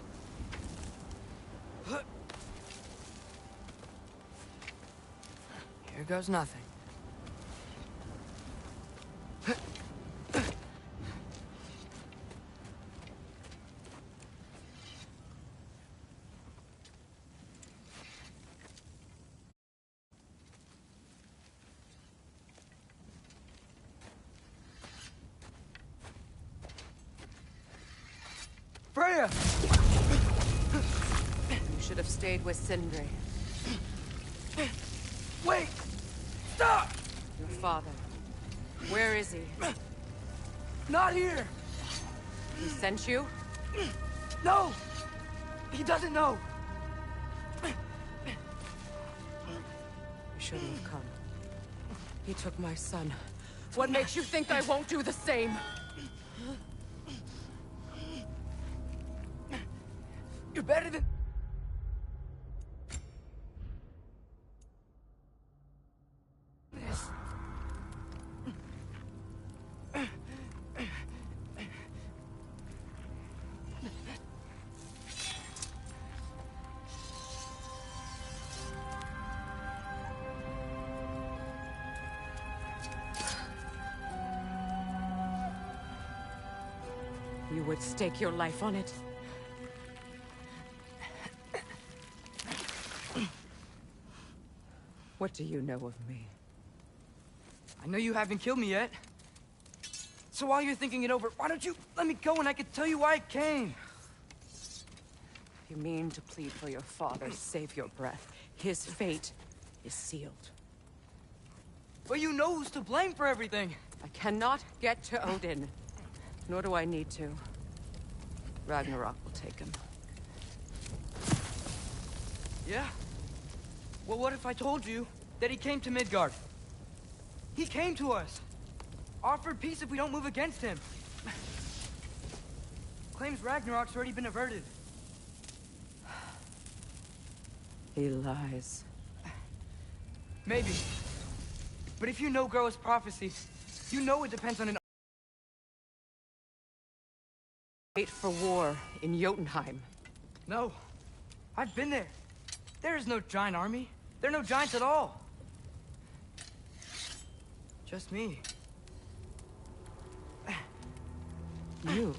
Here goes nothing. Freya! You should have stayed with Sindri. Wait! Stop! Your father. Where is he? Not here! He sent you? No! He doesn't know! You shouldn't have come. He took my son. What makes you think I won't do the same? You're better than... this. You would stake your life on it? What do you know of me? I know you haven't killed me yet. So while you're thinking it over, why don't you let me go and I can tell you why I came? You mean to plead for your father, save your breath. His fate is sealed. But you know who's to blame for everything. I cannot get to Odin. Nor do I need to. Ragnarok will take him. Yeah? Well, what if I told you that he came to Midgard? He came to us. Offered peace if we don't move against him. Claims Ragnarok's already been averted. He lies. Maybe. But if you know Groa's prophecy, you know it depends on an... Wait for war in Jotunheim. No. I've been there. There is no giant army. There are no giants at all. Just me. You.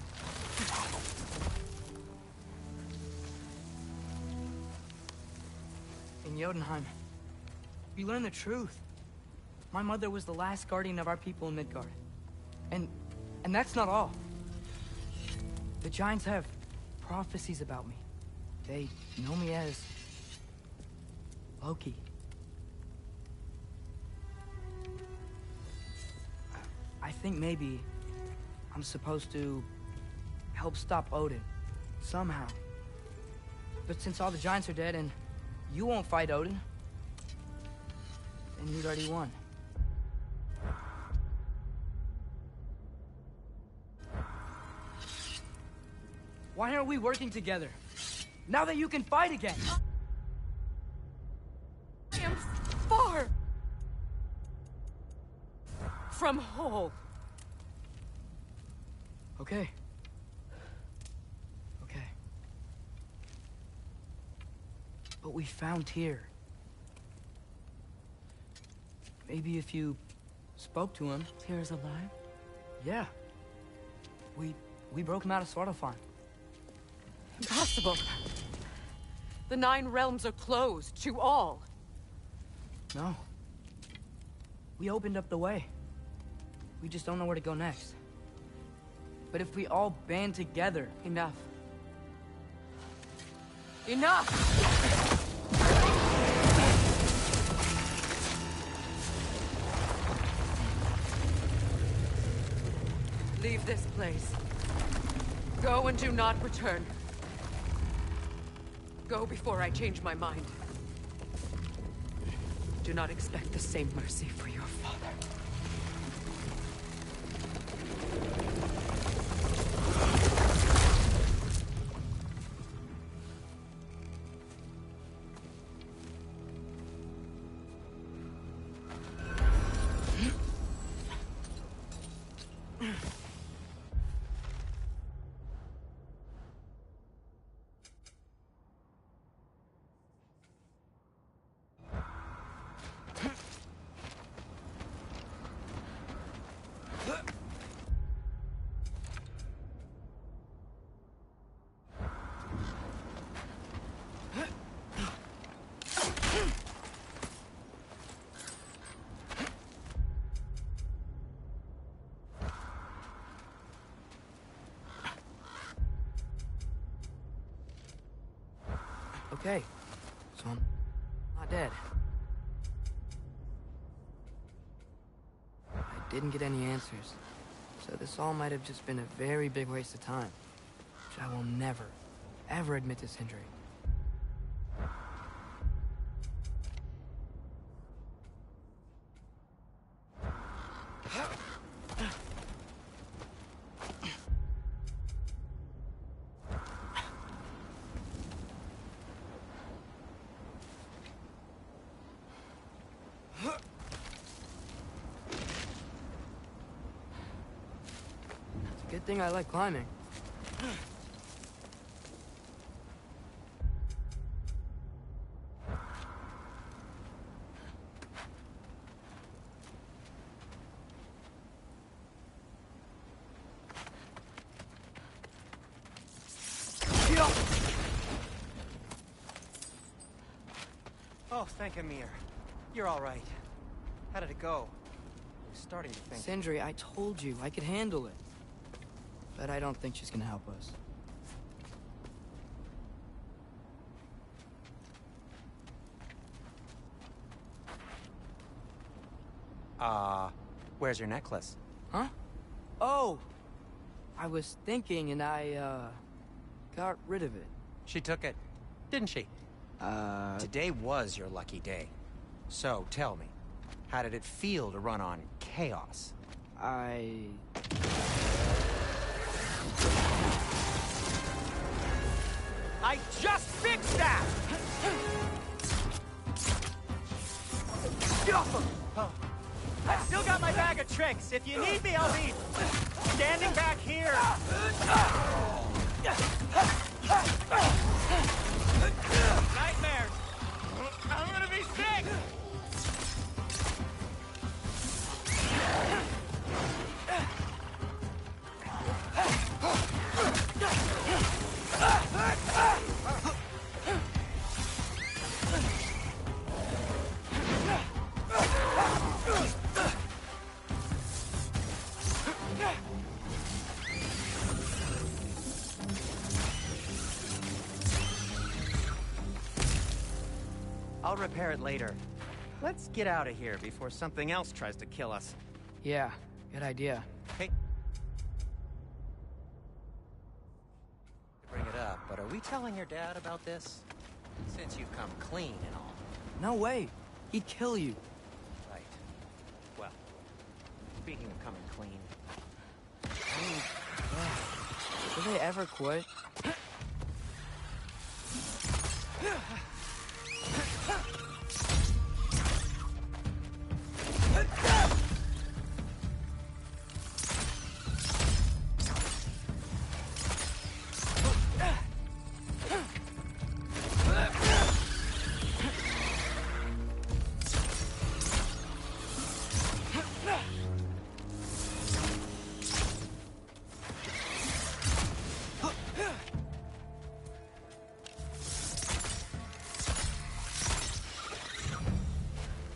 In Jotunheim, we learn the truth. My mother was the last guardian of our people in Midgard. And that's not all. The giants have prophecies about me. They know me as... Loki. I think maybe I'm supposed to help stop Odin. Somehow. But since all the giants are dead and you won't fight Odin, then he's already won. Why aren't we working together? Now that you can fight again! I am far from whole. Okay. Okay. But we found Tyr. Maybe if you spoke to him... Tyr's alive? Yeah. We broke him out of Svartalfheim. Impossible. The 9 realms are closed to all. No. We opened up the way. We just don't know where to go next. But if we all band together... Enough. Enough! Leave this place. Go and do not return. Go before I change my mind. Do not expect the same mercy for your father. Okay. So I'm not dead. I didn't get any answers. So this all might have just been a very big waste of time. Which I will never, ever admit to Sindri. Good thing I like climbing. Oh, thank Amir. You're all right. How did it go? I'm starting to think... Sindri, I told you I could handle it. But I don't think she's gonna help us. Where's your necklace? Huh? Oh! I was thinking and I, got rid of it. She took it, didn't she? Today was your lucky day. So, tell me, how did it feel to run on chaos? I just fixed that! I've still got my bag of tricks. If you need me, I'll be standing back here. Nightmares. I'm gonna be sick. I'll repair it later. Let's get out of here before something else tries to kill us. Yeah, good idea. Hey. it up, but are we telling your dad about this? Since you've come clean and all. No way. He'd kill you. Right. Well, speaking of coming clean... Will they ever quit?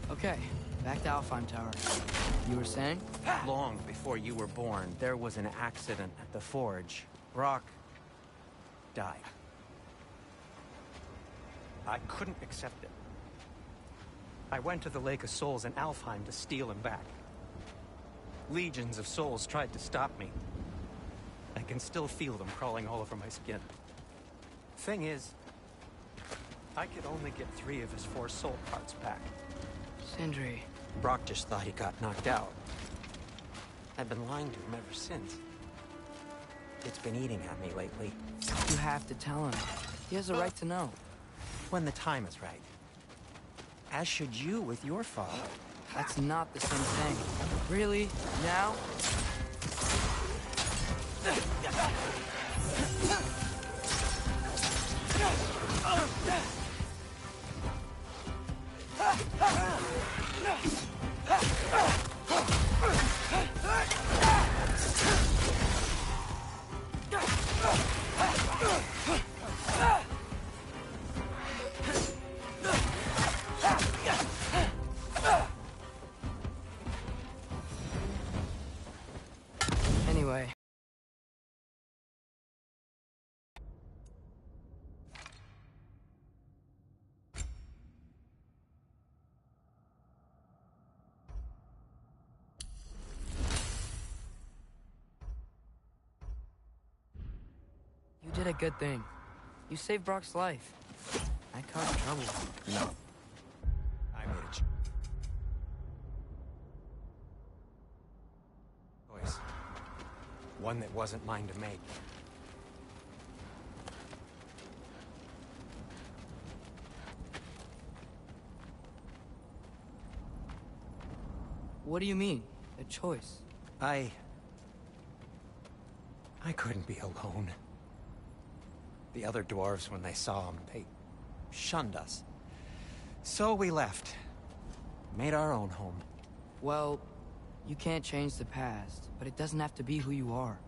Okay, back to Alfheim Tower. You were saying? Long before you were born, there was an accident at the forge. Brock died. I couldn't accept it. I went to the Lake of Souls in Alfheim to steal him back. Legions of souls tried to stop me. I can still feel them crawling all over my skin. Thing is, I could only get 3 of his 4 soul parts back. Sindri. Brock just thought he got knocked out. I've been lying to him ever since. It's been eating at me lately. You have to tell him. He has a right to know. When the time is right. As should you with your father. That's not the same thing. Really? Now? Anyway. You did a good thing. You saved Brock's life. I caused trouble. No. I made a choice. One that wasn't mine to make. What do you mean? A choice? I couldn't be alone. The other dwarves, when they saw him, they shunned us. So we left. Made our own home. Well, you can't change the past, but it doesn't have to be who you are.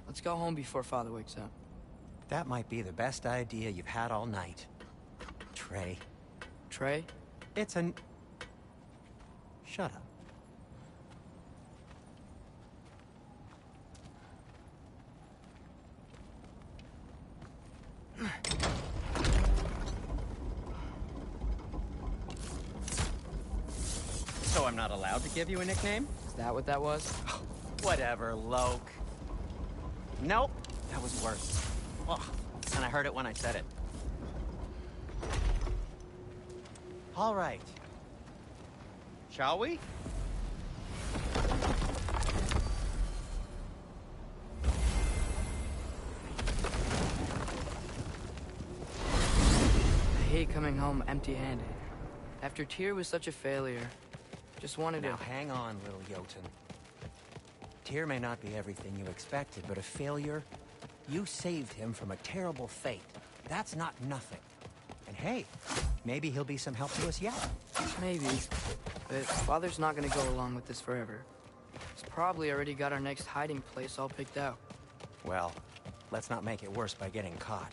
Let's go home before Father wakes up. That might be the best idea you've had all night. Trey. Trey? It's an... Shut up. So I'm not allowed to give you a nickname? Is that what that was? Whatever, Loke. Nope, that was worse. Ugh, and I heard it when I said it. All right. Shall we? I hate coming home empty-handed. After Tyr was such a failure, just wanted Now to... hang on, little Jotun. Tyr may not be everything you expected, but a failure? You saved him from a terrible fate. That's not nothing. And hey, maybe he'll be some help to us yet. Maybe. But Father's not gonna go along with this forever. He's probably already got our next hiding place all picked out. Well, let's not make it worse by getting caught.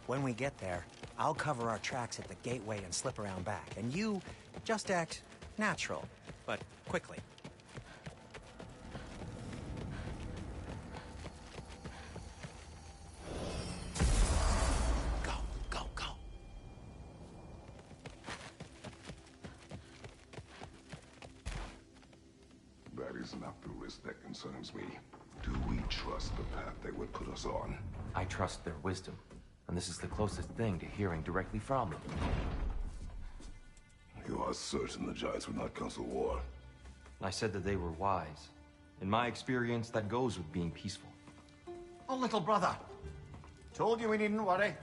When we get there, I'll cover our tracks at the gateway and slip around back. And you just act natural, but quickly. Go, go, go. That is not the risk that concerns me. Do we trust the path they would put us on? I trust their wisdom, and this is the closest thing to hearing directly from them. You are certain the Giants would not counsel war? I said that they were wise. In my experience, that goes with being peaceful. Oh, little brother. Told you we needn't worry.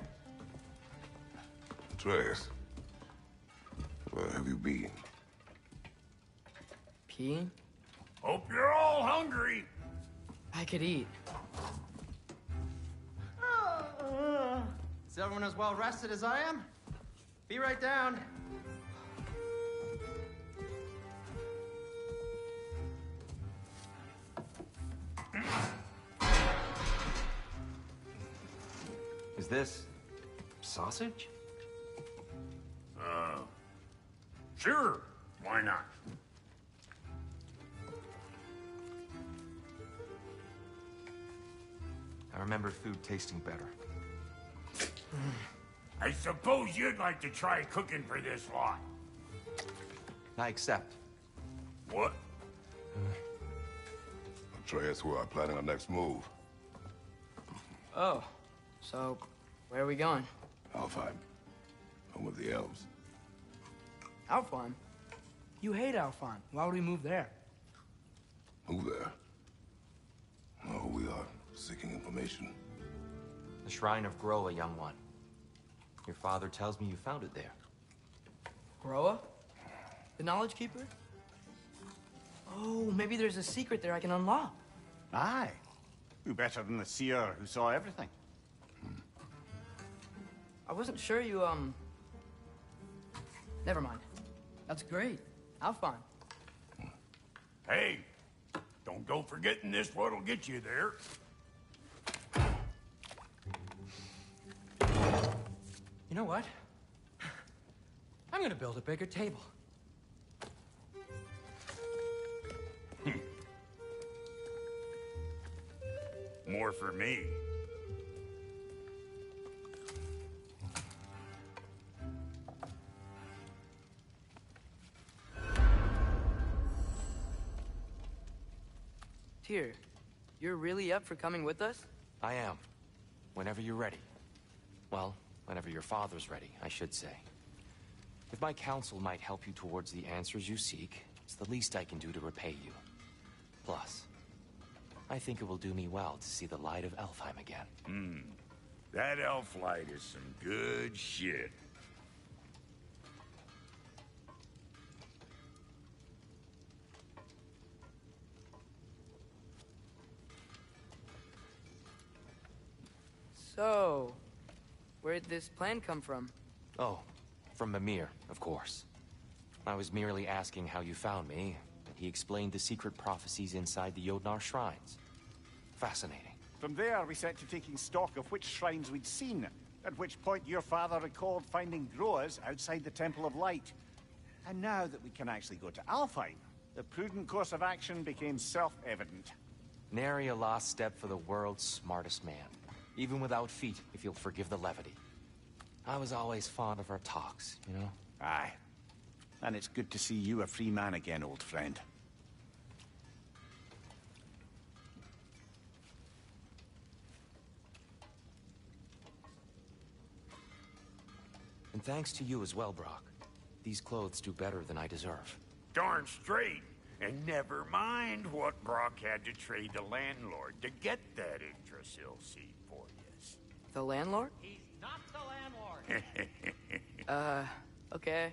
Atreus, where have you been? Peeing? Hope you're all hungry. I could eat. Is everyone as well rested as I am? Be right down. Is this sausage? Sure. Why not? I remember food tasting better. I suppose you'd like to try cooking for this lot. I accept. What? Atreus, we are planning our next move. Oh, so where are we going? Alfheim. Home of the elves. Alfheim? You hate Alfheim. Why would we move there? Move there? No, we are seeking information. The Shrine of Groa, young one. Your father tells me you found it there. Groa? The Knowledge Keeper? Oh, maybe there's a secret there I can unlock. Aye. Who better than the seer who saw everything? I wasn't sure you, Never mind. That's great. Alfheim. Hey, don't go forgetting this what'll get you there. You know what? I'm gonna build a bigger table. More for me. Tyr, you're really up for coming with us? I am. Whenever you're ready. Well, whenever your father's ready, I should say. If my counsel might help you towards the answers you seek, it's the least I can do to repay you. Plus, I think it will do me well to see the light of Alfheim again. That elf light is some good shit. So, where'd this plan come from? Oh, from Mimir, of course. I was merely asking how you found me, and he explained the secret prophecies inside the Jotnar shrines. Fascinating. From there, we set to taking stock of which shrines we'd seen, at which point your father recalled finding Groas outside the Temple of Light. And now that we can actually go to Alfheim, the prudent course of action became self-evident. Nary a lost step for the world's smartest man. Even without feet, if you'll forgive the levity. I was always fond of our talks, you know? Aye. And it's good to see you a free man again, old friend. And thanks to you as well, Brock. These clothes do better than I deserve. Darn straight. And never mind what Brock had to trade the landlord to get that Yggdrasil seed for you. The landlord? He's not the landlord. Okay.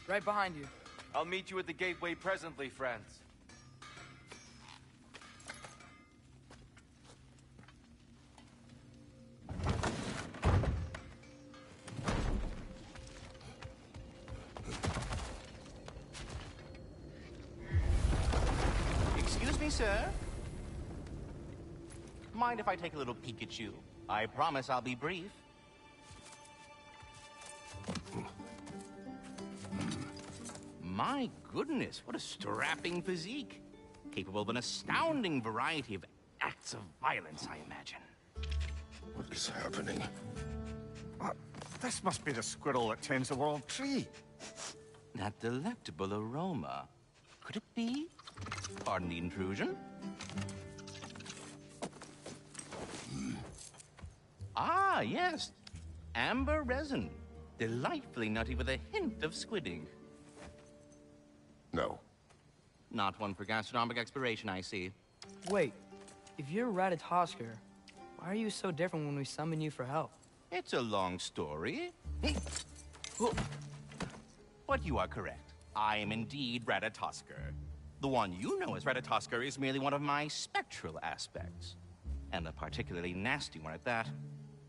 Right behind you. I'll meet you at the gateway presently, friends. Excuse me, sir? Mind if I take a little peek at you? I promise I'll be brief. My goodness, what a strapping physique. capable of an astounding variety of acts of violence, I imagine. What is happening? This must be the squirrel that tends the world tree. That delectable aroma. Could it be? Pardon the intrusion. Ah, yes. Amber resin. Delightfully nutty with a hint of squidding. No. Not one for gastronomic exploration, I see. Wait, if you're Ratatosker, why are you so different when we summon you for help? It's a long story. But you are correct. I am indeed Ratatosker. The one you know as Ratatosker is merely one of my spectral aspects. And a particularly nasty one at that.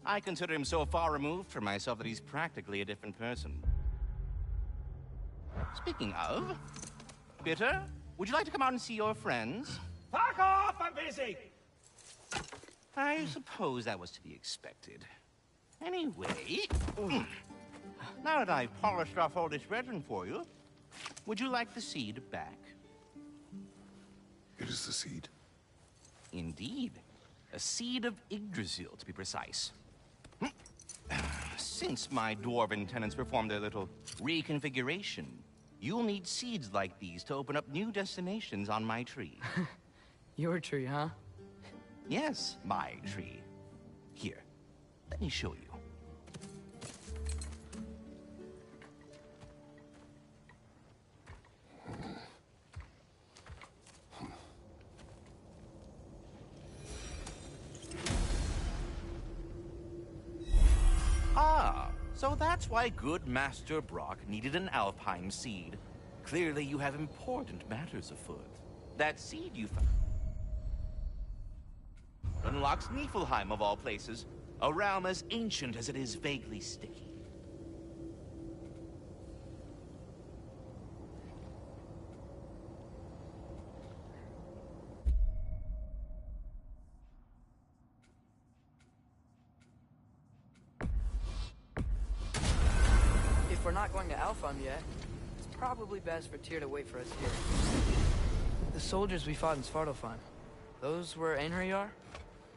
I consider him so far removed from myself that he's practically a different person. Speaking of, Bitter, would you like to come out and see your friends? Fuck off! I'm busy! I suppose that was to be expected. Anyway, now that I've polished off all this resin for you, would you like the seed back? It is the seed. Indeed. A seed of Yggdrasil, to be precise. Since my dwarven tenants performed their little reconfiguration, you'll need seeds like these to open up new destinations on my tree. Your tree, huh? Yes, my tree. Here, let me show you. Ah, so that's why good Master Brock needed an Alpine seed. Clearly you have important matters afoot. That seed you found unlocks Niflheim of all places, a realm as ancient as it is vaguely sticky. If we're not going to Alfheim yet, it's probably best for Tyr to wait for us here. The soldiers we fought in Svartalfheim, those were Einherjar?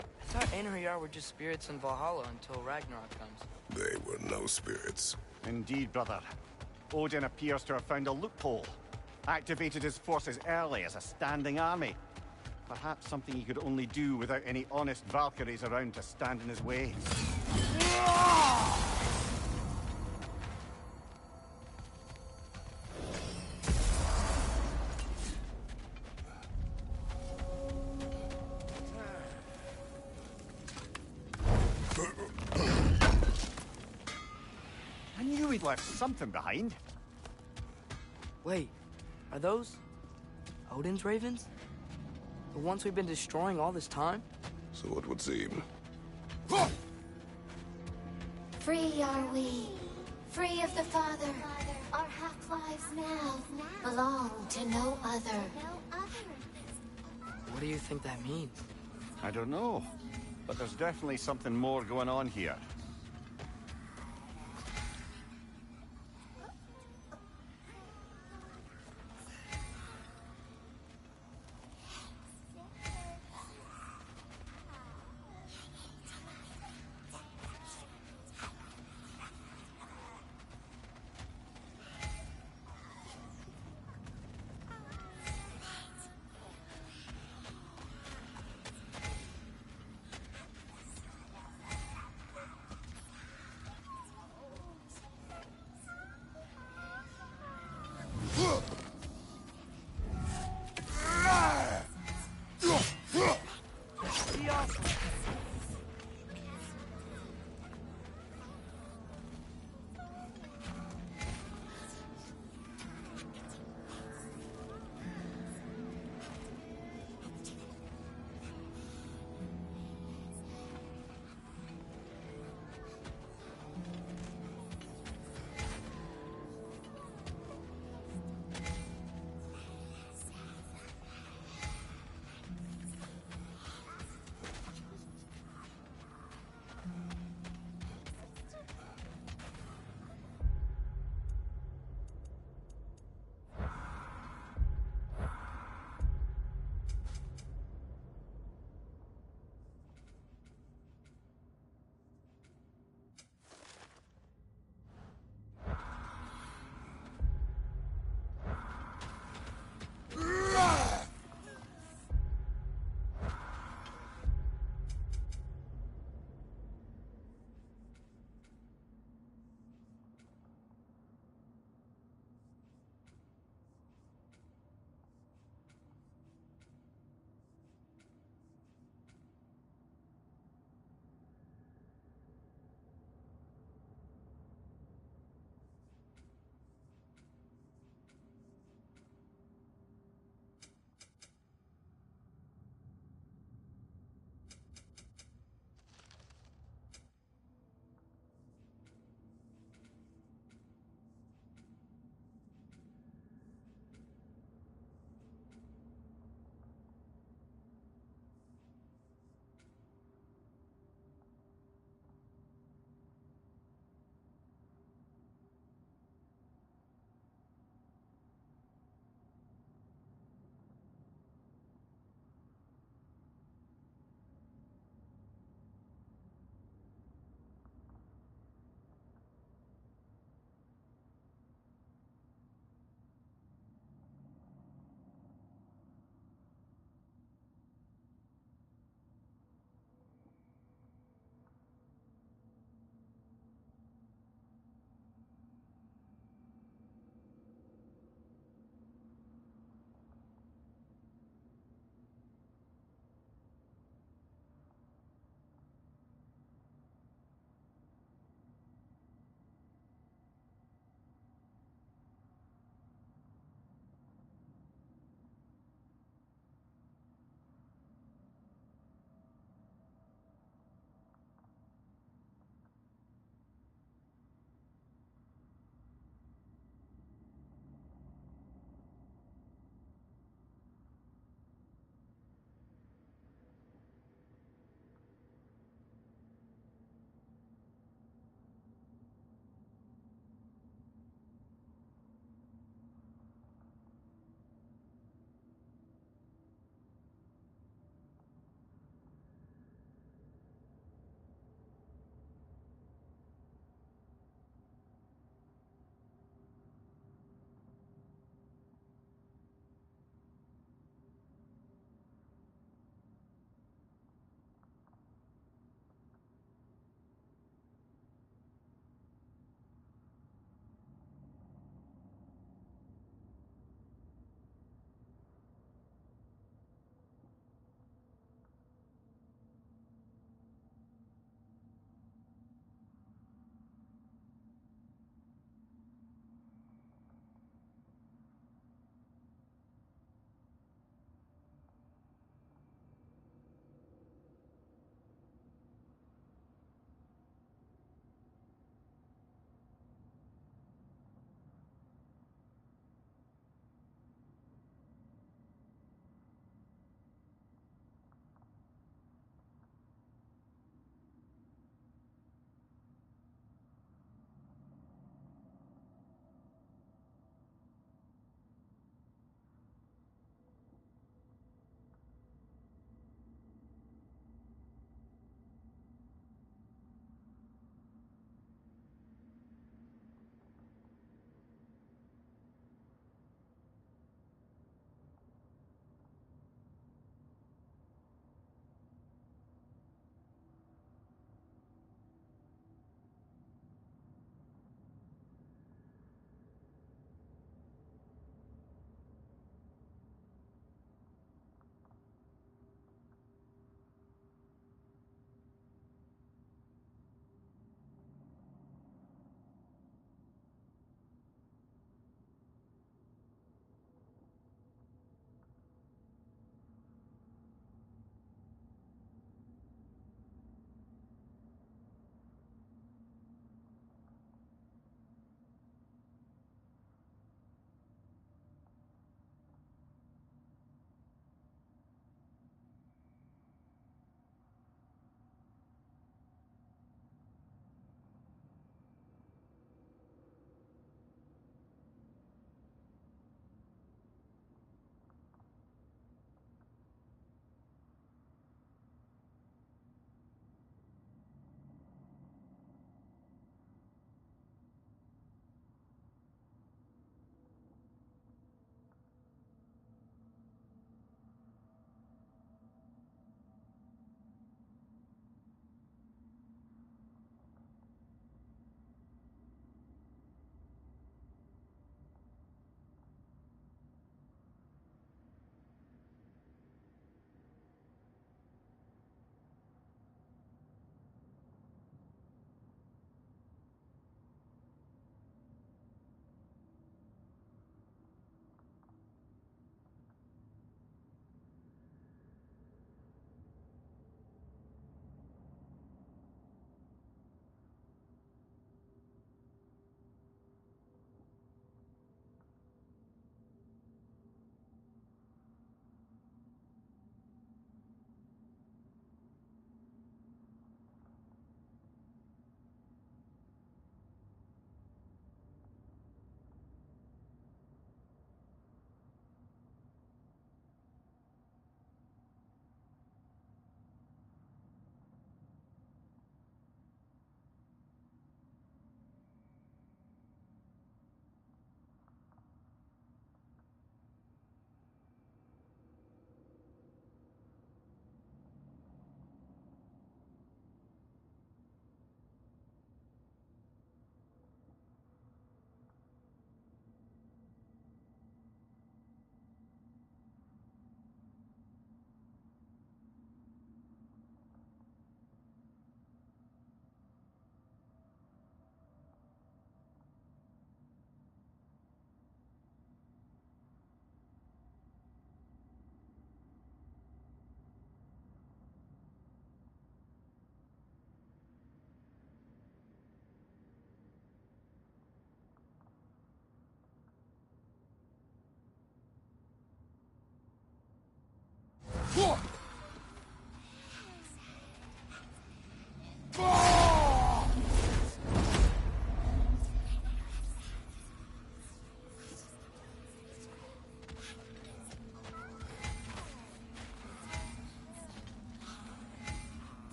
I thought Einherjar were just spirits in Valhalla until Ragnarok comes. They were no spirits. Indeed, brother. Odin appears to have found a loophole. Activated his forces early as a standing army. Perhaps something he could only do without any honest Valkyries around to stand in his way. I knew he'd left something behind. Wait, are those Odin's ravens? The ones we've been destroying all this time? So it would seem. Free are we, free of the Father. Our half-lives now belong to no other. What do you think that means? I don't know, but there's definitely something more going on here.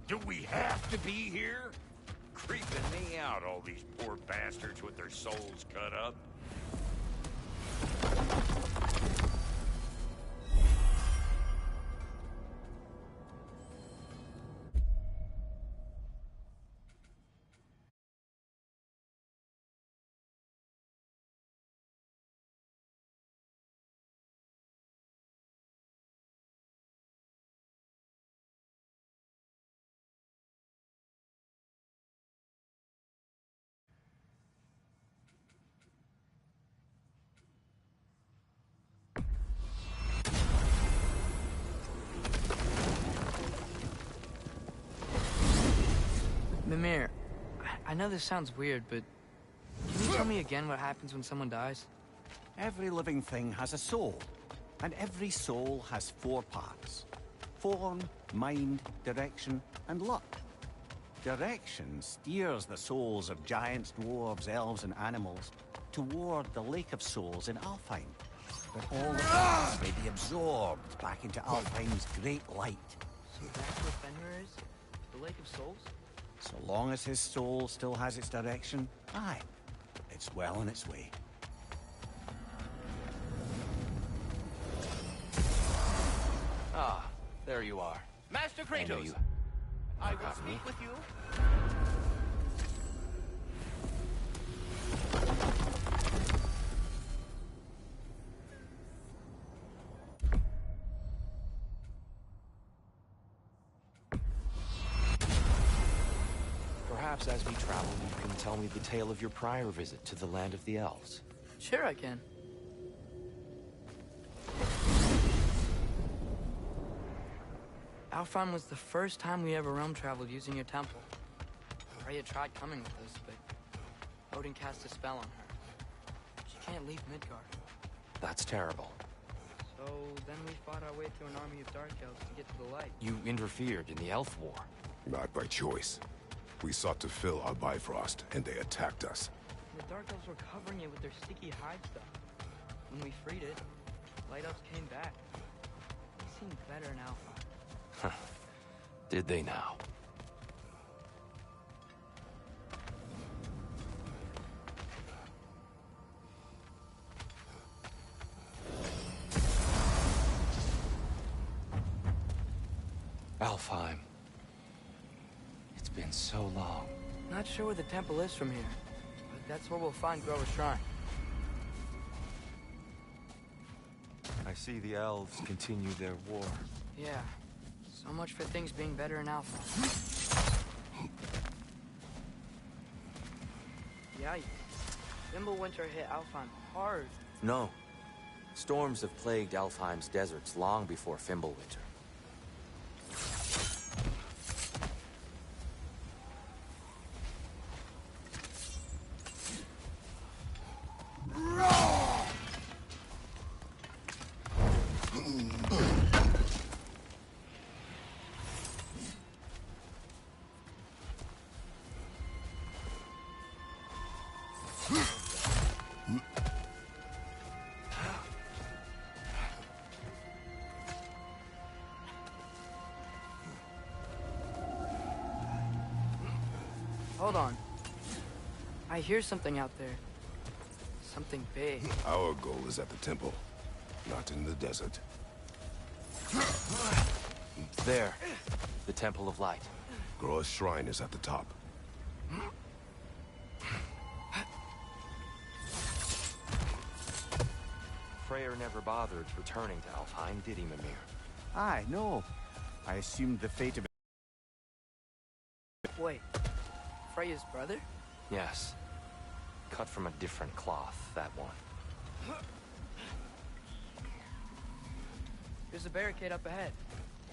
Do we have to be here? Creeping me out, all these poor bastards with their souls cut up. Mimir, I know this sounds weird, but can you tell me again what happens when someone dies? Every living thing has a soul, and every soul has 4 parts. Form, mind, direction, and luck. Direction steers the souls of giants, dwarves, elves, and animals toward the Lake of Souls in Alfheim, where all the parts may be absorbed back into Alfheim's great light. So that's where Fenrir is? The Lake of Souls? So long as his soul still has its direction, aye, it's well on its way. Ah, there you are. Master I know Kratos, you. I will Forgot me. speak with you. Perhaps as we travel, you can tell me the tale of your prior visit to the land of the elves. Sure I can. Alfheim was the first time we ever realm traveled using your temple. Freya tried coming with us, but Odin cast a spell on her. She can't leave Midgard. That's terrible. So then we fought our way through an army of dark elves to get to the light. You interfered in the elf war. Not by choice. We sought to fill our Bifrost, and they attacked us. The dark elves were covering it with their sticky hide stuff. When we freed it, light elves came back. They seemed better in Alpha. Did they now? Alfheim. It's been so long. Not sure where the temple is from here, but that's where we'll find Grover's Shrine. I see the elves continue their war. Yeah. So much for things being better in Alpha. Yikes. Fimbulwinter hit Alfheim hard. No. Storms have plagued Alfheim's deserts long before Fimbulwinter. Hold on. I hear something out there. Something big. Our goal is at the temple, not in the desert. There. The Temple of Light. Groa's shrine is at the top. Freyr never bothered returning to Alfheim, did he, Mimir? Aye, no. I assumed the fate of it. Wait. Freya's brother? Yes. Cut from a different cloth, that one. There's a barricade up ahead.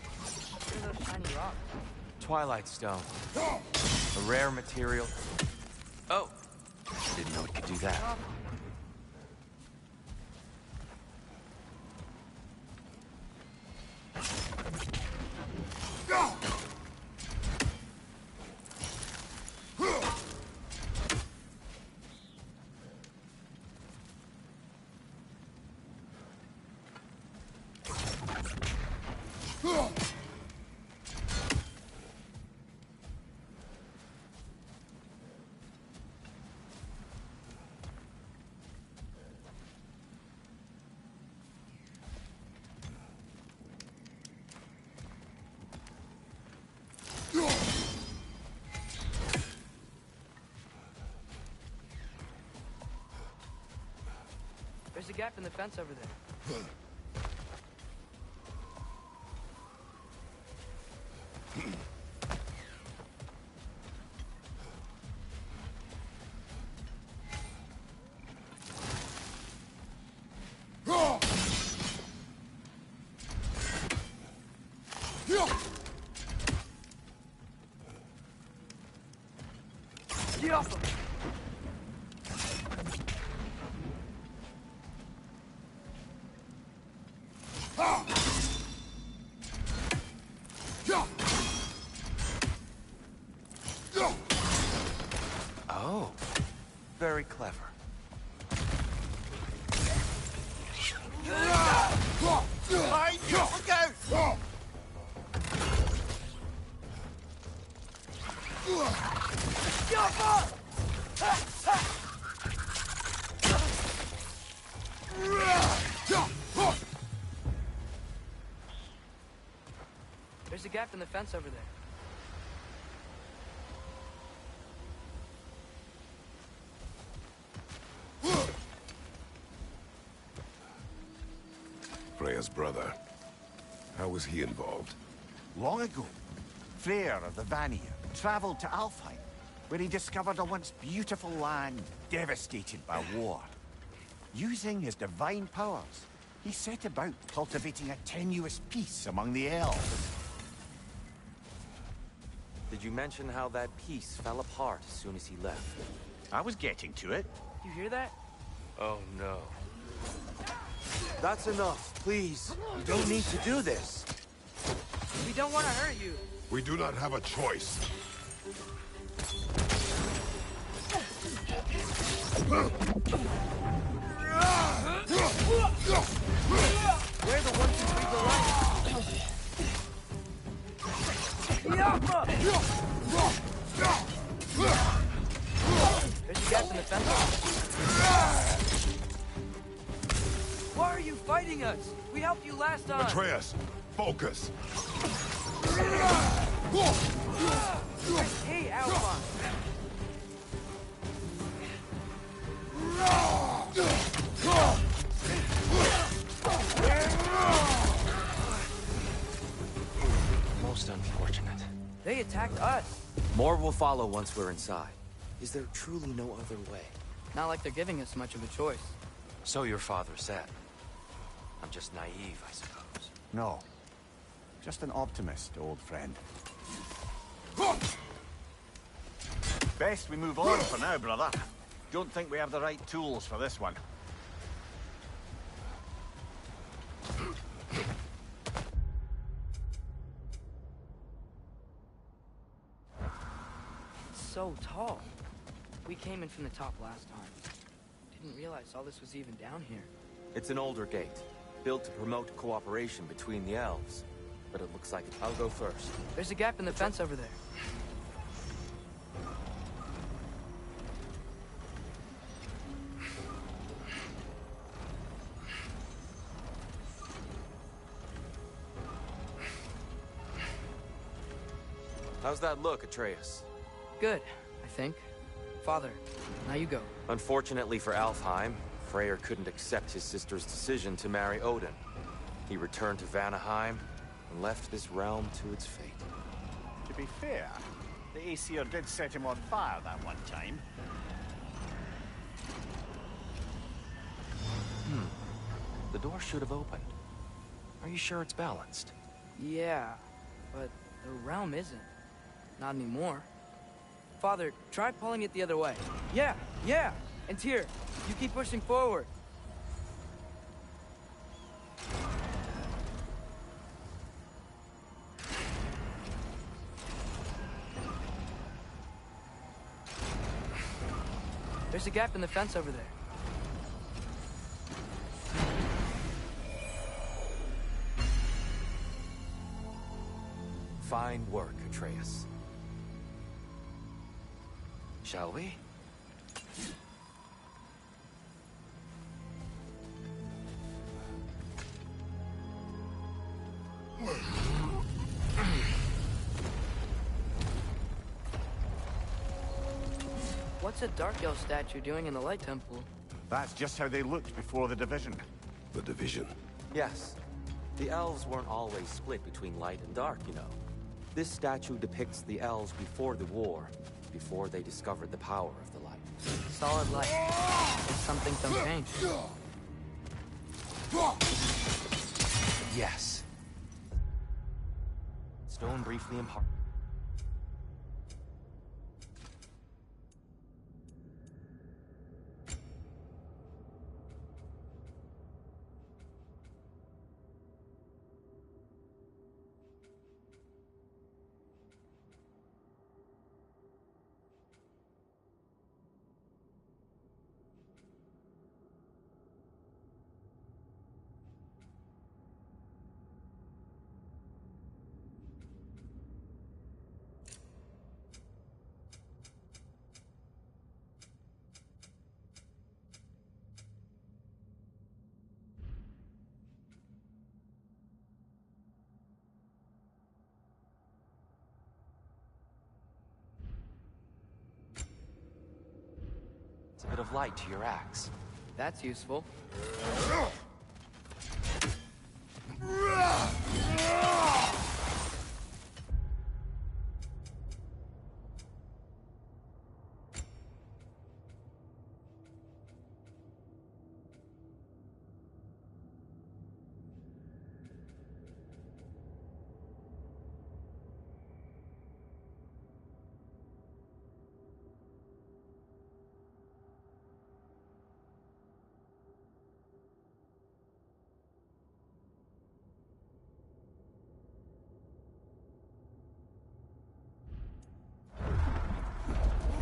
What are those shiny rocks? Twilight Stone. A rare material. Oh! Didn't know it could do that. There's a gap in the fence over there. Get off him! Oh, very clever. Behind you! Look out! There's a gap in the fence over there. Freya's brother. How was he involved? Long ago, Freyr of the Vanir traveled to Alfheim, where he discovered a once beautiful land devastated by war. Using his divine powers, he set about cultivating a tenuous peace among the elves. Did you mention how that peace fell apart as soon as he left? I was getting to it. You hear that? Oh no. That's enough, please. You don't need to do this. We don't want to hurt you. We do not have a choice. We're the ones who lead the light. There's a gap in the fence. Why are you fighting us? We helped you last time. Atreus, focus. Hey, Alpha. Most unfortunate. They attacked us. More will follow once we're inside. Is there truly no other way? Not like they're giving us much of a choice. So your father said. I'm just naive, I suppose. No. Just an optimist, old friend. Best we move on for now, brother. Don't think we have the right tools for this one. It's so tall. We came in from the top last time. Didn't realize all this was even down here. It's an older gate, built to promote cooperation between the elves. But it looks like I'll go first. There's a gap in the fence over there. How's that look, Atreus? Good, I think. Father, now you go. Unfortunately for Alfheim, Freyr couldn't accept his sister's decision to marry Odin. He returned to Vanaheim and left this realm to its fate. To be fair, the Aesir did set him on fire that one time. The door should have opened. Are you sure it's balanced? Yeah, but the realm isn't. Not anymore. Father, try pulling it the other way. Yeah, yeah! And Tyr, you keep pushing forward. There's a gap in the fence over there. Fine work, Atreus. Shall we? What's a Dark Elf statue doing in the Light Temple? That's just how they looked before the division. The division? Yes. The elves weren't always split between light and dark, you know. This statue depicts the elves before the war, before they discovered the power of the light. Solid light. If some things don't change. Yes. Stone briefly imparted. It's a bit of light to your axe. That's useful.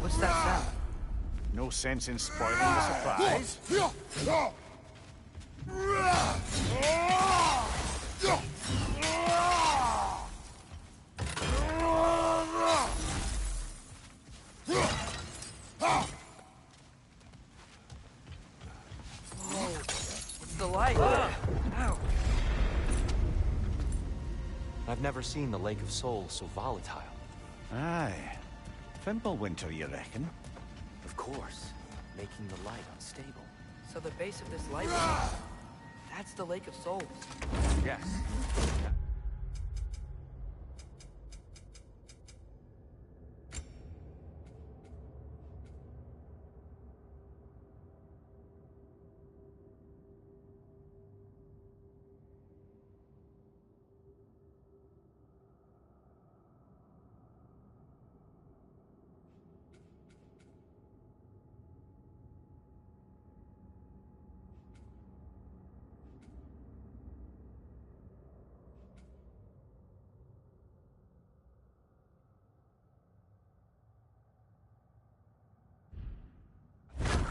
What's that sound? No sense in spoiling the surprise. It's the light. Ow. I've never seen the Lake of Souls so volatile. Aye. Fimbulwinter, you reckon? Of course. Making the light unstable. So the base of this light, that's the Lake of Souls. Yes.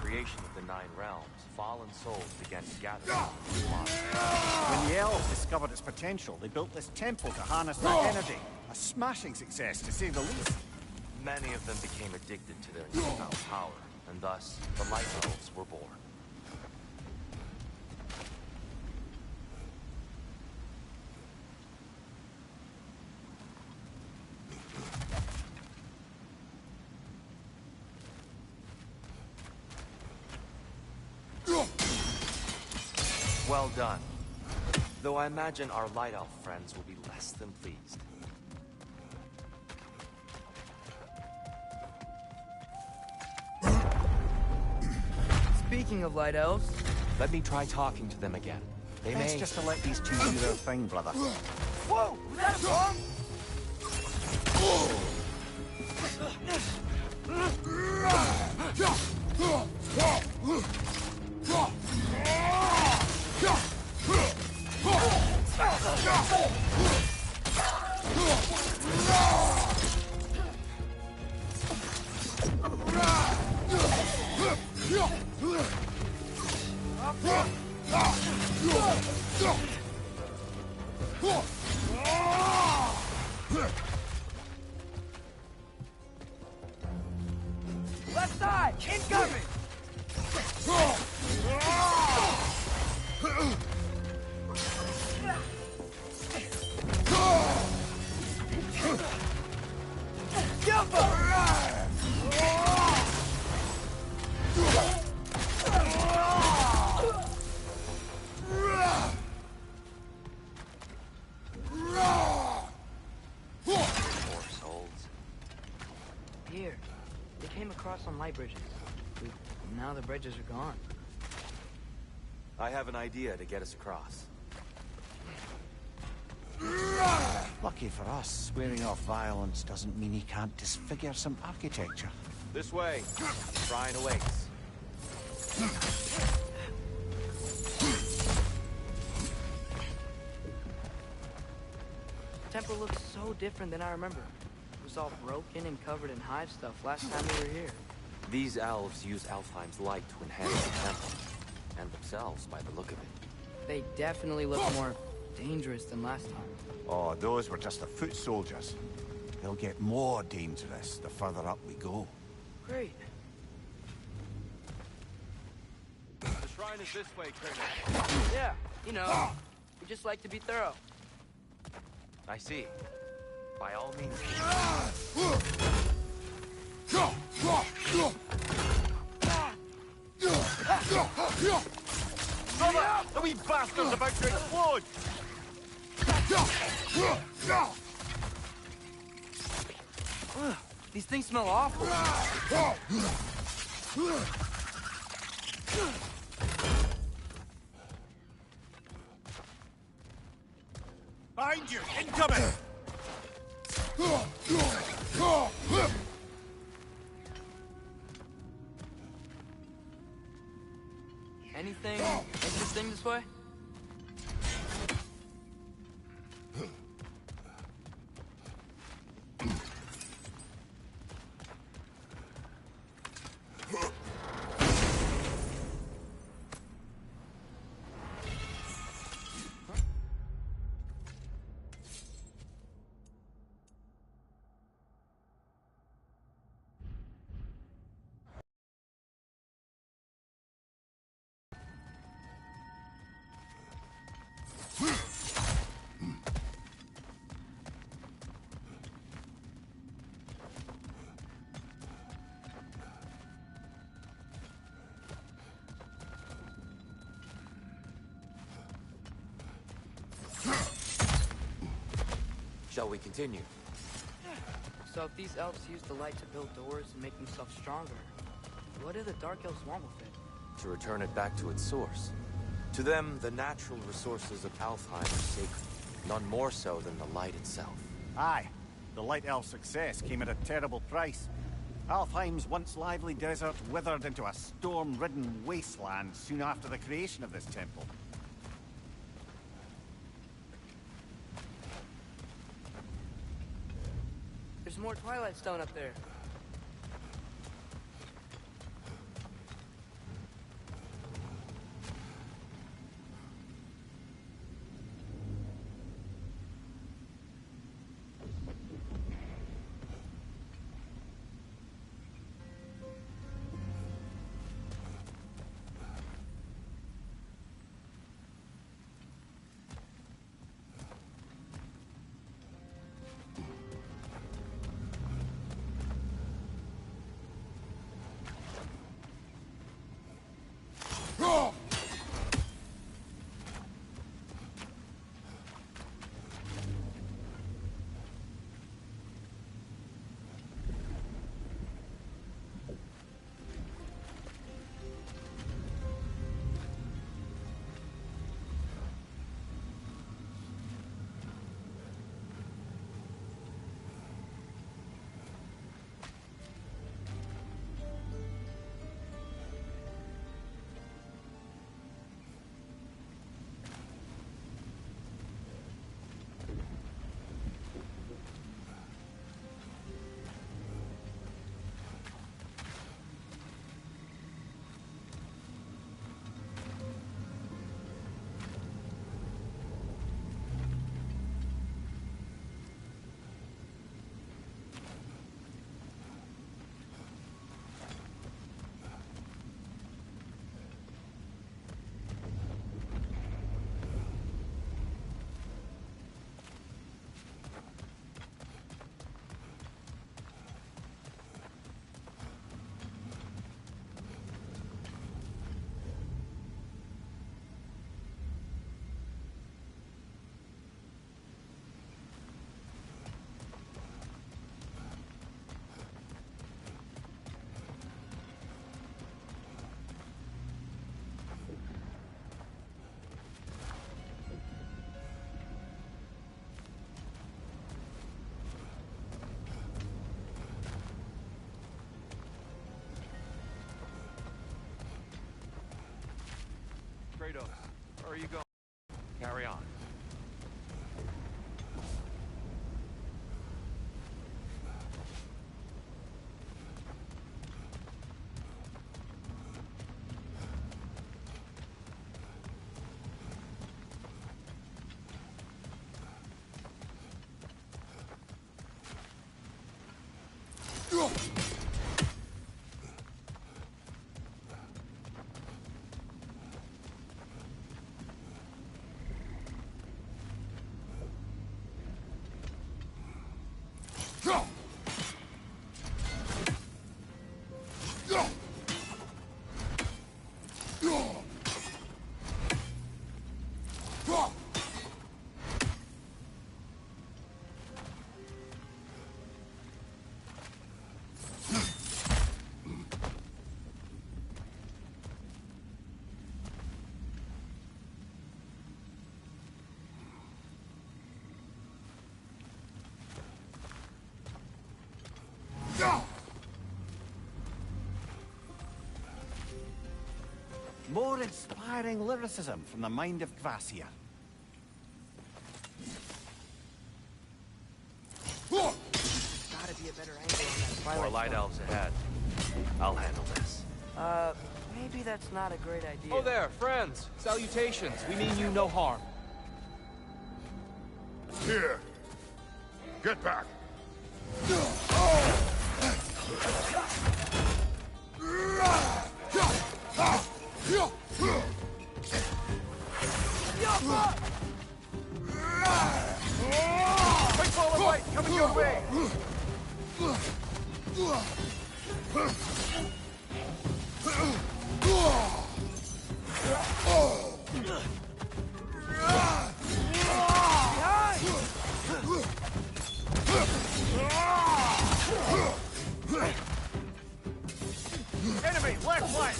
Creation of the Nine Realms, fallen souls began to gather. When the elves discovered its potential, they built this temple to harness that energy. A smashing success, to say the least. Many of them became addicted to their newfound power, and thus, the Light Elves were born. Well done. Though I imagine our Light Elf friends will be less than pleased. Speaking of Light Elves... Let me try talking to them again. They Best may... just to let these two do their thing, brother. Whoa! Was that a bomb? Left side! Incoming! Jump up! across on light bridges. But now the bridges are gone. I have an idea to get us across. Lucky for us, swearing off violence doesn't mean he can't disfigure some architecture. This way. Brian awaits. The temple looks so different than I remember. It was all broken and covered in hive stuff last time we were here. These elves use Alfheim's light to enhance the temple. And themselves, by the look of it. They definitely look more dangerous than last time. Oh, those were just the foot soldiers. They'll get more dangerous the further up we go. Great. The shrine is this way, Colonel. Yeah, you know, we just like to be thorough. I see. By all means. Brother! The wee bastard's about to explode! Ugh, these things smell awful. Behind you! Incoming! Anything interesting this way? Shall we continue? So if these elves use the light to build doors and make themselves stronger, what do the Dark Elves want with it? To return it back to its source. To them, the natural resources of Alfheim are sacred. None more so than the light itself. Aye. The Light Elf's success came at a terrible price. Alfheim's once lively desert withered into a storm-ridden wasteland soon after the creation of this temple. There's more Twilight Stone up there. Kratos, where are you going? Carry on. More inspiring lyricism from the mind of Kvasir. Gotta be a better angle on that twilight. More light elves ahead. I'll handle this. Maybe that's not a great idea. Oh there, friends! Salutations! We mean you no harm. Here. Get back. Quick ball of light coming your way! Enemy, left flank!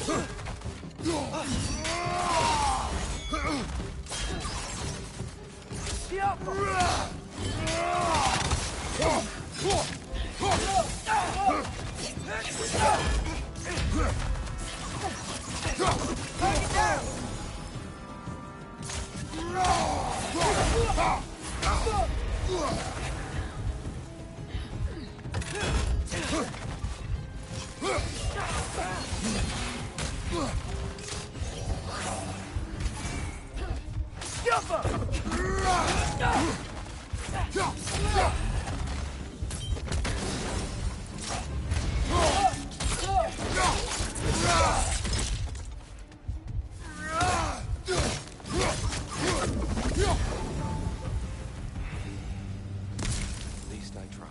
At least I tried.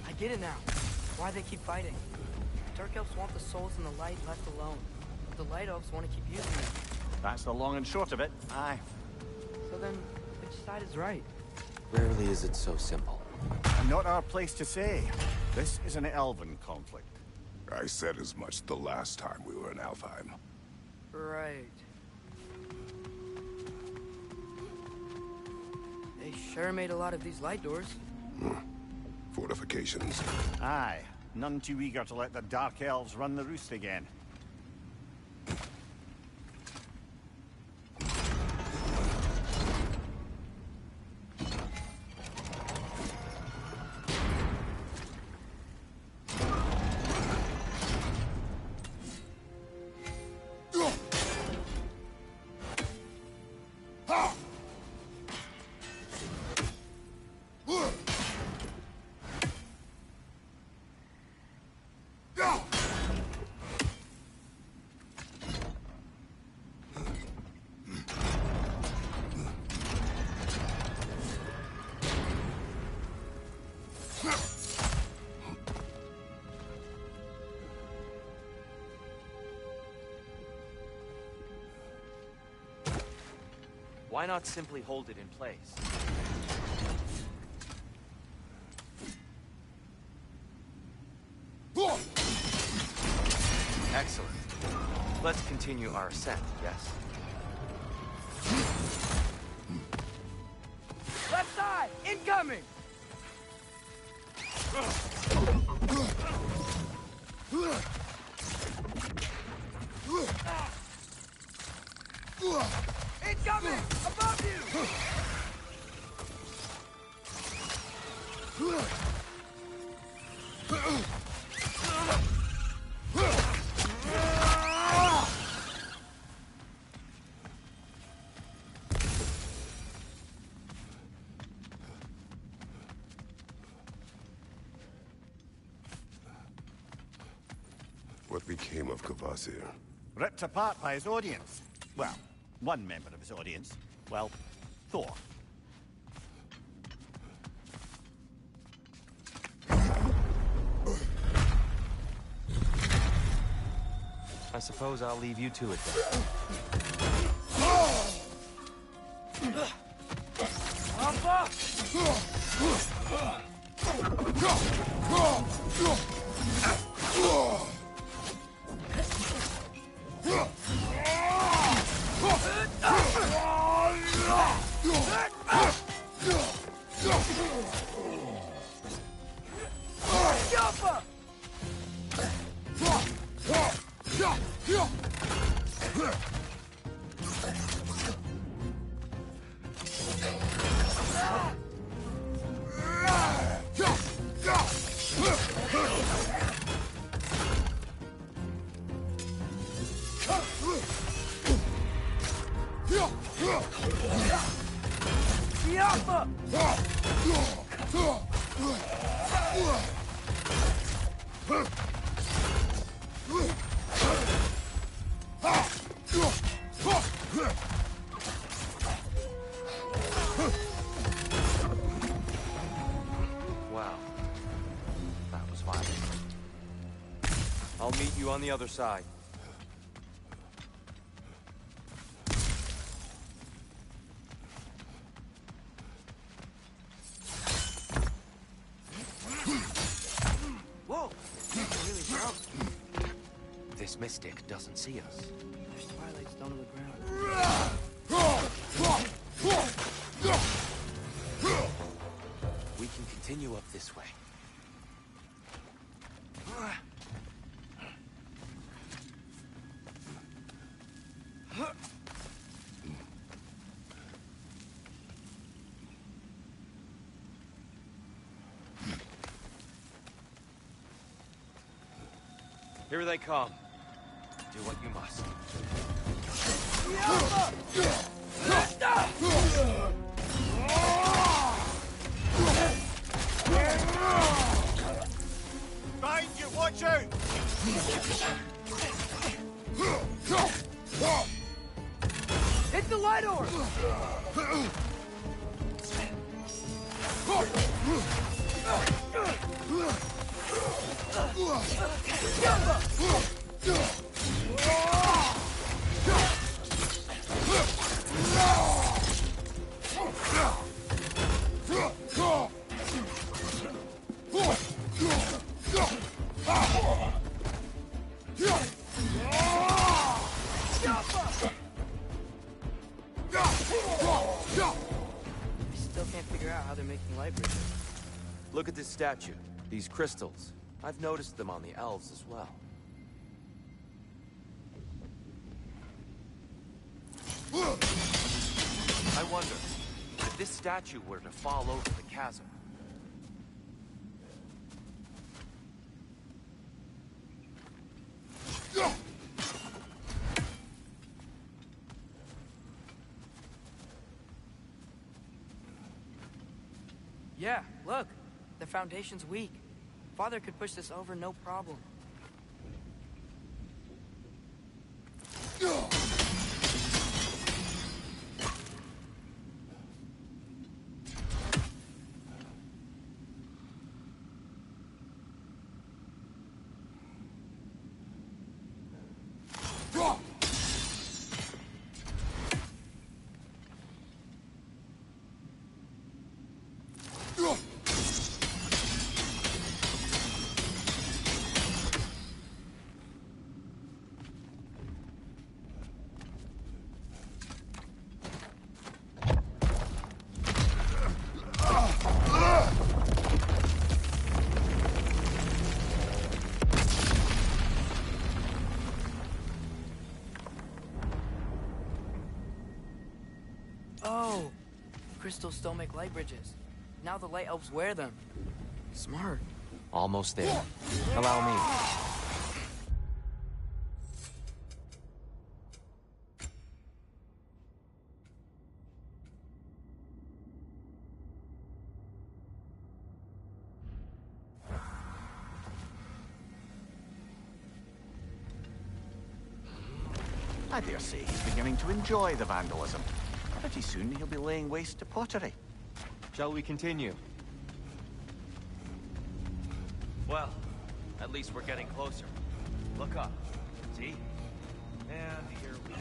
I get it now. Why they keep fighting. Dark elves want the souls in the light left alone. But the light elves want to keep using them. That's the long and short of it. Aye. So then, which side is right? Rarely is it so simple. And not our place to say. This is an elven conflict. I said as much the last time we were in Alfheim. Right. They sure made a lot of these light doors. Fortifications. Aye. None too eager to let the Dark Elves run the roost again. Why not simply hold it in place? Excellent. Let's continue our ascent, yes? Left side! Incoming! Incoming! Above you! What became of Kvasir? Ripped apart by his audience. Well, one member of his audience. Well, Thor. I suppose I'll leave you to it then. Wow. That was violent. I'll meet you on the other side. Whoa! That's really strong. This mystic doesn't see us. There's twilight stone on the ground. We can continue up this way. Here they come. Do what you must. Behind you, watch out! Hit the light orb! Still can't figure out how they're making light bridges. Look at this statue. These crystals. I've noticed them on the elves as well. I wonder, if this statue were to fall over the chasm, Yeah, look. The foundation's weak. Father could push this over no problem. crystals still make light bridges. Now the light elves wear them. Smart. Almost there. Allow me. I dare say he's beginning to enjoy the vandalism. Pretty soon he'll be laying waste to pottery. Shall we continue? Well, at least we're getting closer. Look up. See? And here we go.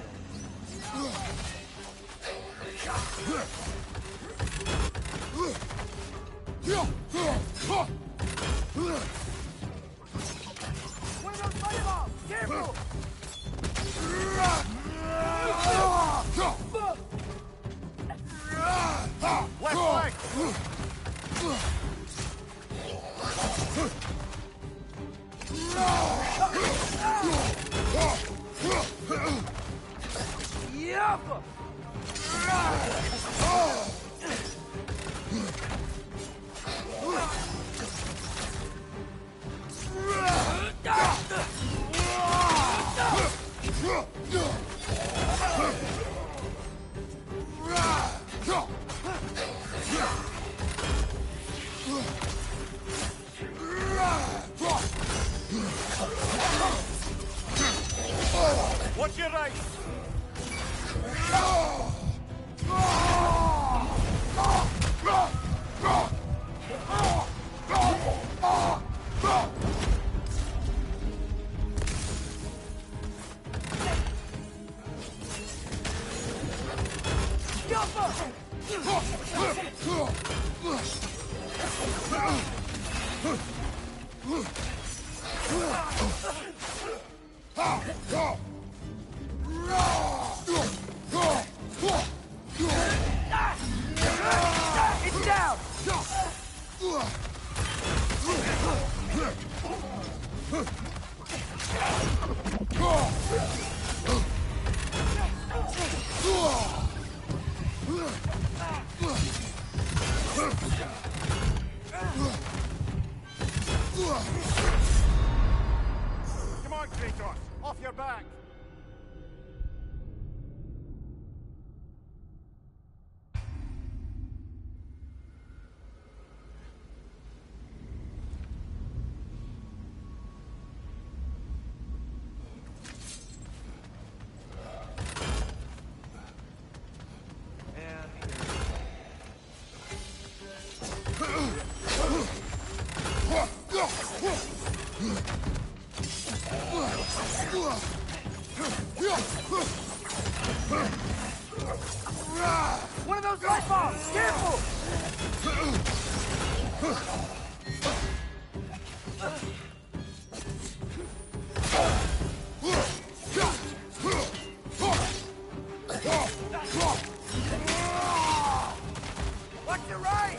One of those fireballs! Careful! Left leg! Watch your right! It's down! Come on, Kratos! Off your back! One of those light bombs! Careful! Watch your right!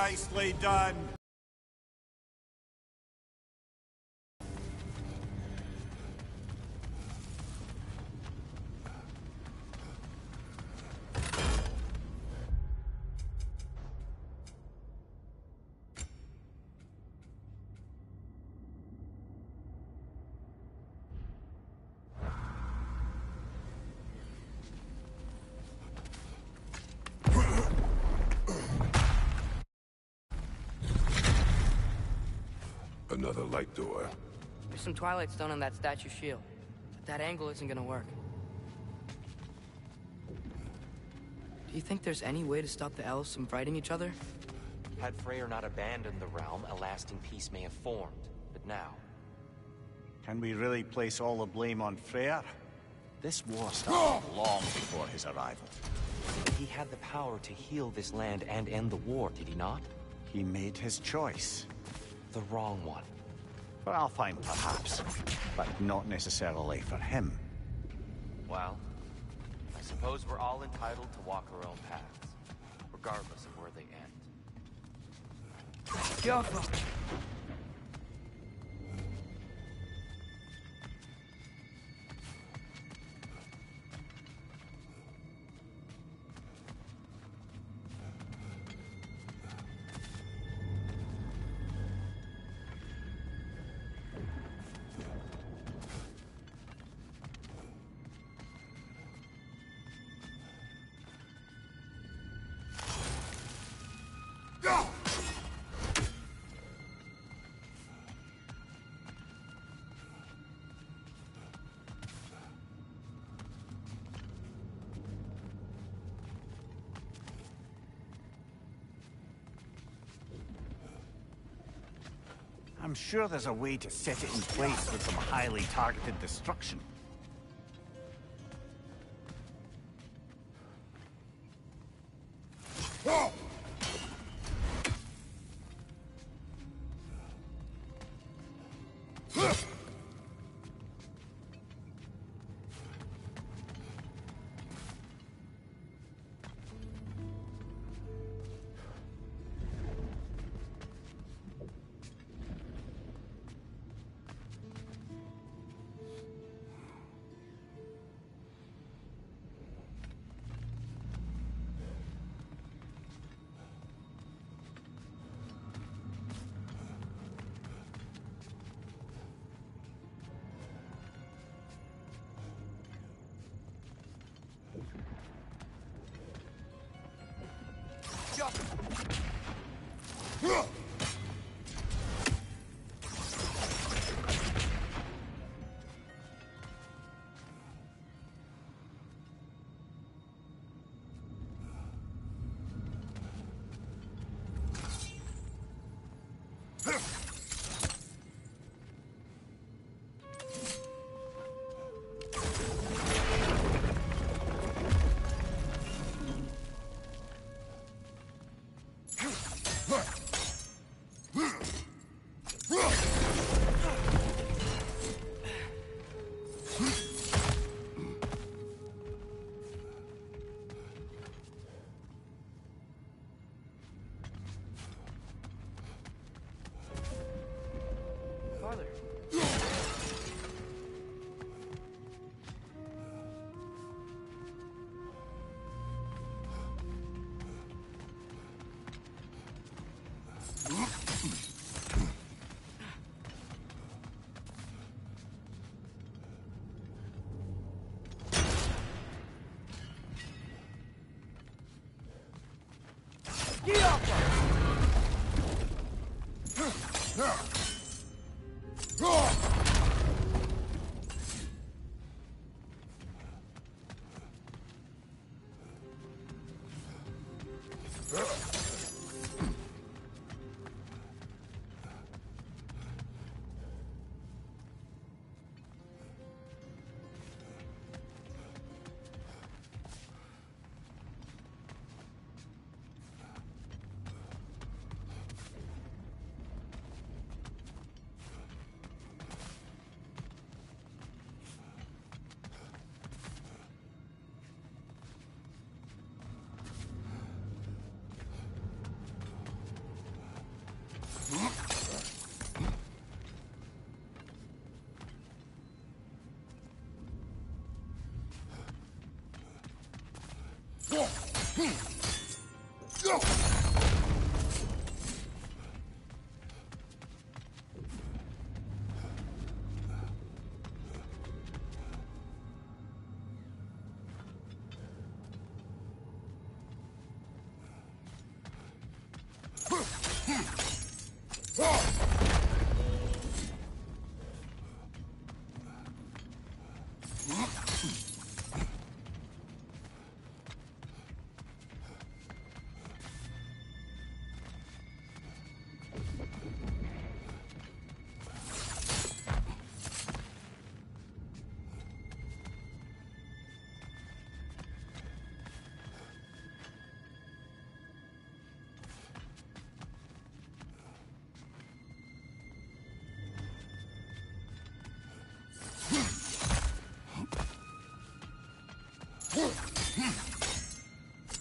Nicely done. Another light door. There's some Twilight Stone on that statue shield, but that angle isn't gonna work. Do you think there's any way to stop the elves from fighting each other? Had Freyr not abandoned the realm, a lasting peace may have formed. But now... Can we really place all the blame on Freyr? This war started long before his arrival. But he had the power to heal this land and end the war, did he not? He made his choice. The wrong one. For Alfheim, perhaps, but not necessarily for him. Well, I suppose we're all entitled to walk our own paths, regardless of where they end. Jaffa! I'm sure there's a way to set it in place with some highly targeted destruction.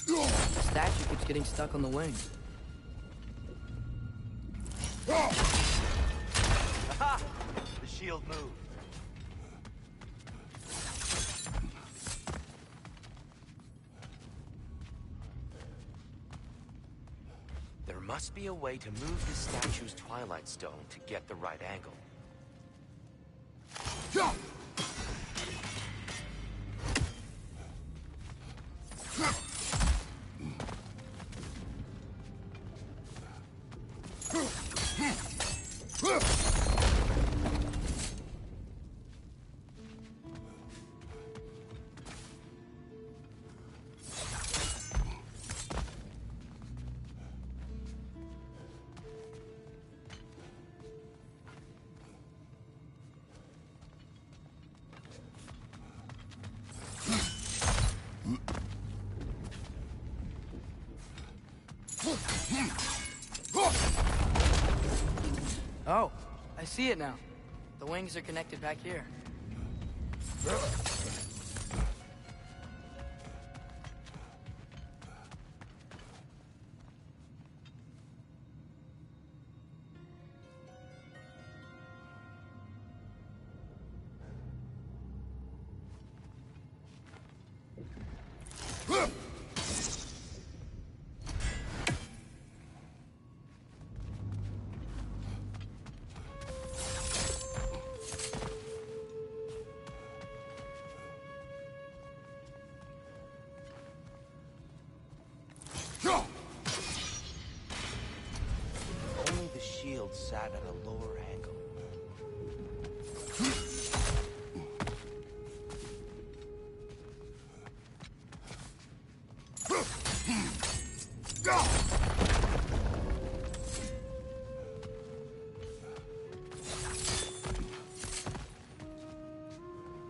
The statue keeps getting stuck on the wing. Aha! The shield moved. There must be a way to move the statue's Twilight Stone to get the right angle. Oh, I see it now. The wings are connected back here. Only the shield sat at a lower angle.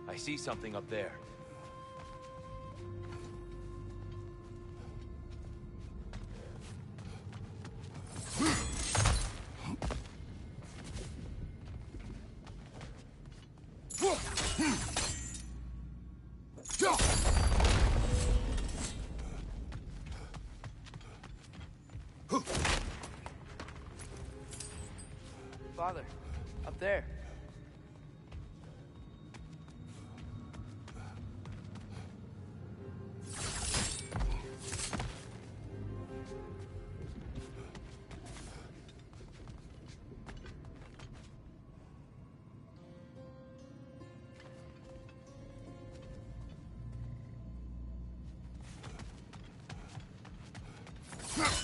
I see something up there. Father, up there.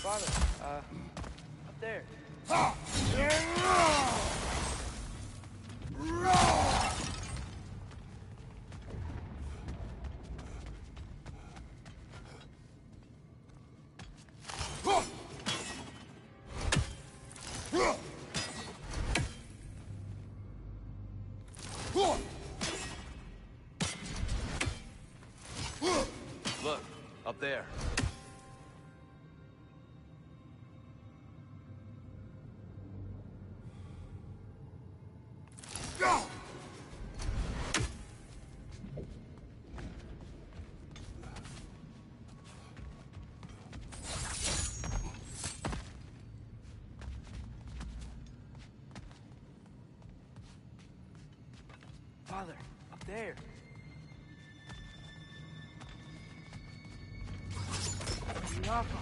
Father, up there. Look, up there. Father, up there. the Alpha.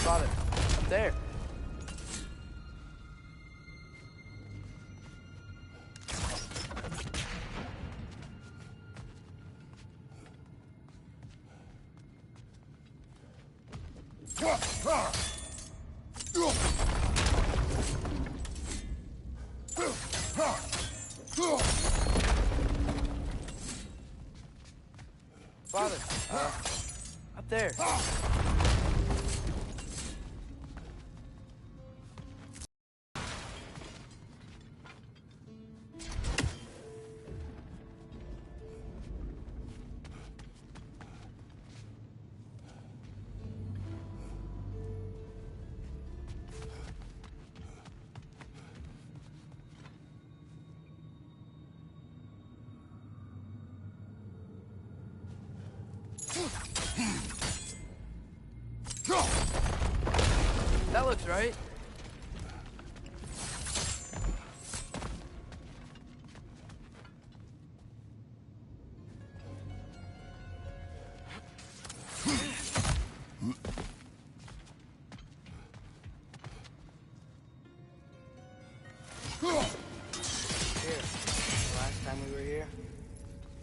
Father, up there. Father, up there. That looks right. Here, last time we were here,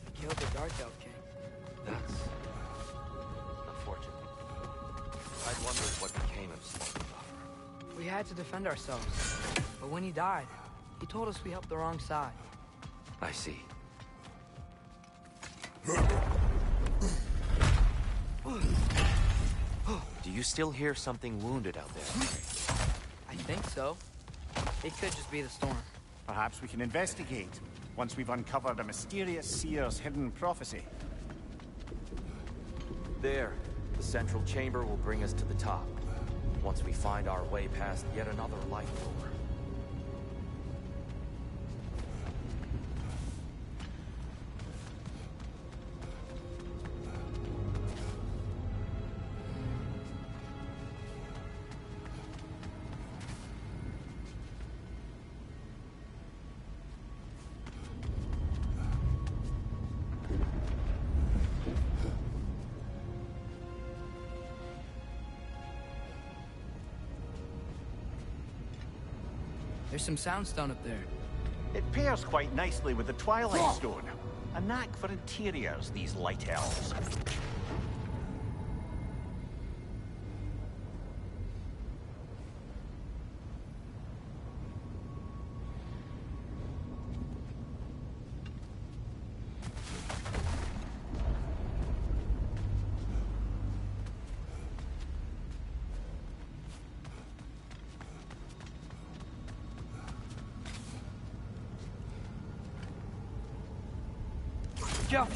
we killed the Dark Elf King. That's unfortunate. I'd wondered what became of Smoking Buffer. We had to defend ourselves, but when he died, he told us we helped the wrong side. I see. Do you still hear something wounded out there? I think so. It could just be the storm. Perhaps we can investigate, once we've uncovered a mysterious seer's hidden prophecy. There. The central chamber will bring us to the top. Once we find our way past yet another life door. There's some soundstone up there. It pairs quite nicely with the Twilight Stone. A knack for interiors, these light elves. Go!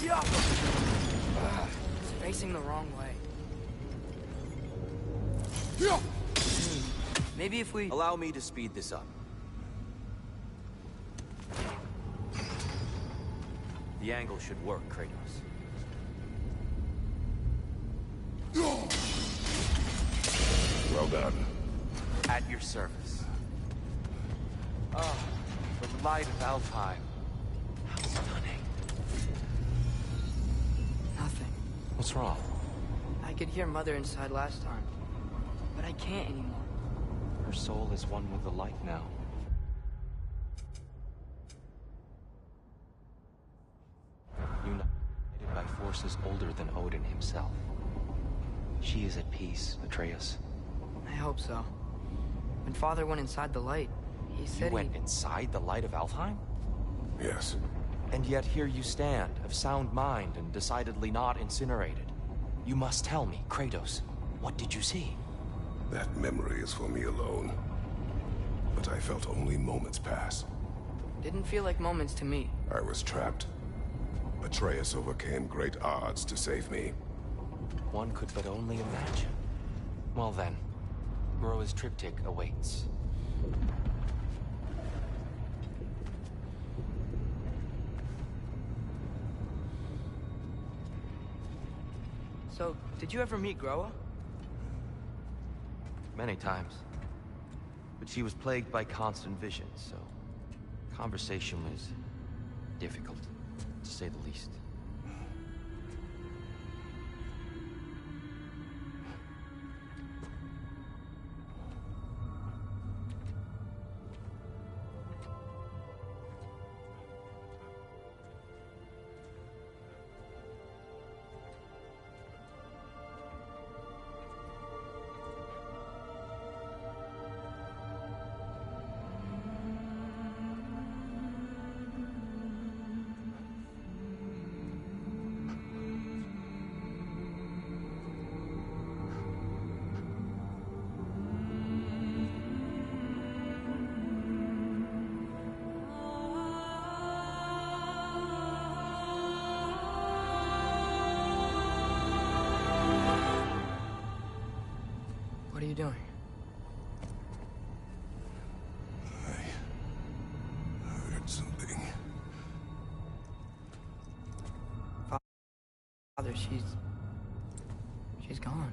It's facing the wrong way. Maybe if we... Allow me to speed this up. The angle should work, Kratos. Well done. At your service. Oh, the light of Alfheim. How stunning. Nothing. What's wrong? I could hear Mother inside last time, but I can't anymore. Her soul is one with the light now. United by forces older than Odin himself. She is at peace, Atreus. I hope so. When Father went inside the light, he said You went inside the light of Alfheim? Yes. And yet here you stand, of sound mind and decidedly not incinerated. You must tell me, Kratos, what did you see? That memory is for me alone. But I felt only moments pass. Didn't feel like moments to me. I was trapped. Atreus overcame great odds to save me. One could but only imagine. Well then, Groa's triptych awaits. So, did you ever meet Groa? Many times. But she was plagued by constant visions, so conversation was difficult, to say the least. What are you doing? I heard something. Father, she's gone.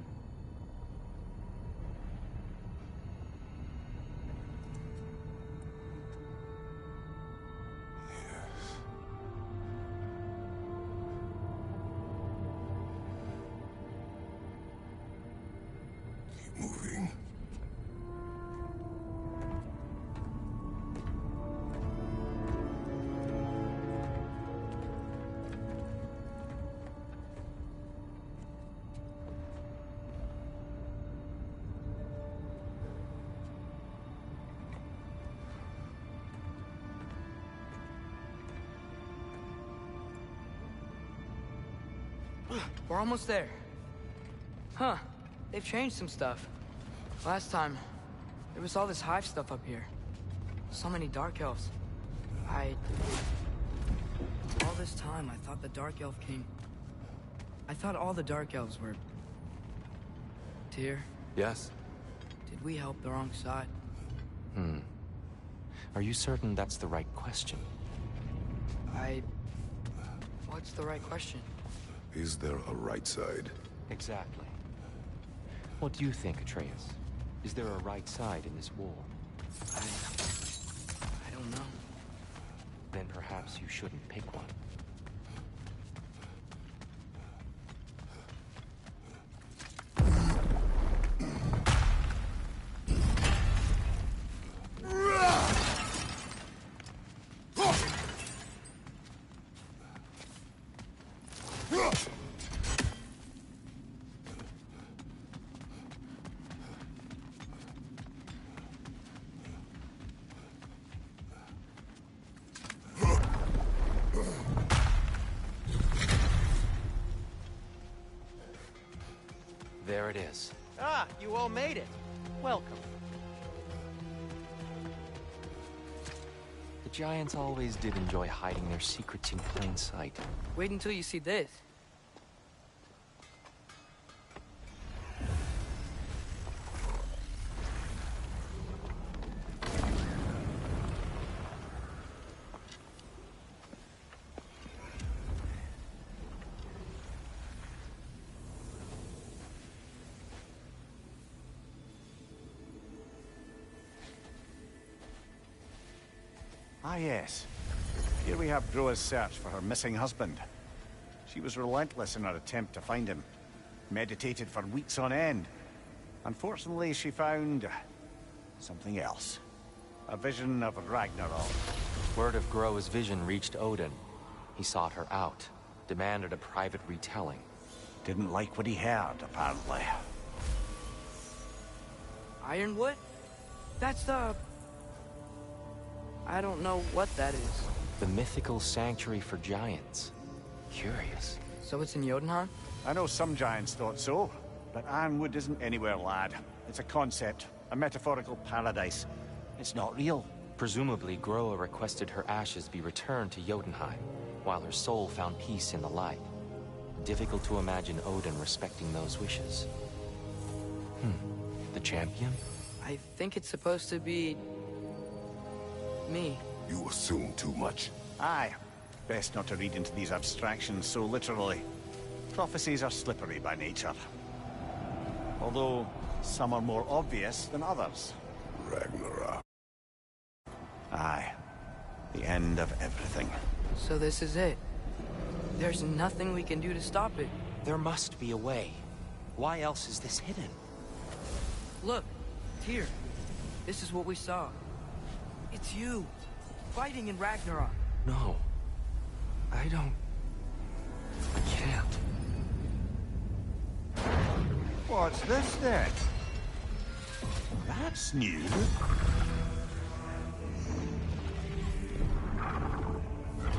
Moving. We're almost there. Huh. They've changed some stuff. Last time, there was all this hive stuff up here. So many Dark Elves. All this time, I thought the Dark Elf King... I thought all the Dark Elves were... Tyr, Yes? did we help the wrong side? Are you certain that's the right question? What's the right question? Is there a right side? Exactly. What do you think, Atreus? Is there a right side in this war? I don't know. Then perhaps you shouldn't pick one. There it is. Ah, you all made it. Welcome. The giants always did enjoy hiding their secrets in plain sight. Wait until you see this. Ah, yes. Here we have Groa's search for her missing husband. She was relentless in her attempt to find him. Meditated for weeks on end. Unfortunately, she found something else. A vision of Ragnarok. Word of Groa's vision reached Odin. He sought her out, demanded a private retelling. Didn't like what he heard, apparently. Ironwood? That's the... I don't know what that is. The mythical sanctuary for giants. Curious. So it's in Jotunheim? I know some giants thought so, but Ironwood isn't anywhere, lad. It's a concept, a metaphorical paradise. It's not real. Presumably, Groa requested her ashes be returned to Jotunheim, while her soul found peace in the light. Difficult to imagine Odin respecting those wishes. The champion? I think it's supposed to be... me. You assume too much. Aye. Best not to read into these abstractions so literally. Prophecies are slippery by nature. Although, some are more obvious than others. Ragnarok. Aye. The end of everything. So this is it. There's nothing we can do to stop it. There must be a way. Why else is this hidden? Look, here. This is what we saw. It's you, fighting in Ragnarok. No. I can't. What's this then? That's new.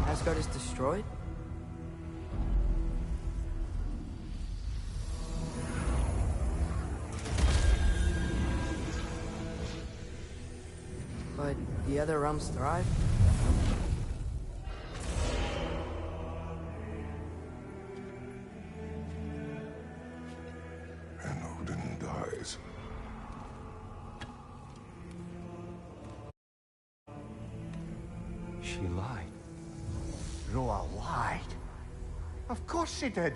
Asgard is destroyed? But the other realms thrive? And Odin dies. She lied. Groa lied. Of course she did.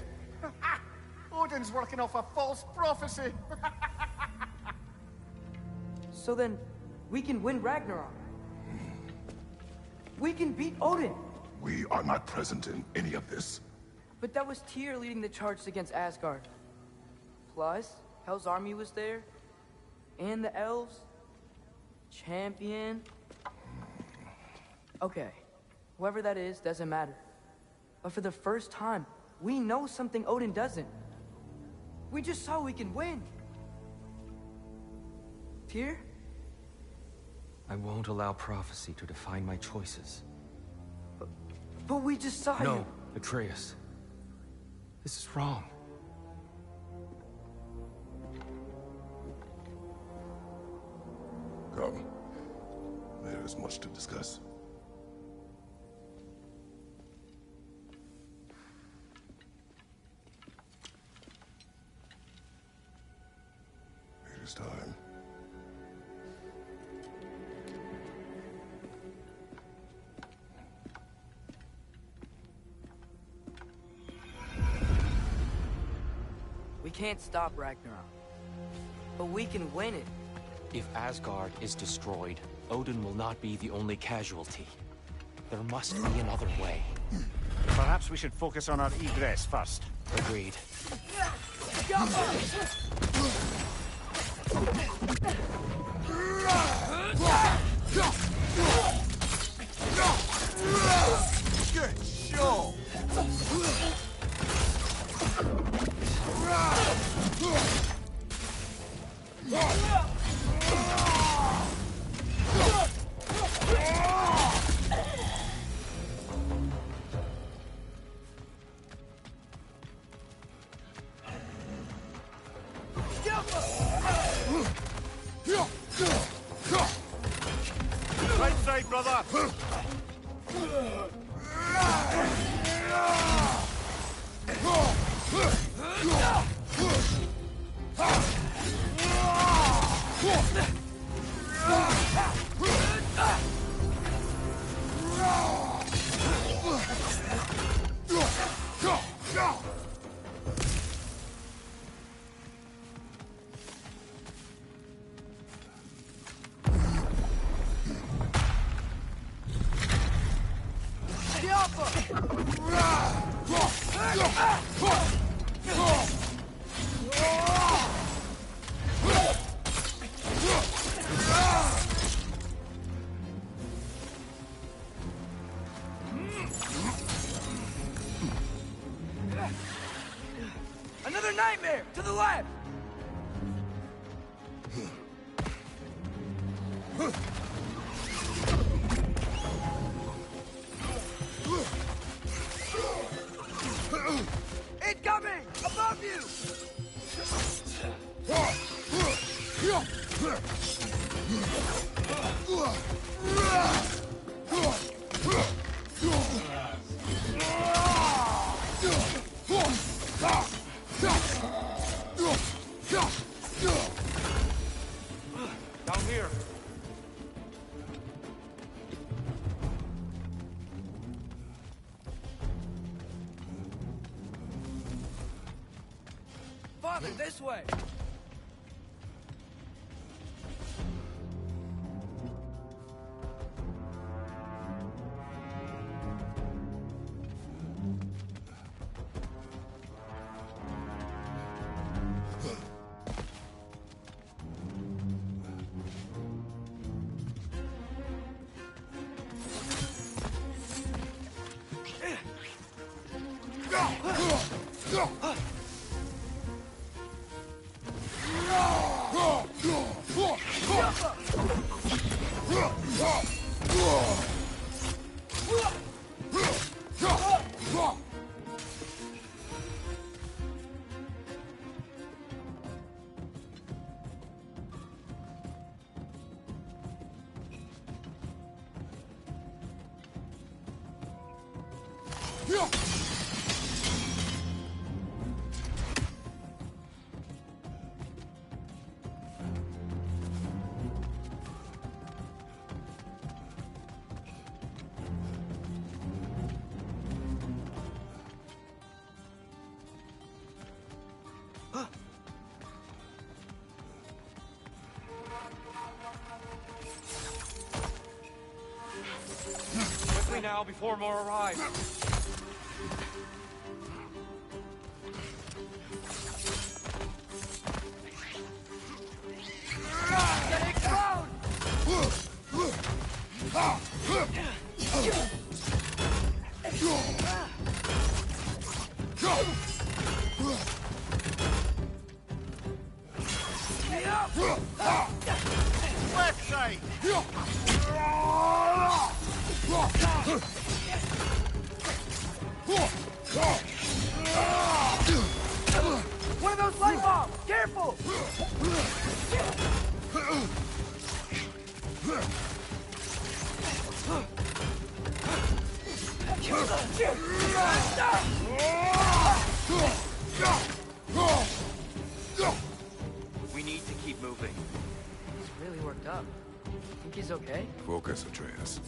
Odin's working off a false prophecy. So then, we can win Ragnarok. We can beat Odin. We are not present in any of this. But that was Tyr leading the charge against Asgard. Plus, Hell's army was there. And the elves. Champion. Okay. Whoever that is, doesn't matter. But for the first time, we know something Odin doesn't. We just saw we can win. Tyr? I won't allow prophecy to define my choices. But we just saw you. No, Atreus. This is wrong. Come. There is much to discuss. It is time. We can't stop Ragnarok. But we can win it. If Asgard is destroyed, Odin will not be the only casualty. There must be another way. Perhaps we should focus on our egress first. Agreed. Good show. Right side, brother! Another nightmare! To the left! Incoming! Above you! Down here. Father, this way! Quickly now, before more arrive. Left side! One of those light bombs! Careful! We need to keep moving. He's really worked up. Think he's okay? Focus, Atreus.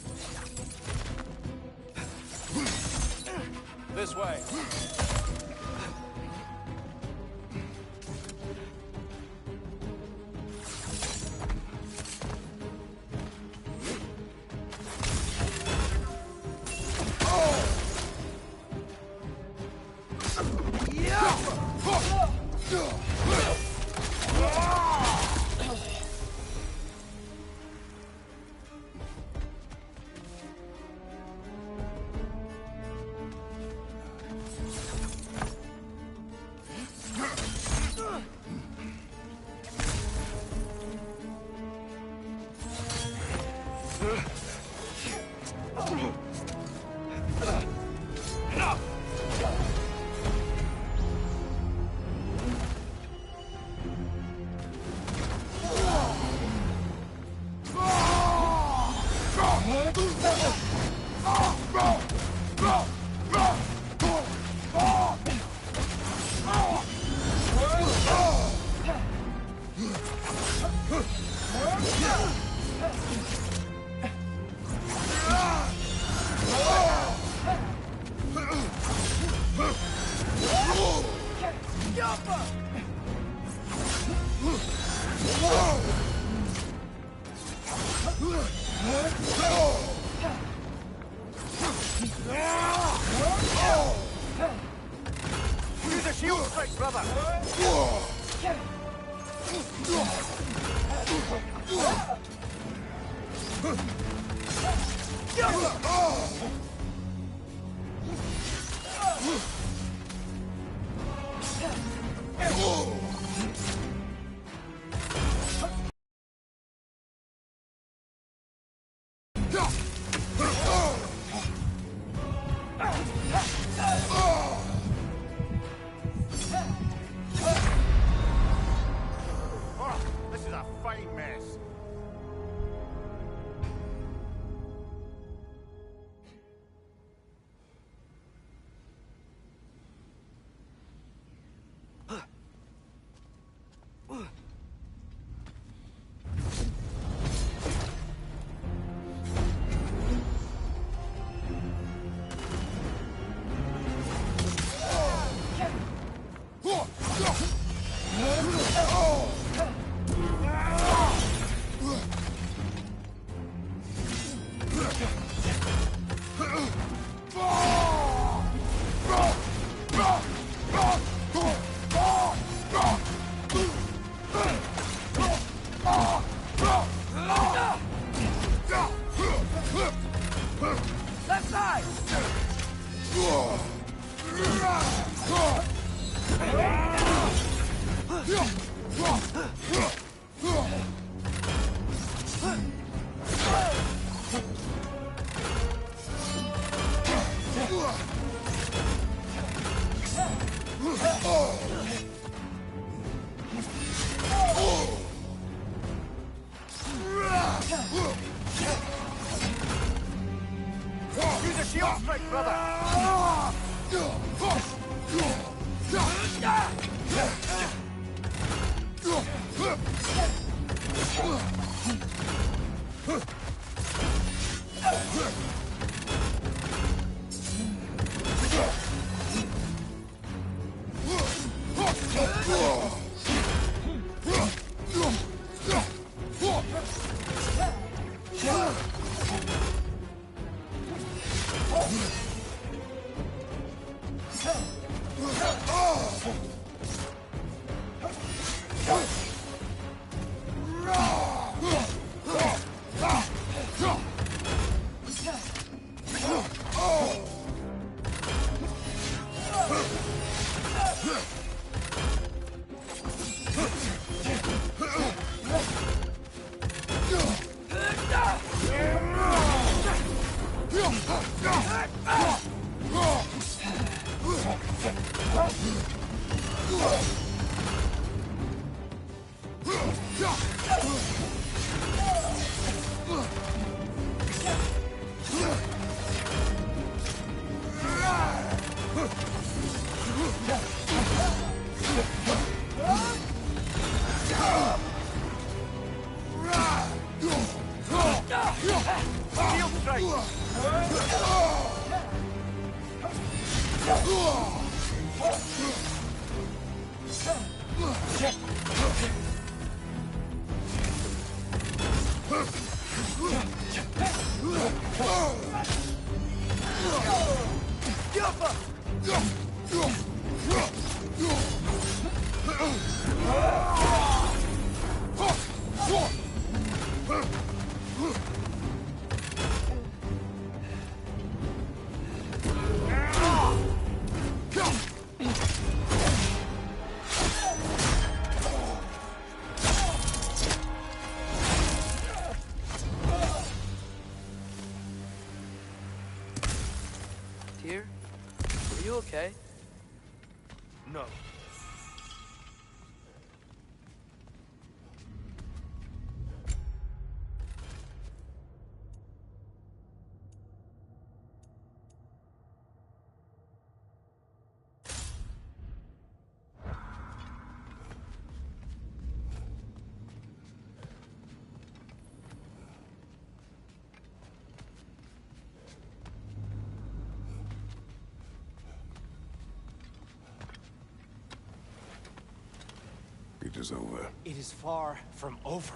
This way. Use a shield strike, brother! This is a fine mess. Left side! Use a shield strike, brother! Shield strike! Tyr, are you okay? No. adventure's over. It is far from over.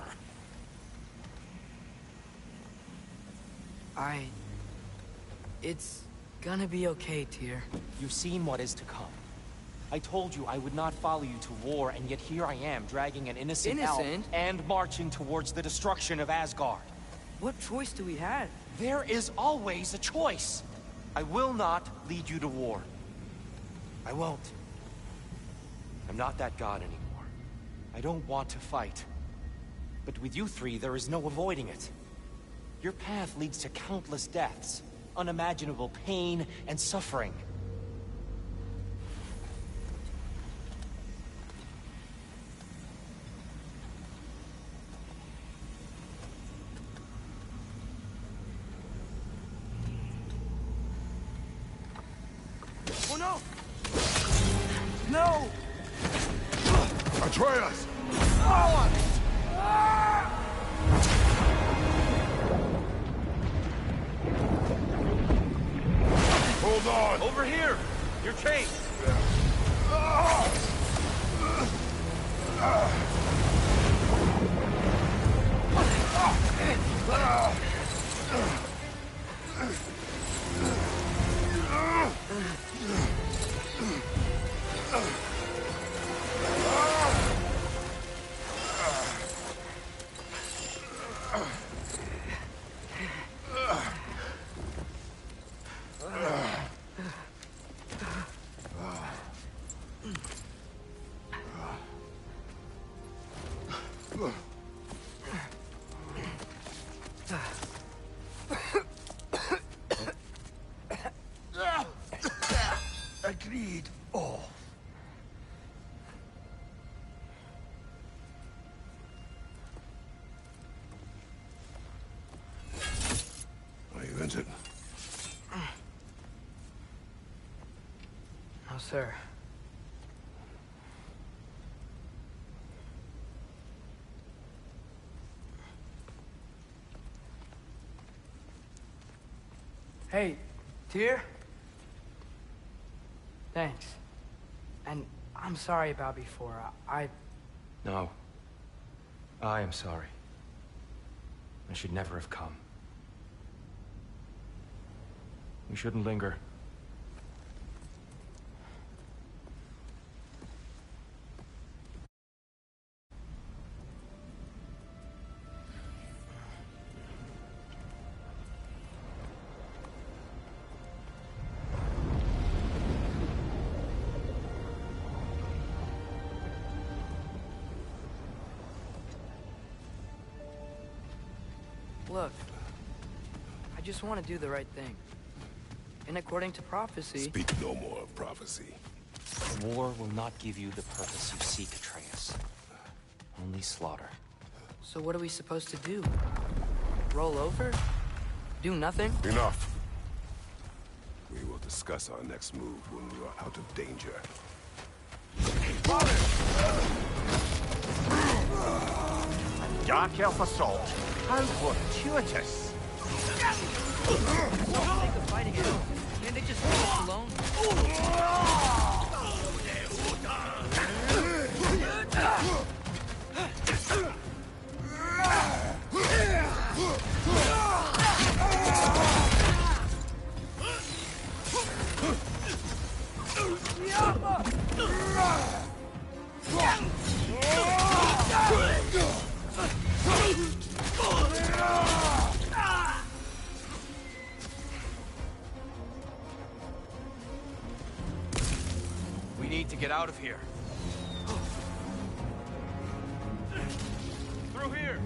It's gonna be okay, Tyr. You've seen what is to come. I told you I would not follow you to war, and yet here I am, dragging an innocent elf and marching towards the destruction of Asgard. What choice do we have? There is always a choice. I will not lead you to war. I won't. I'm not that god anymore. I don't want to fight. But with you three, there is no avoiding it. Your path leads to countless deaths, unimaginable pain and suffering. Oh no! No! Atreus! Hold on! Over here! You're chased! Agreed. Oh. Are you injured? No, sir. Hey, Tyr? Thanks. And I'm sorry about before. No. I am sorry. I should never have come. We shouldn't linger. Look, I just want to do the right thing. And according to prophecy... Speak no more of prophecy. War will not give you the purpose you seek, Atreus. Only slaughter. So what are we supposed to do? Roll over? Do nothing? Enough. We will discuss our next move when we are out of danger. Dark Elf Assault. How fortuitous. Don't think of fighting it. Can't they just leave us alone? We need to get out of here. Through here!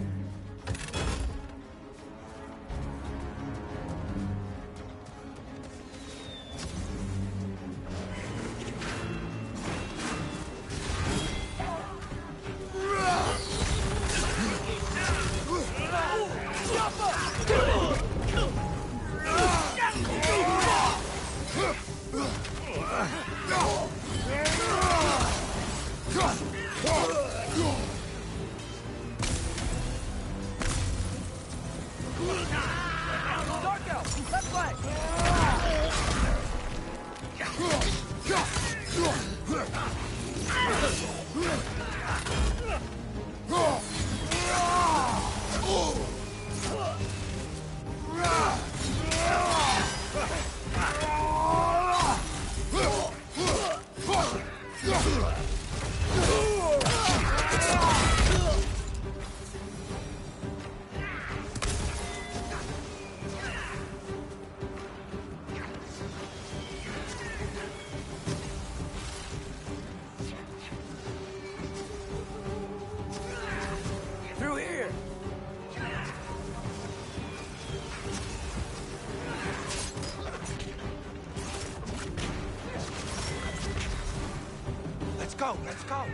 go, let's go.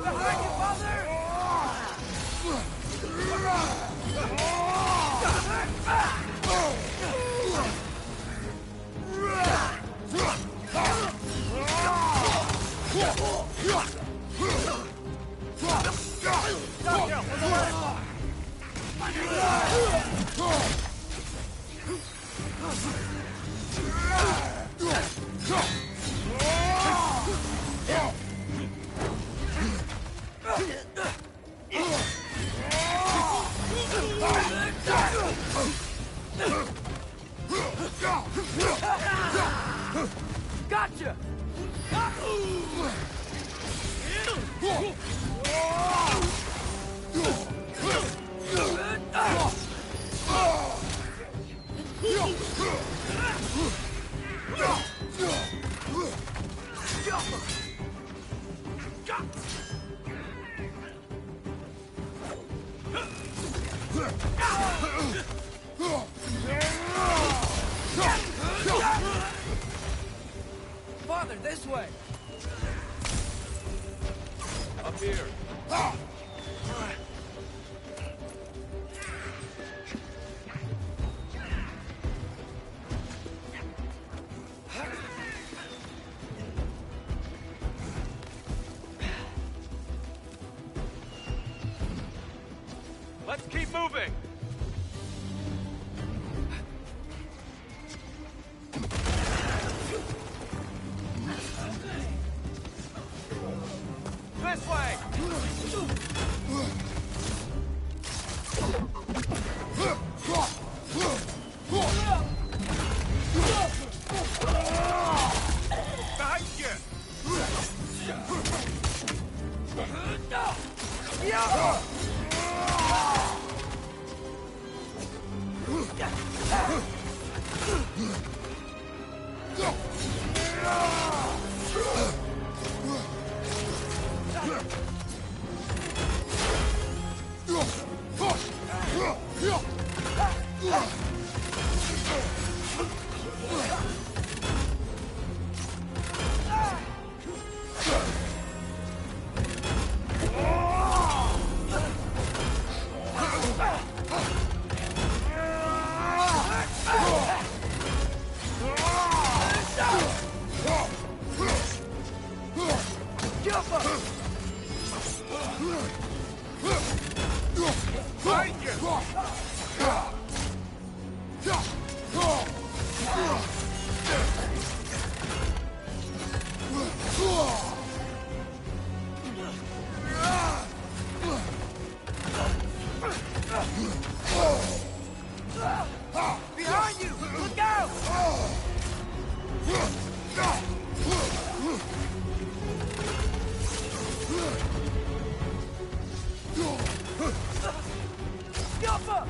Behind you, Father! Gotcha! Father, this way! Up here. Let's keep moving! This way! Behind you! Behind you! Look out! Scupper!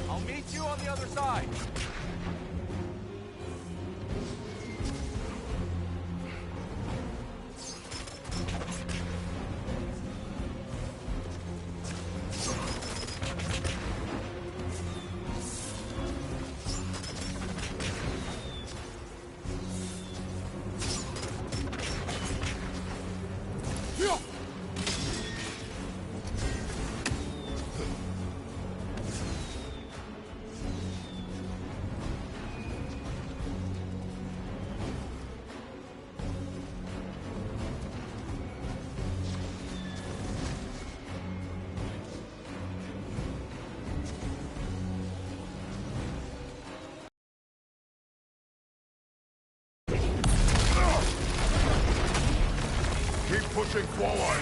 I'll meet you on the other side. Keep pushing forward!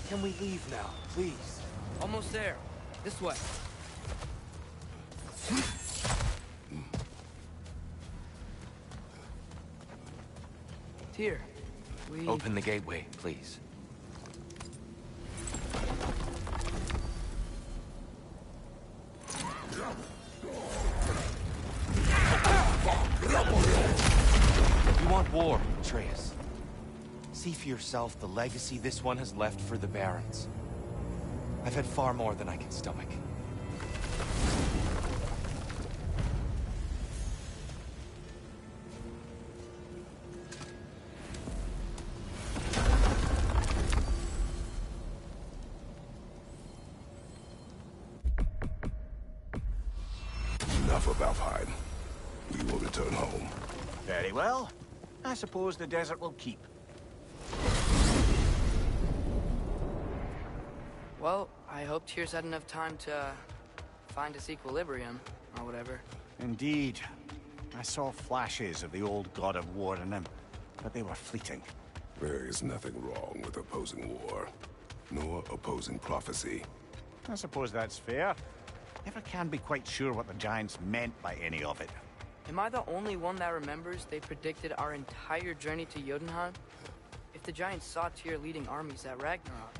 Can we leave now, please? Almost there. This way. Tyr, we... Open the gateway, please. You want war, Atreus. See for yourself the legacy this one has left for the Barons. I've had far more than I can stomach. Enough of Alfheim. We will return home. Very well. I suppose the desert will keep. Well, I hope Tyr's had enough time to find his equilibrium, or whatever. Indeed. I saw flashes of the old god of war in him, but they were fleeting. There is nothing wrong with opposing war, nor opposing prophecy. I suppose that's fair. Never can be quite sure what the Giants meant by any of it. Am I the only one that remembers they predicted our entire journey to Jotunheim? If the Giants saw Tyr leading armies at Ragnarok,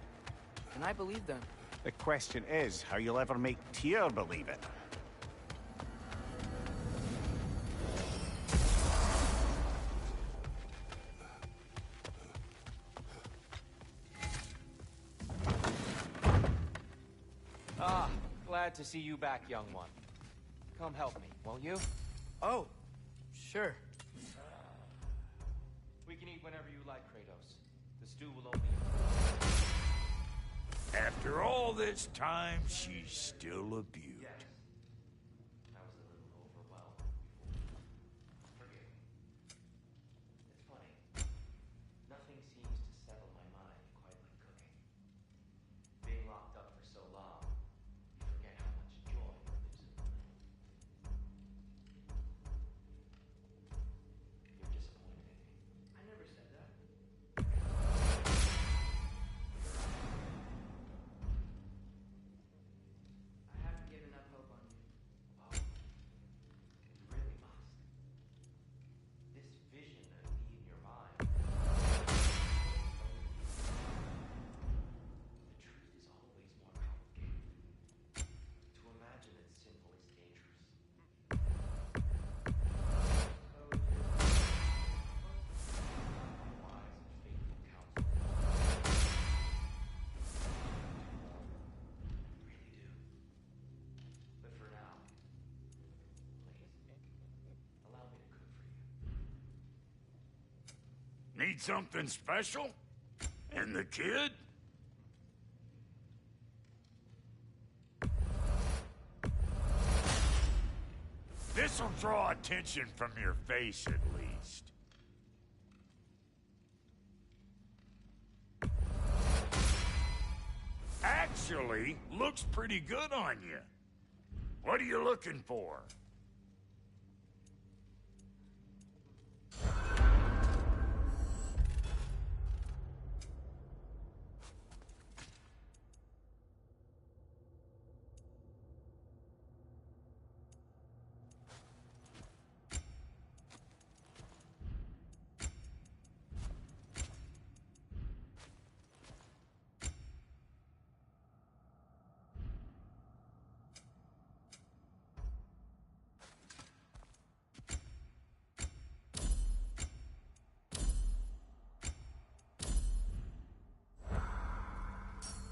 then I believe them. The question is how you'll ever make Tyr believe it. Ah, glad to see you back, young one. Come help me, won't you? Oh, sure. We can eat whenever you like, Kratos. The stew will only... After all this time, she's still a beaut. I was a little overwhelmed. Forgive me. It's funny. Nothing seems to settle my mind quite like cooking. Being locked up for so long, you forget how much joy lives in the little. You're disappointed in me. I never said that. I haven't given up hope on you. Oh, you really must. This vision of me in your mind. The truth is always more complicated. To imagine it's simple is dangerous. Wise and faithful counsel. Really do. But for now, please, allow me to cook for you. Need something special? And the kid? This'll draw attention from your face, at least. Actually, looks pretty good on you. What are you looking for?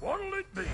What'll it be?